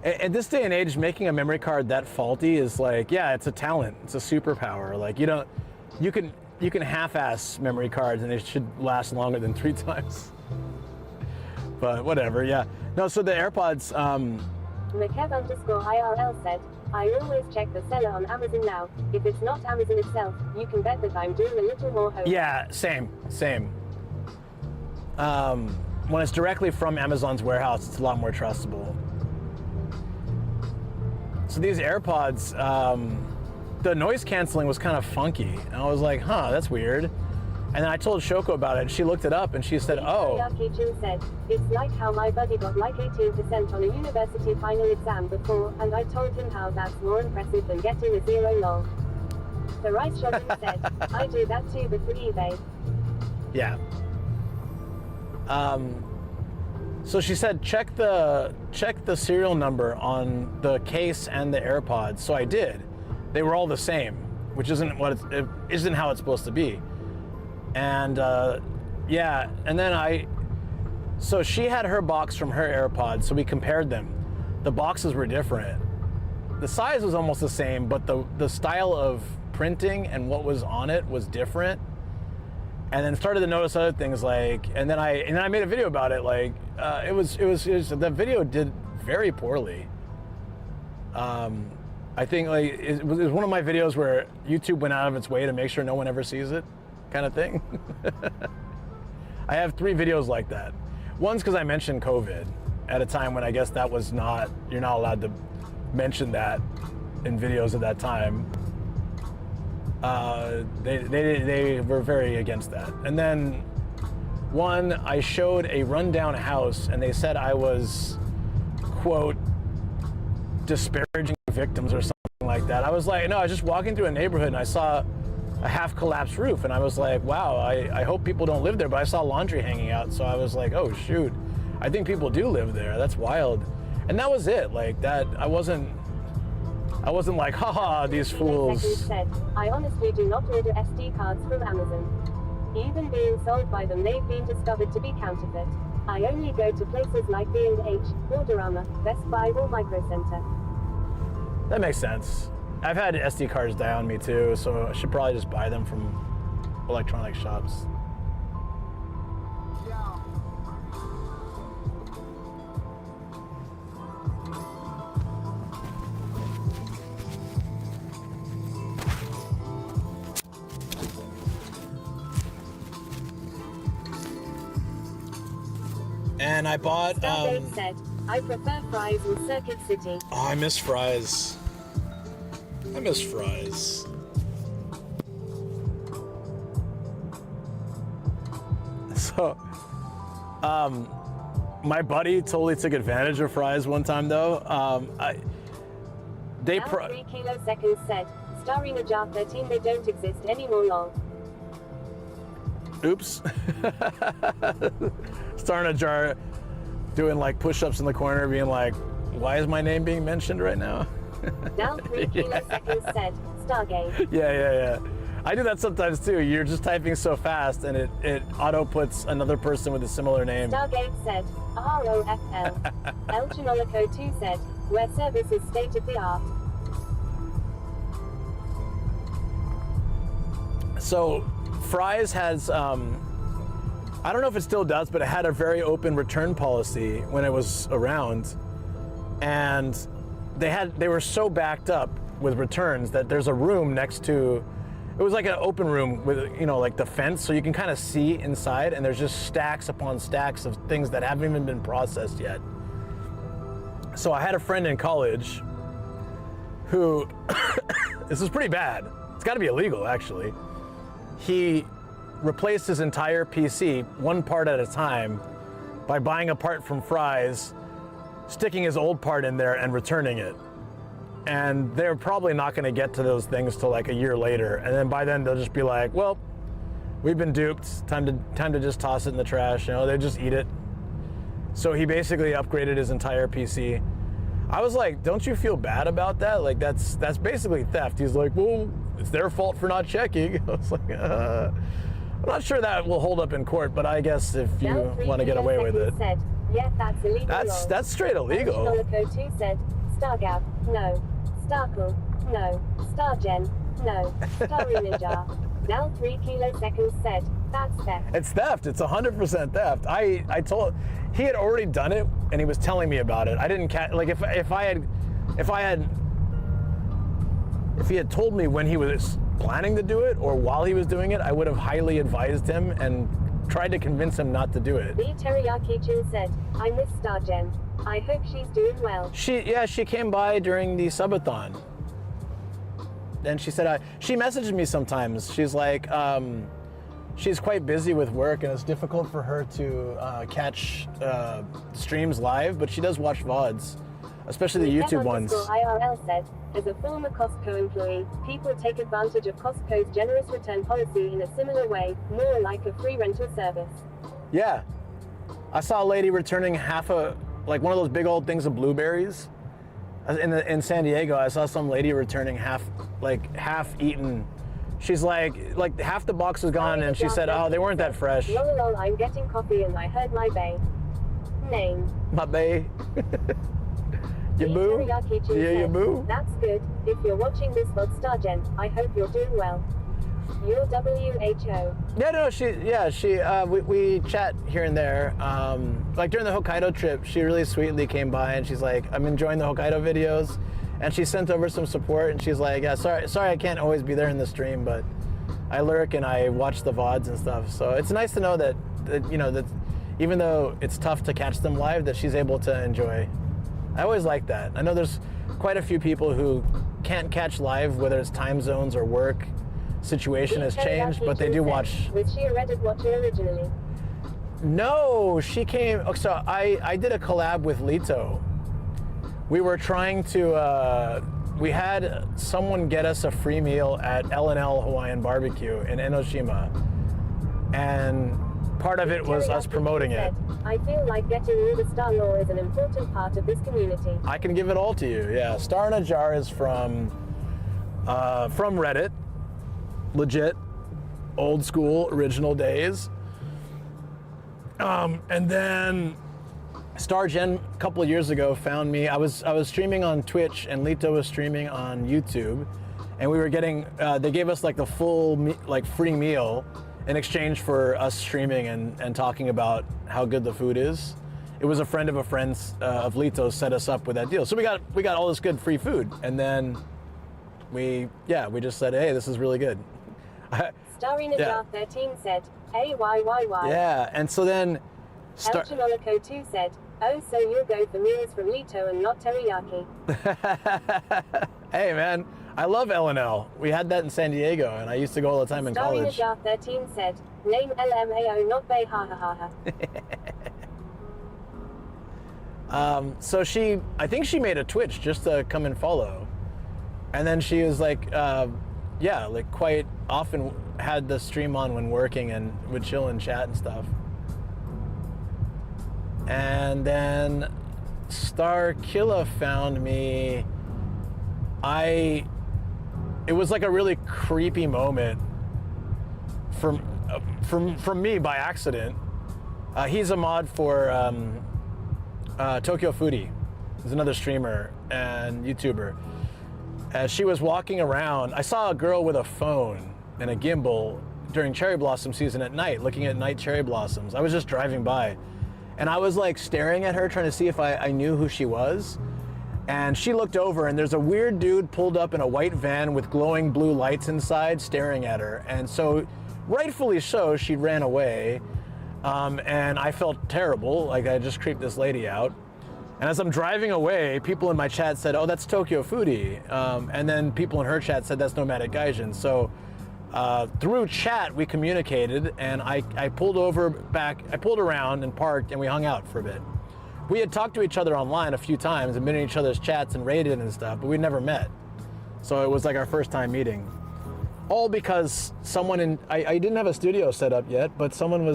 At this day and age, making a memory card that faulty is like, yeah, it's a talent. It's a superpower. Like, you can half-ass memory cards and they should last longer than 3 times. But whatever, yeah. No, so the AirPods, McKev_IRL said, I always check the seller on Amazon now. If it's not Amazon itself, you can bet that I'm doing a little more homework. Yeah, same. When it's directly from Amazon's warehouse, it's a lot more trustable. So these AirPods, the noise canceling was kind of funky. And I was like, huh, that's weird. And then I told Shoko about it, and she looked it up, and she said, oh. Teriyaki Chu said, it's like how my buddy got like 18% on a university final exam before, and I told him how that's more impressive than getting a 0 long. The Rice Shopping said, I do that too, but for eBay. Yeah. So she said, check the serial number on the case and the AirPods. So I did. They were all the same, which isn't how it's supposed to be. And yeah, and then so she had her box from her AirPods, so we compared them. The boxes were different. The size was almost the same, but the style of printing and what was on it was different. And then started to notice other things like, and then I made a video about it. Like, it was the video did very poorly. I think like it was one of my videos where YouTube went out of its way to make sure no one ever sees it, kind of thing. I have 3 videos like that. One's because I mentioned COVID at a time when I guess that was you're not allowed to mention that in videos at that time. They were very against that. And then one, I showed a rundown house and they said I was, quote, disparaging victims or something like that. I was like, no, I was just walking through a neighborhood and I saw a half collapsed roof and I was like, wow, I hope people don't live there, but I saw laundry hanging out. So I was like, oh shoot, I think people do live there. That's wild. And that was it. Like that, I wasn't like, haha, these fools. Said, I honestly do not order SD cards from Amazon. Even being sold by them, they've been discovered to be counterfeit. I only go to places like B&H, Urawa, Best Buy or Micro Center. That makes sense. I've had SD cards die on me too, so I should probably just buy them from electronic shops. And I bought, said, I prefer fries in Circuit City. Oh, I miss fries. I miss fries. So, my buddy totally took advantage of fries one time though. They 3 kiloseconds said, starring a jar 13, they don't exist anymore long. Oops. Starting a jar, doing like push-ups in the corner, being like, why is my name being mentioned right now? Down 3 kiloseconds said, Stargate. Yeah. I do that sometimes too. You're just typing so fast and it auto puts another person with a similar name. Stargate said, ROFL. El Chinolico 2 said, where service is state of the art. So Fry's has, I don't know if it still does, but it had a very open return policy when it was around. And they were so backed up with returns that there's a room next to, it was like an open room with, you know, like the fence, so you can kind of see inside, and there's just stacks upon stacks of things that haven't even been processed yet. So I had a friend in college who, this is pretty bad. It's gotta be illegal, actually. He replaced his entire PC one part at a time by buying a part from Fry's, sticking his old part in there and returning it. And they're probably not gonna get to those things till like a year later. And then by then they'll just be like, well, we've been duped, time to just toss it in the trash, you know, they just eat it. So he basically upgraded his entire PC. I was like, don't you feel bad about that? Like that's basically theft. He's like, well, it's their fault for not checking. I was like, I'm not sure that will hold up in court, but I guess if you want to get away with it. Said, yeah, that's illegal. That's straight illegal. Naka 2 said, Stargav, no. Starkle, no. Stargen, no. Starinajar. Del 3 kiloseconds said, that's theft. It's theft. It's 100% theft. I told, he had already done it and he was telling me about it. I didn't catch, like if he had told me when he was planning to do it or while he was doing it, I would have highly advised him and tried to convince him not to do it. The Teriyaki Chin said, I miss Stargen. I hope she's doing well. She came by during the subathon. And she said, she messages me sometimes. She's like, she's quite busy with work and it's difficult for her to catch streams live, but she does watch VODs, especially the YouTube ones. IRL said, as a former Costco employee, people take advantage of Costco's generous return policy in a similar way, more like a free rental service. Yeah. I saw a lady returning like one of those big old things of blueberries. In San Diego, I saw some lady returning half eaten. She's like half the box was gone, and she said, "Oh, they weren't that fresh." Lol, I'm getting coffee and I heard my bae name. My bae. Your boo? Yeah, your boo? That's good. If you're watching this vlog, Stargen, I hope you're doing well. You're WHO. Yeah, no, we chat here and there. Like during the Hokkaido trip, she really sweetly came by and she's like, I'm enjoying the Hokkaido videos. And she sent over some support and she's like, yeah, sorry I can't always be there in the stream, but I lurk and I watch the VODs and stuff. So it's nice to know that you know, that even though it's tough to catch them live, that she's able to enjoy. I always like that. I know there's quite a few people who can't catch live, whether it's time zones or work situation has changed, but they do watch. Was she a Reddit watcher originally? No, she came, so I did a collab with Lito. We were trying to, we had someone get us a free meal at L&L Hawaiian Barbecue in Enoshima. And part of it was us promoting it. I feel like getting all the star lore is an important part of this community. I can give it all to you, yeah. Star in a Jar is from Reddit. Legit, old school, original days. And then Stargen a couple of years ago found me. I was streaming on Twitch and Lito was streaming on YouTube, and we were getting. They gave us like the full free meal in exchange for us streaming and talking about how good the food is. It was a friend of a friend's of Lito set us up with that deal. So we got all this good free food, and then we just said, hey, this is really good. Starina Jar 13 said, AYYY. Yeah, and so then El Chinolico 2 said, oh, so you'll go for meals from Lito and not teriyaki. Hey man, I love L&L. We had that in San Diego and I used to go all the time in college. Starina Jar 13 said, name LMAO not Bay ha ha ha ha. So I think she made a Twitch just to come and follow. And then she was like, like quite often had the stream on when working and would chill and chat and stuff. And then Starkilla found me. It was like a really creepy moment from me by accident. He's a mod for Tokyo Foodie. He's another streamer and YouTuber. As she was walking around, I saw a girl with a phone and a gimbal during cherry blossom season at night, looking at night cherry blossoms. I was just driving by, and I was like staring at her, trying to see if I knew who she was. And she looked over, and there's a weird dude pulled up in a white van with glowing blue lights inside, staring at her. And so, rightfully so, she ran away. And I felt terrible, like I just creeped this lady out. And as I'm driving away, people in my chat said, "Oh, that's Tokyo Foodie." And then people in her chat said, "That's Nomadic Gaijin." So through chat, we communicated, and I pulled around and parked, and we hung out for a bit. We had talked to each other online a few times and been in each other's chats and raided and stuff, but we'd never met. So it was like our first time meeting. All because someone I didn't have a studio set up yet, but someone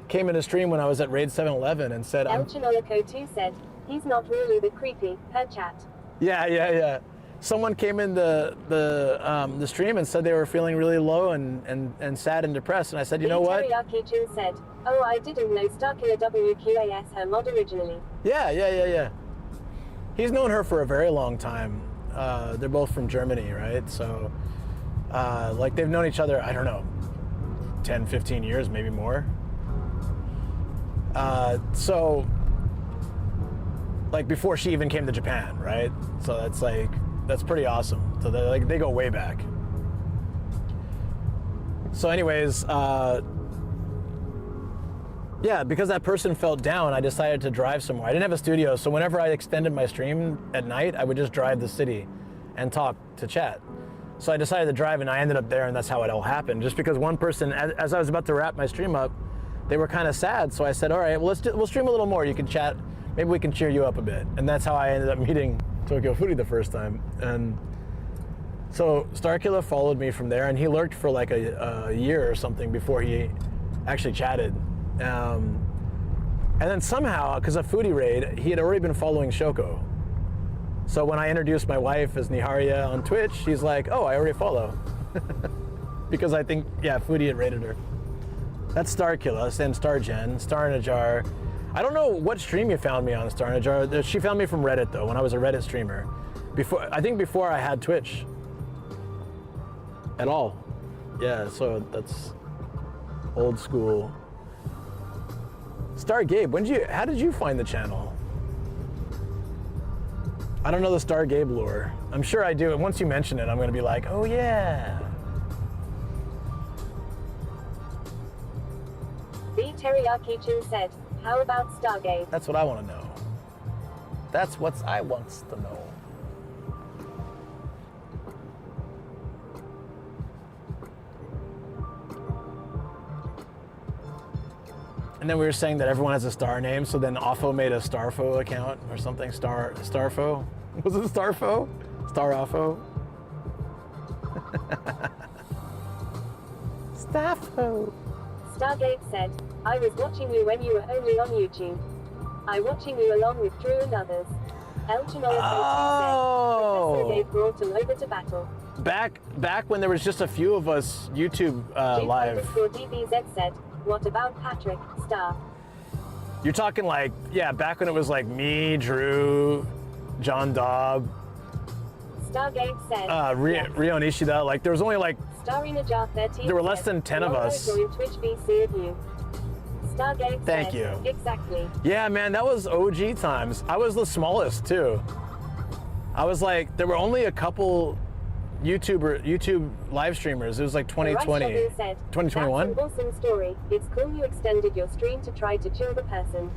came in a stream when I was at Raid 711 and said, El Chinolico 2 said, he's not really the creepy, per chat. Yeah. Someone came in the stream and said they were feeling really low and sad and depressed, and I said, you know what? Teriyaki Chin said, oh, I didn't know Starkiller WQAS her mod originally. Yeah. He's known her for a very long time. They're both from Germany, right? So, like, they've known each other, I don't know, 10, 15 years, maybe more. So, like, before she even came to Japan, right? So that's pretty awesome. So they go way back. So anyways, yeah, because that person felt down, I decided to drive somewhere. I didn't have a studio, so whenever I extended my stream at night, I would just drive the city and talk to chat. So I decided to drive, and I ended up there, and that's how it all happened. Just because one person, as I was about to wrap my stream up, they were kind of sad, so I said, all right, well, we'll stream a little more. You can chat. Maybe we can cheer you up a bit. And that's how I ended up meeting Tokyo Foodie the first time. And so Starkiller followed me from there, and he lurked for like a year or something before he actually chatted. And then somehow, because of Foodie Raid, he had already been following Shoko. So when I introduced my wife as Niharia on Twitch, she's like, oh, I already follow. Because I think, yeah, Foodie had raided her. That's Starkiller, and Stargen, Star in a Jar. I don't know what stream you found me on, Star in a Jar. She found me from Reddit, though, when I was a Reddit streamer. I think before I had Twitch. At all. Yeah, so that's old school. Star Gabe, how did you find the channel? I don't know the Star Gabe lore. I'm sure I do, and once you mention it, I'm gonna be like, oh yeah. The Teriyaki Chin said, how about Stargate? That's what I want to know. That's what I wants to know. And then we were saying that everyone has a star name, so then Offo made a Starfo account or something. Starfo? Was it Starfo? Staroffo? Starfo. Stargate said, I was watching you when you were only on YouTube. I watching you along with Drew and others. El Chinolico said, Professor Gabe brought him over to battle. Back when there was just a few of us YouTube live. DBZ said, what about Patrick, Star? You're talking like, yeah, back when it was like me, Drew, John Dobb, Stargate said, Rio Nishida, like there was only like, Star in a Jar 13 there were less than 10 of us. Twitch BC of you. Stargate Thank said, you. Exactly. Yeah, man, that was OG times. I was the smallest too. I was like, there were only a couple YouTube live streamers. It was like 2020, said, 2021. That's an awesome story. It's cool you extended your stream to try to chill the person.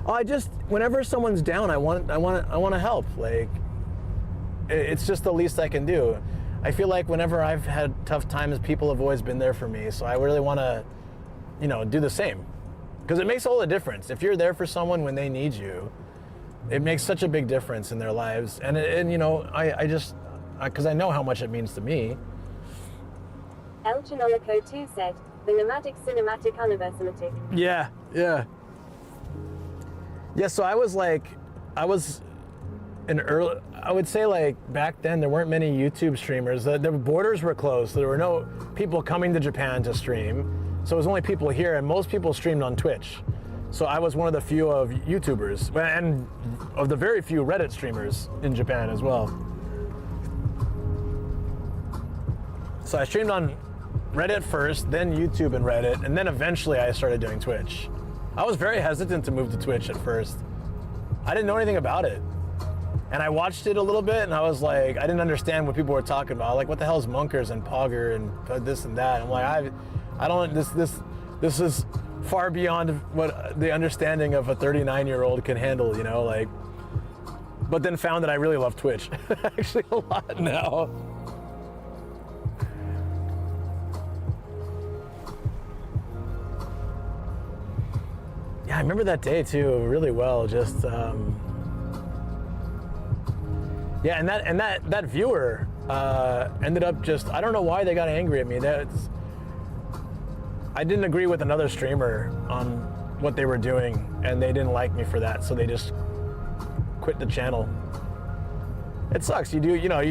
Oh, whenever someone's down, I want to help. Like, it's just the least I can do. I feel like whenever I've had tough times, people have always been there for me. So I really want to, do the same, because it makes all the difference. If you're there for someone when they need you, it makes such a big difference in their lives. And because I know how much it means to me. El Chinolico 2 said, the Nomadic Cinematic Anniversary. Yeah. So I was I would say like back then there weren't many YouTube streamers. The borders were closed, so there were no people coming to Japan to stream. So it was only people here, and most people streamed on Twitch. So I was one of the few of YouTubers, and of the very few Reddit streamers in Japan as well. So I streamed on Reddit first, then YouTube and Reddit, and then eventually I started doing Twitch. I was very hesitant to move to Twitch at first. I didn't know anything about it. And I watched it a little bit and I was like, I didn't understand what people were talking about. Like, what the hell is Monkers and Pogger and this and that? I'm like, I don't, this is far beyond what the understanding of a 39-year-old can handle, you know, like, but then found that I really love Twitch actually a lot now. Yeah, I remember that day too really well. Just yeah, and that viewer ended up just, I don't know why they got angry at me. I didn't agree with another streamer on what they were doing, and they didn't like me for that, so they just quit the channel. It sucks. You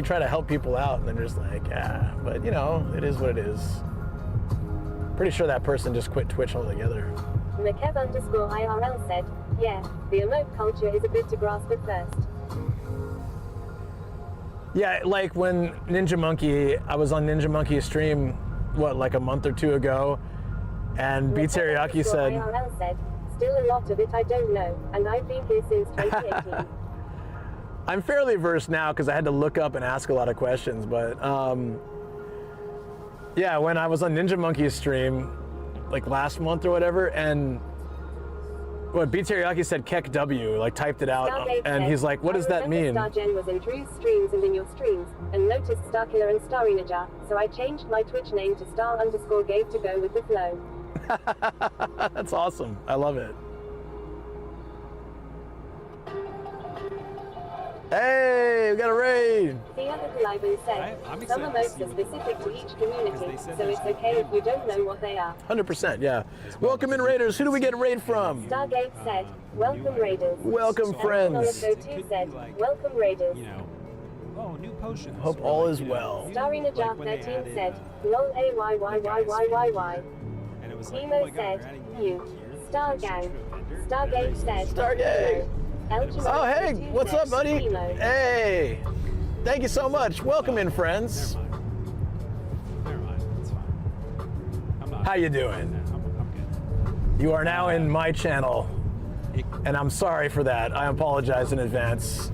try to help people out, and they're just like, yeah, but you know, it is what it is. Pretty sure that person just quit Twitch altogether. McKev_IRL said, yeah, the emote culture is a bit to grasp at first. Yeah, like when Ninja Monkey, I was on Ninja Monkey's stream, what, like a month or two ago, and B Teriyaki said, IRL said, still a lot of it I don't know, and I've been here since 2018. I'm fairly versed now because I had to look up and ask a lot of questions, but yeah, when I was on Ninja Monkey's stream, like last month or whatever, and what B Teriyaki said Kek W, like typed it out, and he's like, what does that mean? Stargen was in Drew's streams and in your streams, and noticed Starkiller and Starinaja, so I changed my Twitch name to Star_Gabe to go with the flow. That's awesome. I love it. Hey, we got a raid. The other Kaliban said, some emotes are specific to each community, so it's okay if you don't know what they are. 100%, yeah. Welcome in, Raiders. Who do we get a raid from? Stargate said, welcome Raiders. Welcome, friends. Naka said, welcome Raiders. Oh, new potions. Hope all is well. Starinaja 13 said, lol AYYYYYY. Emo said, you. Stargang. Stargate said, Stargate. Oh, hey, what's up, buddy? Hey, thank you so much. Welcome in, friends. Never mind, it's fine. How you doing? I'm good. You are now in my channel, and I'm sorry for that. I apologize in advance.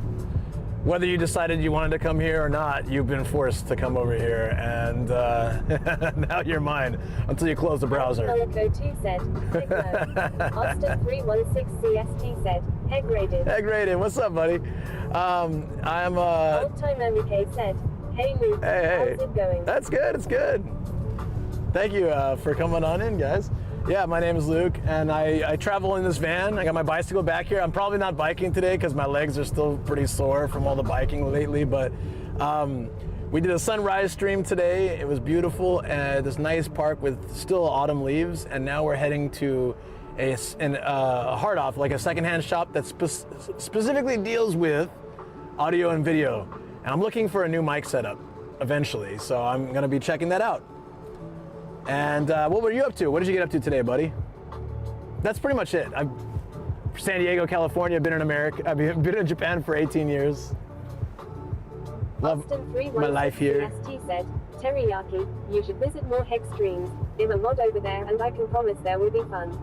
Whether you decided you wanted to come here or not, you've been forced to come over here, and now you're mine until you close the browser. Naka2 said, Austin 316 CST said, Heg rated. Heg rated. What's up, buddy? I'm Old time MK said, hey Luke, hey. how's it going? That's good. It's good. Thank you for coming on in, guys. Yeah, my name is Luke, and I travel in this van. I got my bicycle back here. I'm probably not biking today because my legs are still pretty sore from all the biking lately, but we did a sunrise stream today. It was beautiful at this nice park with still autumn leaves, and now we're heading to a hard off, like a secondhand shop that specifically deals with audio and video. And I'm looking for a new mic setup eventually, so I'm gonna be checking that out. And what were you up to? What did you get up to today, buddy? That's pretty much it. I'm San Diego, California. Been in America. I've been in Japan for 18 years. Love my life here. ST said, Teriyaki, you should visit more Hex streams. There's a mod over there, and I can promise there will be fun.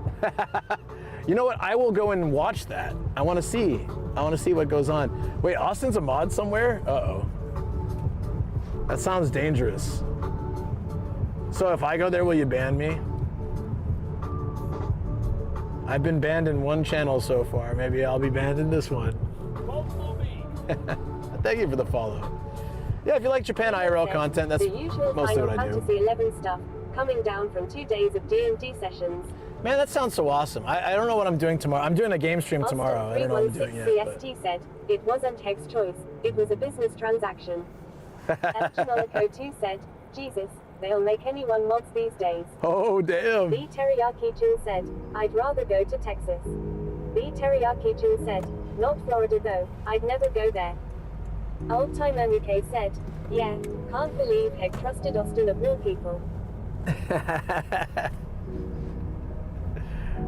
You know what? I will go and watch that. I want to see. I want to see what goes on. Wait, Austin's a mod somewhere? Uh-oh. That sounds dangerous. So if I go there, will you ban me? I've been banned in one channel so far. Maybe I'll be banned in this one. Thank you for the follow. Yeah, if you like Japan IRL content, that's mostly what I do. Fantasy 11 stuff coming down from 2 days of D&D sessions. Man, that sounds so awesome. I don't know what I'm doing tomorrow. I'm doing a game stream tomorrow. I don't know what I'm doing yet. CST said, it wasn't Hex choice. It was a business transaction. Elchinolico 2 said, Jesus, they'll make anyone mods these days. Oh, damn. B Teriyaki Chin said, I'd rather go to Texas. B Teriyaki Chin said, not Florida though, I'd never go there. Old Time MK said, yeah, can't believe Heck trusted Austin of all people.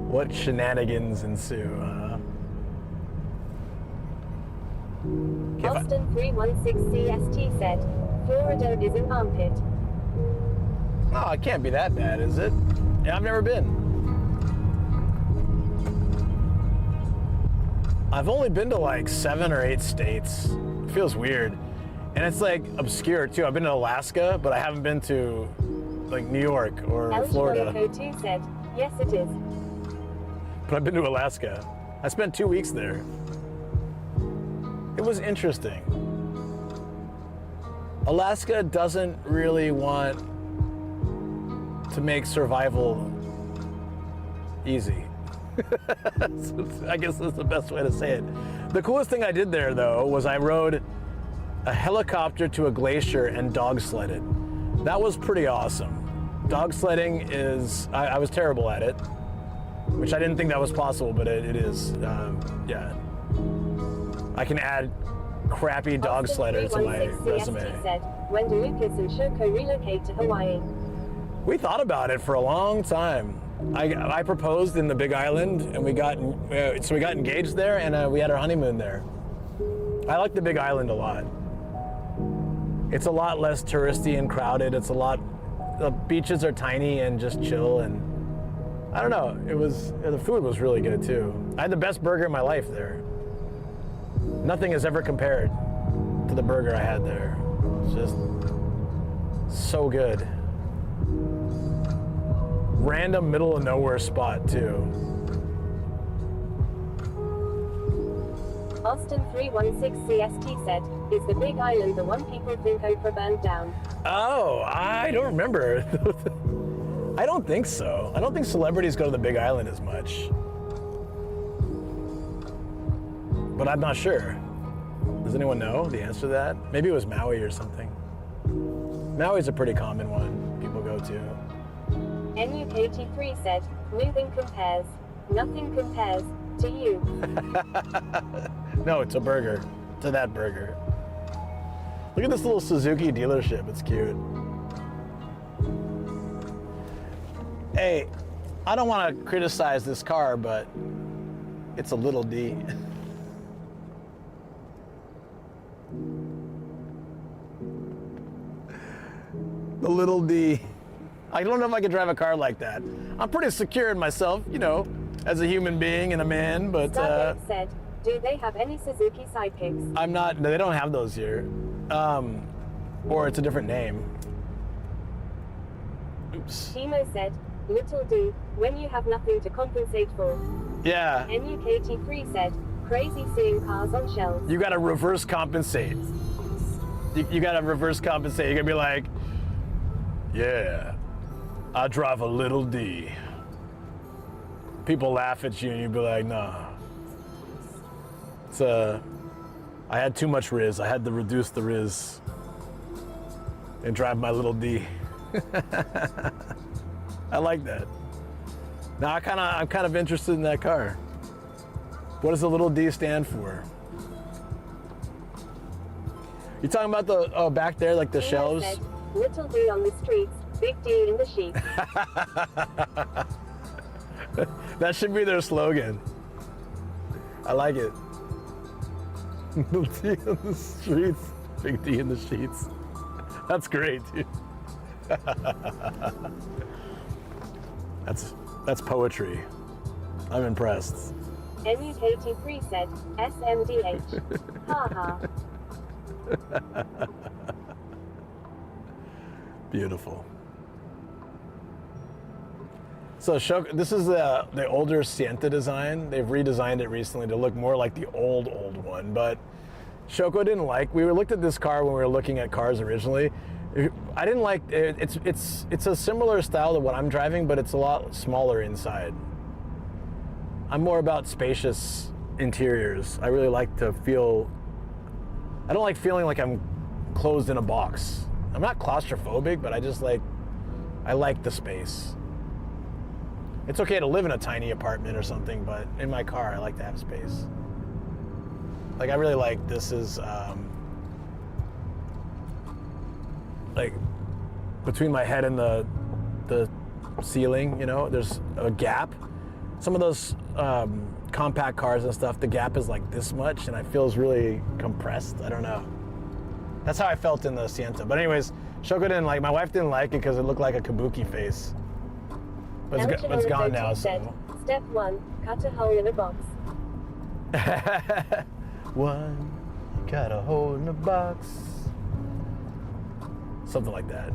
What shenanigans ensue, Austin 316 CST said, Florida is an armpit. Oh, it can't be that bad, is it? Yeah, I've never been. I've only been to like 7 or 8 states. It feels weird. And it's like obscure too. I've been to Alaska, but I haven't been to like New York or Florida. El2 said, yes it is. But I've been to Alaska. I spent 2 weeks there. It was interesting. Alaska doesn't really want to make survival easy. I guess that's the best way to say it. The coolest thing I did there, though, was I rode a helicopter to a glacier and dog sledded. That was pretty awesome. Dog sledding is, I was terrible at it, which I didn't think that was possible, but it is. Yeah. I can add crappy dog sledders to my resume. Said, when do Lucas and Shoko relocate to Hawaii? We thought about it for a long time. I proposed in the Big Island, and we got engaged there, and we had our honeymoon there. I like the Big Island a lot. It's a lot less touristy and crowded. The beaches are tiny and just chill, and I don't know. The food was really good too. I had the best burger in my life there. Nothing has ever compared to the burger I had there. It's just so good. Random middle of nowhere spot too. Austin 316 CST said, is the Big Island the one people think Oprah burned down? Oh, I don't remember. I don't think so. I don't think celebrities go to the Big Island as much. But I'm not sure. Does anyone know the answer to that? Maybe it was Maui or something. Maui's a pretty common one people go to. NUKT3 said, nothing compares. Nothing compares to you. No, it's a burger. To that burger. Look at this little Suzuki dealership. It's cute. Hey, I don't want to criticize this car, but it's a little D. The little D. I don't know if I could drive a car like that. I'm pretty secure in myself, you know, as a human being and a man, but Stargate said, do they have any Suzuki sidekicks? I'm not, they don't have those here. Or it's a different name. Oops. Timo said, little D, when you have nothing to compensate for. Yeah. NUKT3 said, crazy seeing cars on shelves. You gotta reverse compensate. You gotta reverse compensate. You're gonna be like, yeah, I drive a little D. People laugh at you and you'd be like, nah. It's I had too much Riz. I had to reduce the Riz and drive my little D. I like that. Now I'm kind of interested in that car. What does the little D stand for? You talking about the back there, like the Timo shelves? said, little D on the streets, big D in the sheets. That should be their slogan. I like it. Little D on the streets, big D in the sheets. That's great, dude. That's poetry. I'm impressed. NUKT3 said, SMDH. Ha ha. Beautiful. So this is the older Sienta design. They've redesigned it recently to look more like the old one, but Shoko didn't like. We looked at this car when we were looking at cars originally. I didn't like it. It's a similar style to what I'm driving, but it's a lot smaller inside. I'm more about spacious interiors. I really like to feel. I don't like feeling like I'm closed in a box. I'm not claustrophobic, but I like the space. It's okay to live in a tiny apartment or something, but in my car, I like to have space. Like, I really like, this is, like, between my head and the ceiling, you know, there's a gap. Some of those compact cars and stuff, the gap is like this much, and it feels really compressed. I don't know. That's how I felt in the Sienta. But anyways, Shoko didn't like. My wife didn't like it because it looked like a kabuki face. But it's gone now. Said, So. Step 1, cut a hole in a box. One, got a hole in the box. Something like that.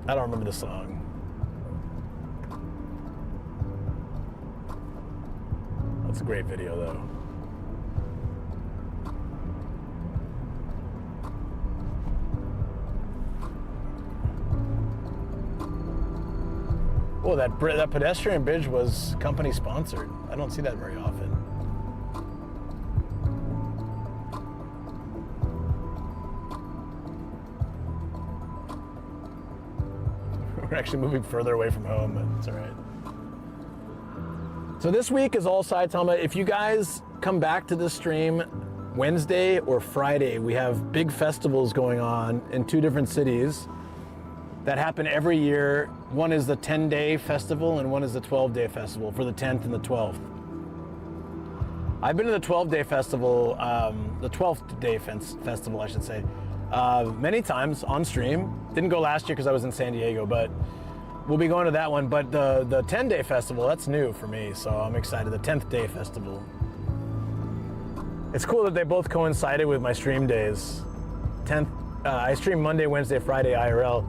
I don't remember the song. That's a great video, though. Oh, that pedestrian bridge was company sponsored. I don't see that very often. We're actually moving further away from home, but it's all right. So this week is all Saitama. If you guys come back to this stream Wednesday or Friday, we have big festivals going on in 2 different cities that happen every year. One is the 10-day festival and one is the 12-day festival for the 10th and the 12th. I've been to the 12-day festival, the 12th day festival, I should say, many times on stream. Didn't go last year because I was in San Diego, but we'll be going to that one. But the 10-day festival, that's new for me, so I'm excited. The 10th day festival. It's cool that they both coincided with my stream days. 10th, I stream Monday, Wednesday, Friday IRL,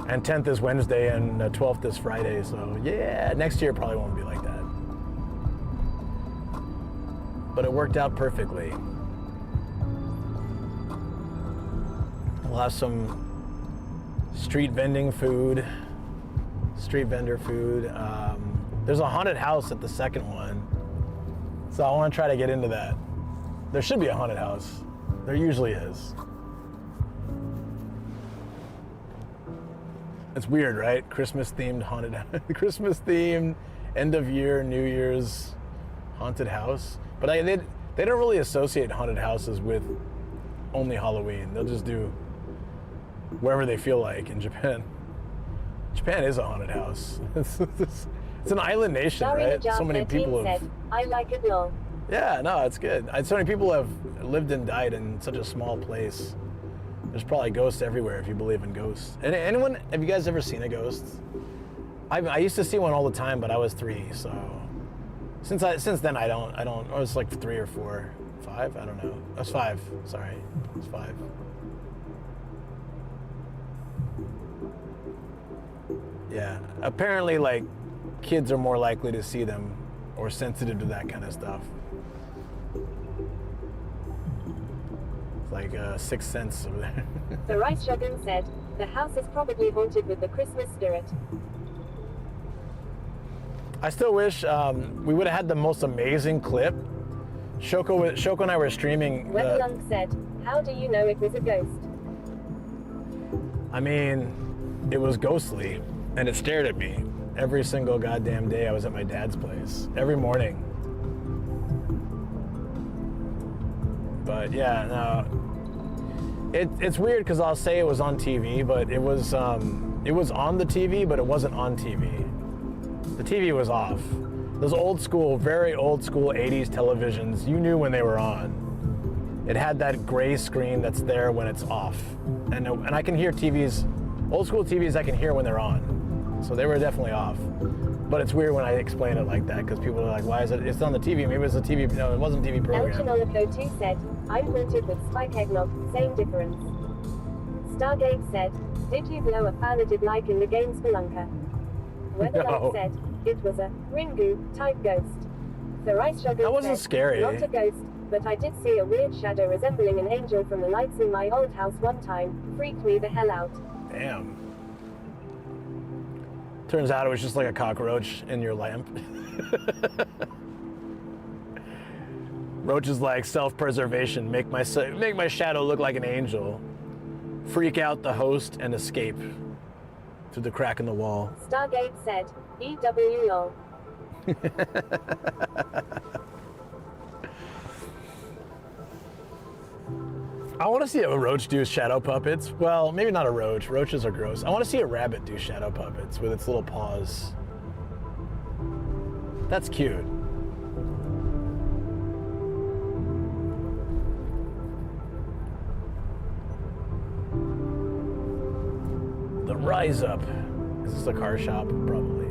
and 10th is Wednesday and 12th is Friday. So yeah, next year probably won't be like that. But it worked out perfectly. We'll have some street vendor food. There's a haunted house at the second one, so I want to try to get into that. There should be a haunted house. There usually is. It's weird, right? Christmas themed haunted house. Christmas themed end of year, New Year's haunted house. But they don't really associate haunted houses with only Halloween. They'll just do wherever they feel like in Japan. Japan is a haunted house. It's an island nation, right? So many people have... said, I like it long. Yeah, no, it's good. So many people have lived and died in such a small place. There's probably ghosts everywhere if you believe in ghosts. Anyone, have you guys ever seen a ghost? I used to see one all the time, but I was 3, so since then I don't. I was like 3 or 4, 5. I don't know. I was 5. Sorry, I was 5. Yeah, apparently like kids are more likely to see them or sensitive to that kind of stuff. It's like a sixth sense over there. The Rice Shogun said, the house is probably haunted with the Christmas spirit. I still wish we would have had the most amazing clip. Shoko and I were streaming. Webelung said, how do you know it was a ghost? I mean, it was ghostly, and it stared at me every single goddamn day I was at my dad's place, every morning. But yeah, no, it's weird because I'll say it was on TV, but it was on the TV, but it wasn't on TV. The TV was off. Those old school, very old school 80s televisions, you knew when they were on. It had that gray screen that's there when it's off. And I can hear TVs, old school TVs I can hear when they're on. So they were definitely off. But it's weird when I explain it like that because people are like, why is it, it's on the TV, maybe it's a TV, no, it wasn't a TV program. Elchinolico 2 said, I'm haunted with Spike Eggnog, same difference. Stargate said, did you blow a fan did like in the game Spelunker? Weatherlight said, it was a Ringu type ghost. The Rice Shogun That wasn't said, scary. not a ghost, but I did see a weird shadow resembling an angel from the lights in my old house one time. Freaked me the hell out. Damn. Turns out it was just like a cockroach in your lamp. Roach is like self-preservation. Make my shadow look like an angel. Freak out the host and escape through the crack in the wall. Stargate said, EW lol. I want to see a roach do shadow puppets. Well, maybe not a roach. Roaches are gross. I want to see a rabbit do shadow puppets with its little paws. That's cute. Rise up. Is this a car shop? Probably.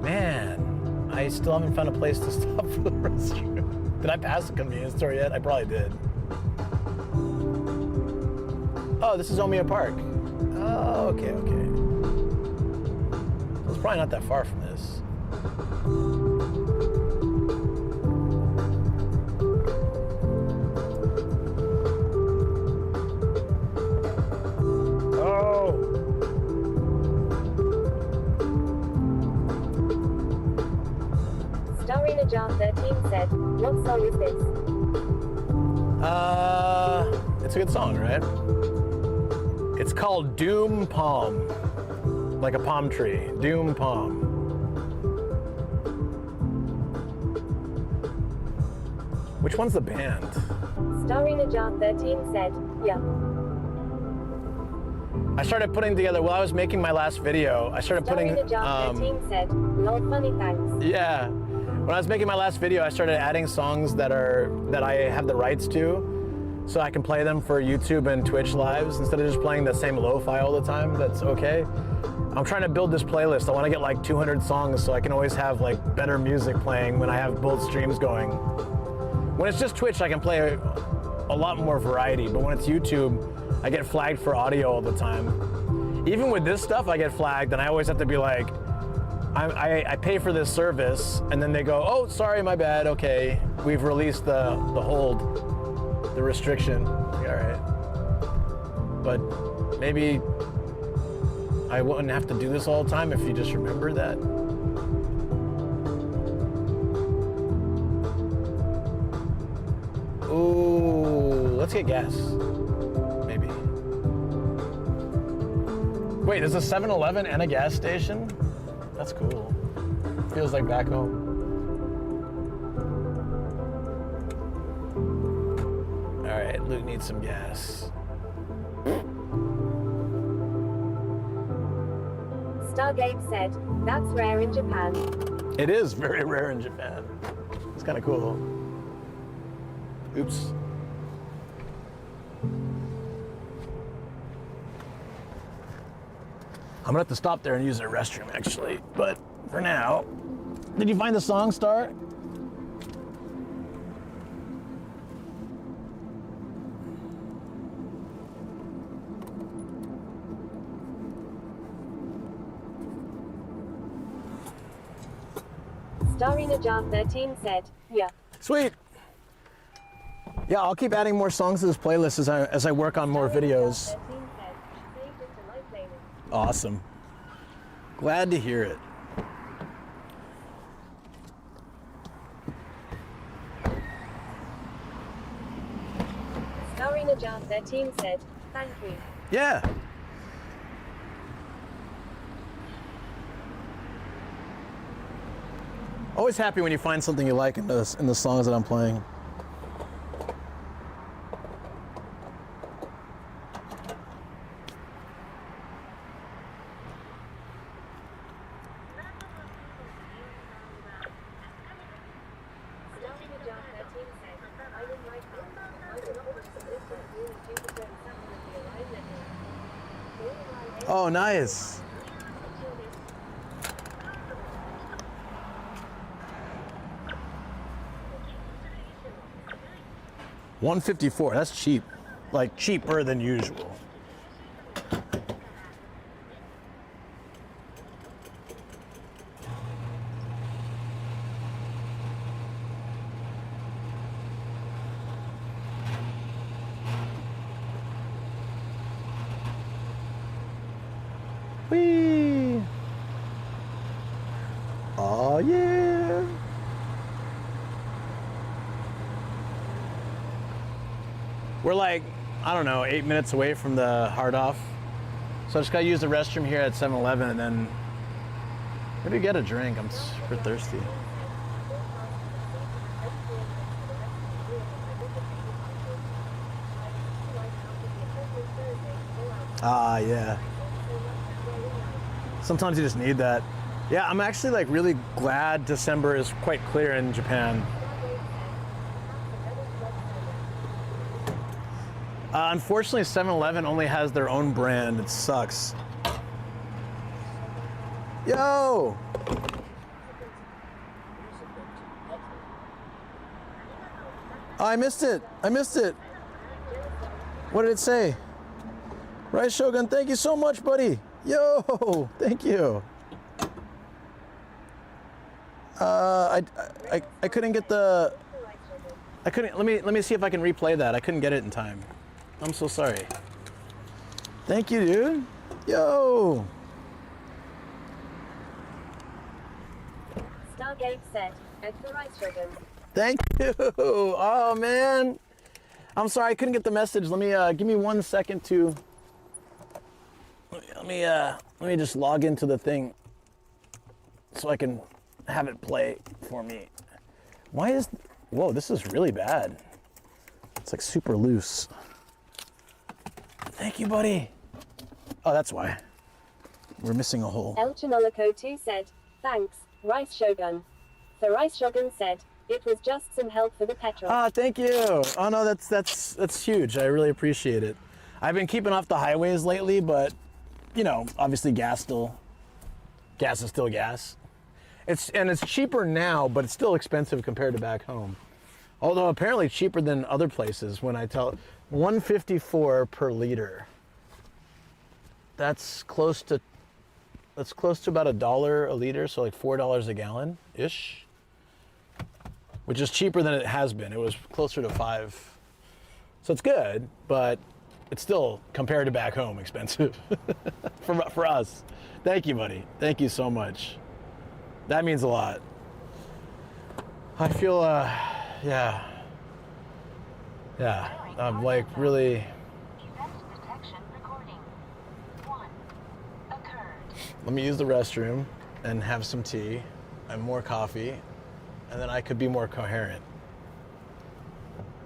Man, I still haven't found a place to stop for the restroom. Did I pass the convenience store yet? I probably did. Oh, this is Omiya Park. Oh, okay, okay. It's probably not that far from this. Oh! Starina Jar 13 said, what song is this? It's a good song, right? It's called Doom Palm. Like a palm tree. Doom Palm. Which one's the band? Starina Jar 13 said, yeah. I started putting together, while I was making my last video, I started putting, Starina Jar 13 said, lol funny thanks. yeah. When I was making my last video, I started adding songs that I have the rights to, so I can play them for YouTube and Twitch lives instead of just playing the same lo-fi all the time. That's okay. I'm trying to build this playlist. I want to get like 200 songs so I can always have like better music playing when I have both streams going. When it's just Twitch, I can play a lot more variety, but when it's YouTube, I get flagged for audio all the time. Even with this stuff, I get flagged, and I always have to be like, I pay for this service, and then they go, oh, sorry, my bad, okay. We've released the hold, the restriction. All right. But maybe I wouldn't have to do this all the time if you just remember that. Ooh, let's get gas. Maybe. Wait, there's a 7-Eleven and a gas station? That's cool. Feels like back home. All right, Luke needs some gas. Stargate said, that's rare in Japan. It is very rare in Japan. It's kind of cool. Oops. I'm gonna have to stop there and use the restroom actually, but for now, did you find the song, Star? Starina Jar 13 said, yeah. Sweet. Yeah, I'll keep adding more songs to this playlist as I work on more videos. 13 said, saved it to my playlist. Awesome. Glad to hear it. Starina Jar 13 said, thank you. Yeah. Always happy when you find something you like in the songs that I'm playing. Starina Jar 13 said, I would like to. I will not want to listen to you due to certain supplement the Oh, nice. $154. That's cheap. Like cheaper than usual. Whee! Oh yeah! We're like, I don't know, 8 minutes away from the hard off. So I just gotta use the restroom here at 7-Eleven and then maybe get a drink. I'm super thirsty. Ah, yeah. Sometimes you just need that. Yeah, I'm actually like really glad December is quite clear in Japan. Unfortunately, 7-Eleven only has their own brand. It sucks. Yo! Oh, I missed it. I missed it. What did it say? Rice Shogun, thank you so much, buddy. Yo, thank you. I couldn't get the. I couldn't. Let me see if I can replay that. I couldn't get it in time. I'm so sorry. Thank you, dude. Yo. Stargate set. Extra Rice Shogun. Thank you. Oh man. I'm sorry I couldn't get the message. Let me give me 1 second to. Let me just log into the thing so I can have it play for me. Why is? Whoa, this is really bad. It's like super loose. Thank you, buddy. Oh, that's why. We're missing a hole. El Chinolico 2 said, thanks, Rice Shogun. The Rice Shogun said, it was just some help for the petrol. Ah, thank you. Oh no, that's huge. I really appreciate it. I've been keeping off the highways lately, but you know, obviously gas is still gas. It's cheaper now, but it's still expensive compared to back home. Although apparently cheaper than other places when I tell $1.54 per liter. That's close to about $1 a liter, so like $4 a gallon ish. Which is cheaper than it has been. It was closer to $5. So it's good, but it's still compared to back home expensive for us. Thank you, buddy. Thank you so much. That means a lot. I feel, yeah. I'm like really. Event detection recording. 1 occurred. Let me use the restroom and have some tea and more coffee, and then I could be more coherent.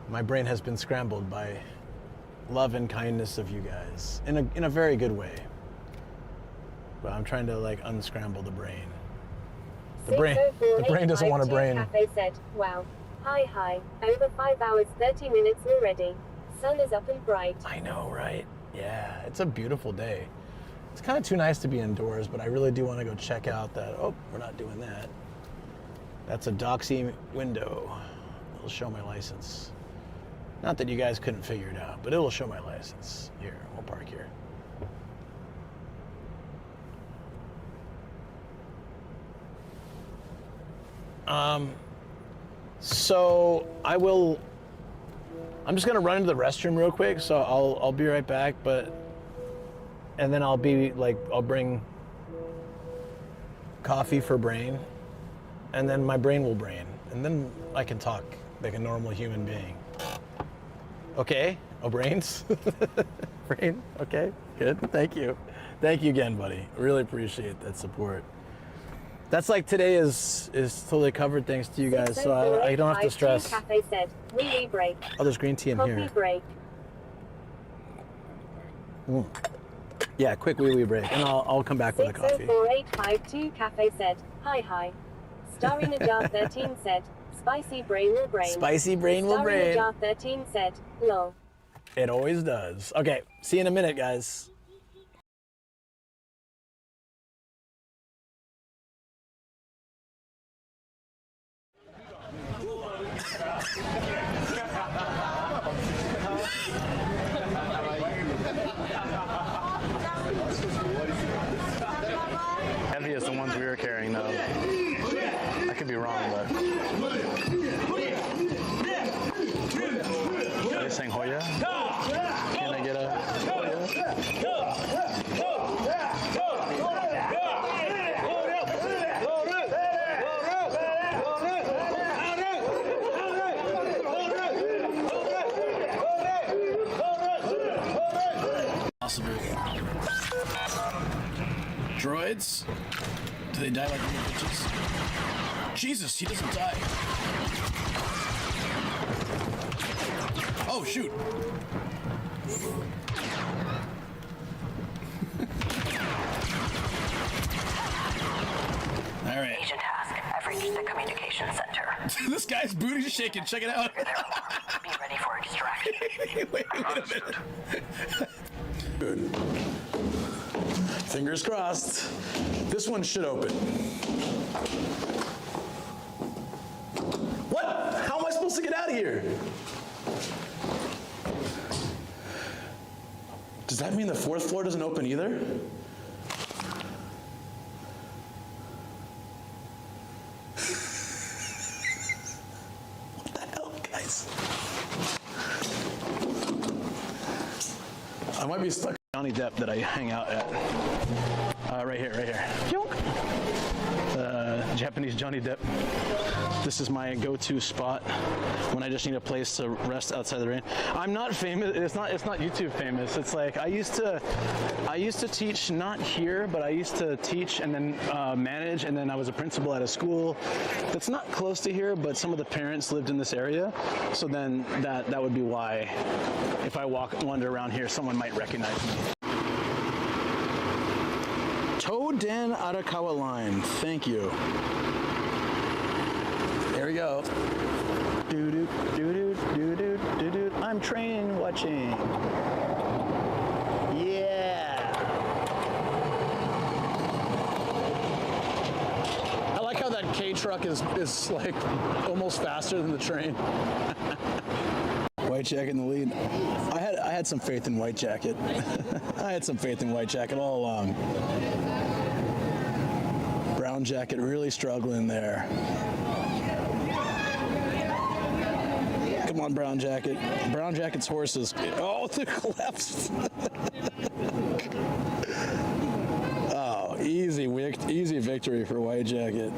My brain has been scrambled by love and kindness of you guys in a very good way. But I'm trying to like unscramble the brain. The brain doesn't want a brain. Cafe said, wow. Hi. Over 5 hours, 30 minutes already. Sun is up and bright. I know, right? Yeah, it's a beautiful day. It's kind of too nice to be indoors, but I really do want to go check out that. Oh, we're not doing that. That's a doxy window. It'll show my license. Not that you guys couldn't figure it out, but it will show my license. Here, we'll park here. So I'm just gonna run into the restroom real quick, so I'll be right back, and then I'll bring coffee for brain, and then my brain will brain, and then I can talk like a normal human being. Okay? Oh, brains? Brain? Okay, good, thank you. Thank you again, buddy. Really appreciate that support. That's like today is totally covered thanks to you guys, so I don't have to stress. Cafe said, wee break. Oh, there's green tea in Coffee here. break. Yeah, quick wee break, and I'll come back with a coffee. 604852 Cafe said, hi. Star in a Jar 13 said, spicy brain will brain. Spicy brain will Star in brain. a Jar 13 said, lol. It always does. Okay, see you in a minute, guys. Heavy as the ones we were carrying, though. I could be wrong, but. Are they saying Hoya? Can I get a Hoya? Droids? Do they die like little bitches? Jesus, he doesn't die. Oh, shoot. All right. Agent task. reached the communication center. This guy's booty's shaking. Check it out. You're there alone. Be ready for extraction. Wait a minute. Good. Fingers crossed. This one should open. What? How am I supposed to get out of here? Does that mean the 4th floor doesn't open either? What the hell, guys? I might be stuck. Johnny Depp that I hang out at. Right here. Japanese Johnny Depp. This is my go-to spot when I just need a place to rest outside the rain. I'm not famous. It's not YouTube famous. It's like I used to teach, not here, but I used to teach and then manage, and then I was a principal at a school that's not close to here, but some of the parents lived in this area. So then that would be why if I wander around here, someone might recognize me. Toden Arakawa line. Thank you. There we go. I'm train watching. Yeah. I like how that K truck is like almost faster than the train. White Jacket in the lead. I had some faith in White Jacket. I had some faith in White Jacket all along. Brown Jacket really struggling there. Come on, Brown Jacket. Brown Jacket's horses. Oh, the collapse. Oh, easy victory for White Jacket.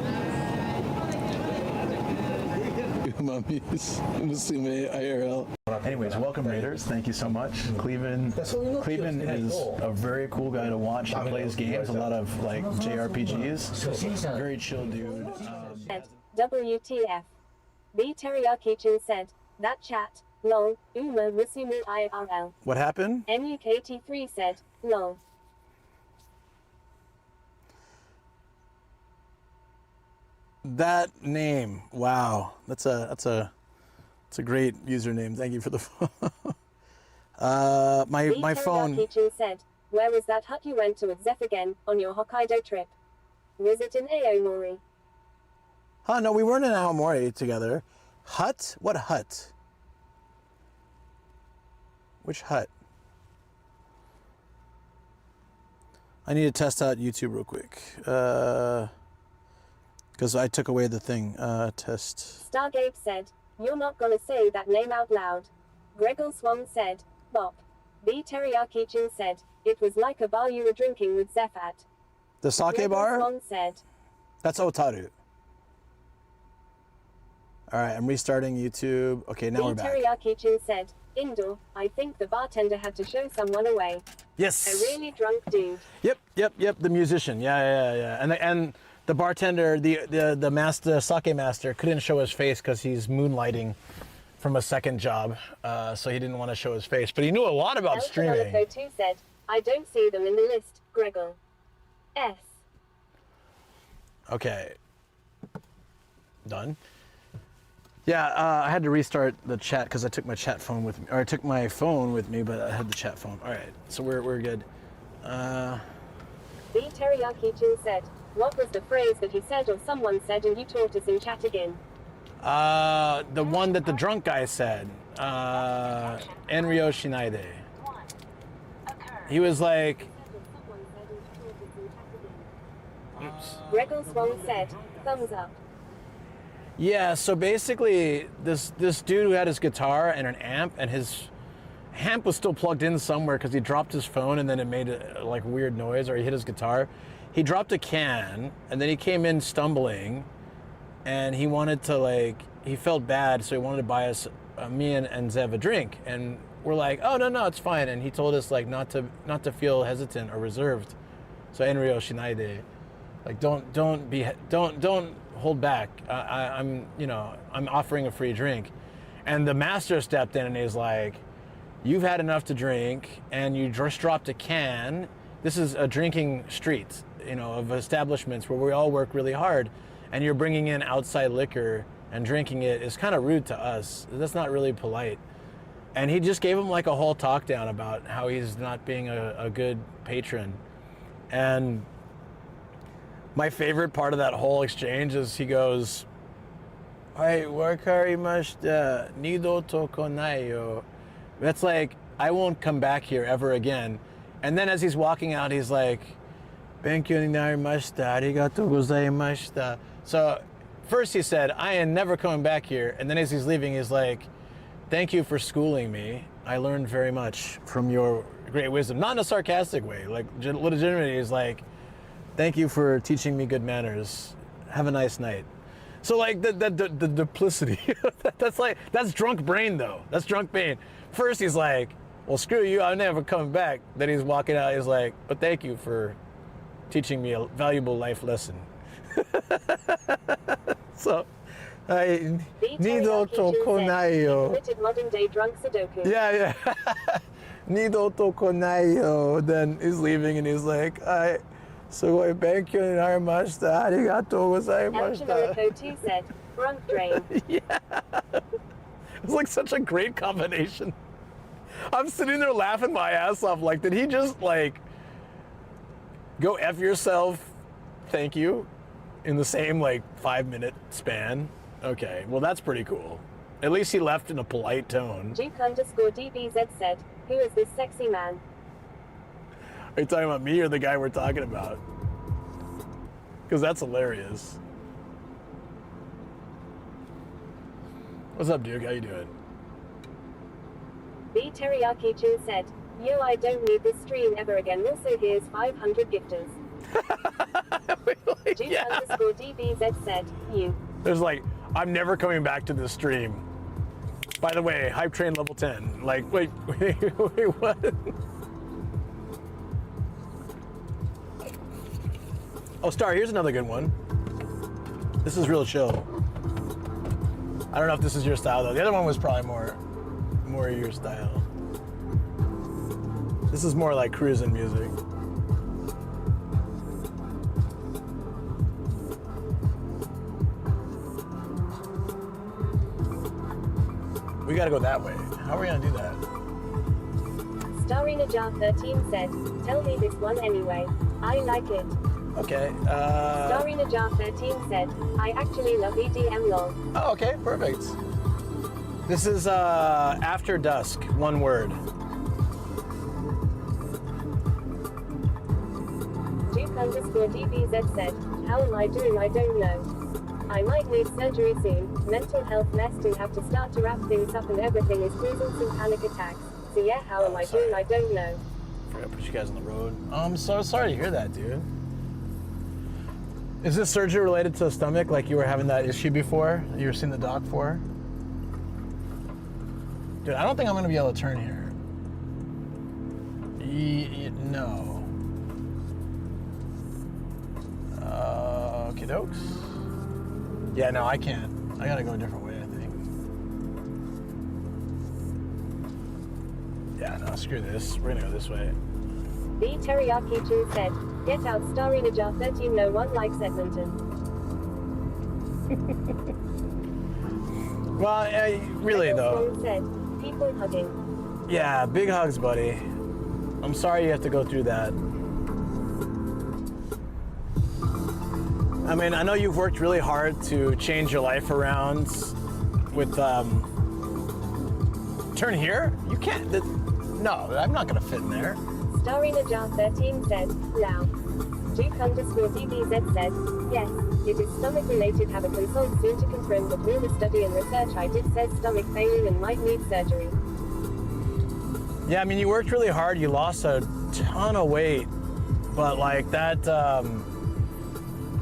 Mummies. Musume IRL. Anyways, welcome Raiders. Thank you so much. Cleveland is a very cool guy to watch. He plays games, a lot of like JRPGs. Very chill dude. WTF. B Teriyaki-chan said, that chat, lol, Uma Musumu IRL. What happened? NUKT3 said, lol. That name, wow, that's a great username. Thank you for the phone. my phone. Teriyaki-chan said, where was that hut you went to with Zeph again on your Hokkaido trip? Was it in Aomori? Huh? No, we weren't in Aomori together. Hut? What hut? Which hut? I need to test out YouTube real quick. Because I took away the thing. Test. Stargabe said, you're not gonna say that name out loud. Gregor Swan said, bop. B Teriyaki-chan said, it was like a bar you were drinking with Zeph at. The sake Gregor bar? Swan said, That's Otaru. Alright, I'm restarting YouTube. Okay, now we're B back. Teriyaki-chan said, indoor, I think the bartender had to show someone away. Yes. A really drunk dude. Yep. The musician. Yeah. And the bartender, the master, sake master, couldn't show his face because he's moonlighting from a second job, so he didn't want to show his face. But he knew a lot about streaming. Too said, I don't see them in the list, Gregor. S. Okay. Done. Yeah, I had to restart the chat because I took my chat phone with me, or I took my phone with me, but I had the chat phone. All right, so we're good. B Teriyaki-chan said, what was the phrase that he said or someone said and you taught us in chat again? The one that the drunk guy said. Enryo Shinaide. He was like. Oops. Gregor Swan said, thumbs up. Yeah, so basically, this dude who had his guitar and an amp, and his amp was still plugged in somewhere because he dropped his phone and then it made a like weird noise, or he hit his guitar. He dropped a can, and then he came in stumbling, and he wanted to he felt bad, so he wanted to buy us, me and Zev, a drink, and we're like, oh no, it's fine, and he told us not to feel hesitant or reserved. So Enryo Shinaide, don't hold back. I'm offering a free drink, and the master stepped in and he's like, you've had enough to drink, and you just dropped a can. This is a drinking street, of establishments where we all work really hard, and you're bringing in outside liquor and drinking it is kind of rude to us. That's not really polite. And he just gave him like a whole talk down about how he's not being a good patron. And my favorite part of that whole exchange is he goes, "Ai, wakarimashita, nido to konai yo." That's like, I won't come back here ever again. And then as he's walking out, he's like, "Benkyou ni narimashita, arigatou gozaimashita." So first he said, "I am never coming back here." And then as he's leaving, he's like, "Thank you for schooling me. I learned very much from your great wisdom." Not in a sarcastic way, like legitimately, he's like, "Thank you for teaching me good manners. Have a nice night." So like the duplicity, that's drunk brain though. That's drunk brain. First he's like, "Well, screw you, I'm never coming back." Then he's walking out, he's like, "But thank you for teaching me a valuable life lesson." So, I nido to konai yo. Committed modern day drunk Sudoku. Yeah. Nido to konai yo. Then he's leaving and he's like, "I sugoi benkyou ni narimashita. Arigatou gozaimashita." Elchinolico 2 said, "Drunk drain." It's like such a great combination. I'm sitting there laughing my ass off. Like, did he just like go F yourself, thank you, in the same like 5-minute span? Okay, well that's pretty cool. At least he left in a polite tone. Duke_DBZ said, "Who is this sexy man?" Are you talking about me or the guy we're talking about? Because that's hilarious. What's up, Duke? How you doing? B Teriyaki Chu said, "Yo, I don't need this stream ever again. Also, here's 500 gifters." Duke_DBZ said, "You." There's like, "I'm never coming back to this stream. By the way, hype train level 10. Like, wait, what? Oh, Star, here's another good one. This is real chill. I don't know if this is your style though. The other one was probably more your style. This is more like cruising music. We gotta go that way. How are we gonna do that? Starry Najar 13 said, "Tell me this one anyway. I like it." Okay. Starry Najar 13 said, "I actually love EDM lol." Oh, okay, perfect. This is After Dusk, one word. Duke_DBZ said, "How am I doing? I don't know. I might need surgery soon. Mental health messed and have to start to wrap things up and everything is causing some panic attacks. So yeah, how am I doing? I don't know." Forgot to put you guys on the road. Oh, I'm so sorry to hear that, dude. Is this surgery related to the stomach? Like you were having that issue before? You were seeing the doc for? Dude, I don't think I'm gonna be able to turn here. No. Okie dokes. Yeah, no, I can't. I gotta go a different way, I think. Yeah, no, screw this. We're gonna go this way. B Teriyaki Chu said, "Get out Starry Najar 13, no one likes Edmonton." Well, really though. Edmonton said, "People hugging." Yeah, big hugs, buddy. I'm sorry you have to go through that. I mean, I know you've worked really hard to change your life around with, turn here? You can't, no, I'm not gonna fit in there. Starry Najar 13 said, "Lao." Duke_DBZ said, "Yes, it is stomach related. Have a consult soon to confirm, but all the study and research I did says stomach failing and might need surgery." Yeah, I mean, you worked really hard. You lost a ton of weight, but like that,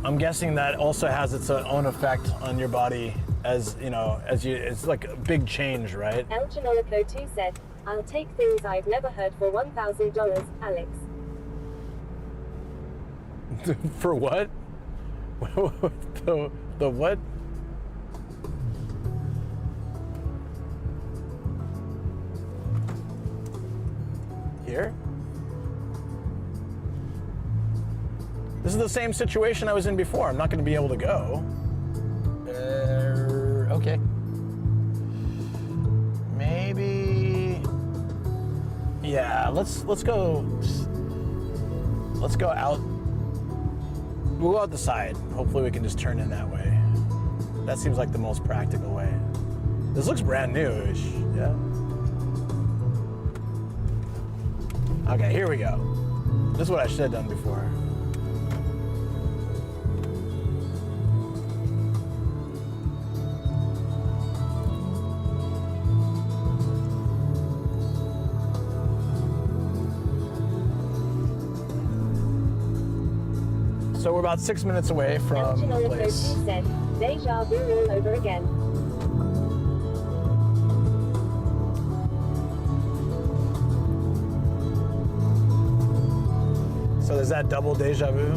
I'm guessing that also has its own effect on your body as, you know, it's like a big change, right? Elchinolico 2 said, "I'll take things I've never heard for $1,000, Alex." For what? the what? Here? This is the same situation I was in before. I'm not going to be able to go. Okay. Maybe. Yeah, let's go. Let's go out. We'll go out the side. Hopefully we can just turn in that way. That seems like the most practical way. This looks brand new-ish. Yeah. Okay, here we go. This is what I should have done before. So we're about 6 minutes away from the place. Said, deja vu all over again. So there's that double deja vu.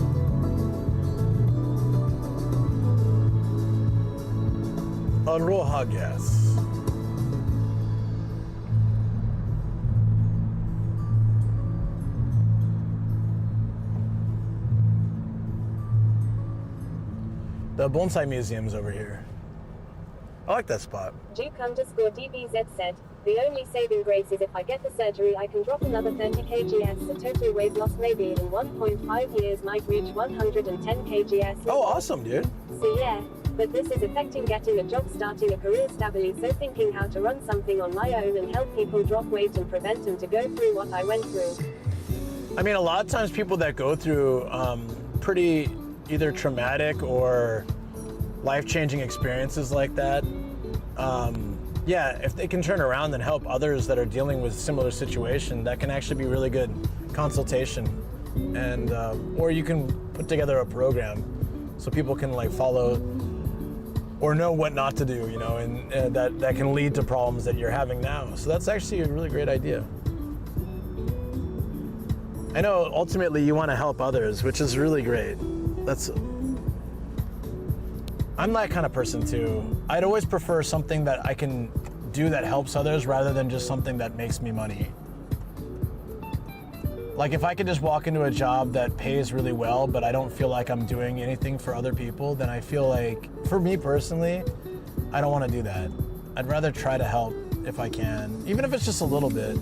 Aloha, yes. The bonsai museum's over here. I like that spot. Duke_DBZ said, the only saving grace is if I get the surgery I can drop another 30 kgs. The total weight loss maybe in 1.5 years might reach 110 kgs. Oh, awesome, dude. So yeah, but this is affecting getting a job, starting a career stably, so thinking how to run something on my own and help people drop weight and prevent them to go through what I went through. I mean, a lot of times people that go through pretty either traumatic or life-changing experiences like that, yeah, if they can turn around and help others that are dealing with similar situation, that can actually be really good consultation. And or you can put together a program so people can like follow or know what not to do, you know, and that can lead to problems that you're having now. So that's actually a really great idea. I know ultimately you want to help others, which is really great. I'm that kind of person too. I'd always prefer something that I can do that helps others rather than just something that makes me money. Like if I could just walk into a job that pays really well, but I don't feel like I'm doing anything for other people, then I feel like, for me personally, I don't want to do that. I'd rather try to help if I can, even if it's just a little bit.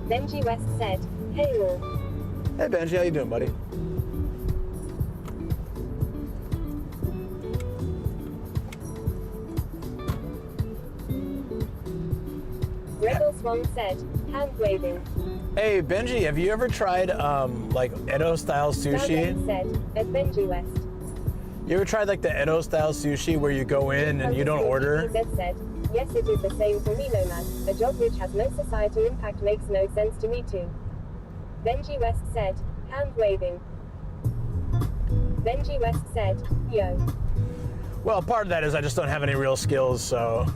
Benji West said, hey all. Hey Benji, how you doing, buddy? Rebel Swan said, hand waving. Hey Benji, have you ever tried like Edo style sushi? Stargate said, at Benji West. You ever tried like the Edo style sushi where you go in and you don't order? Said, yes, it is the same for me, Nomad. A job which has no societal impact makes no sense to me too. Benji West said, hand waving. Benji West said, yo. Well, part of that is I just don't have any real skills, so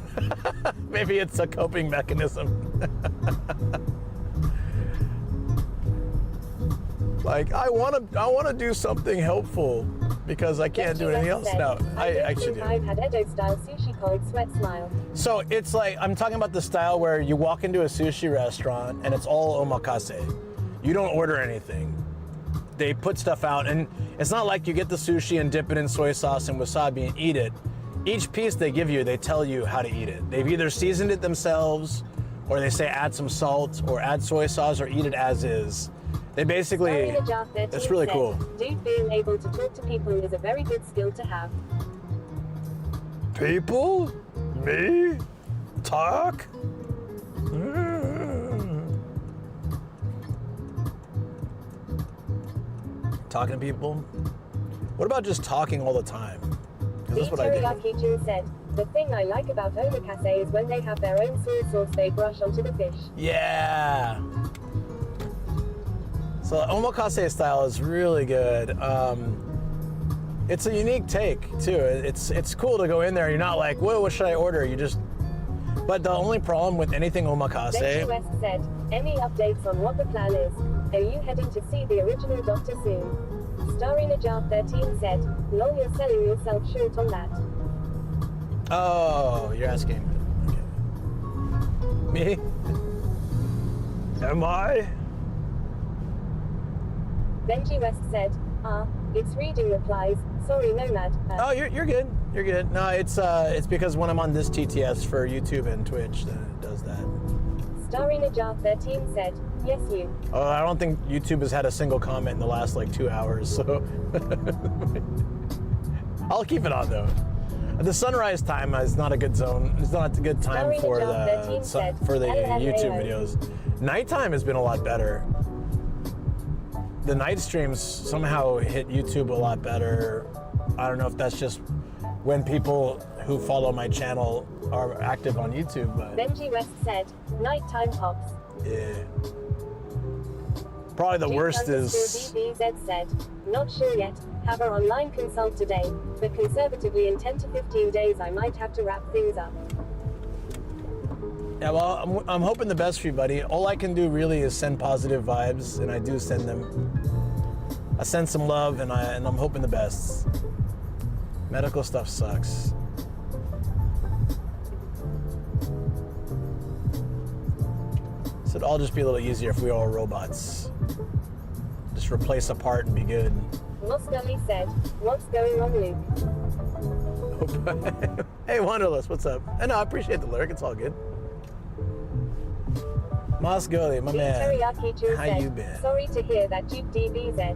maybe it's a coping mechanism. Like I want to do something helpful because I can't do anything else. No, I actually do. I've had Edo style sushi called Sweat Smile. So it's like I'm talking about the style where you walk into a sushi restaurant and it's all omakase. You don't order anything. They put stuff out, and it's not like you get the sushi and dip it in soy sauce and wasabi and eat it. Each piece they give you, they tell you how to eat it. They've either seasoned it themselves, or they say add some salt, or add soy sauce, or eat it as is. They basically, it's really cool. Dude, being able to talk to people is a very good skill to have. People? Me? Talk? Talking to people? What about just talking all the time? Because that's what I do. Teriyaki said, the thing I like about omakase is when they have their own soy sauce they brush onto the fish. Yeah. So omakase style is really good. It's a unique take too. It's cool to go in there. You're not like, whoa, what should I order? You just. But the only problem with anything omakase. Benji West said, any updates on what the plan is? Are you heading to see the original Doctor soon? Starina Jar 13 said, lol, you're selling yourself short on that. Oh, you're asking. Okay. Me? Am I? Benji West said, it's reading replies. Sorry, Nomad. Oh, you're good. You're good. No, it's because when I'm on this TTS for YouTube and Twitch, then it does that. Starry Najat 13 said, yes, you. Oh, I don't think YouTube has had a single comment in the last like 2 hours, so I'll keep it on though. The sunrise time is not a good zone. It's not a good time Starry for Najat 13 the said, YouTube LMAO. videos. Nighttime has been a lot better. The night streams somehow hit YouTube a lot better. I don't know if that's just when people who follow my channel are active on YouTube, but Benji West said, nighttime hops. yeah. Probably the worst is. DBZ said, not sure yet. Have our online consult today, but conservatively in 10 to 15 days I might have to wrap things up. Yeah, well, I'm hoping the best for you, buddy. All I can do really is send positive vibes, and I do send them. I send some love, and I'm hoping the best. Medical stuff sucks. So it'd all just be a little easier if we were all robots. Just replace a part and be good. Moscoli said, what's going on, Luke? Hey, Wanderlust, what's up? I know, I appreciate the lyric. It's all good. Moscoli, my man. Teriyaki Chu How said, you been? sorry to hear that, Duke DBZ.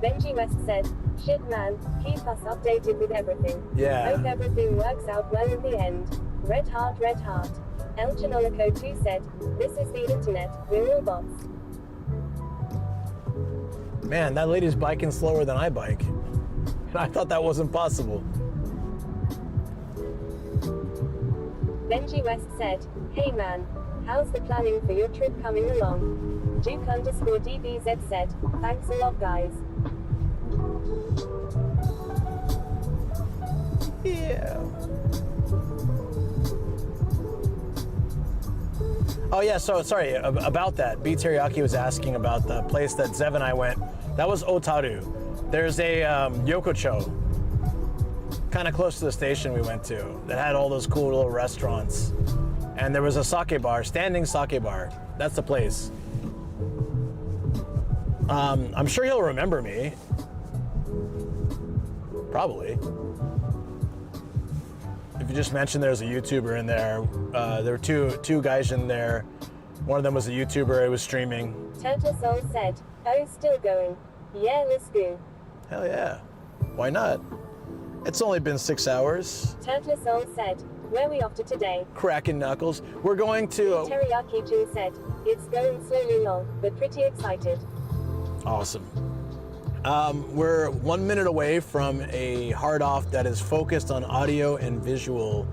Benji West said, shit man, keep us updated with everything. Yeah. Hope everything works out well in the end. Red heart, red heart. El Chanolico 2 said, this is the internet, we're all bots. Man, that lady's biking slower than I bike. And I thought that wasn't possible. Benji West said, hey man, how's the planning for your trip coming along? Duke_DBZ said, thanks a lot guys. Yeah. Oh yeah, so sorry about that. B Teriyaki was asking about the place that Zev and I went. That was Otaru. There's a Yokocho, kind of close to the station we went to, that had all those cool little restaurants. And there was a sake bar, standing sake bar. That's the place. I'm sure he'll remember me. Probably. If you just mentioned there's a YouTuber in there, there were two guys in there. One of them was a YouTuber, it was streaming. Turtle Soul said, oh still going. Yeah, let's go. Hell yeah. Why not? It's only been 6 hours. Turtle Soul said, where we off to today? Cracking knuckles. We're going to... Teriyaki Chu said, it's going slowly long, but pretty excited. Awesome. We're 1 minute away from a hard off that is focused on audio and visual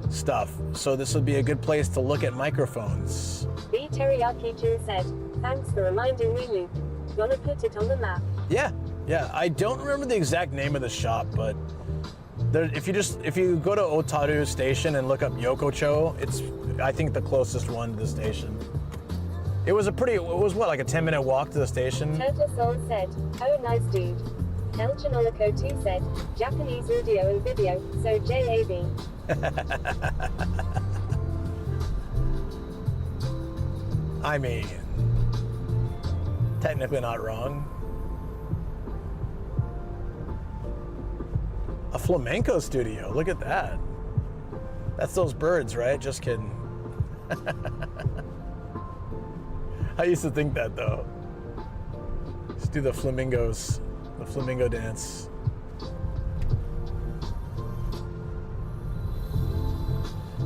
stuff. So this would be a good place to look at microphones. B Teriyaki Chu said, thanks for reminding me, Luke. Gonna put it on the map. Yeah. I don't remember the exact name of the shop, but if you go to Otaru Station and look up Yokocho, it's I think the closest one to the station. It was what, like a 10-minute walk to the station? Turtle Soul said, oh nice dude. El Chanolico 2 said, Japanese audio and video, so JAB. I mean, technically not wrong. A flamenco studio, look at that. That's those birds, right? Just kidding. I used to think that though. Just do the flamingos, the flamingo dance.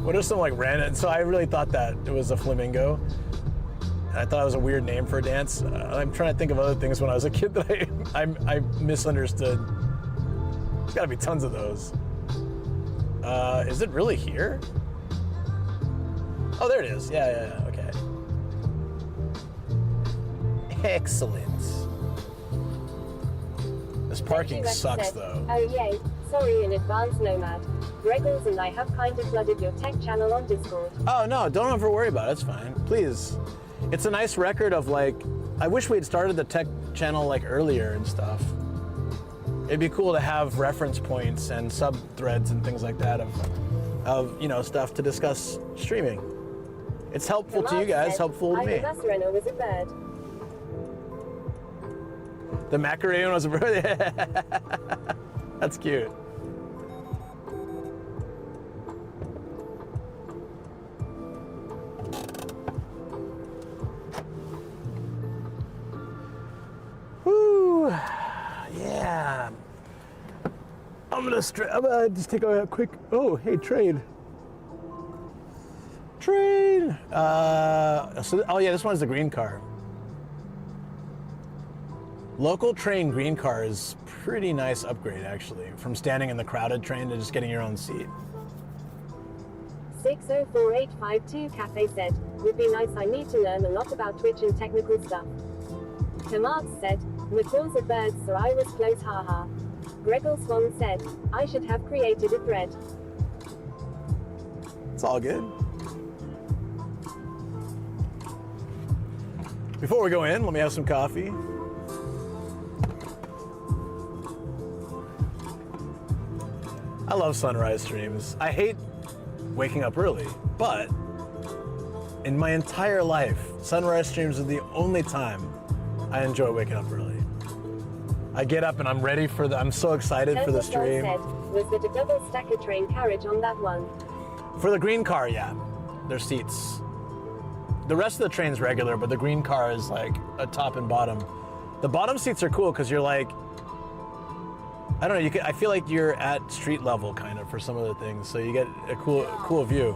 What are some like random, so I really thought that it was a flamingo. I thought it was a weird name for a dance. I'm trying to think of other things when I was a kid that I misunderstood. There's gotta be tons of those. Is it really here? Oh, there it is. Yeah, okay. Excellent. This parking sucks though. Oh yay, sorry in advance Nomad. Regals and I have kind of flooded your tech channel on Discord. Oh no, don't ever worry about it, it's fine. Please. It's a nice record of like, I wish we had started the tech channel like earlier and stuff. It'd be cool to have reference points and sub-threads and things like that of you know, stuff to discuss streaming. It's helpful to you guys, helpful to me. Renner was a bird. The Macarena was a That's cute. Woo! Yeah. I'm gonna just take a quick. Oh, hey, trade. Trade. Oh yeah, this one's the green car. Local train green car is pretty nice upgrade actually, from standing in the crowded train to just getting your own seat. 604852 Cafe said, would be nice, I need to learn a lot about Twitch and technical stuff. Tomates said, macaws are birds so I was close, haha. Gregor Swan said, I should have created a thread. It's all good. Before we go in, let me have some coffee. I love sunrise streams. I hate waking up early, but in my entire life, sunrise streams are the only time I enjoy waking up early. I get up and I'm ready for I'm so excited for the stream. Said, was it a double stacker train carriage on that one? For the green car, yeah. There's seats. The rest of the train's regular, but the green car is like a top and bottom. The bottom seats are cool because you're like, I don't know, I feel like you're at street level kind of for some of the things, so you get a cool view.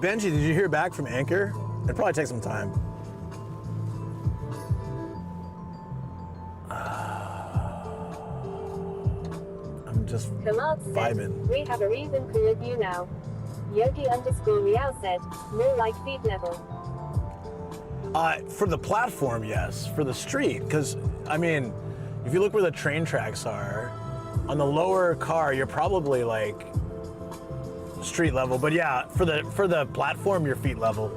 Benji, did you hear back from Anchor? It'll probably take some time. I'm just vibing. We have a reason cooler view now. Yogi_Meow said, more like feet level. For the platform, yes. For the street, because, I mean, if you look where the train tracks are, on the lower car, you're probably like street level. But yeah, for the platform, you're feet level.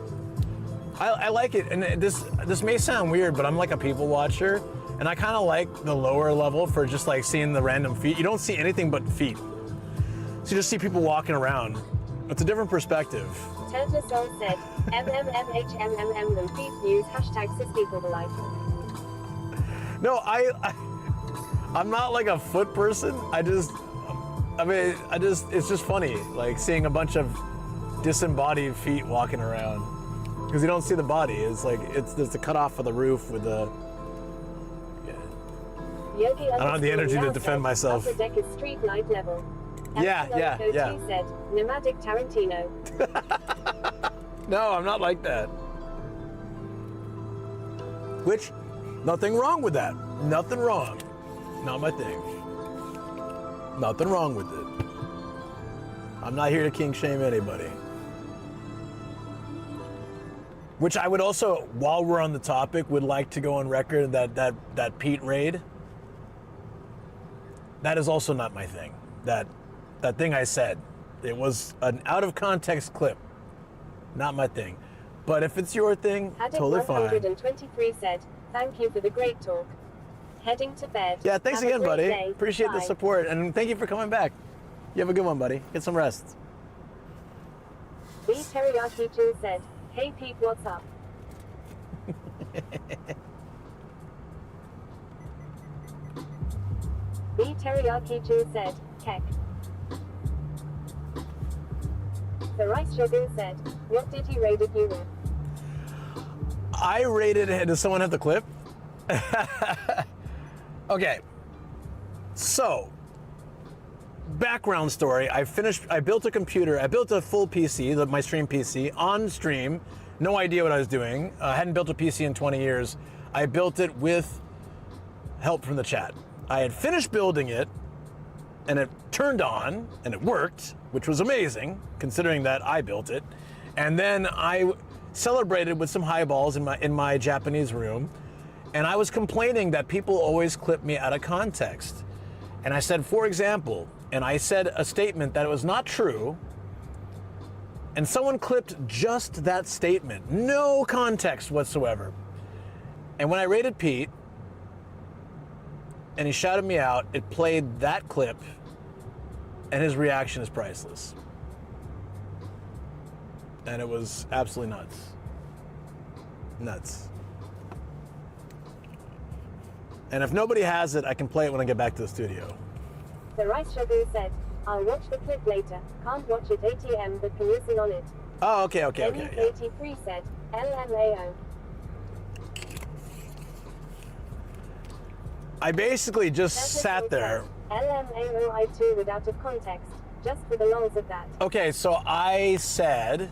I like it, and this may sound weird, but I'm like a people watcher, and I kind of like the lower level for just like seeing the random feet. You don't see anything but feet, so you just see people walking around. It's a different perspective. Tesla Soul said, MMMHMMM them feet news, hashtag cis people life. No, I'm not like a foot person. it's just funny, like seeing a bunch of disembodied feet walking around. Because you don't see the body. It's like, there's a cutoff of the roof with the, yeah. I don't have the energy to defend myself. Upper deck is street light level. Yeah. Said, Nomadic Tarantino. No, I'm not like that. Which, nothing wrong with that. Nothing wrong. Not my thing. Nothing wrong with it. I'm not here to king shame anybody. Which I would also, while we're on the topic, would like to go on record that Pete raid. That is also not my thing. That thing I said, it was an out of context clip. Not my thing. But if it's your thing, totally fine. 123 said, thank you for the great talk. Heading to bed. Yeah, thanks Have a again, great buddy. day. Appreciate Bye. the support, and thank you for coming back. You have a good one, buddy. Get some rest. B Teriyaki Chin said, hey Pete, what's up? B Teriyaki Chin said, heck. The Rice Sugar said, what did he raid you with? I rated it. Does someone have the clip? Okay. So, background story. I built a computer. I built a full PC, my stream PC, on stream. No idea what I was doing. I hadn't built a PC in 20 years. I built it with help from the chat. I had finished building it, and it turned on, and it worked, which was amazing, considering that I built it. And then I celebrated with some highballs in my Japanese room, and I was complaining that people always clip me out of context. And I said, for example, and I said a statement that was not true, and someone clipped just that statement, no context whatsoever. And when I rated Pete, and he shouted me out. It played that clip, and his reaction is priceless. And it was absolutely nuts. Nuts. And if nobody has it, I can play it when I get back to the studio. The Rice Shabu said, I'll watch the clip later. Can't watch it ATM, but can listen on it. Oh, okay. Yeah. NUK83 said, LMAO. I basically just sat there. LMAO I too would out of context, just for the lols of that. Okay, so I said,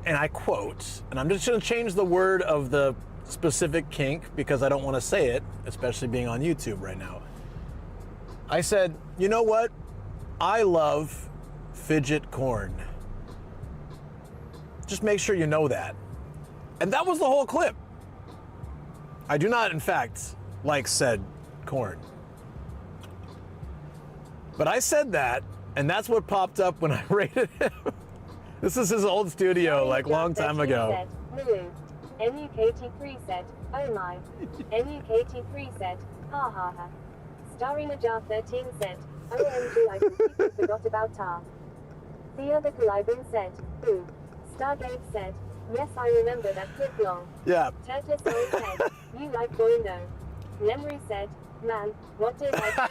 and I quote, and I'm just going to change the word of the specific kink because I don't want to say it, especially being on YouTube right now. I said, you know what? I love fidget corn. Just make sure you know that. And that was the whole clip. I do not, in fact, like said corn. But I said that, and that's what popped up when I rated him. This is his old studio, like long time ago. NUK83 said, oh my. NUK83 said, ha ha ha. Starry Najar 13 said, OMG I completely forgot about Tar. Thea the Caliban said, ooh. Stargate said, yes I remember that clip long. Yeah. Turtle Soul said, you like Boindo. Memory said, man, what did I say?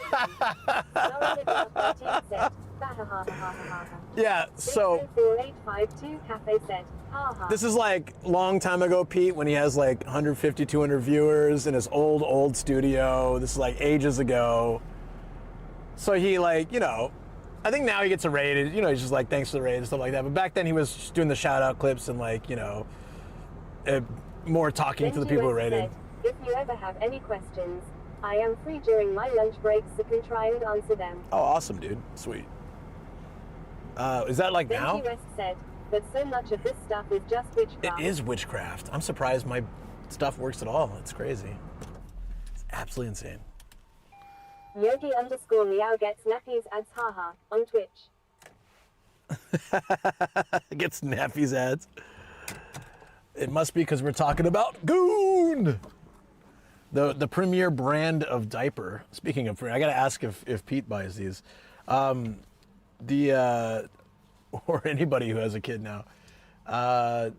Starry Najar 13 said, bahahahahaha. Yeah, so 4852 Cafe said, ha ha. this is like long time ago, Pete, when he has like 150, 200 viewers in his old studio. This is like ages ago. So he like, you know, I think now he gets a raid, you know, he's just like, thanks for the raid and stuff like that. But back then he was just doing the shout out clips and like, you know, more talking to the people who rated. Said, if you ever have any questions, I am free during my lunch breaks so can try and answer them. Oh, awesome, dude. Sweet. Is that like now? Benji West said, but so much of this stuff is just witchcraft. It is witchcraft. I'm surprised my stuff works at all. It's crazy. It's absolutely insane. Yogi_meow gets nappies ads haha on Twitch. Gets nappies ads. It must be because we're talking about Goon, the premier brand of diaper. Speaking of, I gotta ask if Pete buys these, or anybody who has a kid now.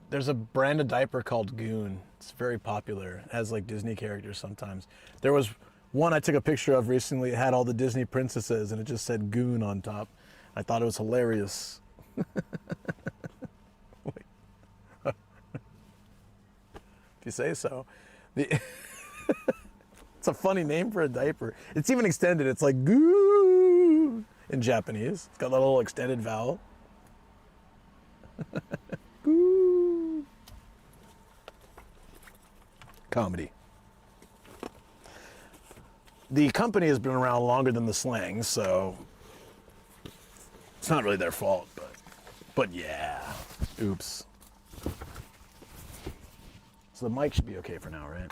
There's a brand of diaper called Goon. It's very popular. It has like Disney characters sometimes. There was one I took a picture of recently. It had all the Disney princesses and it just said Goon on top. I thought it was hilarious. Wait. If you say so. It's a funny name for a diaper. It's even extended. It's like Goon in Japanese. It's got that little extended vowel. Goon. Comedy. The company has been around longer than the slang, so it's not really their fault, but yeah. Oops. So the mic should be okay for now, right?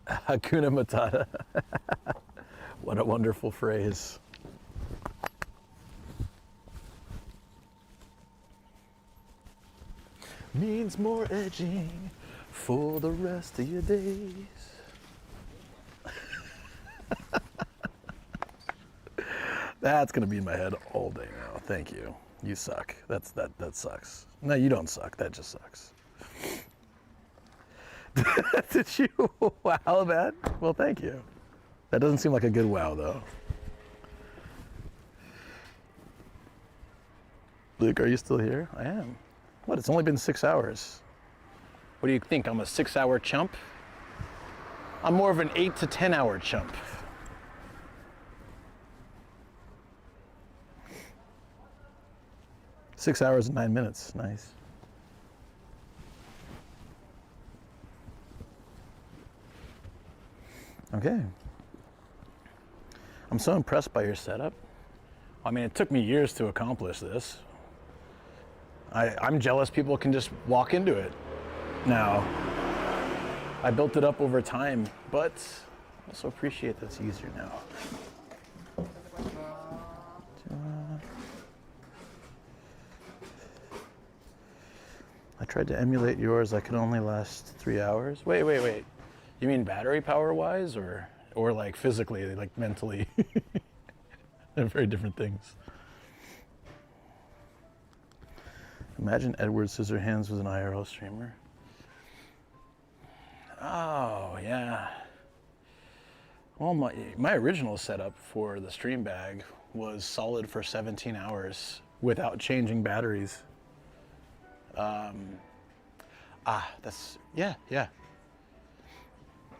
Hakuna Matata. What a wonderful phrase. Means more edging for the rest of your days. That's gonna be in my head all day now. Thank you. You suck. That sucks. No, you don't suck. That just sucks. Did you wow that? Well, thank you. That doesn't seem like a good wow, though. Luke, are you still here? I am. What? It's only been 6 hours. What do you think? I'm a 6-hour chump? I'm more of an 8 to 10 hour chump. Six hours and 9 minutes. Nice. Okay. I'm so impressed by your setup. I mean, it took me years to accomplish this. I'm jealous people can just walk into it now. I built it up over time, but I also appreciate that it's easier now. I tried to emulate yours. I could only last 3 hours. Wait. You mean battery power wise or like physically, like mentally? They're very different things. Imagine Edward Scissorhands was an IRL streamer. Oh, yeah. Well, my original setup for the stream bag was solid for 17 hours without changing batteries. Yeah.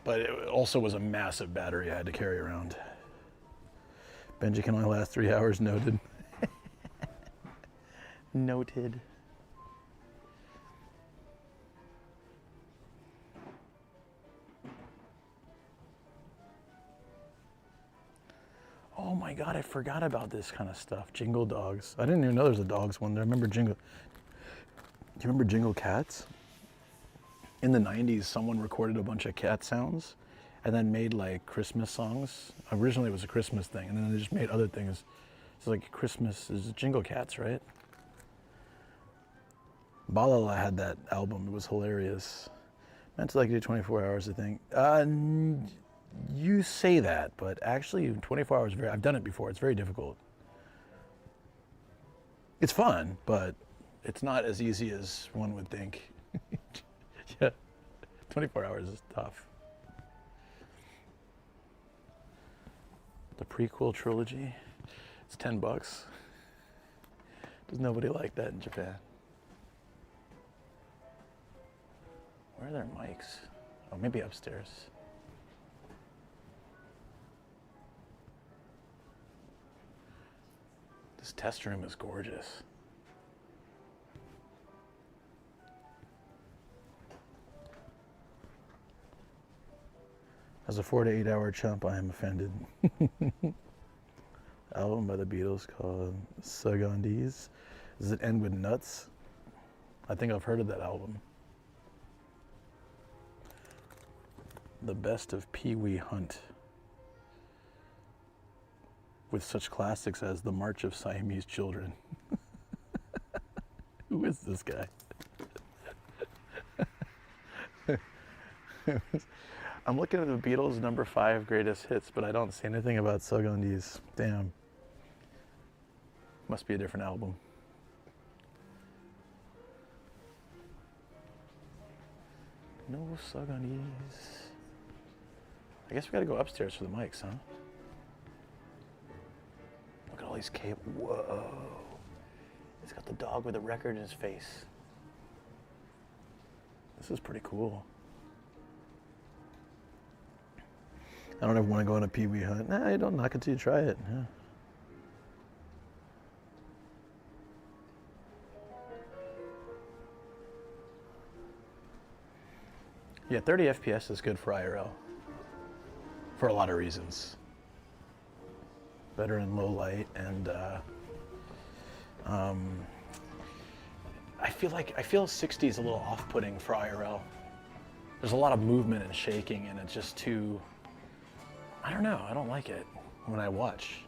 But it also was a massive battery I had to carry around. Benji can only last 3 hours, noted. Noted. Oh my God, I forgot about this kind of stuff. Jingle dogs. I didn't even know there was a dogs one. I remember Jingle. Do you remember Jingle Cats? In the 90s, someone recorded a bunch of cat sounds and then made like Christmas songs. Originally it was a Christmas thing, and then they just made other things. It's like Christmas is Jingle Cats, right? Balala had that album. It was hilarious. Meant to like do 24 hours, I think. You say that, but actually 24 hours, I've done it before. It's very difficult. It's fun, but it's not as easy as one would think. Yeah, 24 hours is tough. The prequel trilogy, it's $10. Does nobody like that in Japan? Where are their mics? Oh, maybe upstairs. This test room is gorgeous. As a 4 to 8 hour chump, I am offended. Album by the Beatles called Sagandis. Does it end with nuts? I think I've heard of that album. The best of Pee Wee Hunt. With such classics as The March of Siamese Children. Who is this guy? I'm looking at the Beatles' number 5 greatest hits, but I don't see anything about Sagandis. Damn. Must be a different album. No Sagandis. I guess we gotta go upstairs for the mics, huh? Look at all these cables. Whoa. He's got the dog with a record in his face. This is pretty cool. I don't ever want to go on a Pee Wee hunt. Nah, you don't knock it till you try it. Yeah. Yeah, 30 FPS is good for IRL. For a lot of reasons. Better in low light, and I feel 60 is a little off-putting for IRL. There's a lot of movement and shaking, and it's just too. I don't know. I don't like it when I watch.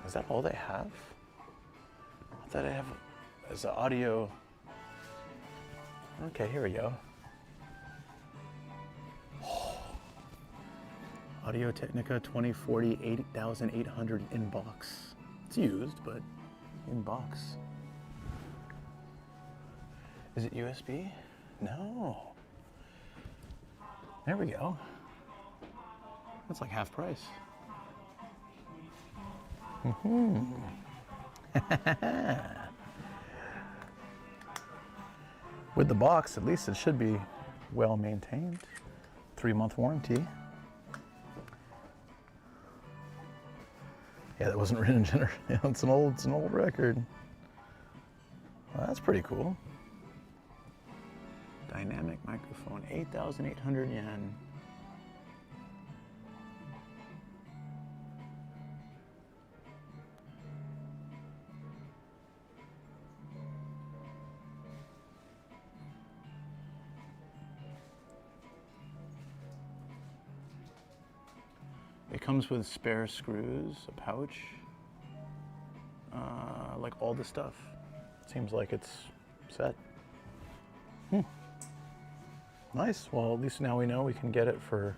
Is that all they have? I thought I have as an audio. Okay, here we go. Audio Technica 2040 8800 in box. It's used, but in box. Is it USB? No. There we go. That's like half price. With the box, at least it should be well maintained. 3-month warranty. Yeah, that wasn't written in generation. It's an old record. Well, that's pretty cool. Dynamic microphone, 8,800 yen. comes with spare screws, a pouch, like all the stuff. Seems like it's set. Nice. Well, at least now we know we can get it for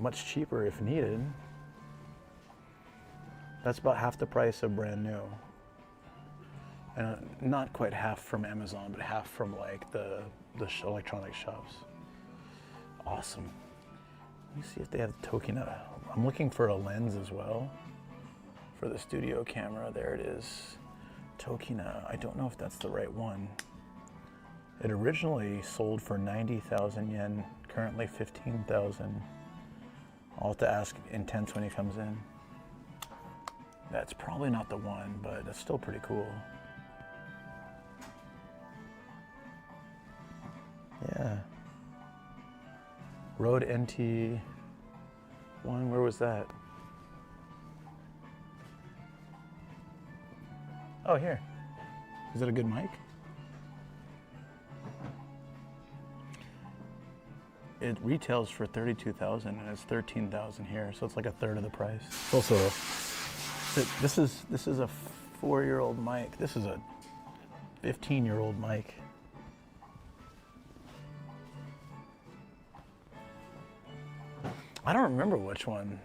much cheaper if needed. That's about half the price of brand new. And not quite half from Amazon, but half from like the electronic shops. Awesome. Let me see if they have Tokina. I'm looking for a lens as well for the studio camera. There it is. Tokina. I don't know if that's the right one. It originally sold for 90,000 yen, currently 15,000. I'll have to ask Intense when he comes in. That's probably not the one, but it's still pretty cool. Yeah. Rode NT1, where was that? Oh, here. Is it a good mic? It retails for 32,000 and it's 13,000 here, so it's like a third of the price. Also, this is a 4-year-old mic. This is a 15-year-old mic. I don't remember which one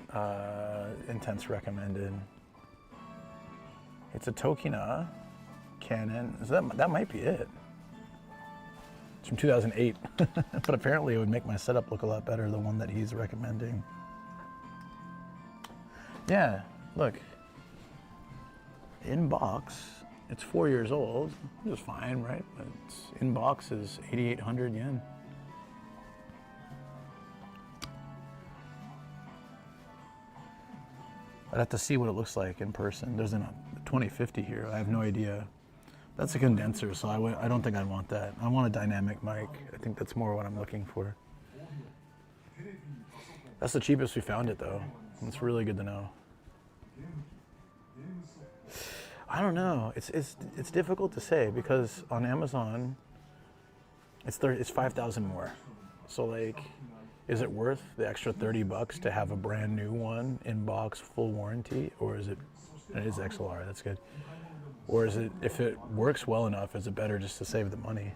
Intense recommended. It's a Tokina Canon. That might be it. It's from 2008, but apparently it would make my setup look a lot better, the one that he's recommending. Yeah, look. In box, it's 4 years old, which is fine, right? But it's in box is 8,800 yen. I'd have to see what it looks like in person. There's a 2050 here. I have no idea. That's a condenser, so I don't think I'd want that. I want a dynamic mic. I think that's more what I'm looking for. That's the cheapest we found it, though. It's really good to know. I don't know. It's difficult to say because on Amazon, it's 5,000 more. So like, is it worth the extra $30 to have a brand new one in box, full warranty, or is it? It is XLR. That's good. Or is it, if it works well enough, is it better just to save the money?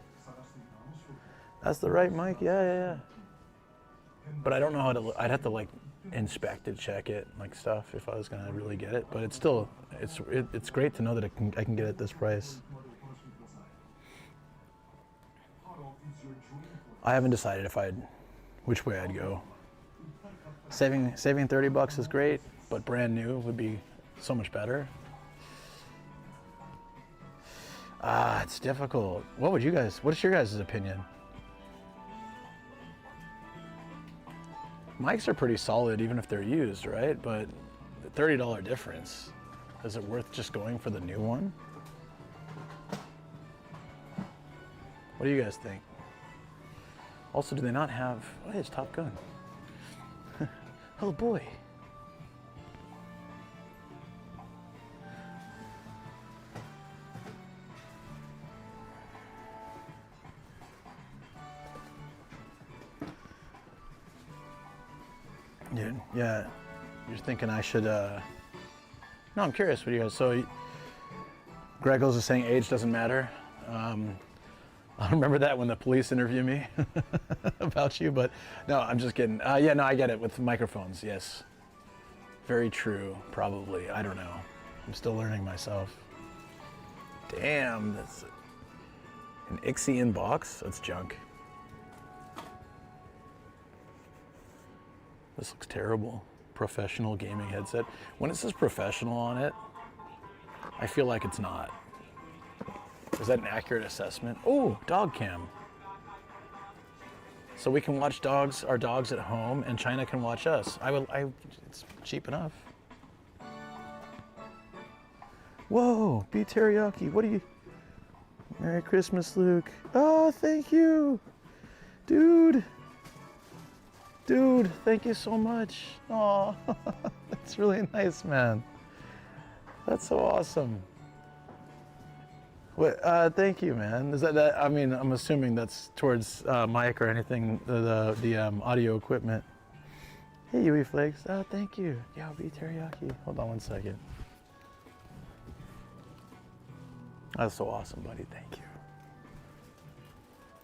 That's the right mic. Yeah. But I don't know how to. I'd have to like inspect it, check it, like stuff, if I was gonna really get it. But it's still, it's great to know that I can get it at this price. I haven't decided which way I'd go. Saving $30 is great, but brand new would be so much better. It's difficult. What's your guys' opinion? Mics are pretty solid even if they're used, right? But the $30 difference, is it worth just going for the new one? What do you guys think? Also, do they not have, oh, it's Top Gun. Oh boy. Yeah, you're thinking I should, no, I'm curious what you guys, so Grego's is saying age doesn't matter. I remember that when the police interview me about you, but no, I'm just kidding. Yeah, no, I get it with microphones, yes. Very true, probably, I don't know. I'm still learning myself. Damn, that's an IXI in box, that's junk. This looks terrible. Professional gaming headset. When it says professional on it, I feel like it's not. Is that an accurate assessment? Oh, dog cam. So we can watch our dogs at home, and China can watch us. It's cheap enough. Whoa, beef teriyaki. What are you? Merry Christmas, Luke. Oh, thank you, dude. Dude, thank you so much. Oh, that's really nice, man. That's so awesome. Wait, thank you, man. Is that? I mean, I'm assuming that's towards mic or anything, the audio equipment. Hey, Yui Flakes. Oh, thank you. Yo, be teriyaki. Hold on one second. That's so awesome, buddy. Thank you.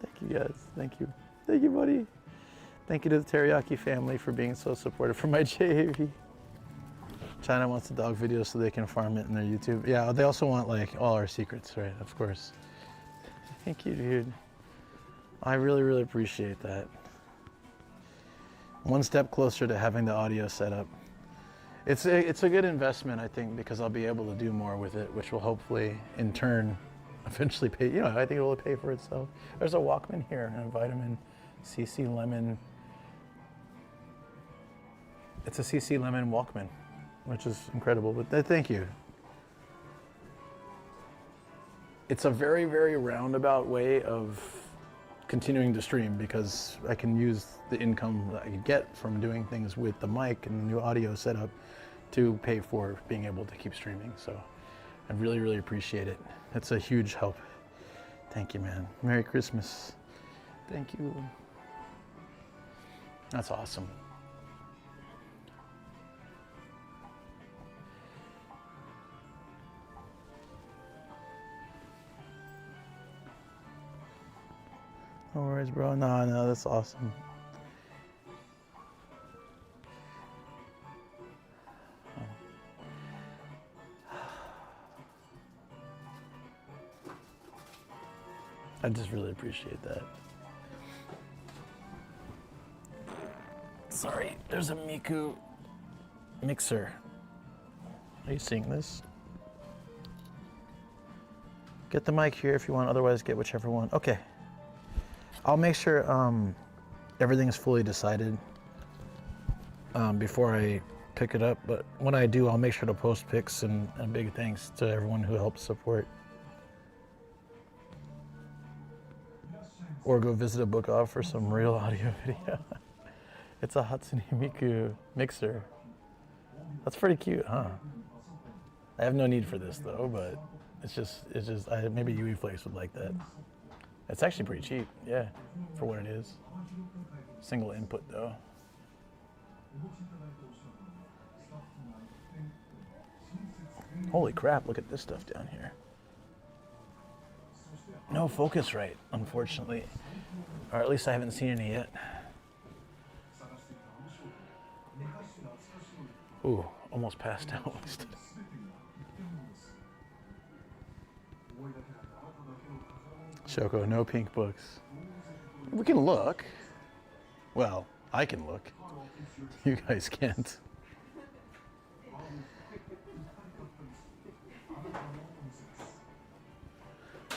Thank you, guys. Thank you. Thank you, buddy. Thank you to the teriyaki family for being so supportive for my JAV. China wants the dog video so they can farm it in their YouTube. Yeah, they also want like all our secrets, right? Of course. Thank you, dude. I really, really appreciate that. One step closer to having the audio set up. It's a good investment, I think, because I'll be able to do more with it, which will hopefully, in turn, eventually pay. You know, I think it will pay for itself. There's a Walkman here, and a vitamin CC Lemon. It's a CC Lemon Walkman, which is incredible. But thank you. It's a very, very roundabout way of continuing to stream because I can use the income that I get from doing things with the mic and the new audio setup to pay for being able to keep streaming. So I really, really appreciate it. It's a huge help. Thank you, man. Merry Christmas. Thank you. That's awesome. No worries, bro. No, that's awesome. I just really appreciate that. Sorry, there's a Miku mixer. Are you seeing this? Get the mic here if you want, otherwise get whichever one. Okay. I'll make sure everything is fully decided before I pick it up, but when I do, I'll make sure to post pics and big thanks to everyone who helped support. Or go visit a book off for some real audio video. It's a Hatsune Miku mixer. That's pretty cute, huh? I have no need for this though, but it's just maybe Yui Flakes would like that. It's actually pretty cheap, yeah, for what it is. Single input though. Holy crap, look at this stuff down here. No Focusrite, unfortunately. Or at least I haven't seen any yet. Ooh, almost passed out. Shoko, no pink books. We can look. Well, I can look. You guys can't.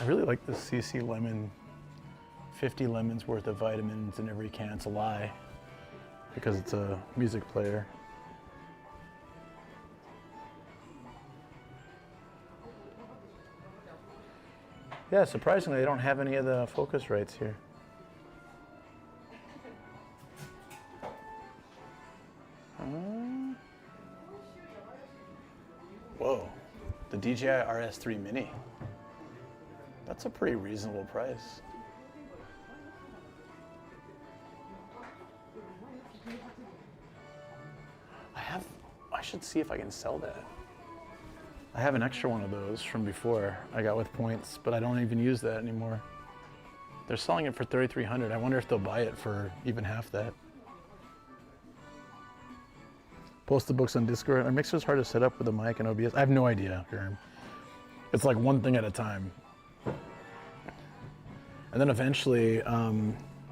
I really like this CC Lemon. 50 lemons worth of vitamins in every can. It's a lie because it's a music player. Yeah, surprisingly, they don't have any of the Focusrites here. Whoa, the DJI RS3 Mini. That's a pretty reasonable price. I should see if I can sell that. I have an extra one of those from before I got with points, but I don't even use that anymore. They're selling it for $3,300. I wonder if they'll buy it for even half that. Post the books on Discord. Our mixer's hard to set up with a mic and OBS. I have no idea, Gurm. It's like one thing at a time. And then eventually,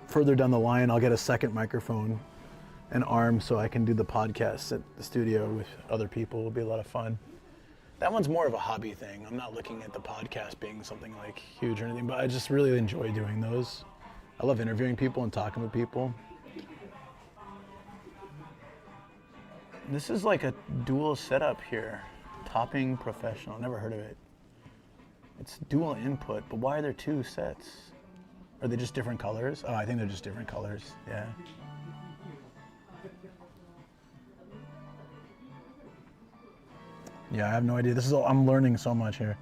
further down the line, I'll get a second microphone and arm so I can do the podcast at the studio with other people. It'll be a lot of fun. That one's more of a hobby thing. I'm not looking at the podcast being something like huge or anything, but I just really enjoy doing those. I love interviewing people and talking with people. This is like a dual setup here. Topping Professional, never heard of it. It's dual input, but why are there two sets? Are they just different colors? Oh, I think they're just different colors, yeah. Yeah, I have no idea. This is all, I'm learning so much here.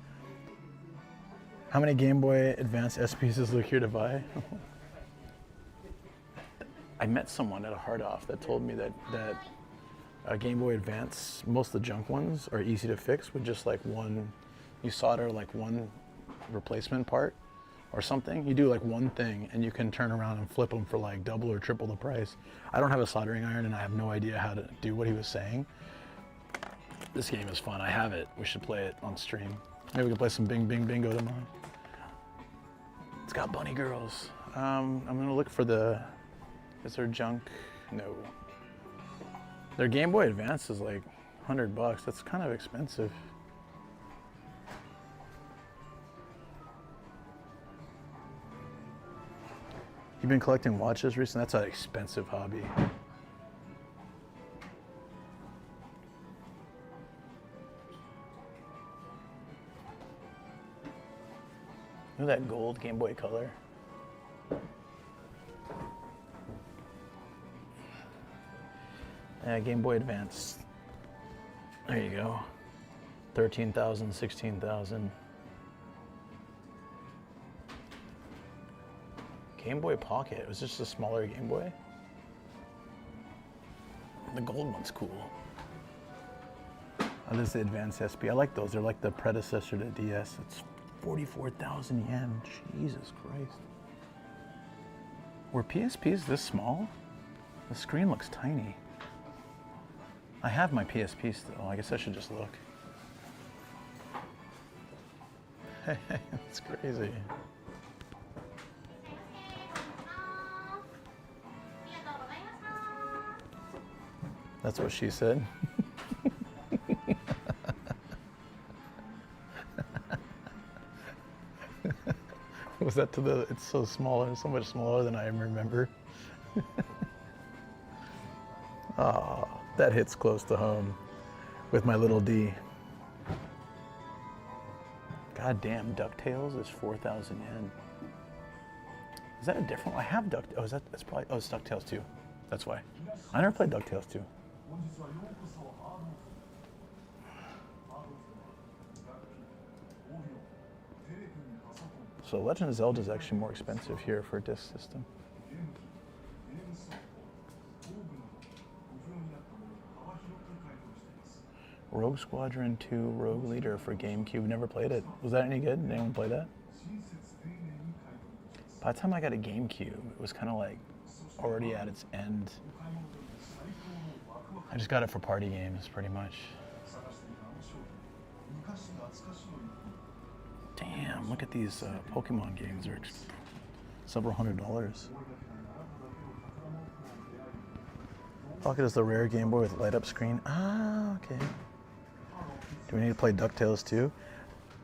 How many Game Boy Advance SPs look here to buy? I met someone at a hard off that told me that a Game Boy Advance, most of the junk ones are easy to fix with just like one, you solder like one replacement part or something. You do like one thing and you can turn around and flip them for like double or triple the price. I don't have a soldering iron and I have no idea how to do what he was saying. This game is fun. I have it. We should play it on stream. Maybe we can play some Bing Bing Bingo tomorrow. It's got bunny girls. I'm gonna look for the, is there junk? No. Their Game Boy Advance is like $100. That's kind of expensive. You've been collecting watches recently? That's an expensive hobby. Look at that gold Game Boy Color. Game Boy Advance. There you go. 13,000, 16,000. Game Boy Pocket. It was just a smaller Game Boy. The gold one's cool. Oh, this is the Advanced SP. I like those. They're like the predecessor to DS. It's 44,000 yen. Jesus Christ. Were PSPs this small? The screen looks tiny. I have my PSP still. I guess I should just look. That's crazy. That's what she said. Was that to the, it's so smaller, so much smaller than I remember. Oh, that hits close to home with my little D. God damn, DuckTales is 4,000 yen. Is that a different one? I have Duck, oh, that's probably, oh, it's DuckTales 2. That's why. I never played DuckTales 2. So Legend of Zelda is actually more expensive here for a disc system. Rogue Squadron 2 Rogue Leader for GameCube. Never played it. Was that any good? Did anyone play that? By the time I got a GameCube, it was kind of like already at its end. I just got it for party games, pretty much. Damn, look at these Pokemon games. They're several $100s. Pocket is the rare Game Boy with light-up screen. Ah, okay. Do we need to play DuckTales 2?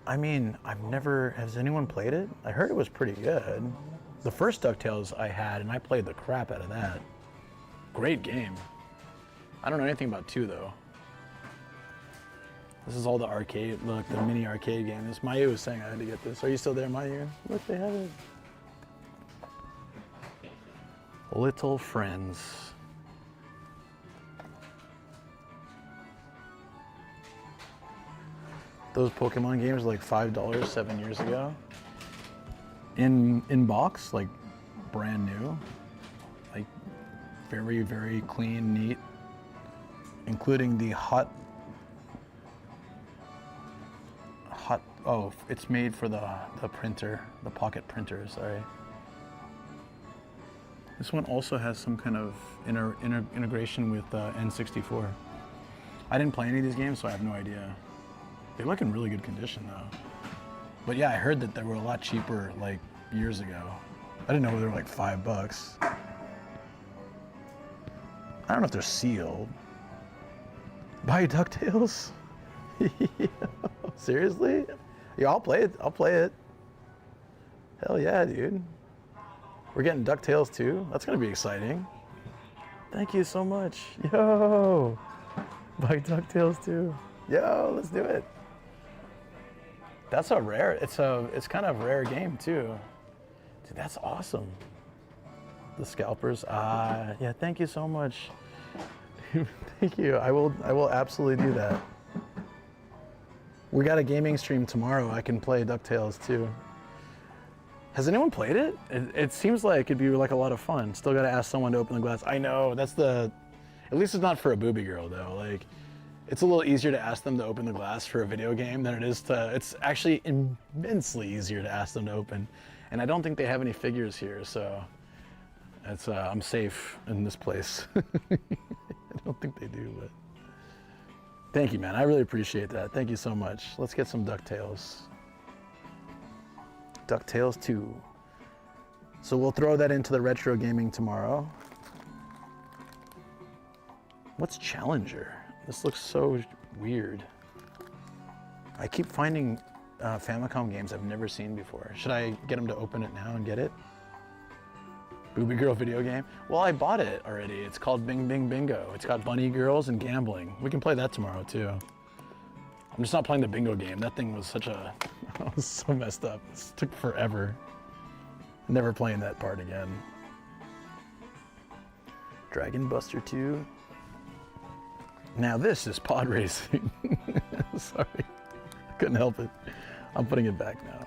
I mean, I've never, has anyone played it? I heard it was pretty good. The first DuckTales I had, and I played the crap out of that. Great game. I don't know anything about 2 though. This is all the arcade, look, the mini arcade games. Mayu was saying I had to get this. Are you still there, Mayu? Look, they have it. Little Friends. Those Pokemon games were like $5 7 years ago. In box, like brand new. Like very, very clean, neat. Including the hot, oh, it's made for the printer, the pocket printer, sorry. This one also has some kind of integration with N64. I didn't play any of these games, so I have no idea. They look in really good condition though. But yeah, I heard that they were a lot cheaper like years ago. I didn't know they were like $5. I don't know if they're sealed. Buy DuckTales? Seriously? Yeah, I'll play it. I'll play it. Hell yeah, dude. We're getting DuckTales too. That's gonna be exciting. Thank you so much. Yo! Buy DuckTales too. Yo, let's do it. That's a rare, it's kind of a rare game too. Dude, that's awesome. The scalpers, yeah, thank you so much. Thank you, I will absolutely do that. We got a gaming stream tomorrow. I can play DuckTales too. Has anyone played it? It seems like it'd be like a lot of fun. Still got to ask someone to open the glass. I know, that's the... At least it's not for a booby girl, though. Like, it's a little easier to ask them to open the glass for a video game than it is to... It's actually immensely easier to ask them to open. And I don't think they have any figures here, so... It's, I'm safe in this place. I don't think they do, but... Thank you, man. I really appreciate that. Thank you so much. Let's get some DuckTales. DuckTales 2. So we'll throw that into the retro gaming tomorrow. What's Challenger? This looks so weird. I keep finding Famicom games I've never seen before. Should I get him to open it now and get it? Booby Girl video game? Well, I bought it already. It's called Bing Bing Bingo. It's got bunny girls and gambling. We can play that tomorrow too. I'm just not playing the bingo game. That thing was such a... I was so messed up. It took forever. Never playing that part again. Dragon Buster 2. Now this is pod racing. Sorry, I couldn't help it. I'm putting it back now.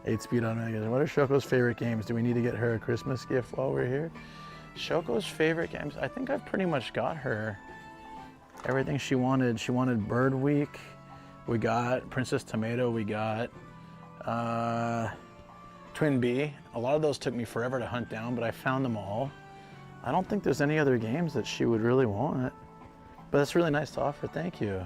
8-speed on Mega. What are Shoko's favorite games? Do we need to get her a Christmas gift while we're here? Shoko's favorite games? I think I've pretty much got her everything she wanted. She wanted Bird Week. We got Princess Tomato. We got Twin Bee. A lot of those took me forever to hunt down, but I found them all. I don't think there's any other games that she would really want, but that's really nice to offer. Thank you.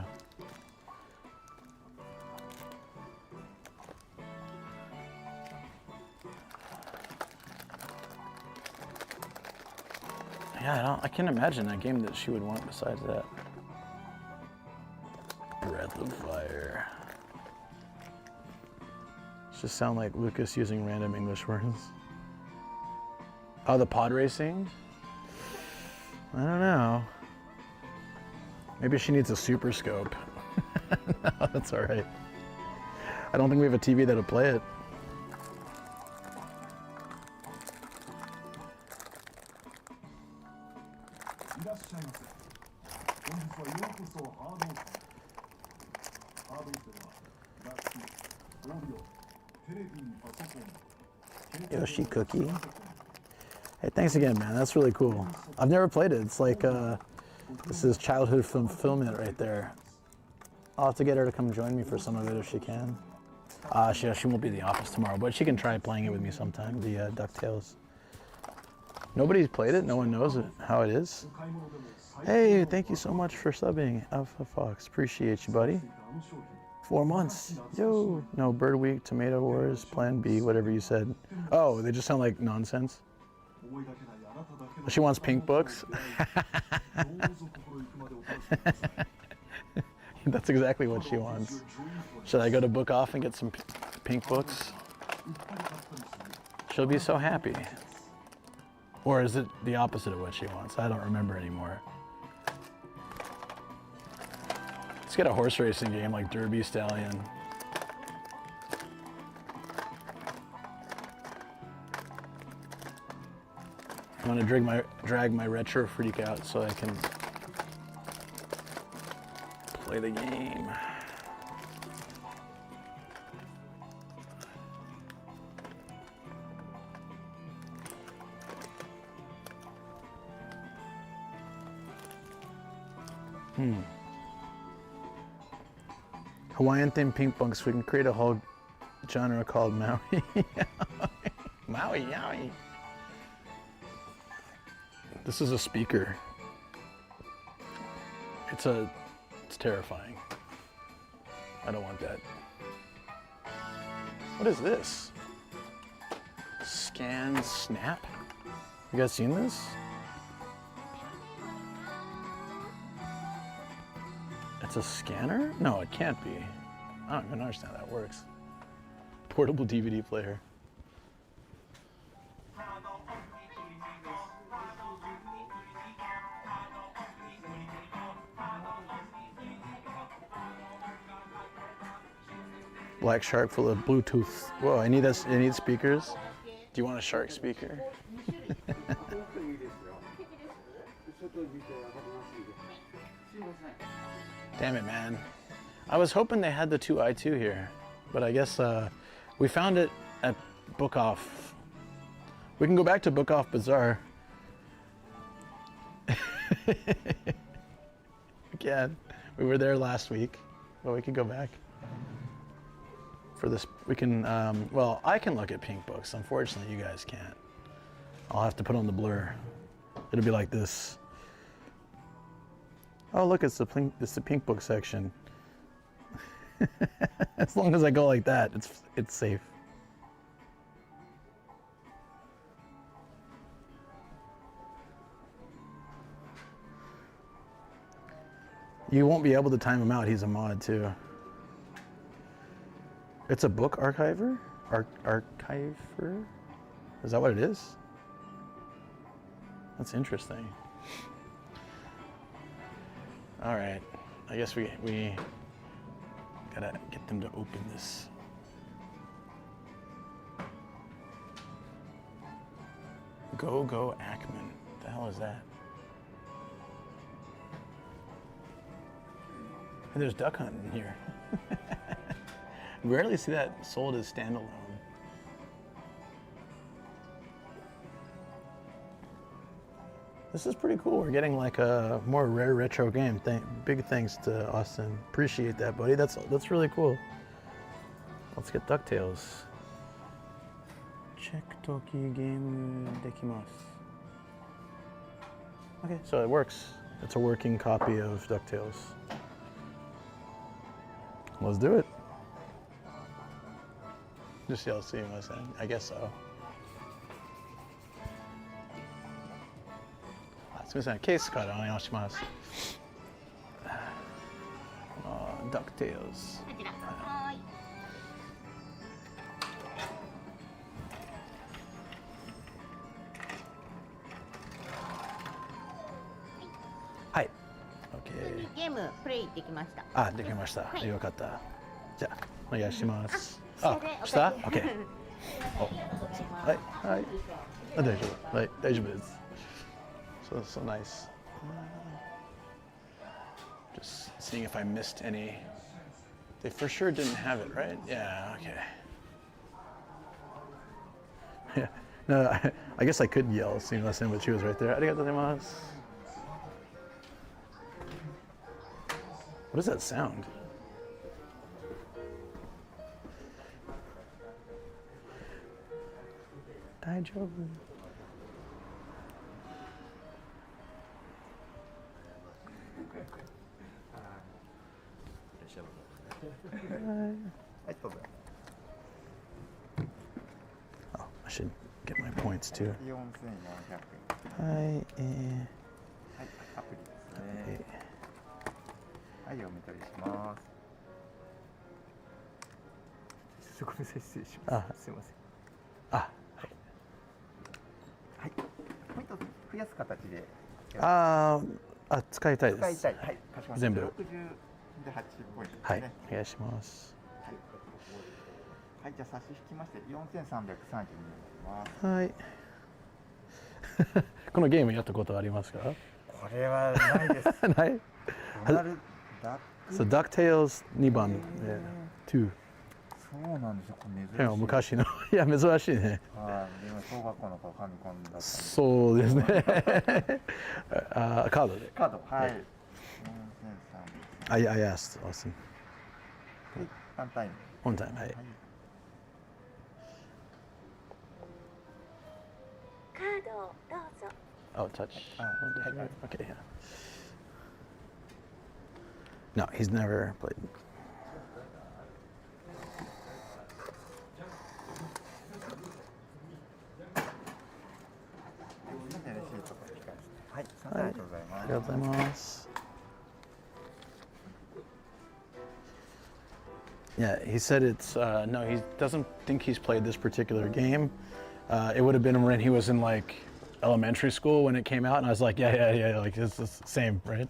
Yeah, I can't imagine a game that she would want besides that. Breath of Fire. Just sound like Lucas using random English words. Oh, the pod racing? I don't know. Maybe she needs a super scope. No, that's all right. I don't think we have a TV that'll play it. Yoshi Cookie. Hey, thanks again, man. That's really cool. I've never played it. It's like, this is childhood fulfillment right there. I'll have to get her to come join me for some of it if she can. She won't be in the office tomorrow, but she can try playing it with me sometime, the DuckTales. Nobody's played it. No one knows it, how it is. Hey, thank you so much for subbing, Alpha Fox. Appreciate you, buddy. 4 months. Yo. No, Bird Week, Tomato Wars, Plan B, whatever you said. Oh, they just sound like nonsense. She wants pink books. That's exactly what she wants. Should I go to Book Off and get some pink books? She'll be so happy. Or is it the opposite of what she wants? I don't remember anymore. Let's get a horse racing game like Derby Stallion. I'm gonna drag my retro freak out so I can play the game. Hawaiian themed pink bunks. We can create a whole genre called Maui. Maui, Yowie. This is a speaker. It's terrifying. I don't want that. What is this? Scan Snap? You guys seen this? It's a scanner? No, it can't be. I don't even understand how that works. Portable DVD player. Black shark full of Bluetooth. Whoa, I need this. I need speakers. Do you want a shark speaker? Damn it, man. I was hoping they had the 2i2 here, but I guess we found it at Book Off. We can go back to Book Off Bazaar. Again, we were there last week, but we can go back. For this, we can, well, I can look at pink books. Unfortunately, you guys can't. I'll have to put on the blur. It'll be like this. Oh, look, it's the pink book section. As long as I go like that, it's safe. You won't be able to time him out. He's a mod too. It's a book archiver? Archiver? Is that what it is? That's interesting. All right. I guess we gotta get them to open this. Go Ackman. What the hell is that? And there's Duck Hunt in here. Rarely see that sold as standalone. This is pretty cool. We're getting like a more rare retro game. Big thanks to Austin. Appreciate that, buddy. That's really cool. Let's get DuckTales. Check Toki game dekimasu. Okay, so it works. It's a working copy of DuckTales. Let's do it. Just y'all see what I'm saying? I guess so. すみません、ケースからお願いします。DuckTales。はい。OK。ゲームプレイできました。あ、できました。はい、よかった。じゃあお願いします。あ、した？ OK。はいはい。あ、大丈夫。はい、大丈夫です。So nice. Just seeing if I missed any. They for sure didn't have it, right? Yeah, okay. Yeah. No, I guess I could yell, seeing less than, but she was right there. Arigatou gozaimasu. What does that sound? Daijoubu. Oh, I should get my points too. Hi,使いたいです。全部。はい、お願いします。はい、じゃあ差し引きまして4332円。はい。このゲームやったことありますか？これはないです。ない。So DuckTales 2番、2。そうなんですよ。これ珍しい。昔のいや珍しいね。ああ、今小学校の頃ファミコンだったんで。そうですね。あ、カードで。カード、はい。I asked Austin. ワンタイム。One time, はい。カードをどうぞ。Oh, touch. Okay, yeah. No, he's never played. Yeah, he said it's, no, he doesn't think he's played this particular game. It would have been when he was in like elementary school when it came out, and I was like, yeah, like it's the same, right?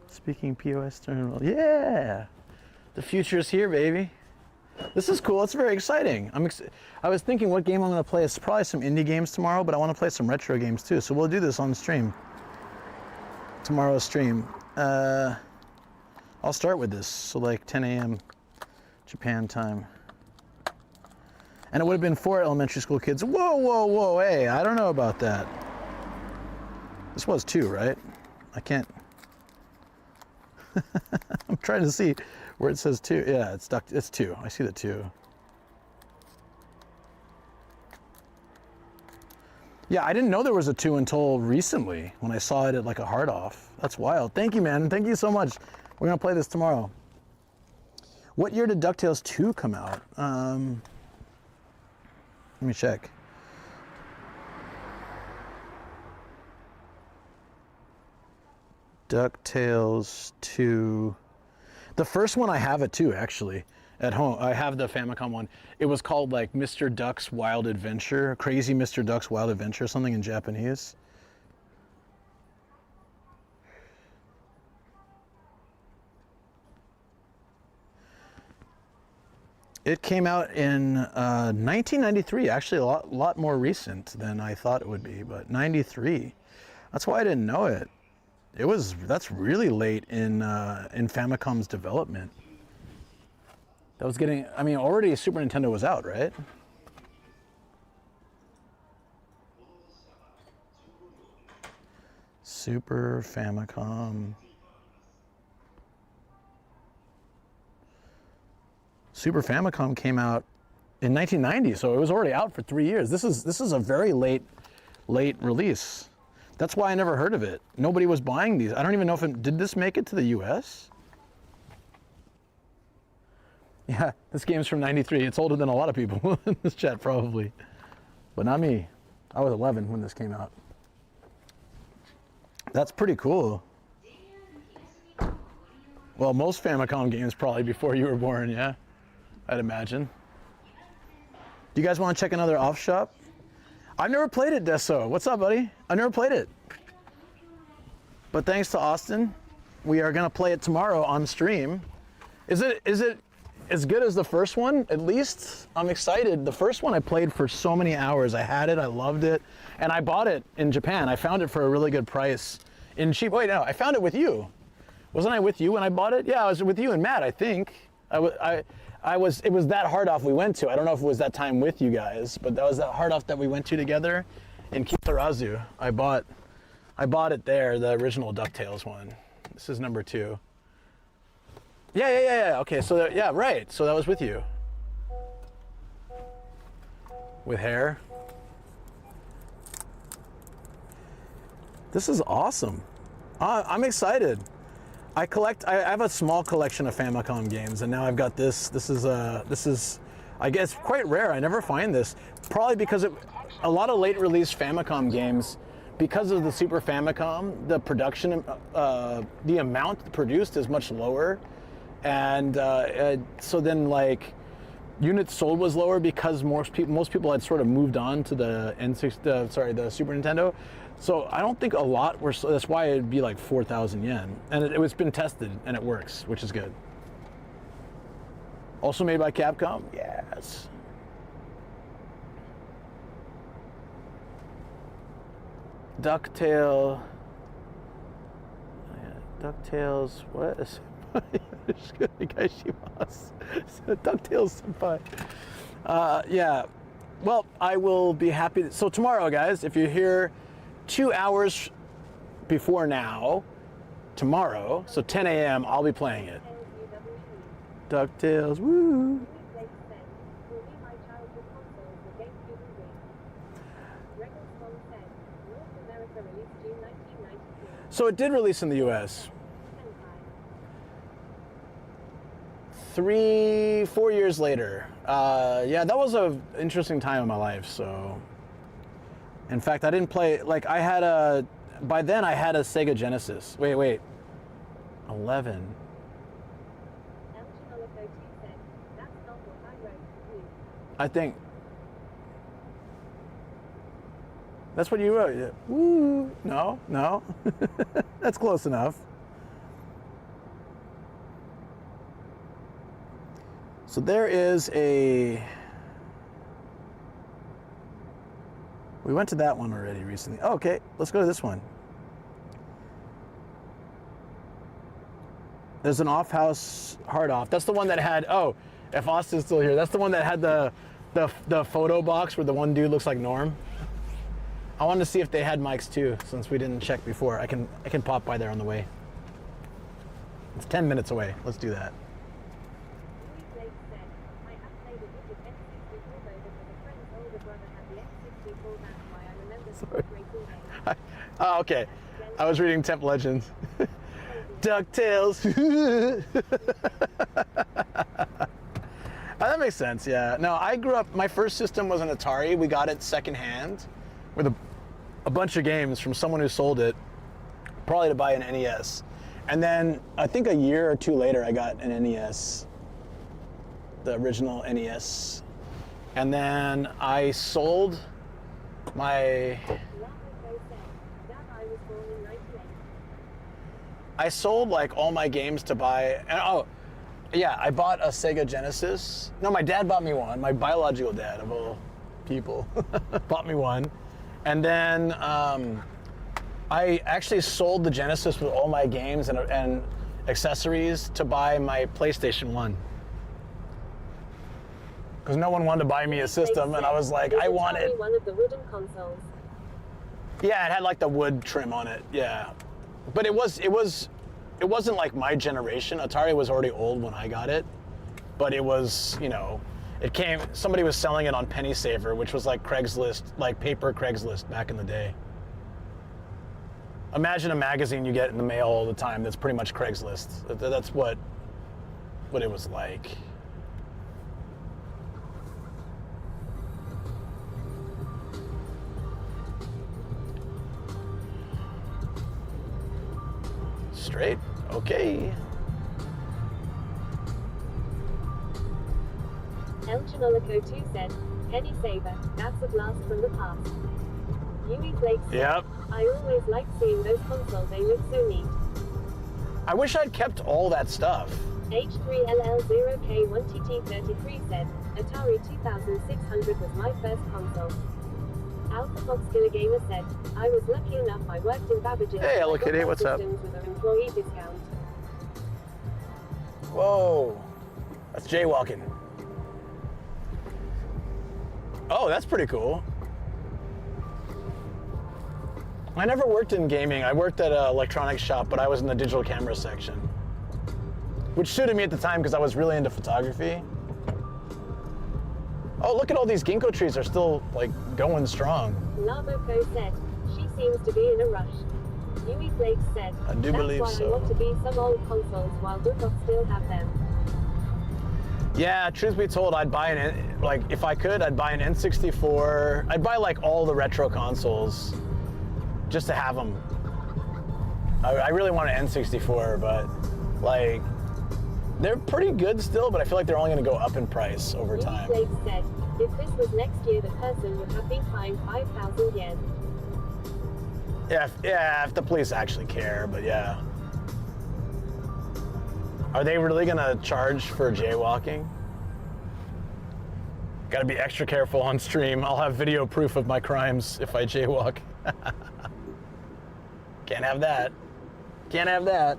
Speaking POS terminal, yeah! The future's here, baby. This is cool, it's very exciting. I was thinking what game I'm gonna play. It's probably some indie games tomorrow, but I wanna play some retro games too, so we'll do this on stream. tomorrow's stream? I'll start with this, so like 10 a.m. Japan time. And it would have been 4 elementary school kids. Whoa, whoa, whoa, hey, I don't know about that. This was 2, right? I can't. I'm trying to see where it says 2. Yeah, it's 2. I see the 2. Yeah, I didn't know there was a 2 until recently when I saw it at like a hard off. That's wild. Thank you, man. Thank you so much. We're gonna play this tomorrow. What year did DuckTales 2 come out? Let me check. DuckTales 2. The first one I have it too, actually, at home. I have the Famicom one. It was called like Mr. Duck's Wild Adventure, Crazy Mr. Duck's Wild Adventure, something in Japanese. It came out in 1993, actually a lot more recent than I thought it would be, but 93. That's why I didn't know it. That's really late in Famicom's development. That was getting, I mean, already Super Nintendo was out, right? Super Famicom. Super Famicom came out in 1990, so it was already out for 3 years. This is a very late release. That's why I never heard of it. Nobody was buying these. I don't even know if did this make it to the US? Yeah, this game's from 93. It's older than a lot of people in this chat probably. But not me. I was 11 when this came out. That's pretty cool. Well, most Famicom games probably before you were born, yeah? I'd imagine. Do you guys want to check another off shop? I've never played it, Deso. What's up, buddy? I've never played it. But thanks to Austin, we are gonna play it tomorrow on stream. Is it as good as the first one? At least I'm excited. The first one I played for so many hours. I had it, I loved it, and I bought it in Japan. I found it for a really good price in cheap. Wait, no, I found it with you. Wasn't I with you when I bought it? Yeah, I was with you and Matt, I think. It was that hard off we went to. I don't know if it was that time with you guys, but that was that hard off that we went to together in Kitarazu. I bought it there, the original DuckTales one. This is number 2. Yeah. Okay, so yeah, right. So that was with you. With hair. This is awesome. I'm excited. I have a small collection of Famicom games, and now I've got this. This is, I guess, quite rare. I never find this. Probably because a lot of late release Famicom games, because of the Super Famicom, the production, the amount produced is much lower. And so then like units sold was lower because most people had sort of moved on to the the Super Nintendo. So I don't think a lot were, that's why it'd be like 4,000 yen. And it was been tested and it works, which is good. Also made by Capcom? Yes. DuckTales, what is DuckTales Senpai. Yeah, well, I will be happy. So tomorrow, guys, if you're here 2 hours before now, tomorrow, so 10 a.m., I'll be playing it. DuckTales, woo! So it did release in the US. 3-4 years later. Yeah, that was an interesting time in my life, so. In fact, I didn't play, like by then I had a Sega Genesis. Wait. 11. I think. That's what you wrote. Yeah. Woo. No. That's close enough. So there is we went to that one already recently. Oh, okay, let's go to this one. There's an off-house hard off. That's the one that had, oh, if Austin's still here, that's the one that had the photo box where the one dude looks like Norm. I wanted to see if they had mics too, since we didn't check before. I can pop by there on the way. It's 10 minutes away. Let's do that. Sorry. Oh, okay. I was reading Temp Legends. DuckTales. Oh, that makes sense, yeah. No, I grew up, my first system was an Atari. We got it secondhand with a bunch of games from someone who sold it, probably to buy an NES. And then I think a year or two later, I got an NES, the original NES. And then I sold my... I sold like all my games to buy, and oh, yeah, I bought a Sega Genesis. No, my dad bought me one. My biological dad, of all people, bought me one. And then I actually sold the Genesis with all my games and accessories to buy my PlayStation 1. Because no one wanted to buy me a system, and I was like, I wanted one of the wooden consoles. Yeah, it had like the wood trim on it. Yeah, but it wasn't like my generation. Atari was already old when I got it, but it was, you know, it came. Somebody was selling it on Penny Saver, which was like Craigslist, like paper Craigslist back in the day. Imagine a magazine you get in the mail all the time that's pretty much Craigslist. That's what it was like. Straight? Okay. El Chanolico 2 said, Penny Saver, that's a blast from the past. Yui Flake said, Yep. I always liked seeing those consoles, they look so neat. I wish I'd kept all that stuff. H3LL0K1TT33 said, Atari 2600 was my first console. Alpha Fox Killer Gamer said, I was lucky enough I worked in Babbage. Hey, Hello Kitty, what's up? With an employee discount. Whoa, that's jaywalking. Oh, that's pretty cool. I never worked in gaming. I worked at an electronics shop, but I was in the digital camera section, which suited me at the time because I was really into photography. Oh, look at all these ginkgo trees are still like going strong. Laboco said, she seems to be in a rush. Yui Flake said, I do that's believe why so. I want to be some old consoles while Bookoff still have them. Yeah, truth be told, I'd buy like if I could, I'd buy an N64. I'd buy like all the retro consoles just to have them. I really want an N64, but like they're pretty good still, but I feel like they're only going to go up in price over time. Yui Flake said, if this was next year, the person would have been fined 5,000 yen. Yeah, if the police actually care, but yeah. Are they really gonna charge for jaywalking? Gotta be extra careful on stream. I'll have video proof of my crimes if I jaywalk. Can't have that. Can't have that.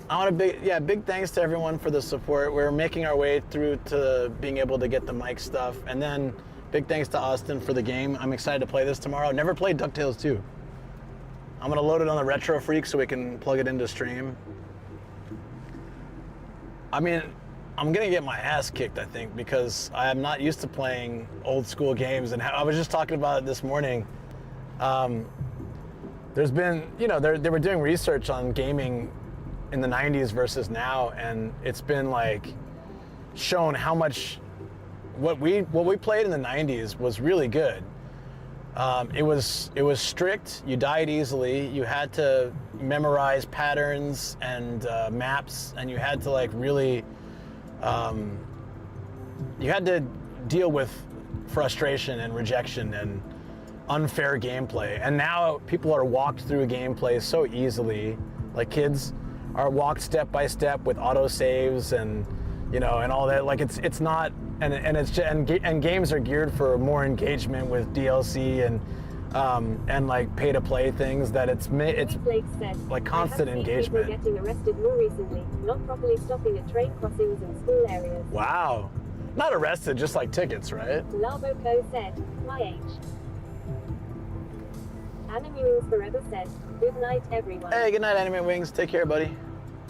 I want to big thanks to everyone for the support. We're making our way through to being able to get the mic stuff, and then big thanks to Austin for the game. I'm excited to play this tomorrow. Never played DuckTales 2. I'm gonna load it on the Retro Freak so we can plug it into stream. I mean, I'm gonna get my ass kicked, I think, because I am not used to playing old school games, and I was just talking about it this morning. There's been, you know, they were doing research on gaming in the 90s versus now, and it's been like shown how much what we played in the 90s was really good. It was strict. You died easily. You had to memorize patterns and maps, and you had to like really you had to deal with frustration and rejection and unfair gameplay. And now people are walked through gameplay so easily. Like kids are walked step by step with auto saves and, you know, and all that. Like it's not, and games are geared for more engagement with DLC and and like pay to play things that it's Blake said, like constant I have seen engagement. People getting arrested more recently, not properly stopping at train crossings and school areas. Wow. Not arrested, just like tickets, right? Laboco said, YH. Anime Wings Forever said, good night everyone. Hey, good night, Anime Wings. Take care, buddy.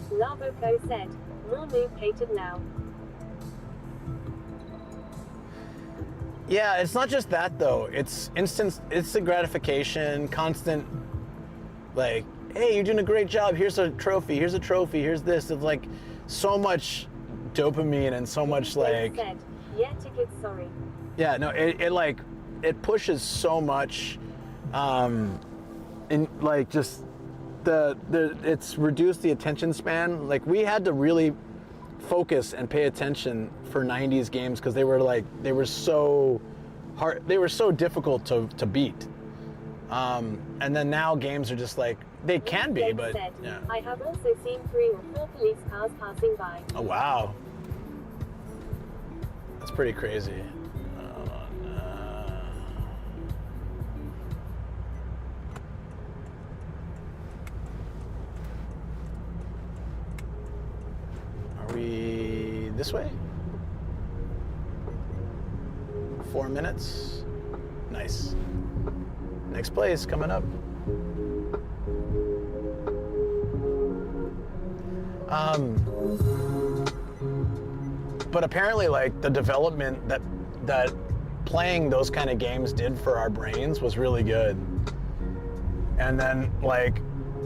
Laboco said, more noob hated now. Yeah, it's not just that though. It's the gratification, constant, like, hey, you're doing a great job. Here's a trophy. Here's a trophy. Here's this. It's like so much dopamine and so much like. Said, yeah, tickets, sorry. Yeah, no, it pushes so much, in like just it's reduced the attention span. Like we had to really focus and pay attention for 90s games because they were so hard, they were so difficult to beat. And then now games are just like, they can be, but said, yeah. I have also seen 3 or 4 police cars passing by. Oh wow, that's pretty crazy. Are we this way? 4 minutes. Nice. Next place coming up. But apparently, like, the development that playing those kind of games did for our brains was really good. And then, like,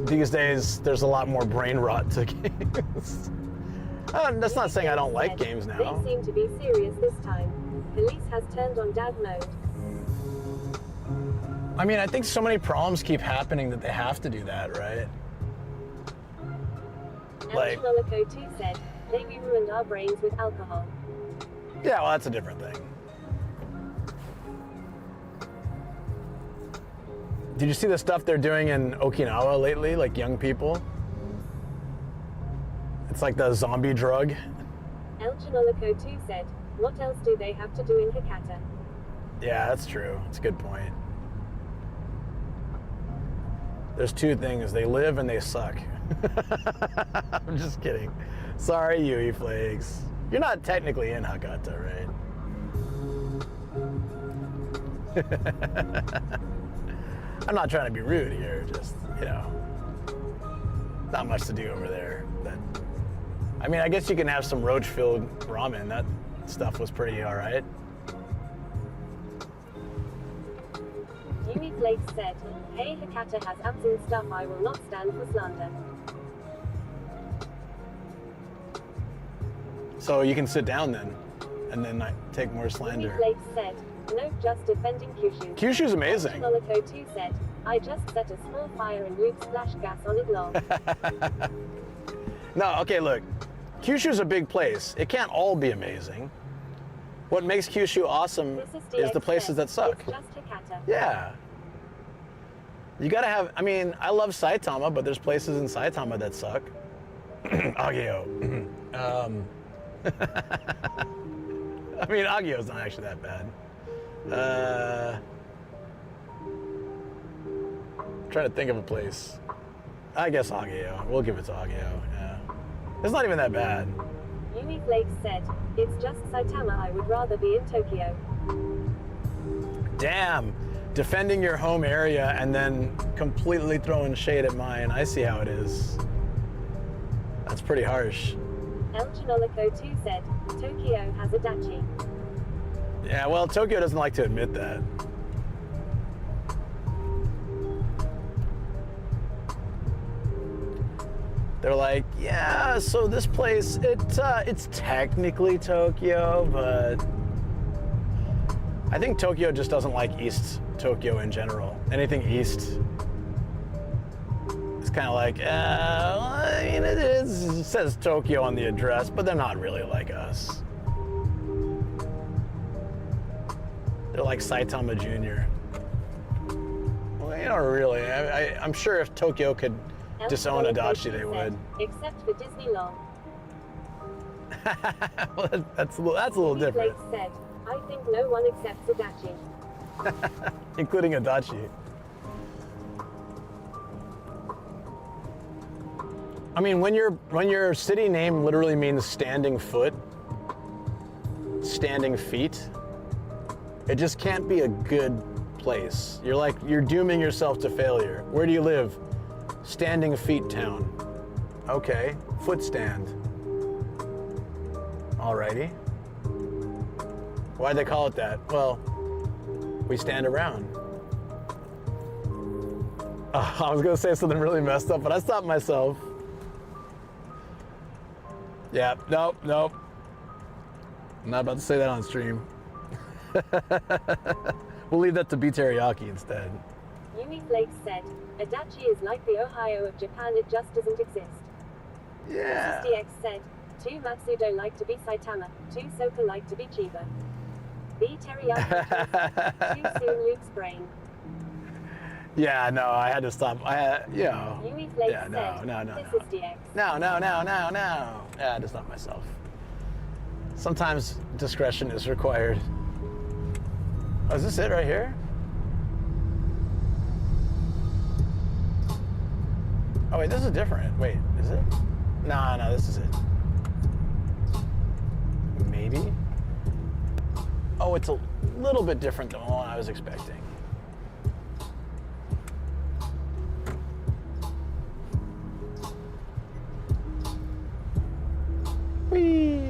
these days, there's a lot more brain rot to games. That's not saying I don't like games now. They seem to be serious this time. Police has turned on dad mode. I mean, I think so many problems keep happening that they have to do that, right? Like, Alchemolico 2 said, they ruined our brains with alcohol. yeah, well, that's a different thing. Did you see the stuff they're doing in Okinawa lately, like young people? It's like the zombie drug. Alchemolico 2 said, what else do they have to do in Hakata? Yeah, that's true. That's a good point. There's two things. They live and they suck. I'm just kidding. Sorry, Yui Flakes. You're not technically in Hakata, right? I'm not trying to be rude here. Just, you know, not much to do over there. But, I mean, I guess you can have some roach-filled ramen. That stuff was pretty all right. Yui Flakes said, hey, Hakata has abs and stuff. I will not stand for slander. So you can sit down then, and then not take more slander. Yui Flakes said, no, just defending Kyushu. Kyushu's amazing. Alchemolico 2 said, I just set a small fire and Luke splashed gas on it long. No, okay, look. Kyushu's a big place. It can't all be amazing. What makes Kyushu awesome is the places that suck. It's just Hakata. Yeah. You gotta have, I mean, I love Saitama, but there's places in Saitama that suck. Agio. I mean, Agio's not actually that bad. Trying to think of a place. I guess Agio. We'll give it to Agio. Yeah. It's not even that bad. Yui Flakes said, it's just Saitama. I would rather be in Tokyo. Damn. Defending your home area and then completely throwing shade at mine. I see how it is. That's pretty harsh. Alchemolico 2 said, Tokyo has a dachi. Yeah, well, Tokyo doesn't like to admit that. They're like, yeah, so this place, it's technically Tokyo, but I think Tokyo just doesn't like East Tokyo in general. Anything east, it's kind of like, well, I mean, it says Tokyo on the address, but they're not really like us. They're like Saitama Jr. Well, you know, really, I'm sure if Tokyo could disown Adachi, they would. Except for Disney Long. Well, that's a little different. Flakes said, I think no one accepts Adachi. Including Adachi. I mean, when your city name literally means standing foot, standing feet, it just can't be a good place. You're dooming yourself to failure. Where do you live? Standing feet town. Okay, foot stand. Alrighty. Why'd they call it that? Well, we stand around. I was gonna say something really messed up, but I stopped myself. Yeah, nope. I'm not about to say that on stream. We'll leave that to be teriyaki instead. Yumi Flakes said, Adachi is like the Ohio of Japan, it just doesn't exist. Yeah. DX said, 2 Matsudo like to be Saitama, 2 Soka like to be Chiba. B teriyaki, too soon Luke's brain. Yeah, no, I had to stop. Yumi Flakes Yeah, said, no. this is DX. No. Yeah, I had to stop myself. Sometimes discretion is required. Oh, is this it right here? Oh wait, this is different. Wait, is it? No, this is it. Maybe? Oh, it's a little bit different than the one I was expecting. Whee!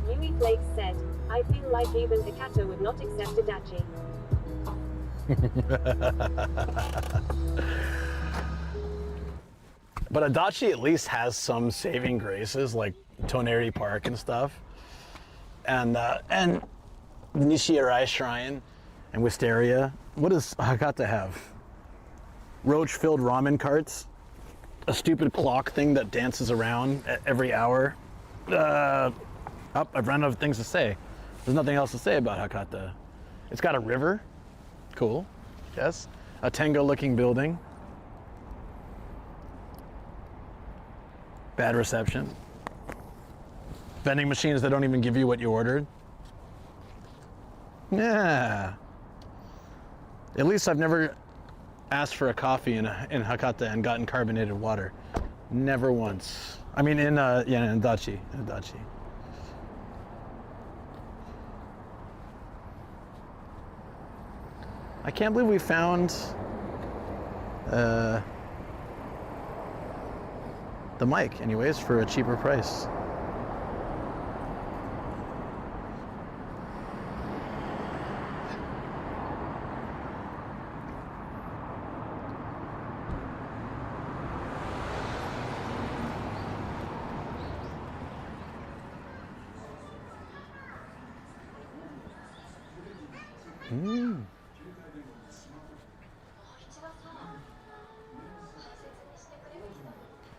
Yumi Flakes said, I feel like even Hikata would not accept Adachi. But Adachi at least has some saving graces, like Toneri Park and stuff, and the Nishi-Arai Shrine and Wisteria. What does Hakata have? Roach-filled ramen carts, a stupid clock thing that dances around every hour. I've run out of things to say. There's nothing else to say about Hakata. It's got a river. Cool. Yes. A Tenga-looking building. Bad reception. Vending machines that don't even give you what you ordered. Yeah. At least I've never asked for a coffee in Hakata and gotten carbonated water. Never once. I mean, in Adachi. I can't believe we found the mic, anyways, for a cheaper price.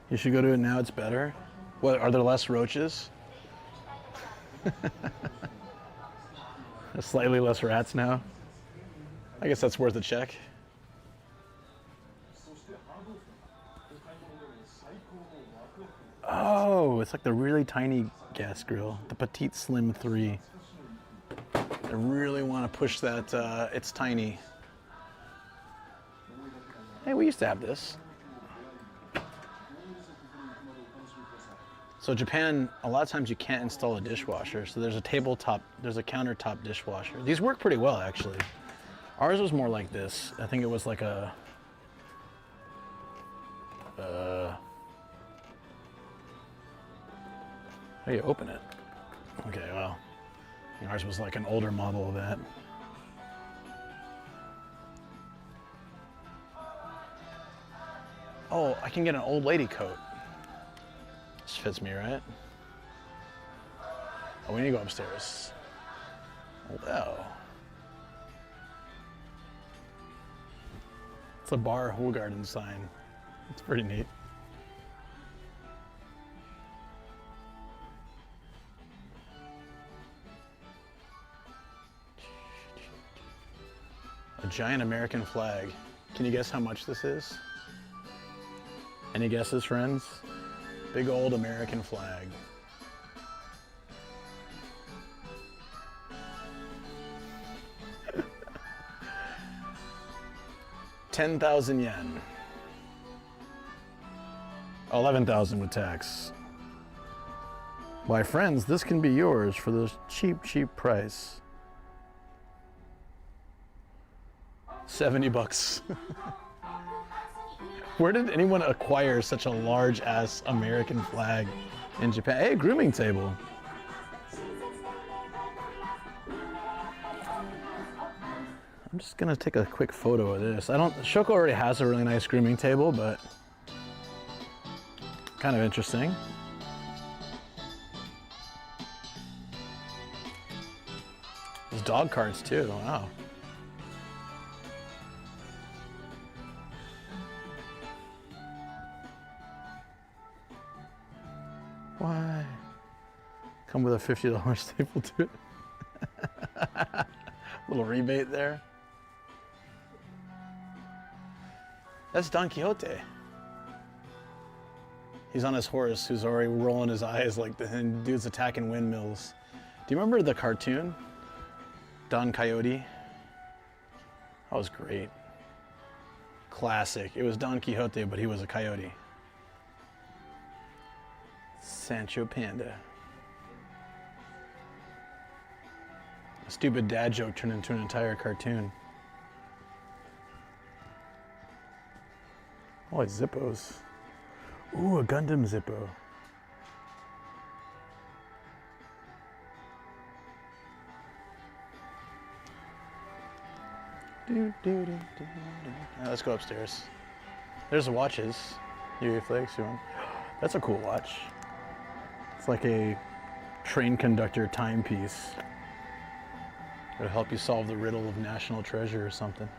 You should go to it now, it's better. What, are there less roaches? Slightly less rats now? I guess that's worth a check. Oh, it's like the really tiny gas grill, the Petite Slim 3. I really want to push that, it's tiny. Hey, we used to have this. So Japan, a lot of times you can't install a dishwasher, so there's a countertop dishwasher. These work pretty well, actually. Ours was more like this. I think it was like a, how do you open it? Okay, well, ours was like an older model of that. Oh, I can get an old lady coat. This fits me, right? Oh, we need to go upstairs. Wow. It's a bar Hogarden sign. It's pretty neat. A giant American flag. Can you guess how much this is? Any guesses, friends? Big old American flag. $10,000 yen. 11,000 with tax. Why, friends, this can be yours for this cheap, cheap price. 70 bucks. Where did anyone acquire such a large ass American flag in Japan? Hey, grooming table. I'm just gonna take a quick photo of this. Shoko already has a really nice grooming table, but kind of interesting. There's dog cards too, wow. Why? Come with a $50 staple to it. Little rebate there. That's Don Quixote. He's on his horse, who's already rolling his eyes like the dude's attacking windmills. Do you remember the cartoon? Don Quixote? That was great. Classic. It was Don Quixote, but he was a coyote. Sancho Panda. A stupid dad joke turned into an entire cartoon. Oh, it's Zippos. Ooh, a Gundam Zippo. Let's go upstairs. There's the watches. UV Flakes, you want? That's a cool watch. It's like a train conductor timepiece. It'll help you solve the riddle of national treasure or something.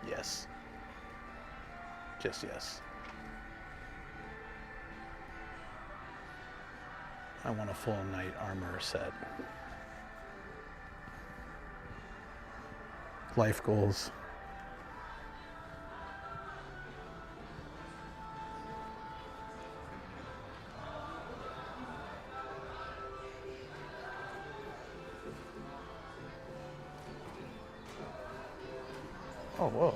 Yes. Just yes. I want a full knight armor set. Life goals. Oh, whoa.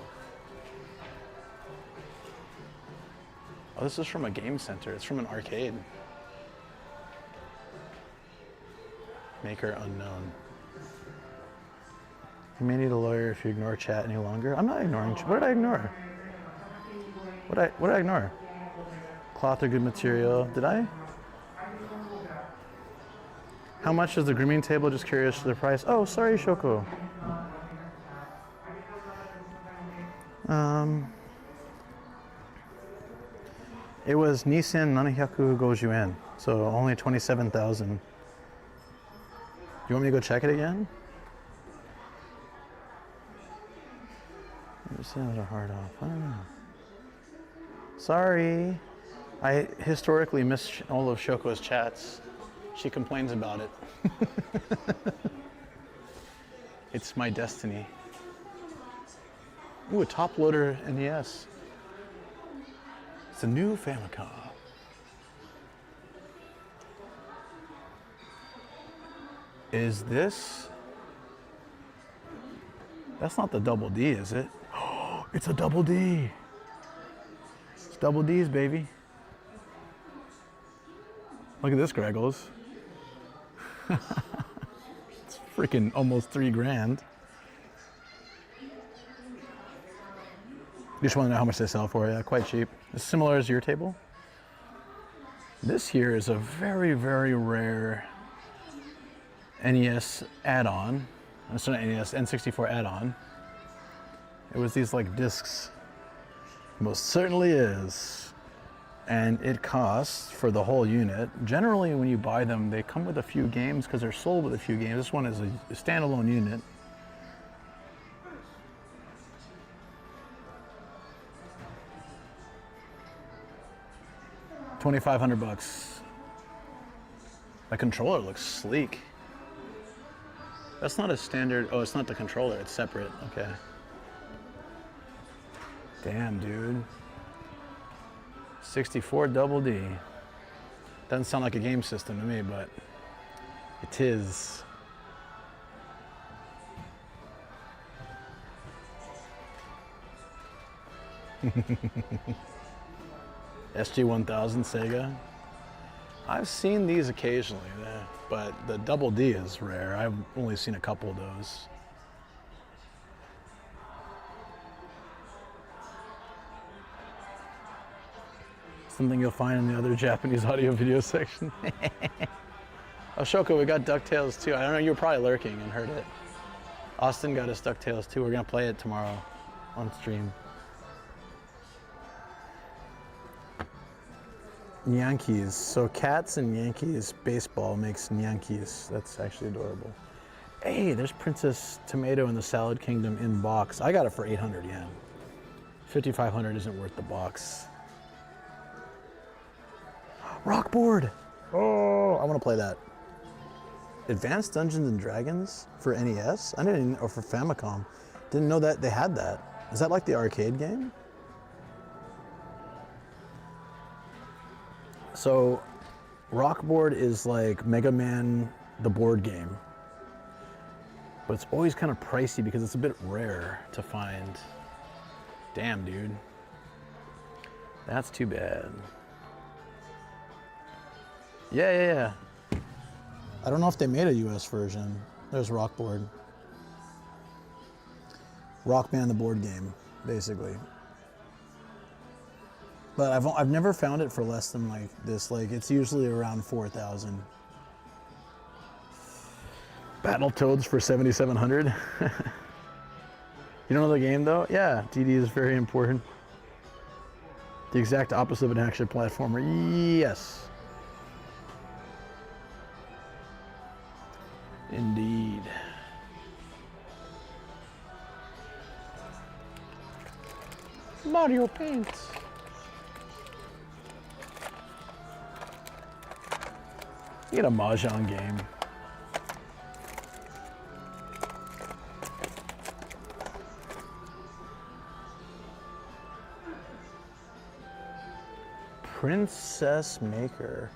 Oh, this is from a game center. It's from an arcade. Maker unknown. You may need a lawyer if you ignore chat any longer. I'm not ignoring chat. What did I ignore? What did I ignore? Cloth or good material. Did I? How much is the grooming table? Just curious to the price. Oh, sorry, Shoko. It was Nissan 750 yen, so only 27,000. You want me to go check it again? Understand a hard off. I don't know. Sorry. I historically miss all of Shoko's chats. She complains about it. It's my destiny. Ooh, a top loader NES. It's a new Famicom. Is this? That's not the double D, is it? Oh, it's a double D. It's double D's, baby. Look at this, Greggles. It's freaking almost $3,000. You just want to know how much they sell for? Yeah, quite cheap. It's similar as your table. This here is a very, very rare NES add-on. It's not NES, N64 add-on. It was these like discs. Most certainly is. And it costs for the whole unit. Generally, when you buy them, they come with a few games because they're sold with a few games. This one is a standalone unit. $2,500. That controller looks sleek. That's not a standard. Oh, it's not the controller. It's separate. Okay. Damn, dude. 64 double D. Doesn't sound like a game system to me, but it is. SG-1000 Sega. I've seen these occasionally, but the double D is rare. I've only seen a couple of those. Something you'll find in the other Japanese audio video section. Oh, Shoko, we got DuckTales too. I don't know, you were probably lurking and heard it. Austin got us DuckTales too. We're gonna play it tomorrow on stream. Yankees. So cats and Yankees baseball makes Yankees. That's actually adorable. Hey, there's Princess Tomato in the Salad Kingdom in box. I got it for 800 yen. 5,500 isn't worth the box. Rockboard! Oh, I want to play that. Advanced Dungeons and Dragons for NES? I didn't, or for Famicom. Didn't know that they had that. Is that like the arcade game? So, Rockboard is like Mega Man, the board game. But it's always kind of pricey because it's a bit rare to find. Damn, dude. That's too bad. Yeah. I don't know if they made a US version. There's Rockboard. Rock Band, the board game, basically. But I've never found it for less than like this. Like it's usually around 4,000. Battletoads for 7,700. You don't know the game though? Yeah, DD is very important. The exact opposite of an action platformer. Yes. Indeed. Mario Paint. You get a Mahjong game. Princess Maker.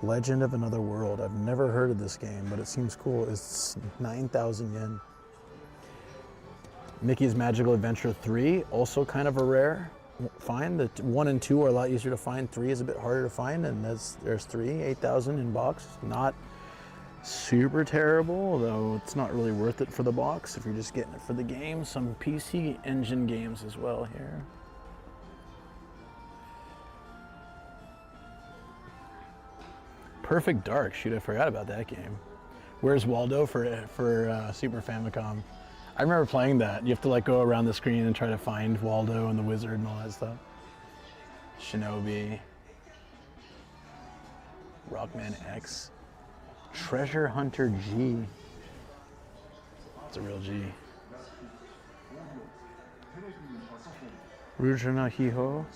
Legend of Another World. I've never heard of this game, but it seems cool. It's 9,000 yen. Mickey's Magical Adventure 3, also kind of a rare find. The 1 and 2 are a lot easier to find. 3 is a bit harder to find, and there's 3, 8,000 in box. Not super terrible, though it's not really worth it for the box if you're just getting it for the game. Some PC Engine games as well here. Perfect Dark. Shoot, I forgot about that game. Where's Waldo for Super Famicom? I remember playing that. You have to like go around the screen and try to find Waldo and the wizard and all that stuff. Shinobi. Rockman X. Treasure Hunter G. It's a real G. Rujana Hiho.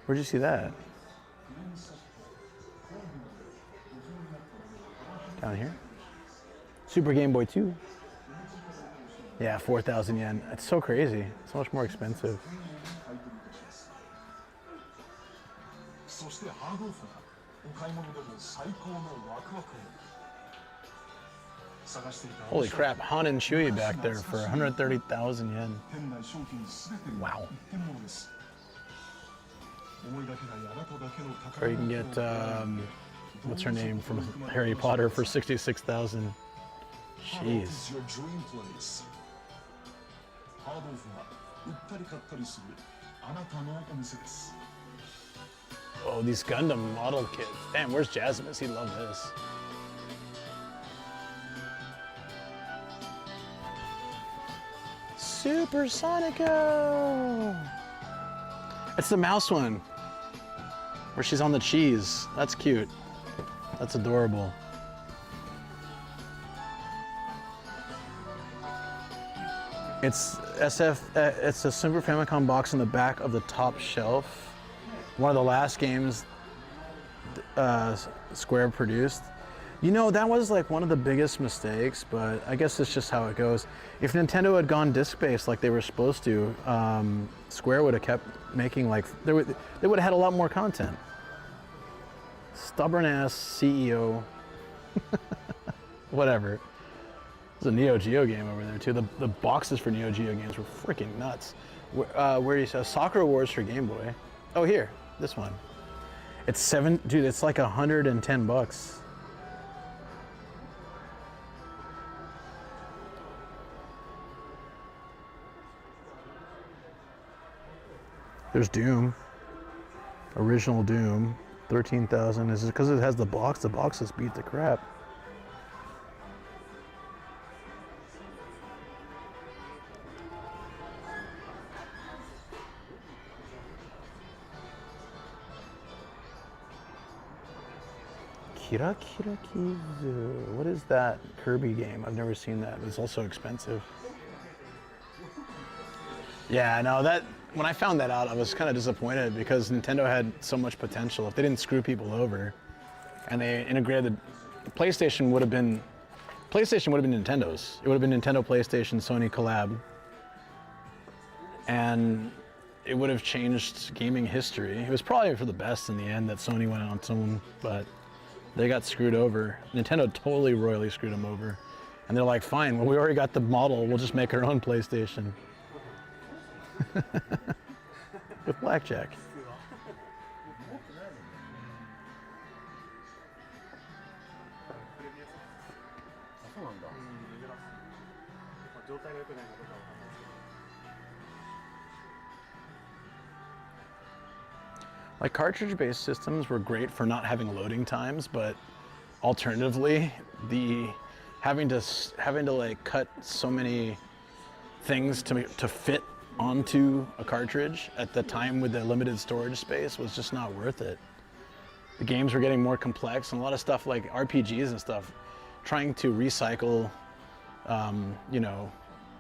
Where'd you see that? Down here. Super Game Boy 2. Yeah, 4,000 yen. It's so crazy. So much more expensive. Holy crap, Han and Chewie back there for 130,000 yen. Wow. Or you can get, what's her name from Harry Potter for 66,000. Jeez. Oh, these Gundam model kits. Damn, where's Jasmine? He'd love this. Super Sonico! It's the mouse one. Where she's on the cheese. That's cute. That's adorable. It's it's a Super Famicom box on the back of the top shelf. One of the last games Square produced. You know, that was like one of the biggest mistakes, but I guess it's just how it goes. If Nintendo had gone disc-based like they were supposed to, Square would have kept making like, they would have had a lot more content. Stubborn ass CEO. Whatever. There's a Neo Geo game over there too. The boxes for Neo Geo games were freaking nuts. Where do you say Soccer Wars for Game Boy? Oh, here, this one. It's dude, it's like $110. There's Doom. Original Doom. 13,000. Is it because it has the box? The boxes beat the crap. Kira Kira Kizu. What is that Kirby game? I've never seen that. It's also expensive. Yeah, no, that when I found that out, I was kind of disappointed because Nintendo had so much potential. If they didn't screw people over, and they integrated, the PlayStation would have been Nintendo's. It would have been Nintendo, PlayStation, Sony collab, and it would have changed gaming history. It was probably for the best in the end that Sony went on its own, but they got screwed over. Nintendo totally royally screwed them over, and they're like, fine, well, we already got the model. We'll just make our own PlayStation. With blackjack. Like cartridge-based systems were great for not having loading times, but alternatively, having to like cut so many things to fit onto a cartridge at the time with the limited storage space was just not worth it. The games were getting more complex, and a lot of stuff like RPGs and stuff, trying to recycle, you know,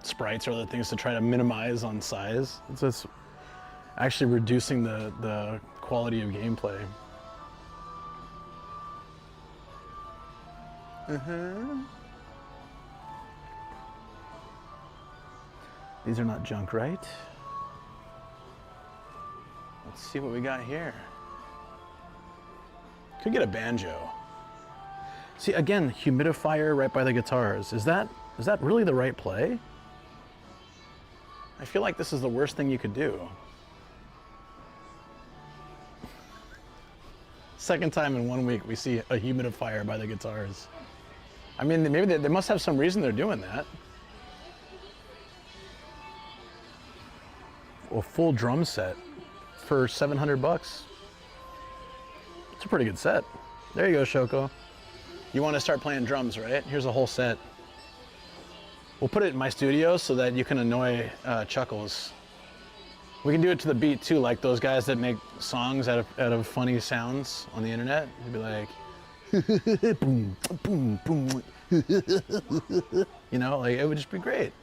sprites or other things to try to minimize on size. It's just actually reducing the quality of gameplay. These are not junk, right? Let's see what we got here. Could get a banjo. See, again, humidifier right by the guitars. Is that really the right play? I feel like this is the worst thing you could do. Second time in 1 week we see a humidifier by the guitars. I mean, maybe they must have some reason they're doing that. A full drum set for $700. It's a pretty good set. There you go, Shoko. You want to start playing drums, right? Here's a whole set. We'll put it in my studio so that you can annoy Chuckles. We can do it to the beat too, like those guys that make songs out of funny sounds on the internet. You'd be like, boom, boom, boom. You know, like it would just be great.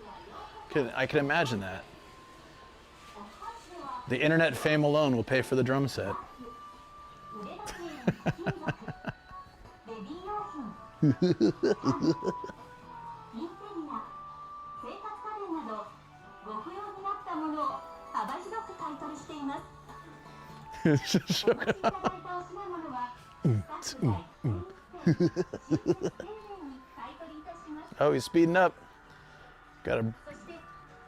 I could imagine that. The internet fame alone will pay for the drum set. Oh, he's speeding up. Gotta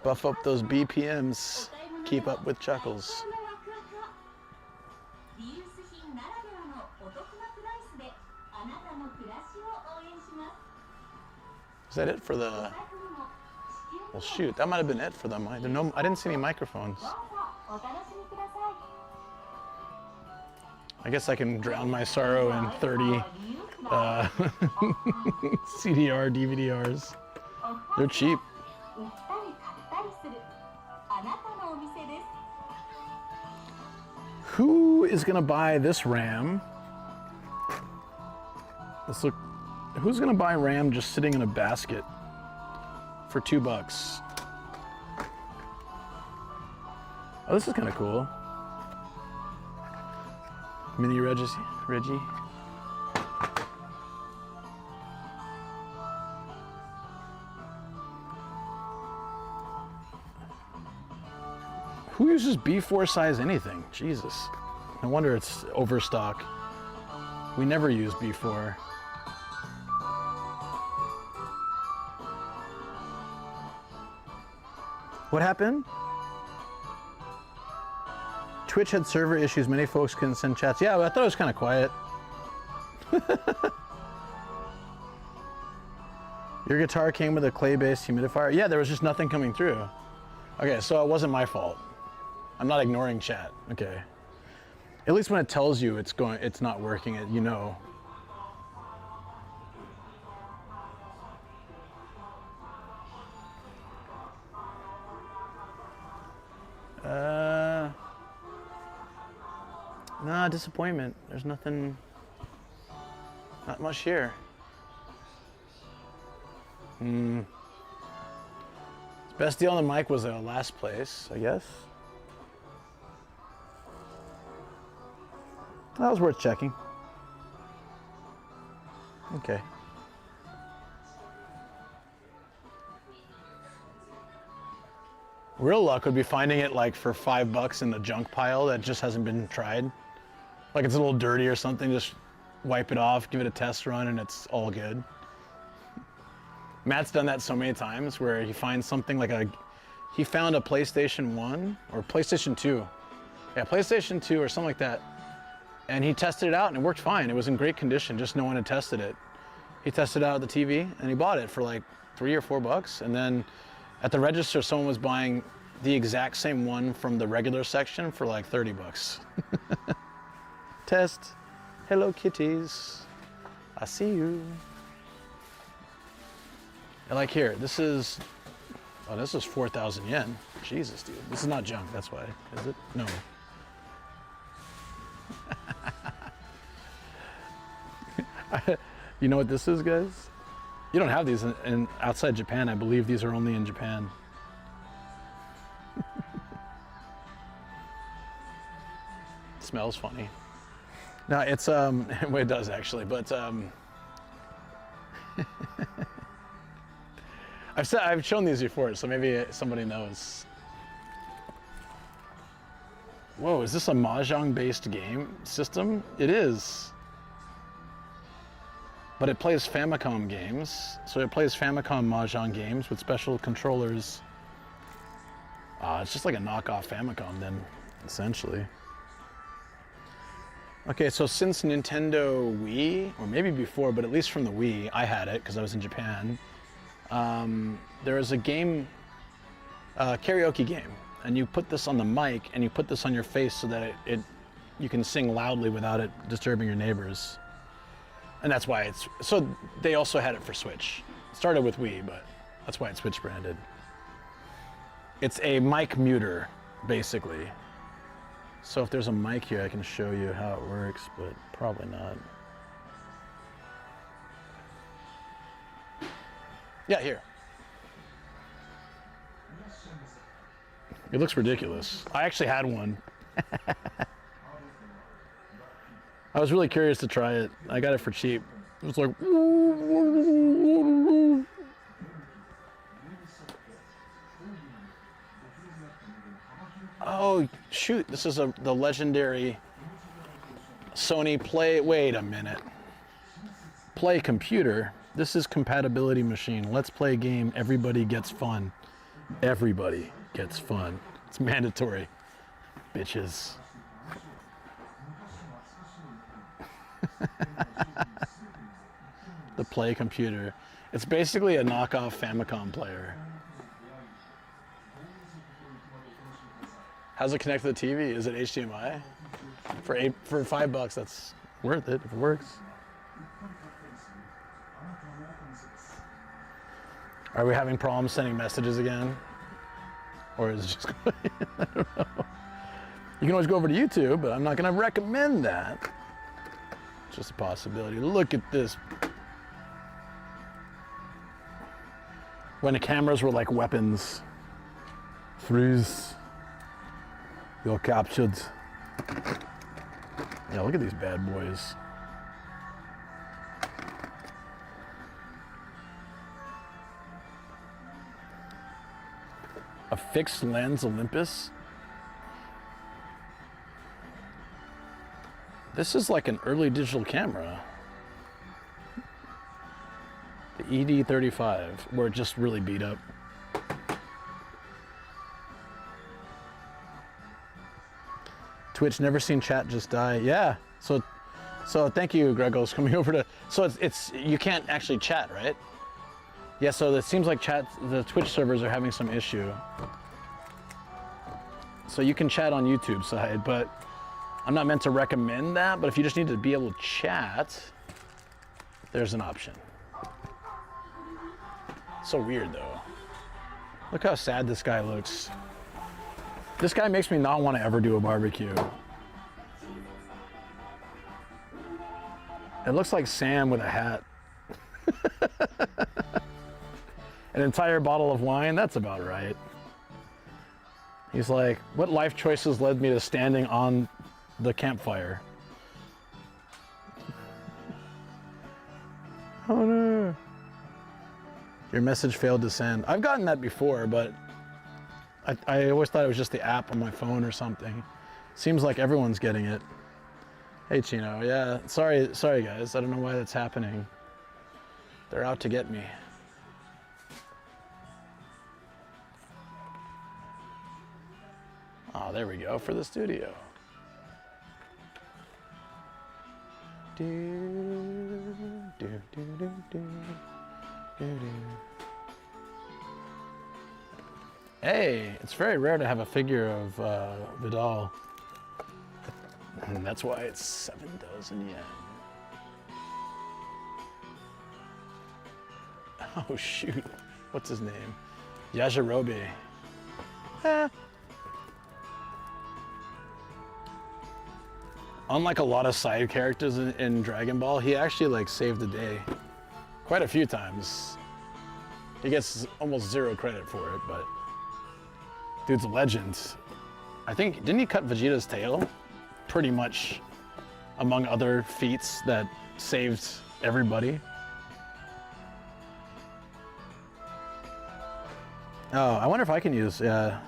buff up those BPMs. Keep up with Chuckles. Is that it for the... Well, shoot, that might have been it for them. I didn't see any microphones. I guess I can drown my sorrow in 30 CDR, DVDRs. They're cheap. Who is gonna buy this RAM? Let's look. Who's gonna buy RAM just sitting in a basket for $2? Oh, this is kind of cool. Mini Reggie. Who uses B4 size anything? Jesus. No wonder it's overstock. We never use B4. What happened? Twitch had server issues. Many folks couldn't send chats. Yeah, I thought it was kind of quiet. Your guitar came with a clay-based humidifier? Yeah, there was just nothing coming through. Okay, so it wasn't my fault. I'm not ignoring chat. Okay. At least when it tells you it's not working, you know. Nah, disappointment. There's nothing, not much here. Best deal on the mic was last place, I guess. That was worth checking. Okay. Real luck would be finding it like for $5 in the junk pile that just hasn't been tried. Like it's a little dirty or something, just wipe it off, give it a test run, and it's all good. Matt's done that so many times where he finds something like he found a PlayStation 1 or PlayStation 2. Yeah, PlayStation 2 or something like that. And he tested it out and it worked fine. It was in great condition, just no one had tested it. He tested it out at the TV and he bought it for like $3 or $4. And then at the register, someone was buying the exact same one from the regular section for like $30. Test. Hello, kitties. I see you. And like here, this is 4,000 yen. Jesus, dude. This is not junk, that's why. Is it? No. You know what this is, guys? You don't have these in outside Japan. I believe these are only in Japan. Smells funny. No, it's well, it does actually, but I've shown these before, so maybe somebody knows. Whoa, is this a mahjong-based game system? It is. But it plays Famicom games, so it plays Famicom mahjong games with special controllers. It's just like a knockoff Famicom then, essentially. Okay, so since Nintendo Wii, or maybe before, but at least from the Wii, I had it because I was in Japan. There is a game, karaoke game, and you put this on the mic and you put this on your face so that you can sing loudly without it disturbing your neighbors. And that's why so they also had it for Switch. It started with Wii, but that's why it's Switch branded. It's a mic muter, basically. So if there's a mic here, I can show you how it works, but probably not. Yeah, here. It looks ridiculous. I actually had one. I was really curious to try it. I got it for cheap. It was like... Oh, shoot. This is the legendary Sony Play... Wait a minute. Play computer. This is compatibility machine. Let's play a game. Everybody gets fun. Everybody gets fun. It's mandatory. Bitches. The Play computer. It's basically a knockoff Famicom player. How's it connect to the TV? Is it HDMI? For $5, that's worth it if it works. Are we having problems sending messages again? Or is it just I don't know. You can always go over to YouTube, but I'm not going to recommend that. It's just a possibility. Look at this. When the cameras were like weapons. Freeze. You're captured. Yeah, look at these bad boys. A fixed lens Olympus? This is like an early digital camera. The ED35, where it just really beat up. Twitch, never seen chat just die. Yeah, so thank you, Gregos, coming over to, so it's you can't actually chat, right? Yeah, so it seems like the Twitch servers are having some issue. So you can chat on YouTube side, but I'm not meant to recommend that, but if you just need to be able to chat, there's an option. So weird though. Look how sad this guy looks. This guy makes me not want to ever do a barbecue. It looks like Sam with a hat. An entire bottle of wine, that's about right. He's like, what life choices led me to standing on the campfire? Oh no. Your message failed to send. I've gotten that before, but I always thought it was just the app on my phone or something. Seems like everyone's getting it. Hey Chino, yeah, sorry guys, I don't know why that's happening. They're out to get me. Oh, there we go, for the studio. Hey, it's very rare to have a figure of Vidal. And that's why it's 7,000 yen. Oh shoot, what's his name? Yajirobe. Unlike a lot of side characters in Dragon Ball, he actually like saved the day quite a few times. He gets almost zero credit for it, but dude's a legend. I think, didn't he cut Vegeta's tail? Pretty much among other feats that saved everybody. Oh, I wonder if I can use, yeah.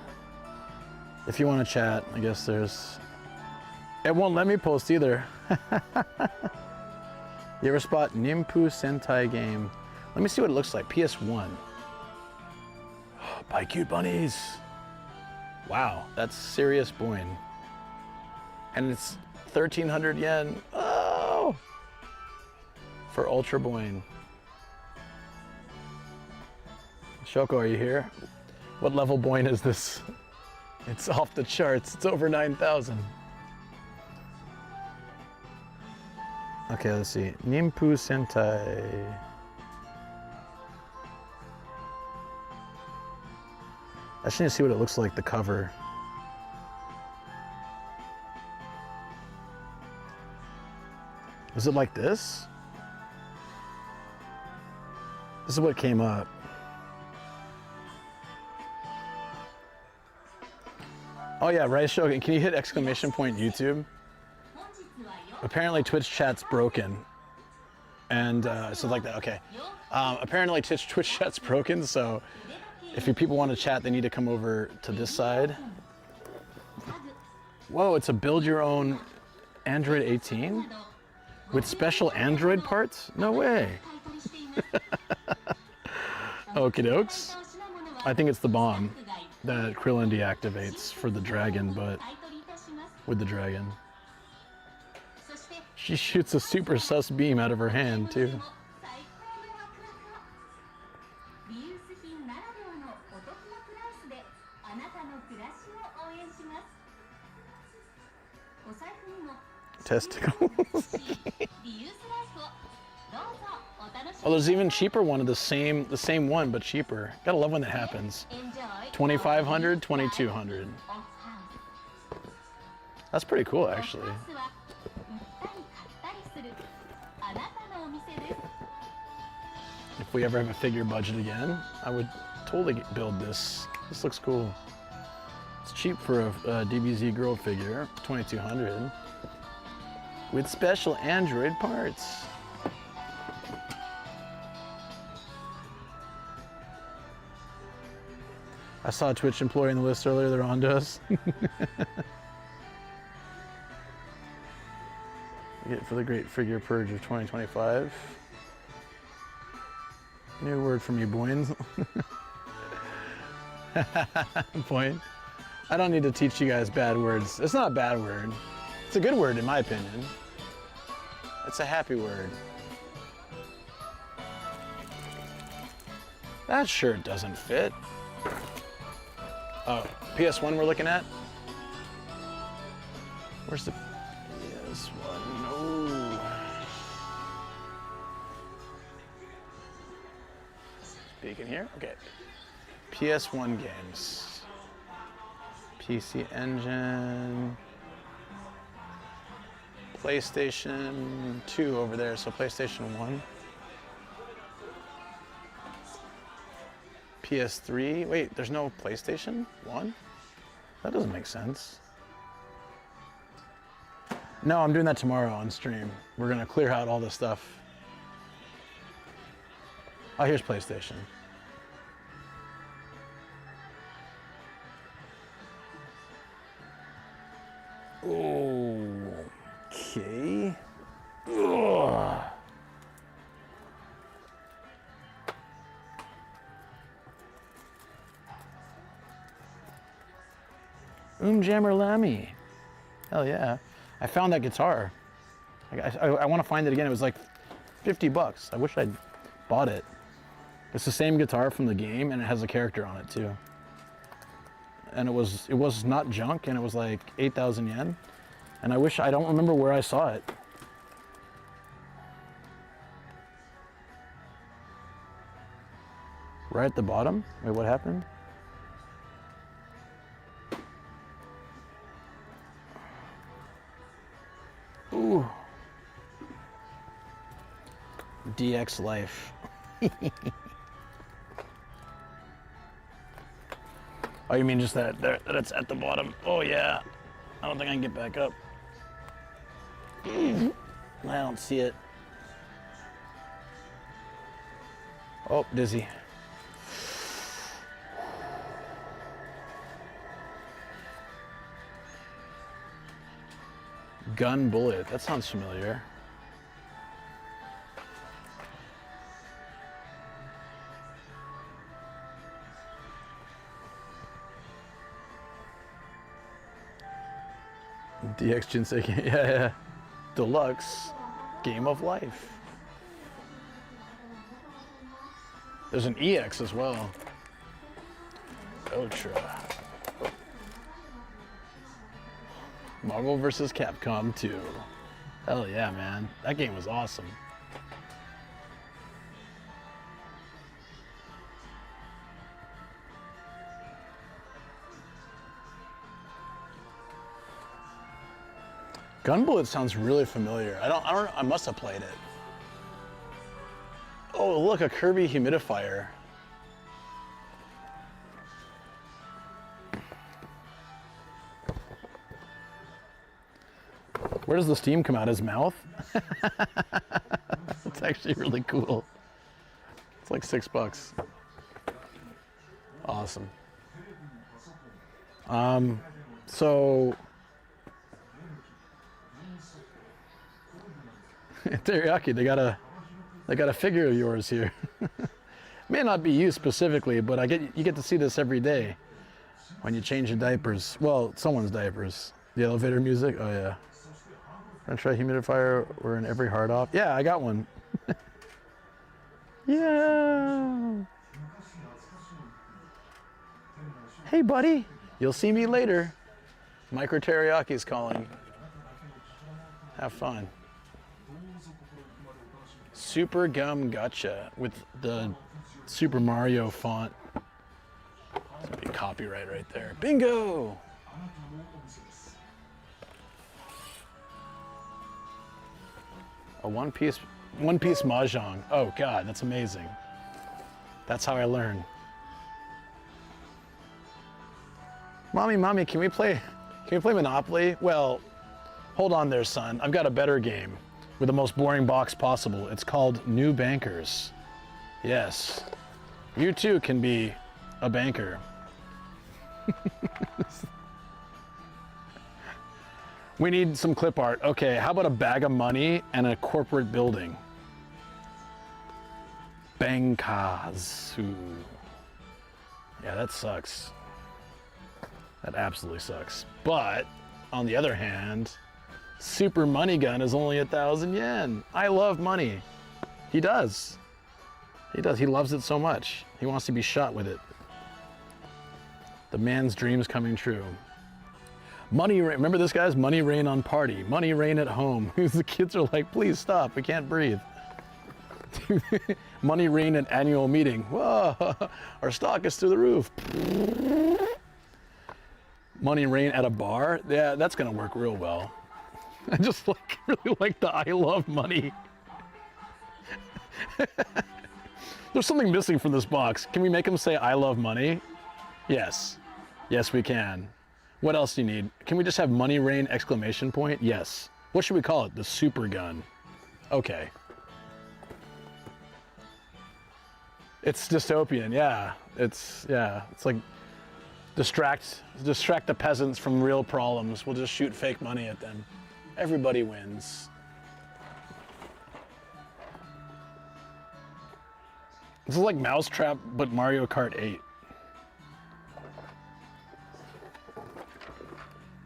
If you want to chat, I guess there's, it won't let me post either. You ever spot Nimpu Sentai game? Let me see what it looks like, PS1. Buy cute bunnies. Wow, that's serious boing. And it's 1,300 yen. Oh! For Ultra Boing. Shoko, are you here? What level Boing is this? It's off the charts. It's over 9,000. Okay, let's see. Nimpu Sentai. I just need to see what it looks like, the cover. Is it like this? This is what came up. Oh yeah, right, Shogun. Can you hit exclamation point YouTube? Apparently Twitch chat's broken. And so like that, okay. Apparently Twitch chat's broken, so if you people want to chat, they need to come over to this side. Whoa, it's a build your own Android 18? With special Android parts? No way. Okie dokes. I think it's the bomb that Krillin deactivates for the dragon, but with the dragon. She shoots a super sus beam out of her hand too. Testicles. Oh, there's even cheaper one of the same one, but cheaper. Gotta love when that happens. 2,500, 2,200. That's pretty cool, actually. If we ever have a figure budget again, I would totally build this. This looks cool. It's cheap for a DBZ girl figure, 2,200. With special Android parts. I saw a Twitch employee in the list earlier, they're on to us. Get for the great figure purge of 2025. New word from you, boins. Point. I don't need to teach you guys bad words. It's not a bad word. It's a good word in my opinion. It's a happy word. That shirt doesn't fit. Oh, PS1 we're looking at? Where's the PS1? No. Speaking here? Okay. PS1 games. PC Engine. PlayStation 2 over there, so PlayStation 1. PS3. Wait, there's no PlayStation 1? That doesn't make sense. No, I'm doing that tomorrow on stream. We're gonna clear out all this stuff. Oh, here's PlayStation. Okay. Ugh. Jammer Lammy. Hell yeah. I found that guitar. I want to find it again. It was like 50 bucks. I wish I'd bought it. It's the same guitar from the game and it has a character on it too. And it was not junk and it was like 8,000 yen. And I don't remember where I saw it. Right at the bottom? Wait, what happened? Ooh. DX Life. Oh, you mean just that it's at the bottom? Oh yeah. I don't think I can get back up. I don't see it. Oh, dizzy. Gun bullet. That sounds familiar. DX Jinsei, yeah. Deluxe Game of Life. There's an EX as well. Ultra. Marvel vs. Capcom 2. Hell yeah, man. That game was awesome. Gunbullet sounds really familiar. I don't know, I must have played it. Oh, look, a Kirby humidifier. Where does the steam come out? His mouth? It's actually really cool. It's like $6. Awesome. So Teriyaki, they got a figure of yours here. May not be you specifically, but you get to see this every day when you change your diapers. Well, someone's diapers. The elevator music. Oh yeah. French fry humidifier. We're in every hard off. Yeah, I got one. Yeah. Hey, buddy. You'll see me later. Micro Teriyaki's calling. Have fun. Super Gum Gotcha with the Super Mario font. That's a big copyright right there. Bingo! A one piece mahjong. Oh God, that's amazing. That's how I learn. Mommy, can we play Monopoly? Well, hold on there, son. I've got a better game with the most boring box possible. It's called New Bankers. Yes, you too can be a banker. We need some clip art. Okay, how about a bag of money and a corporate building? Bangkazu. Yeah, that sucks. That absolutely sucks. But on the other hand, Super Money Gun is only 1,000 yen. I love money. He does. He does. He loves it so much. He wants to be shot with it. The man's dreams coming true. Money rain. Remember this, guys? Money rain on party. Money rain at home. The kids are like, please stop. We can't breathe. Money rain at annual meeting. Whoa, our stock is through the roof. Money rain at a bar. Yeah, that's gonna work real well. I just really like the I love money. There's something missing from this box. Can we make him say I love money? Yes. Yes, we can. What else do you need? Can we just have money rain exclamation point? Yes. What should we call it? The super gun. Okay. It's dystopian, yeah. It's like distract the peasants from real problems. We'll just shoot fake money at them. Everybody wins. This is like Mousetrap, but Mario Kart 8.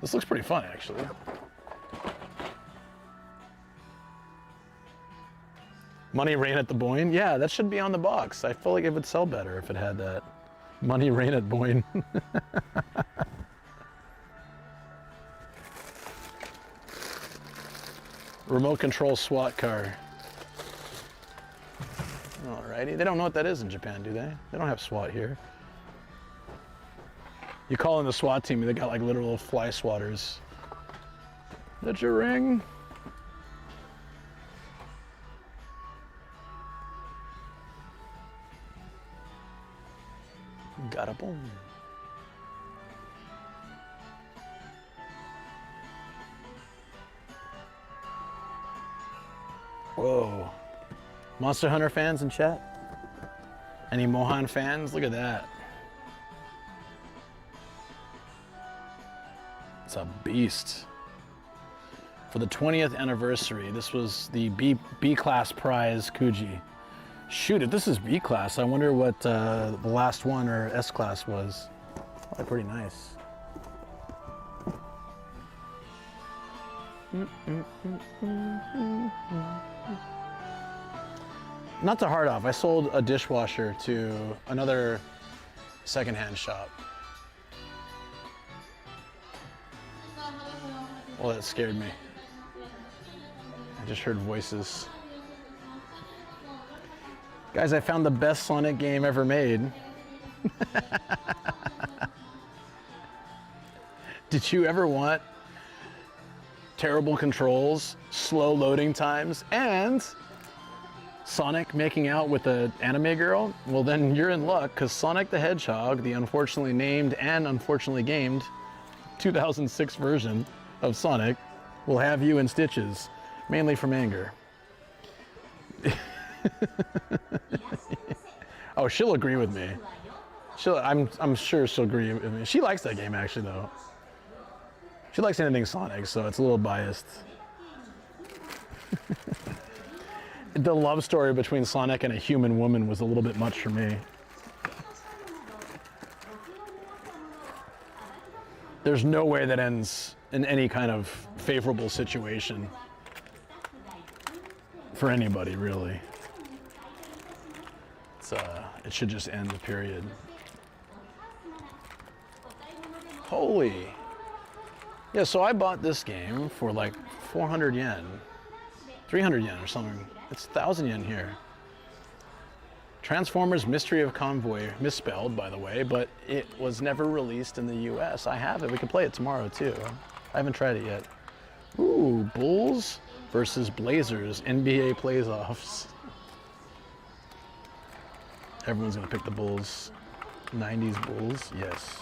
This looks pretty fun, actually. Money rain at the Boyne? Yeah, that should be on the box. I feel like it would sell better if it had that. Money rain at Boyne. Remote control SWAT car. Alrighty, they don't know what that is in Japan, do they? They don't have SWAT here. You call in the SWAT team, they got like literal fly swatters. That's your ring? Got a boom. Whoa. Monster Hunter fans in chat? Any Mohan fans? Look at that. It's a beast. For the 20th anniversary, this was the B class prize Kuji. Shoot, if this is B class, I wonder what the last one or S class was. Probably pretty nice. Not to hard off, I sold a dishwasher to another secondhand shop. Well, that scared me. I just heard voices. Guys, I found the best Sonic game ever made. Did you ever want terrible controls, slow loading times, and Sonic making out with an anime girl? Well, then you're in luck, because Sonic the Hedgehog, the unfortunately named and unfortunately gamed 2006 version of Sonic, will have you in stitches, mainly from anger. Oh, she'll agree with me. I'm sure she'll agree with me. She likes that game, actually, though. She likes anything Sonic, so it's a little biased. The love story between Sonic and a human woman was a little bit much for me. There's no way that ends in any kind of favorable situation for anybody, really. It should just end, period. Holy. Yeah, so I bought this game for like 400 yen, 300 yen or something. It's 1,000 yen here. Transformers Mystery of Convoy, misspelled by the way, but it was never released in the US. I have it, we can play it tomorrow too. I haven't tried it yet. Ooh, Bulls versus Blazers, NBA playoffs. Everyone's gonna pick the Bulls. 90s Bulls, yes.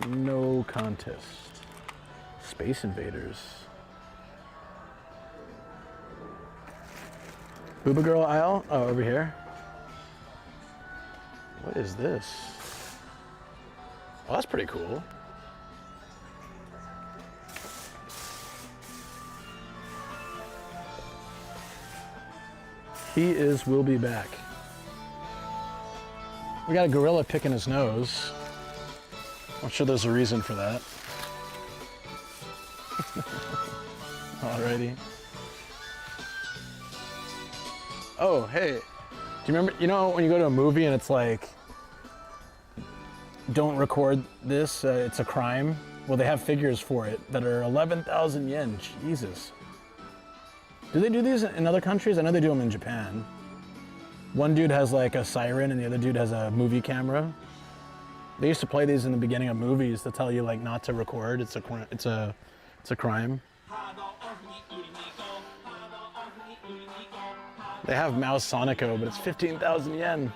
No contest. Space Invaders. Booba Girl aisle? Oh, over here. What is this? Oh, that's pretty cool. will be back. We got a gorilla picking his nose. I'm sure there's a reason for that. Alrighty. Oh, hey. Do you remember, you know when you go to a movie and it's like, don't record this, it's a crime? Well, they have figures for it that are 11,000 yen. Jesus. Do they do these in other countries? I know they do them in Japan. One dude has like a siren and the other dude has a movie camera. They used to play these in the beginning of movies to tell you like not to record. It's a crime. They have Mouse Sonico, but it's 15,000 yen.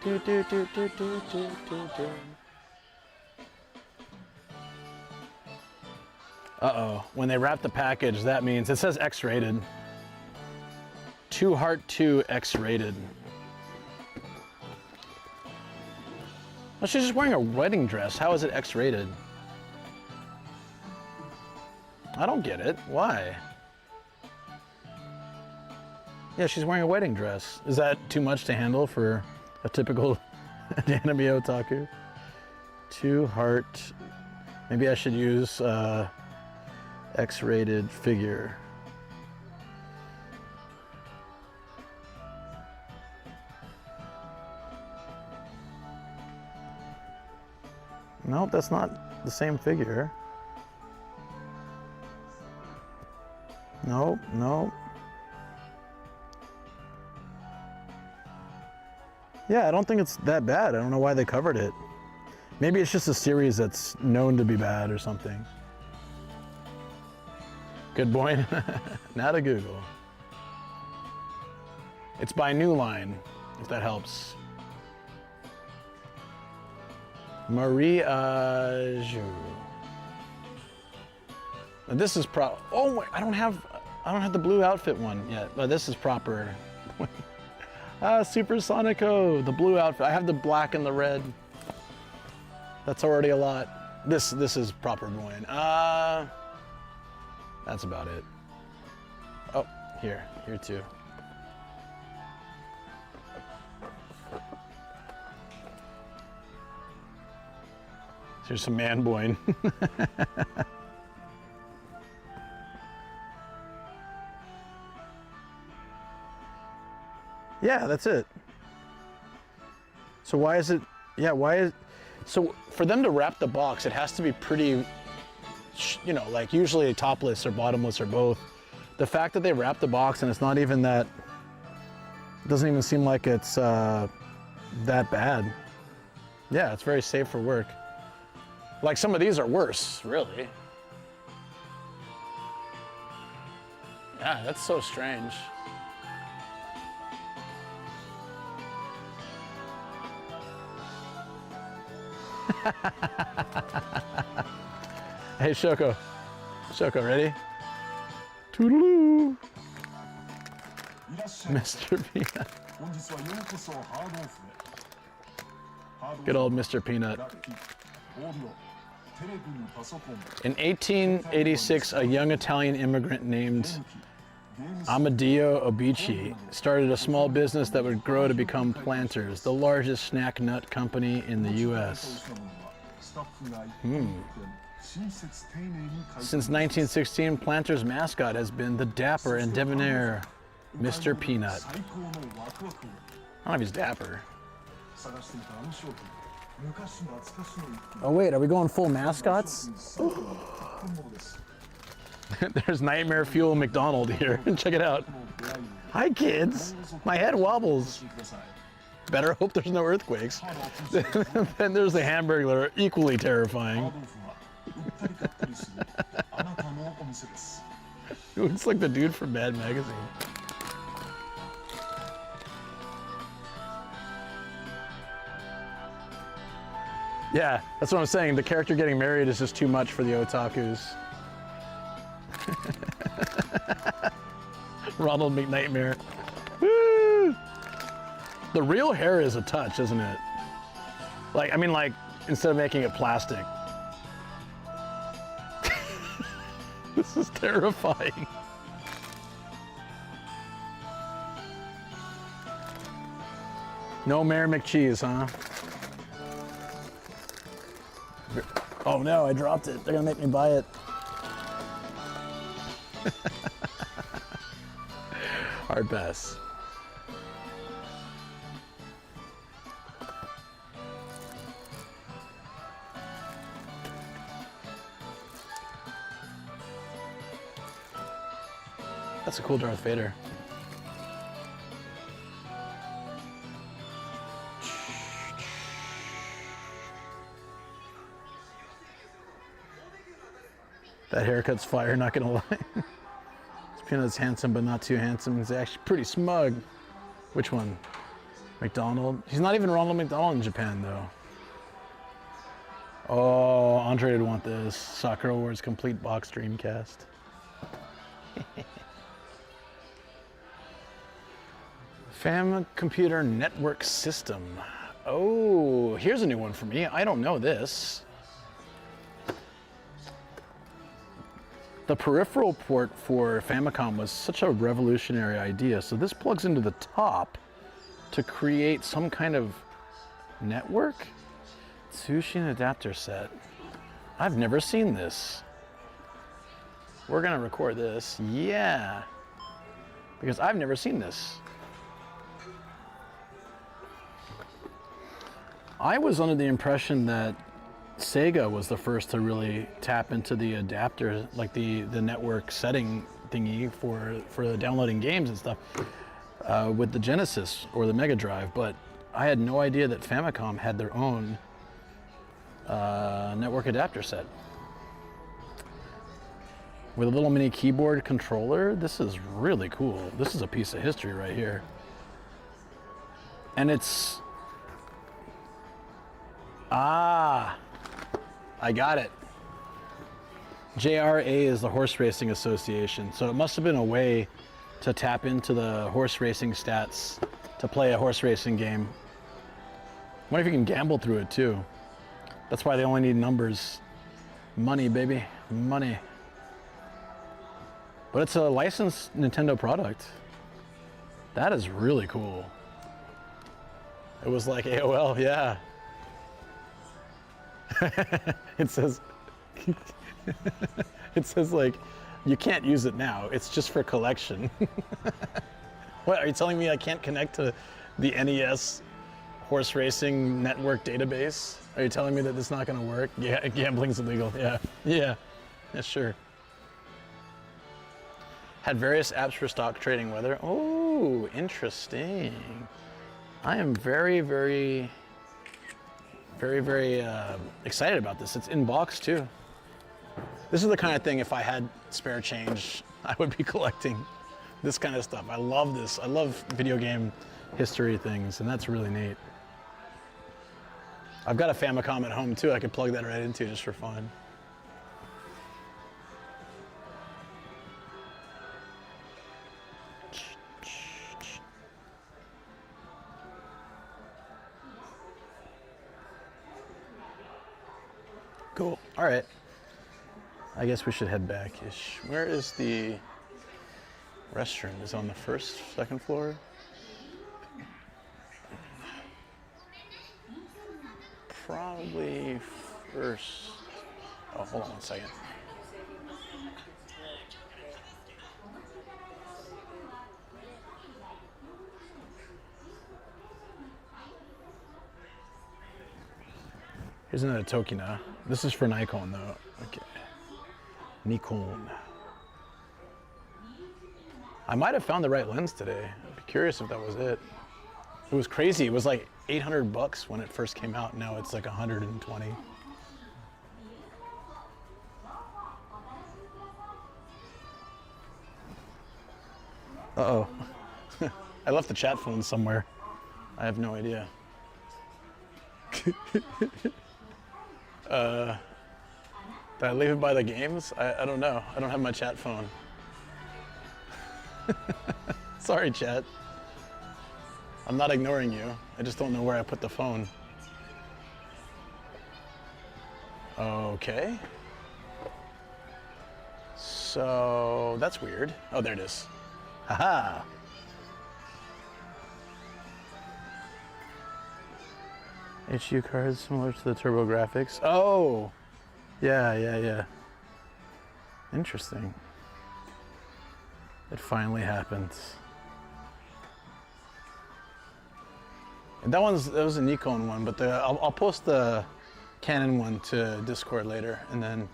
Do, do, do, do, do, do, do, do. Uh-oh, when they wrap the package, that means, it says X-rated. 2 Heart 2 X-rated. Well, she's just wearing a wedding dress. How is it X-rated? I don't get it. Why? Yeah, she's wearing a wedding dress. Is that too much to handle for a typical anime otaku? 2 Heart. Maybe I should use X-rated figure. Nope, that's not the same figure. Nope, nope. Yeah, I don't think it's that bad. I don't know why they covered it. Maybe it's just a series that's known to be bad or something. Good boy. Now to Google. It's by New Line, if that helps. Marie Jou. This is oh wait, I don't have the blue outfit one yet, but this is proper. Super Sonico, the blue outfit. I have the black and the red. That's already a lot. This is proper Boyne. That's about it. Oh, here too. Here's some man Boyne. Yeah, that's it. So why is it, so for them to wrap the box, it has to be pretty, you know, like usually topless or bottomless or both. The fact that they wrap the box and it's not even that, it doesn't even seem like it's that bad. Yeah, it's very safe for work. Like some of these are worse, really. Yeah, that's so strange. Hey, Shoko. Shoko, ready? Toodaloo. Mr. Peanut. Good old Mr. Peanut. In 1886, a young Italian immigrant named Amadeo Obici started a small business that would grow to become Planters, the largest snack nut company in the U.S. Since 1916, Planters' mascot has been the dapper and debonair Mr. Peanut. I don't know if he's dapper. Oh wait, are we going full mascots? There's Nightmare Fuel McDonald here. Check it out. Hi kids, my head wobbles. Better hope there's no earthquakes. Then there's the Hamburglar, equally terrifying. It looks like the dude from Mad Magazine. Yeah, that's what I'm saying. The character getting married is just too much for the otakus. Ronald McNightmare. Woo! The real hair is a touch, isn't it? Like, I mean, like, instead of making it plastic. This is Terrifying. No Mayor McCheese, huh? Oh no, I dropped it. They're gonna make me buy it. Hard pass. That's a cool Darth Vader. That haircut's fire, not gonna lie. This peanut's handsome, but not too handsome. He's actually pretty smug. Which one? McDonald? He's not even Ronald McDonald in Japan, though. Oh, Andre would want this. Soccer Awards complete box Dreamcast. Fam Computer Network System. Oh, here's a new one for me. I don't know this. The peripheral port for Famicom was such a revolutionary idea. So this plugs into the top to create some kind of network. Tsushin adapter set. I've never seen this. We're gonna record this. Yeah. Because I've never seen this. I was under the impression that Sega was the first to really tap into the adapter, like the network setting thingy for downloading games and stuff with the Genesis or the Mega Drive, but I had no idea that Famicom had their own network adapter set. With a little mini keyboard controller, this is really cool. This is a piece of history right here. And it's... I got it. JRA is the Horse Racing Association, so it must have been a way to tap into the horse racing stats to play a horse racing game. I wonder if you can gamble through it too. That's why they only need numbers. Money, baby, money. But it's a licensed Nintendo product. That is really cool. It was like AOL, yeah. It says, it says like, you can't use it now. It's just for collection. What, are you telling me I can't connect to the NES horse racing network database? Are you telling me that it's not gonna work? Yeah, gambling's illegal, yeah. Yeah, sure. Had various apps for stock trading weather. Oh, interesting. I am very, very excited about this. It's in box too. This is the kind of thing, if I had spare change, I would be collecting this kind of stuff. I love this. I love video game history things, and that's really neat. I've got a Famicom at home too. I could plug that right into just for fun. Cool. All right. I guess we should head back-ish. Where is the restroom? Is it on the first, second floor? Probably first. Oh, hold on one second. Here's another Tokina. This is for Nikon though. Okay. Nikon. I might have found the right lens today. I'd be curious if that was it. It was crazy. It was like $800 when it first came out. Now it's like 120. Uh-oh. I left the chat phone somewhere. I have no idea. Did I leave it by the games? I don't know. I don't have my chat phone. Sorry, chat. I'm not ignoring you. I just don't know where I put the phone. Okay. So that's weird. Oh, there it is. Haha. HU cards similar to the TurboGrafx. Oh, yeah. Interesting. It finally happened. And that was a Nikon one, but I'll post the Canon one to Discord later, and then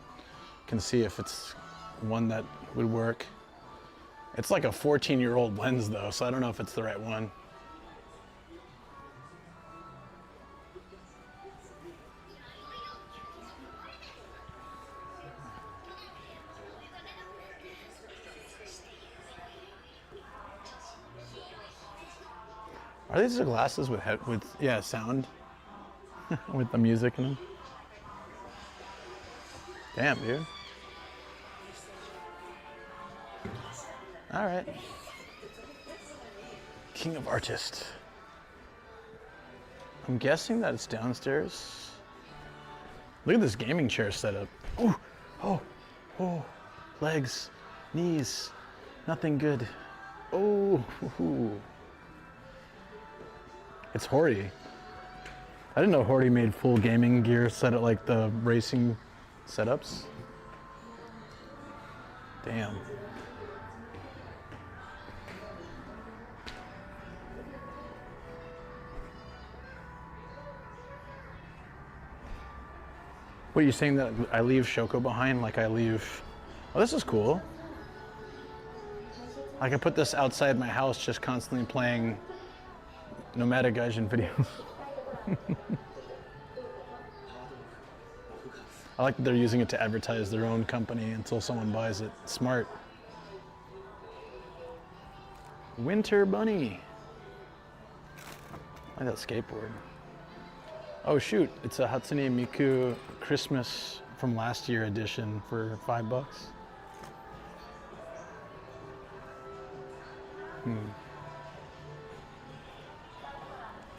can see if it's one that would work. It's like a 14-year-old lens though, so I don't know if it's the right one. Are these the glasses with sound with the music in them? Damn, dude. All right. King of Artists. I'm guessing that it's downstairs. Look at this gaming chair setup. Oh, legs, knees, nothing good. Oh. It's Horty. I didn't know Horty made full gaming gear set up like the racing setups. Damn. What, are you saying that I leave Shoko behind like I leave... Oh, this is cool. I can put this outside my house just constantly playing Nomadic Gaijin videos. I like that they're using it to advertise their own company until someone buys it. Smart. Winter Bunny. I like that skateboard. Oh shoot, it's a Hatsune Miku Christmas from last year edition for $5.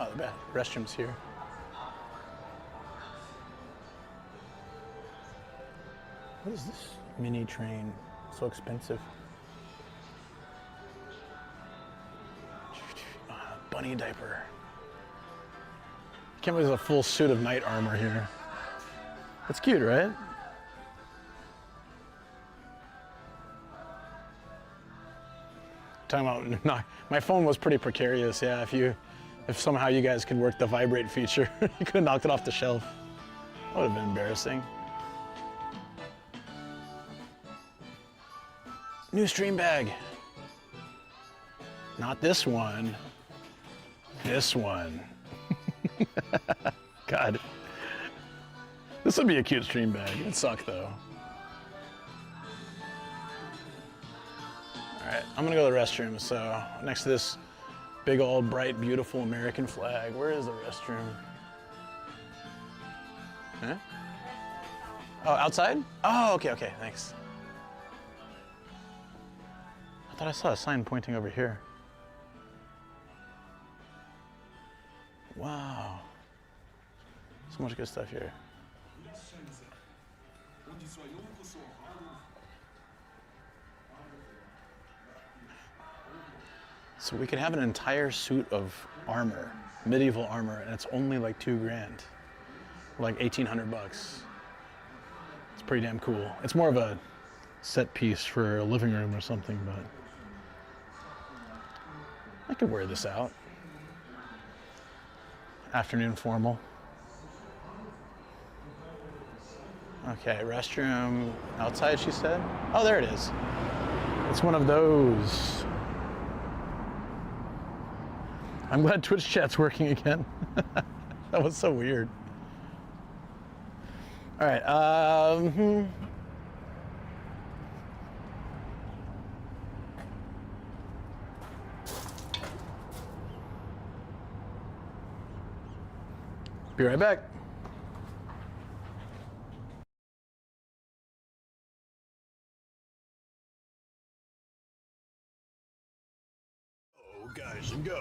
Oh, the restroom's here. What is this mini train? So expensive. Bunny diaper. Can't believe there's a full suit of knight armor here. That's cute, right? Talking about, my phone was pretty precarious. Yeah, if somehow you guys could work the vibrate feature, you could have knocked it off the shelf. That would have been embarrassing. New stream bag. Not this one. This one. God. This would be a cute stream bag. It'd suck though. All right, I'm gonna go to the restroom. So next to this big old bright, beautiful American flag. Where is the restroom? Huh? Oh, outside? Oh, okay, thanks. I thought I saw a sign pointing over here. Wow. So much good stuff here. So we could have an entire suit of armor, medieval armor, and it's only like $2,000, like 1,800 bucks. It's pretty damn cool. It's more of a set piece for a living room or something, but I could wear this out. Afternoon formal. Okay, restroom outside, she said. Oh, there it is. It's one of those. I'm glad Twitch chat's working again. That was so weird. All right, Be right back. Oh, guys, go.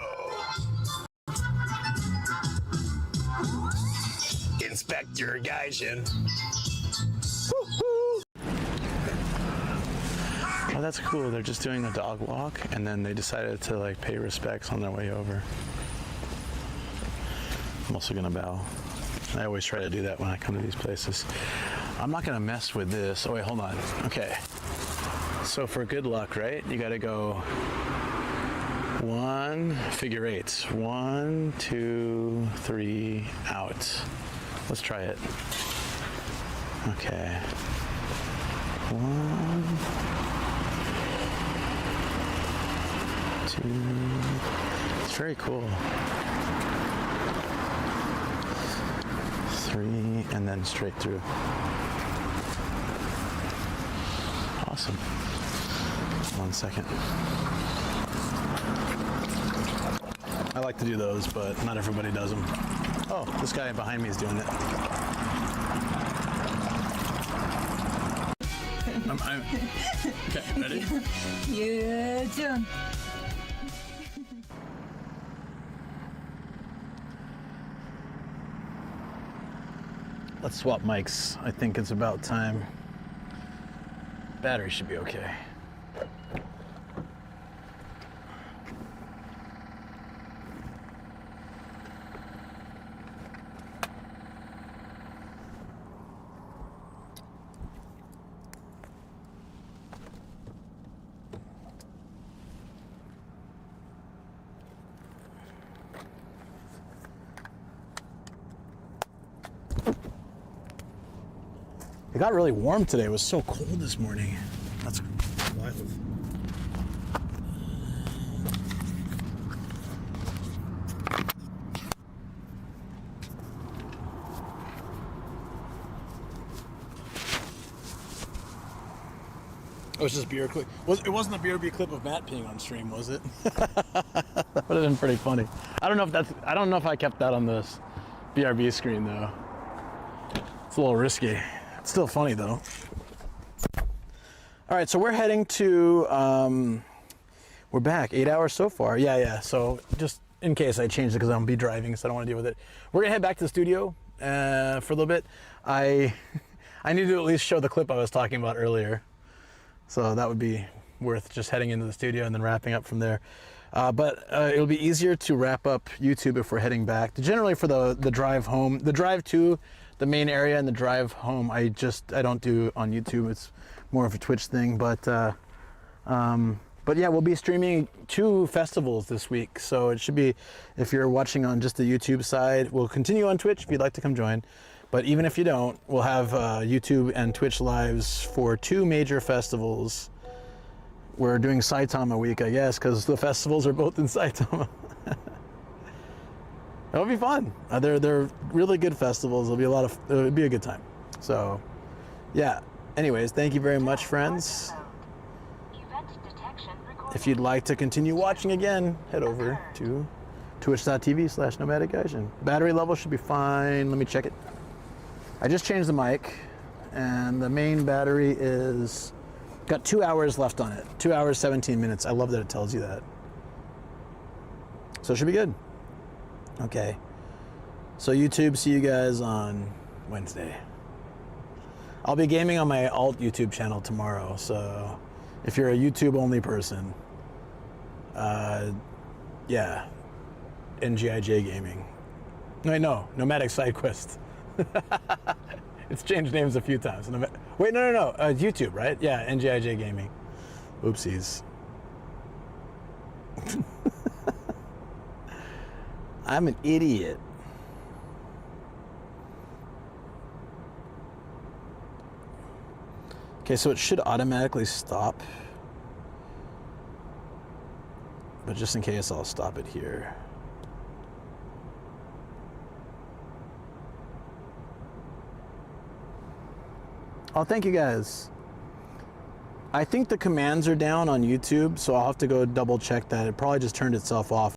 Inspector Gaijin. Oh, that's cool. They're just doing the dog walk, and then they decided to like pay respects on their way over. I'm also gonna bow. I always try to do that when I come to these places. I'm not gonna mess with this. Oh wait, hold on. Okay. So for good luck, right? You gotta go 1, figure eights. 1, 2, 3, out. Let's try it. Okay. 1, 2. It's very cool. 3, and then straight through. Awesome. 1 second. I like to do those, but not everybody does them. Oh, this guy behind me is doing it. Okay, ready? Yeah. Let's swap mics. I think it's about time. Battery should be okay. It got really warm today. It was so cold this morning. That's wild. It was just beer clip. It wasn't a BRB clip of Matt peeing on stream, was it? That would have been pretty funny. I don't know if I kept that on this BRB screen though. It's a little risky. It's still funny though. All right, so we're heading to, we're back, 8 hours so far. Yeah. So just in case I changed it because I'm gonna be driving, so I don't want to deal with it. We're gonna head back to the studio for a little bit. I need to at least show the clip I was talking about earlier. So that would be worth just heading into the studio and then wrapping up from there. But it'll be easier to wrap up YouTube if we're heading back. Generally for the drive home, the drive to the main area and the drive home, I don't do on YouTube. It's more of a Twitch thing. But yeah, we'll be streaming 2 festivals this week. So it should be, if you're watching on just the YouTube side, we'll continue on Twitch if you'd like to come join. But even if you don't, we'll have YouTube and Twitch lives for 2 major festivals. We're doing Saitama week, I guess, because the festivals are both in Saitama. It'll be fun. They're really good festivals. It'll be a good time. So, yeah. Anyways, thank you very much, friends. If you'd like to continue watching again, head over to twitch.tv/Nomadic Gaijin. Battery level should be fine. Let me check it. I just changed the mic, and the main battery is got 2 hours left on it. 2 hours, 17 minutes. I love that it tells you that. So it should be good. Okay. So YouTube, see you guys on Wednesday. I'll be gaming on my alt YouTube channel tomorrow. So if you're a YouTube only person, yeah, NGIJ Gaming. No, Nomadic Side Quest. It's changed names a few times. Wait, no. YouTube, right? Yeah, NGIJ Gaming. Oopsies. I'm an idiot. Okay, so it should automatically stop. But just in case, I'll stop it here. Oh, thank you guys. I think the commands are down on YouTube, so I'll have to go double check that. It probably just turned itself off.